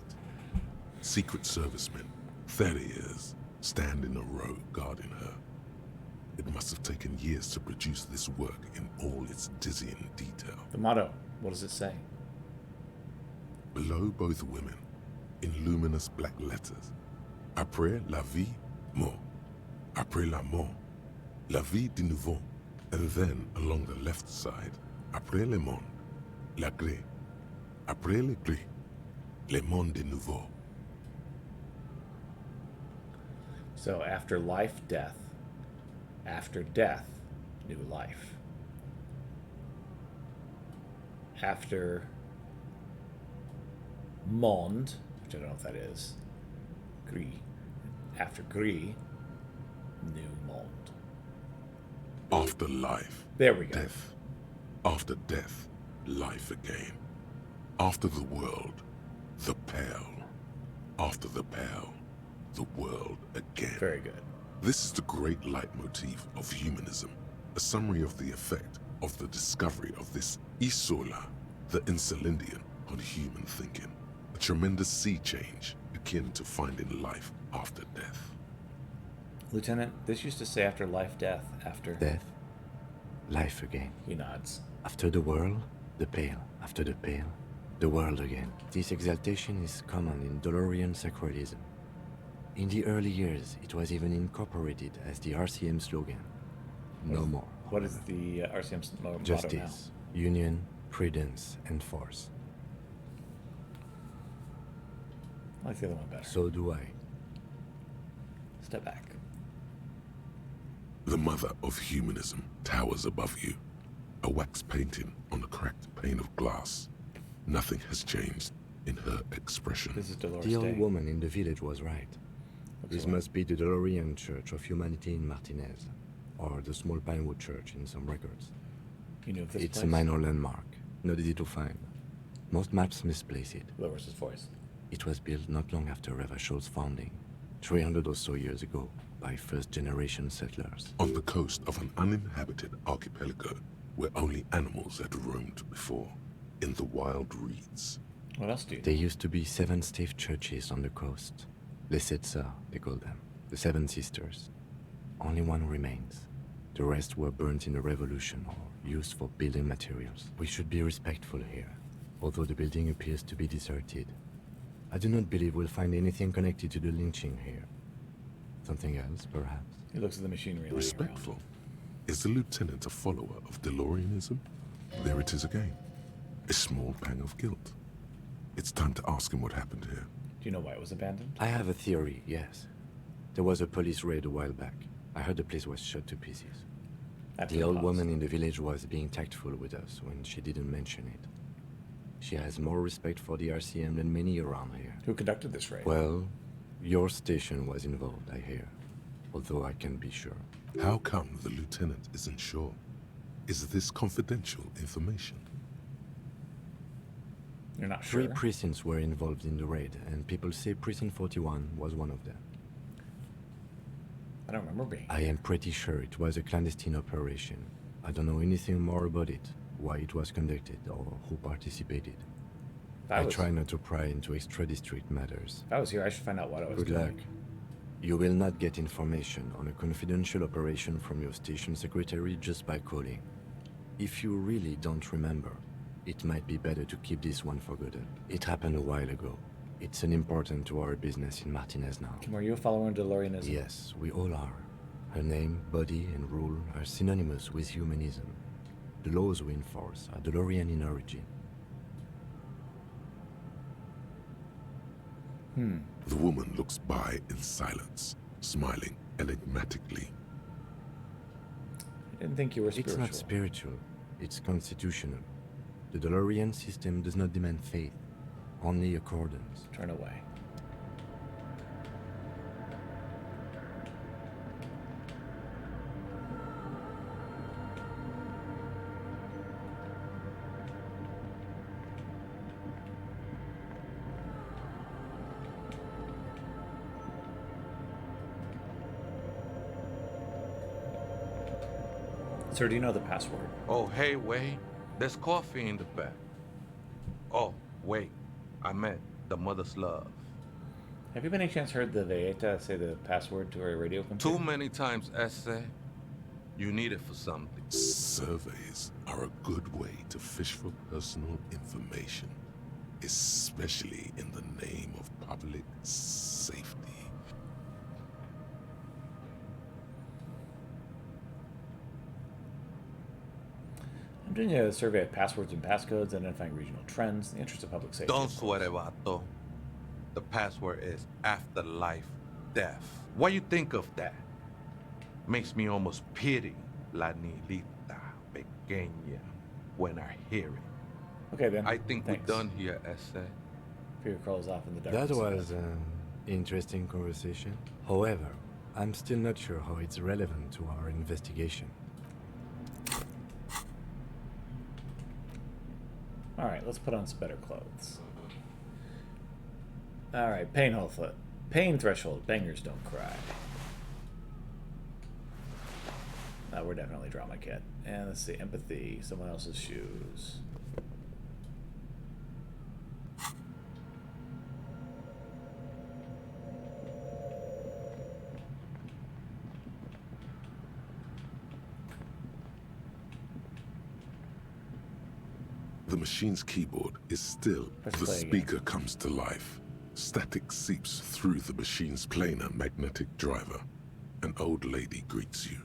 Secret servicemen, Theriers, stand in a row guarding her. It must have taken years to produce this work in all its dizzying detail. The motto, what does it say? Below both women, in luminous black letters, Après la vie, mort. Après la mort, la vie de nouveau. And then, along the left side, Après le monde, la gré. Après le gré, le monde de nouveau. So after life, death. After death, new life. After monde, which I don't know if that is, gris. After gris, new monde. After life, there we go. Death. After death, life again. After the world, the pale. After the pale, the world again. Very good. This is the great leitmotif of humanism, a summary of the effect of the discovery of this Isola, the Insulindian, on human thinking. A tremendous sea change akin to finding life after death. Lieutenant, this used to say after life, death, after... Death, life again. He nods. After the world, the pale. After the pale, the world again. This exaltation is common in Dolorian sacralism. In the early years, it was even incorporated as the RCM slogan. No more. What is the RCM motto now? Justice, union, prudence, and force. I like the other one better. So do I. Step back. The mother of humanism towers above you, a wax painting on a cracked pane of glass. Nothing has changed in her expression. This is Dolores The old Day. woman in the village was right. This like? must be the Dolorian Church of Humanity in Martinez, or the small Pinewood Church in some records. You know this It's place? a minor landmark, not easy to find. Most maps misplace it. Lowers his voice. It was built not long after Revachol's founding, 300 or so years ago, by first-generation settlers. On the coast of an uninhabited archipelago where only animals had roamed before, in the wild reeds. What else do you There used to be 7 stave churches on the coast. Les Sept Sœurs, they call them. The 7 Sisters. Only one remains. The rest were burnt in the revolution or used for building materials. We should be respectful here, although the building appears to be deserted. I do not believe we'll find anything connected to the lynching here. Something else, perhaps? He looks at the machinery laying Respectful. Is the lieutenant a follower of Delorianism? There it is again. A small pang of guilt. It's time to ask him what happened here. Do you know why it was abandoned? I have a theory, yes. There was a police raid a while back. I heard the place was shot to pieces. After The old pause. woman in the village was being tactful with us when she didn't mention it. She has more respect for the RCM than many around here. Who conducted this raid? Well, your station was involved, I hear. Although I can't be sure. How come the lieutenant isn't sure? Is this confidential information? You're not 3 sure? precincts were involved in the raid, and people say Precinct 41 was one of them. I don't remember being. I am pretty sure it was a clandestine operation. I don't know anything more about it, why it was conducted, or who participated. I try not to pry into extra-district matters. If I was here, I should find out what I was Good doing. luck. You will not get information on a confidential operation from your station secretary just by calling. If you really don't remember, it might be better to keep this one forgotten. It happened a while ago. It's unimportant to our business in Martinez now. Kim, were you a follower of Delorianism? Yes, we all are. Her name, body, and rule are synonymous with humanism. The laws we enforce are Delorian in origin. The woman looks by in silence, smiling enigmatically. I didn't think you were spiritual. It's not spiritual, it's constitutional. The Delorian system does not demand faith, only accordance. Turn away. Sir, do you know the password? Oh, hey, wait. There's coffee in the back. Oh, wait. I meant the mother's love. Have you by any chance heard the Vegeta say the password to her radio computer? Too many times, essay. You need it for something. Surveys are a good way to fish for personal information, especially in the name of public safety. I'm doing a survey of passwords and passcodes, identifying regional trends, in the interest of public safety. Don't sweat it, vato. The password is afterlife death. What you think of that? Makes me almost pity La Nilita Pequeña when I hear it. Okay, then. I think Thanks. we're done here, essay. Fear crawls off in the darkness. That was an interesting conversation. However, I'm still not sure how it's relevant to our investigation. Alright, let's put on some better clothes. Alright, pain threshold. Bangers don't cry. We're definitely drama kit. And let's see, empathy. Someone else's shoes. The machine's keyboard is still. Let's The play again. speaker comes to life. Static seeps through the machine's planar magnetic driver. An old lady greets you.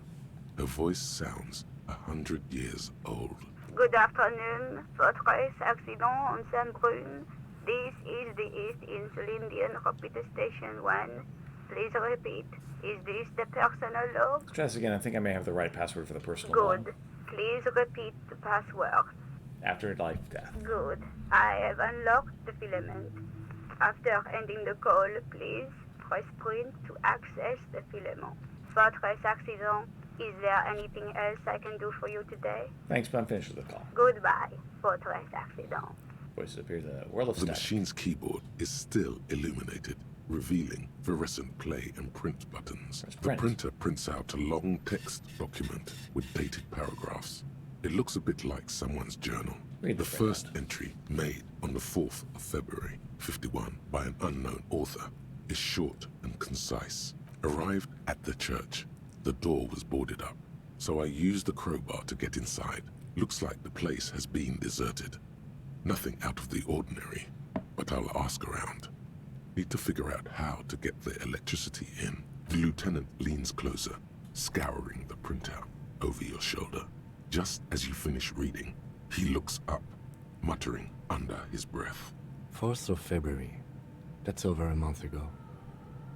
Her voice sounds 100 years old. Good afternoon. Fortress accident on Saint-Brune. This is the East Insulindian Repeat Station 1. Please repeat. Is this the personal log? Let's try this again. I think I may have the right password for the personal Good. log. Please repeat the password. After life death. Good. I have unlocked the filament. After ending the call, please press print to access the filament. Fortress accident. Is there anything else I can do for you today? Thanks, but I'm finished with the call. Goodbye, Fortress accident. Voice appears in the world of The static. machine's keyboard is still illuminated, revealing fluorescent play and print buttons. The print. printer prints out a long text document with dated paragraphs. It looks a bit like someone's journal. Read The the print first entry, made on the 4th of February, 51, by an unknown author, is short and concise. Arrived at the church. The door was boarded up, so I used the crowbar to get inside. Looks like the place has been deserted. Nothing out of the ordinary, but I'll ask around. Need to figure out how to get the electricity in. The lieutenant leans closer, scouring the printout over your shoulder. Just as you finish reading, he looks up, muttering under his breath. 4th of February. That's over a month ago.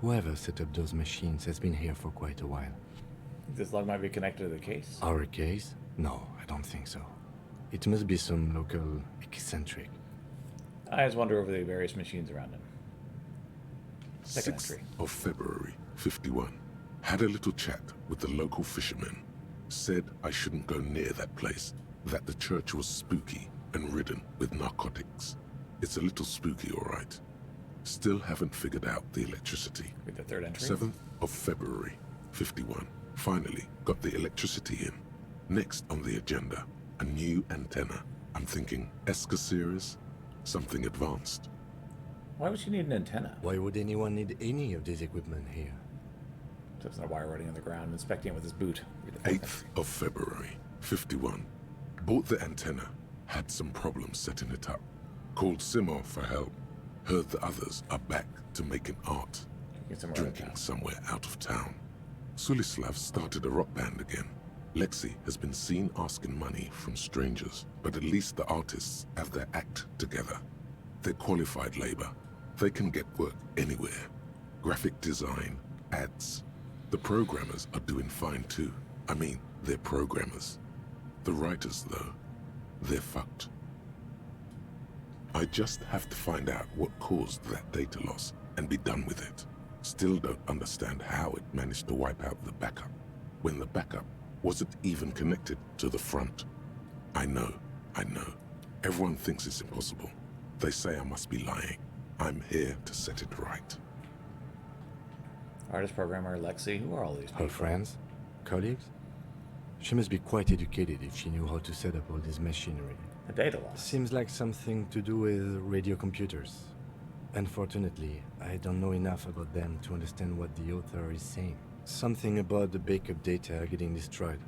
Whoever set up those machines has been here for quite a while. This log might be connected to the case. Our case? No, I don't think so. It must be some local eccentric. I just wander over the various machines around him. Second 6th entry. of February, 51. Had a little chat with the local fishermen. Said I shouldn't go near that place, that the church was spooky and ridden with narcotics. It's a little spooky, all right. Still haven't figured out the electricity. With the third entry. 7th of February, 51. Finally got the electricity in. Next on the agenda, a new antenna. I'm thinking ESCA series, something advanced. Why would you need an antenna? Why would anyone need any of this equipment here? There's a wire running on the ground, inspecting it with his boot. Read the fourth 8th of February, 51. Bought the antenna, had some problems setting it up. Called Simo for help. Heard the others are back to making art. Drinking somewhere out of town. Sulislav started a rock band again. Lexi has been seen asking money from strangers, but at least the artists have their act together. They're qualified labor. They can get work anywhere. Graphic design, ads. The programmers are doing fine too. I mean, they're programmers. The writers, though, they're fucked. I just have to find out what caused that data loss and be done with it. Still don't understand how it managed to wipe out the backup, when the backup wasn't even connected to the front. I know. Everyone thinks it's impossible. They say I must be lying. I'm here to set it right. Artist, programmer, Lexi, who are all these people? Her friends? Colleagues? She must be quite educated if she knew how to set up all this machinery. The data loss. Seems like something to do with radio computers. Unfortunately, I don't know enough about them to understand what the author is saying. Something about the backup data getting destroyed,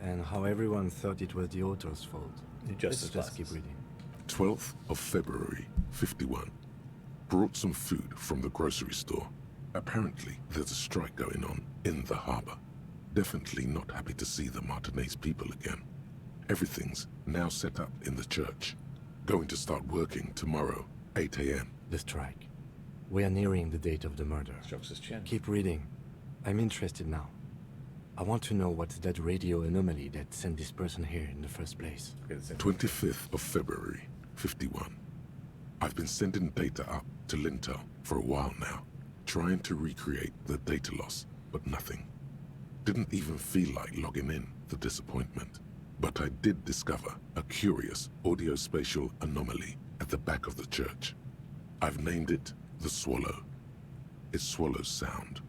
and how everyone thought it was the author's fault. Let's just keep reading. 12th of February, 51. Brought some food from the grocery store. Apparently, there's a strike going on in the harbor. Definitely not happy to see the Martinez people again. Everything's now set up in the church. Going to start working tomorrow, 8 a.m. The strike. We are nearing the date of the murder. Strokes his chin. Keep reading. I'm interested now. I want to know what's that radio anomaly that sent this person here in the first place. 25th of February, 51. I've been sending data up to Lintel for a while now, trying to recreate the data loss, but nothing. Didn't even feel like logging in, the disappointment. But I did discover a curious audio-spatial anomaly at the back of the church. I've named it The swallow. It swallows sound.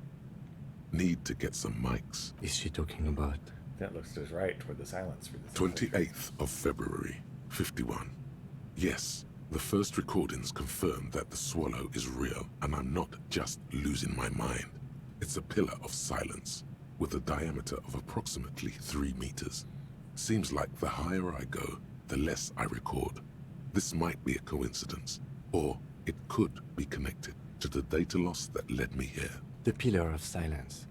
Need to get some mics. Is she talking about? That looks to his right toward the silence for this. 28th of February, 51. Yes, the first recordings confirm that the swallow is real, and I'm not just losing my mind. It's a pillar of silence, with a diameter of approximately 3 meters. Seems like the higher I go, the less I record. This might be a coincidence, or it could be connected to the data loss that led me here. The pillar of silence.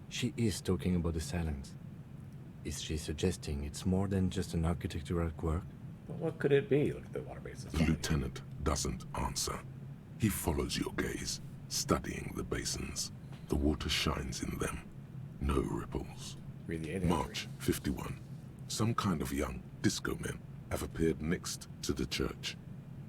She is talking about the silence. Is she suggesting it's more than just an architectural quirk? Well, what could it be? Look at the water basins. The lieutenant doesn't answer. He follows your gaze, studying the basins. The water shines in them. No ripples. March 51. Some kind of young disco men have appeared next to the church.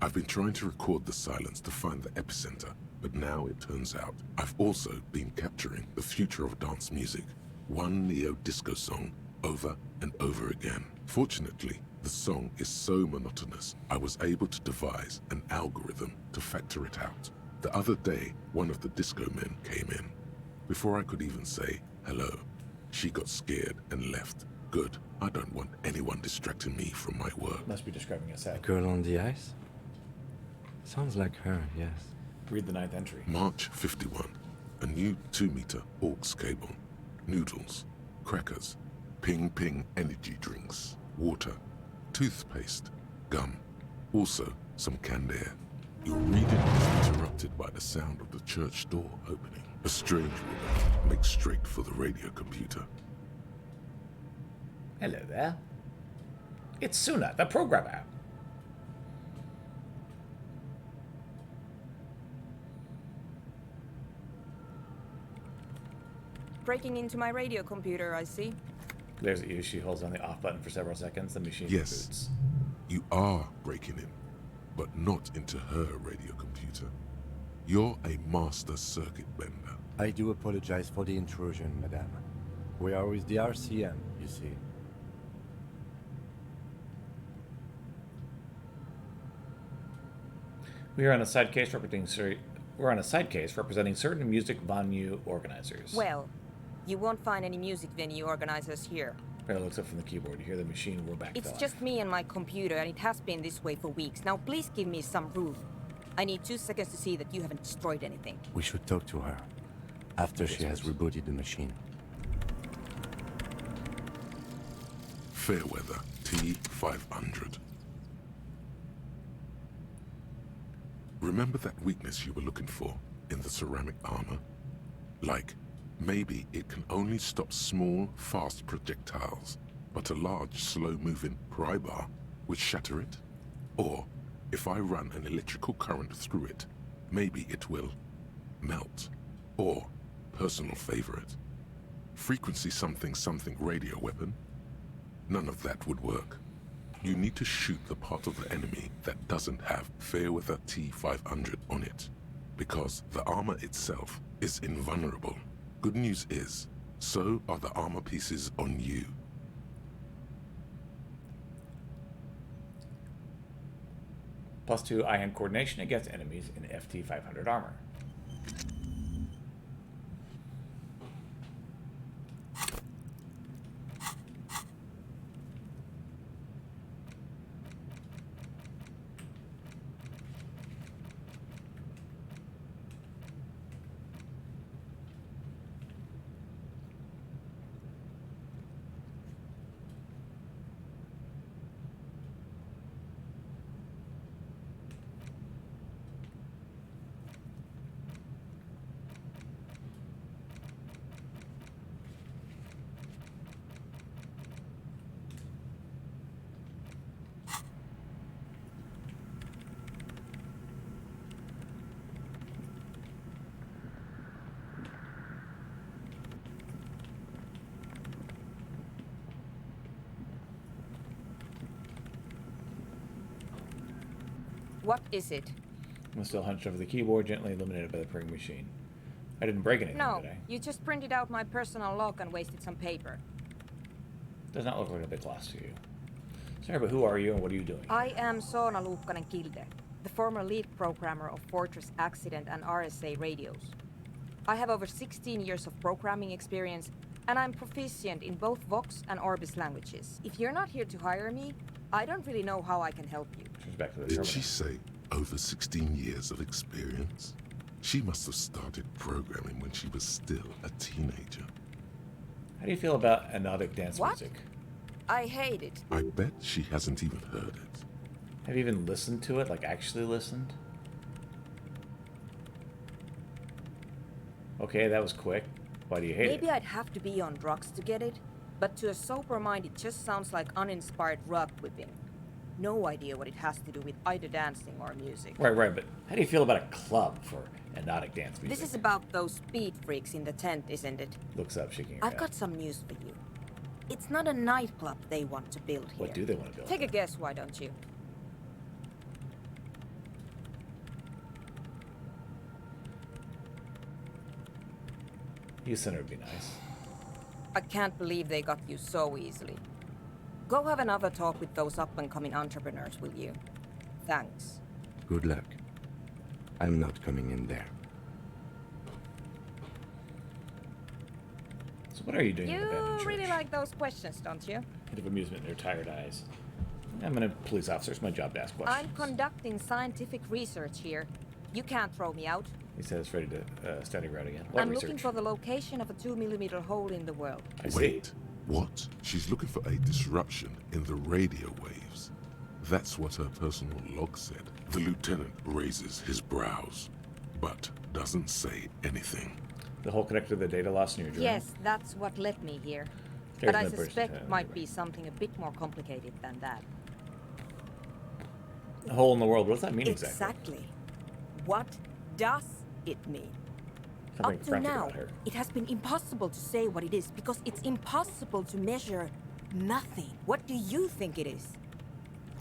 I've been trying to record the silence to find the epicenter, but now it turns out I've also been capturing the future of dance music, one neo-disco song over and over again. Fortunately, the song is so monotonous, I was able to devise an algorithm to factor it out. The other day, one of the disco men came in. Before I could even say hello, she got scared and left. Good. I don't want anyone distracting me from my work. Must be describing a set. A girl on the ice? Sounds like her, yes. Read the 9th entry. March 51. A new 2-meter aux cable. Noodles. Crackers. Ping energy drinks. Water. Toothpaste. Gum. Also, some canned air. Your reading is interrupted by the sound of the church door opening. A strange woman makes straight for the radio computer. Hello there. It's Suna, the programmer. Breaking into my radio computer, I see. Glares at you. She holds on the off button for several seconds. The machine Yes, reboots. you are breaking in, but not into her radio computer. You're a master circuit bender. I do apologize for the intrusion, madame. We are with the RCM, you see. We are on a side case representing certain music venue organizers. Well, you won't find any music venue organizers here. Barely looks up from the keyboard. You hear the machine roar back. It's just me and my computer, and it has been this way for weeks. Now please give me some room. I need 2 seconds to see that you haven't destroyed anything. We should talk to her after she has rebooted the machine. Fairweather T500. Remember that weakness you were looking for in the ceramic armor? Like, maybe it can only stop small, fast projectiles, but a large, slow-moving pry bar would shatter it? Or, if I run an electrical current through it, maybe it will melt. Or, personal favorite, frequency something radio weapon? None of that would work. You need to shoot the part of the enemy that doesn't have Fairweather T500 on it, because the armor itself is invulnerable. Good news is, so are the armor pieces on you. +2 eye-hand coordination against enemies in FT500 armor. What is it? I'm still hunched over the keyboard, gently illuminated by the pring machine. I didn't break anything, No, did I? you just printed out my personal log and wasted some paper. Does not look like a big loss to you. Sorry, but who are you and what are you doing? I am Soona Luukkanen Kilde. the former lead programmer of Fortress Accident and RSA radios. I have over 16 years of programming experience, and I'm proficient in both Vox and Orbis languages. If you're not here to hire me, I don't really know how I can help you. Back to the Did she say over 16 years of experience? She must have started programming when she was still a teenager. How do you feel about anodic dance What? music? I hate it. I bet she hasn't even heard it. Have you even listened to it? Like, actually listened? Okay, that was quick. Why do you hate Maybe it? I'd have to be on drugs to get it, but to a sober mind it just sounds like uninspired rug whipping. No idea what it has to do with either dancing or music. Right, but how do you feel about a club for anodic dance music? This is about those speed freaks in the tent, isn't it? Looks up, shaking her I've head. got some news for you. It's not a nightclub they want to build here. What do they want to build? Take a guess, why don't you? Youth Center would be nice. I can't believe they got you so easily. Go have another talk with those up-and-coming entrepreneurs, will you? Thanks. Good luck. I'm not coming in there. So what are you doing in the abandoned You church? really like those questions, don't you? Hint of amusement in their tired eyes. I'm a police officer. It's my job to ask questions. I'm conducting scientific research here. You can't throw me out. He says, ready to standing route again. What I'm research? looking for the location of a 2mm hole in the world. Wait, what? She's looking for a disruption in the radio waves. That's what her personal log said. The lieutenant raises his brows, but doesn't say anything. The hole connected to the data loss in your journal? Yes, that's what led me here. There's But I no person suspect to- it might be something a bit more complicated than that. A hole in the world. What does that mean exactly? Exactly. What does it mean? Something Up to frantic now, about her. it has been impossible to say what it is because it's impossible to measure nothing. What do you think it is?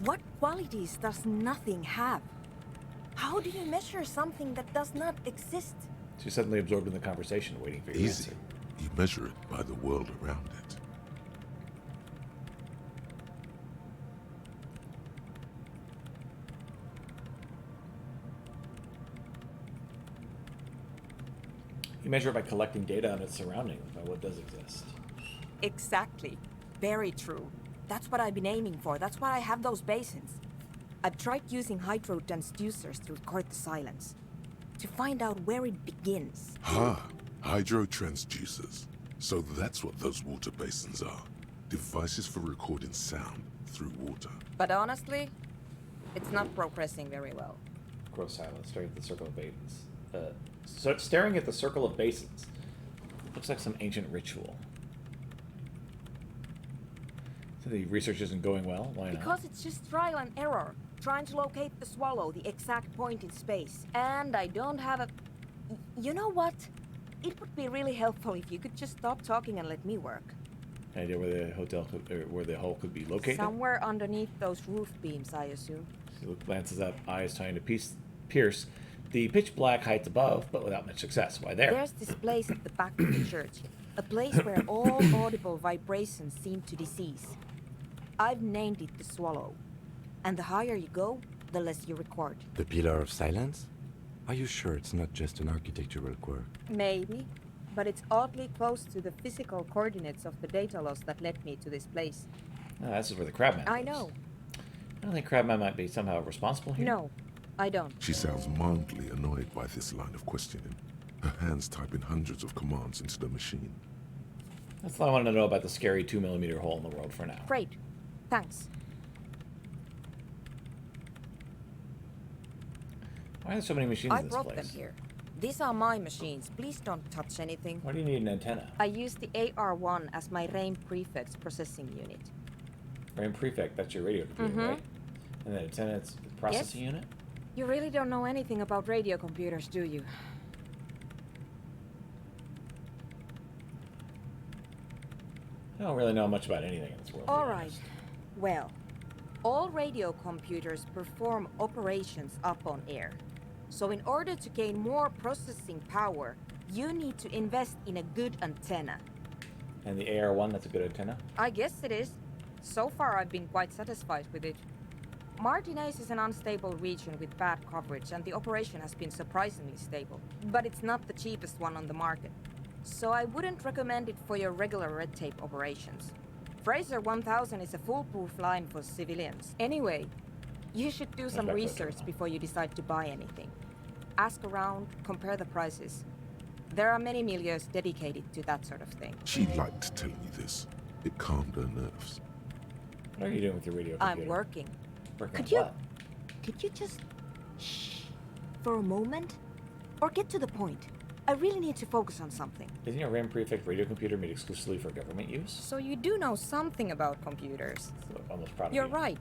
What qualities does nothing have? How do you measure something that does not exist? She's suddenly absorbed in the conversation, waiting for your Easy. answer. You measure it by the world around it. You measure it by collecting data on its surroundings, by what does exist. Exactly. Very true. That's what I've been aiming for. That's why I have those basins. I've tried using hydro transducers to record the silence. To find out where it begins. Hydro transducers. So that's what those water basins are. Devices for recording sound through water. But honestly, it's not progressing very well. Gross silence, staring at the circle of basins. Staring at the circle of basins. Looks like some ancient ritual. So the research isn't going well? Why not? Because it's just trial and error. Trying to locate the swallow, the exact point in space. And I don't have a... You know what? It would be really helpful if you could just stop talking and let me work. Any idea where the hotel could, or where the hole could be located? Somewhere underneath those roof beams, I assume. She glances up, eyes trying to pierce the pitch black heights above, but without much success. Why there? There's this place at the back of the church. A place where all audible vibrations seem to cease. I've named it the Swallow. And the higher you go, the less you record. The Pillar of Silence? Are you sure it's not just an architectural quirk? Maybe. But it's oddly close to the physical coordinates of the data loss that led me to this place. Oh, this is where the Crabman I lives. know. I don't think Crabman might be somehow responsible here. No, I don't. She sounds mildly annoyed by this line of questioning. Her hands typing hundreds of commands into the machine. That's all I wanted to know about the scary 2mm hole in the world for now. Great. Thanks. Why are there so many machines I in this brought place? them here. These are my machines. Please don't touch anything. Why do you need an antenna? I use the AR-1 as my RAIN prefix processing unit. RAM Prefect, that's your radio computer, Mhm. right? And the antenna, it's the processing unit? You really don't know anything about radio computers, do you? I don't really know much about anything in this world. All right. Well, all radio computers perform operations up on air. So in order to gain more processing power, you need to invest in a good antenna. And the AR-1, that's a good antenna? I guess it is. So far, I've been quite satisfied with it. Martinez is an unstable region with bad coverage, and the operation has been surprisingly stable. But it's not the cheapest one on the market, so I wouldn't recommend it for your regular red tape operations. Fraser 1000 is a foolproof line for civilians. Anyway, you should do some research before you decide to buy anything. Ask around, compare the prices. There are many milieux dedicated to that sort of thing. She liked telling you this. It calmed her nerves. What are you doing with your radio computer? I'm working. Working Could on you... what? Could you just... shh... for a moment? Or get to the point. I really need to focus on something. Isn't your RAM prefect radio computer made exclusively for government use? So you do know something about computers. So I'm almost proud of You're you. right.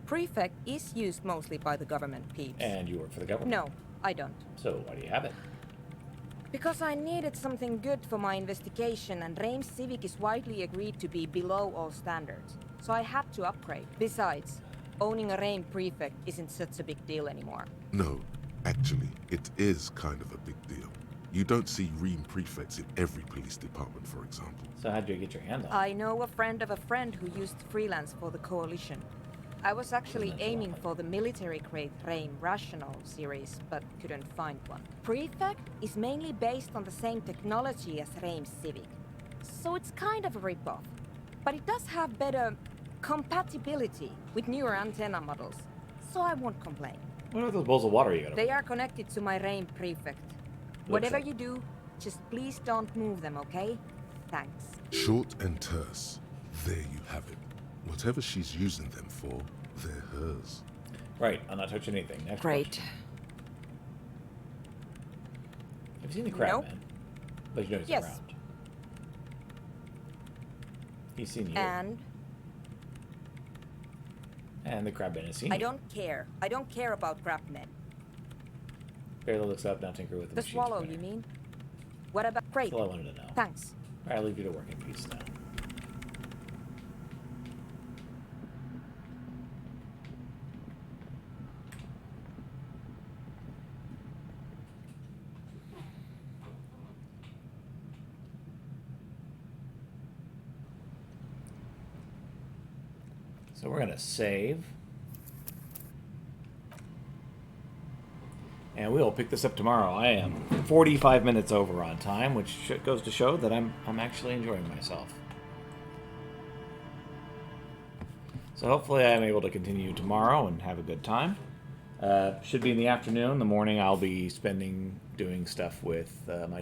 Prefect is used mostly by the government peeps. And you work for the government? No, I don't. So why do you have it? Because I needed something good for my investigation, and Reims Civic is widely agreed to be below all standards. So I had to upgrade. Besides, owning a Reims prefect isn't such a big deal anymore. No, actually, it is kind of a big deal. You don't see Ream prefects in every police department, for example. So how'd you get your hand on it? I know a friend of a friend who used to freelance for the Coalition. I was actually aiming for the military-grade Reim Rational series, but couldn't find one. Prefect is mainly based on the same technology as Reims Civic, so it's kind of a rip-off. But it does have better compatibility with newer antenna models, so I won't complain. What are those bowls of water you got over They are connected to my Reim Prefect. Whatever like- you do, just please don't move them, okay? Thanks. Short and terse. There you have it. Whatever she's using them for, they're hers. Right, I'm not touching anything. Next Great. question. Have you seen the crab Nope. man? But you know he's Yes. around. He's seen you. And the crab man has seen I you. don't care. I don't care about crap men. Barely looks up, now tinker with the The machine swallow, pointer. you mean? What about... Great. That's all I wanted to know. Thanks. Alright, I'll leave you to work in peace now. So we're gonna save. And we'll pick this up tomorrow. I am 45 minutes over on time, which goes to show that I'm actually enjoying myself. So hopefully I'm able to continue tomorrow and have a good time. Should be in the afternoon. The morning I'll be spending doing stuff with my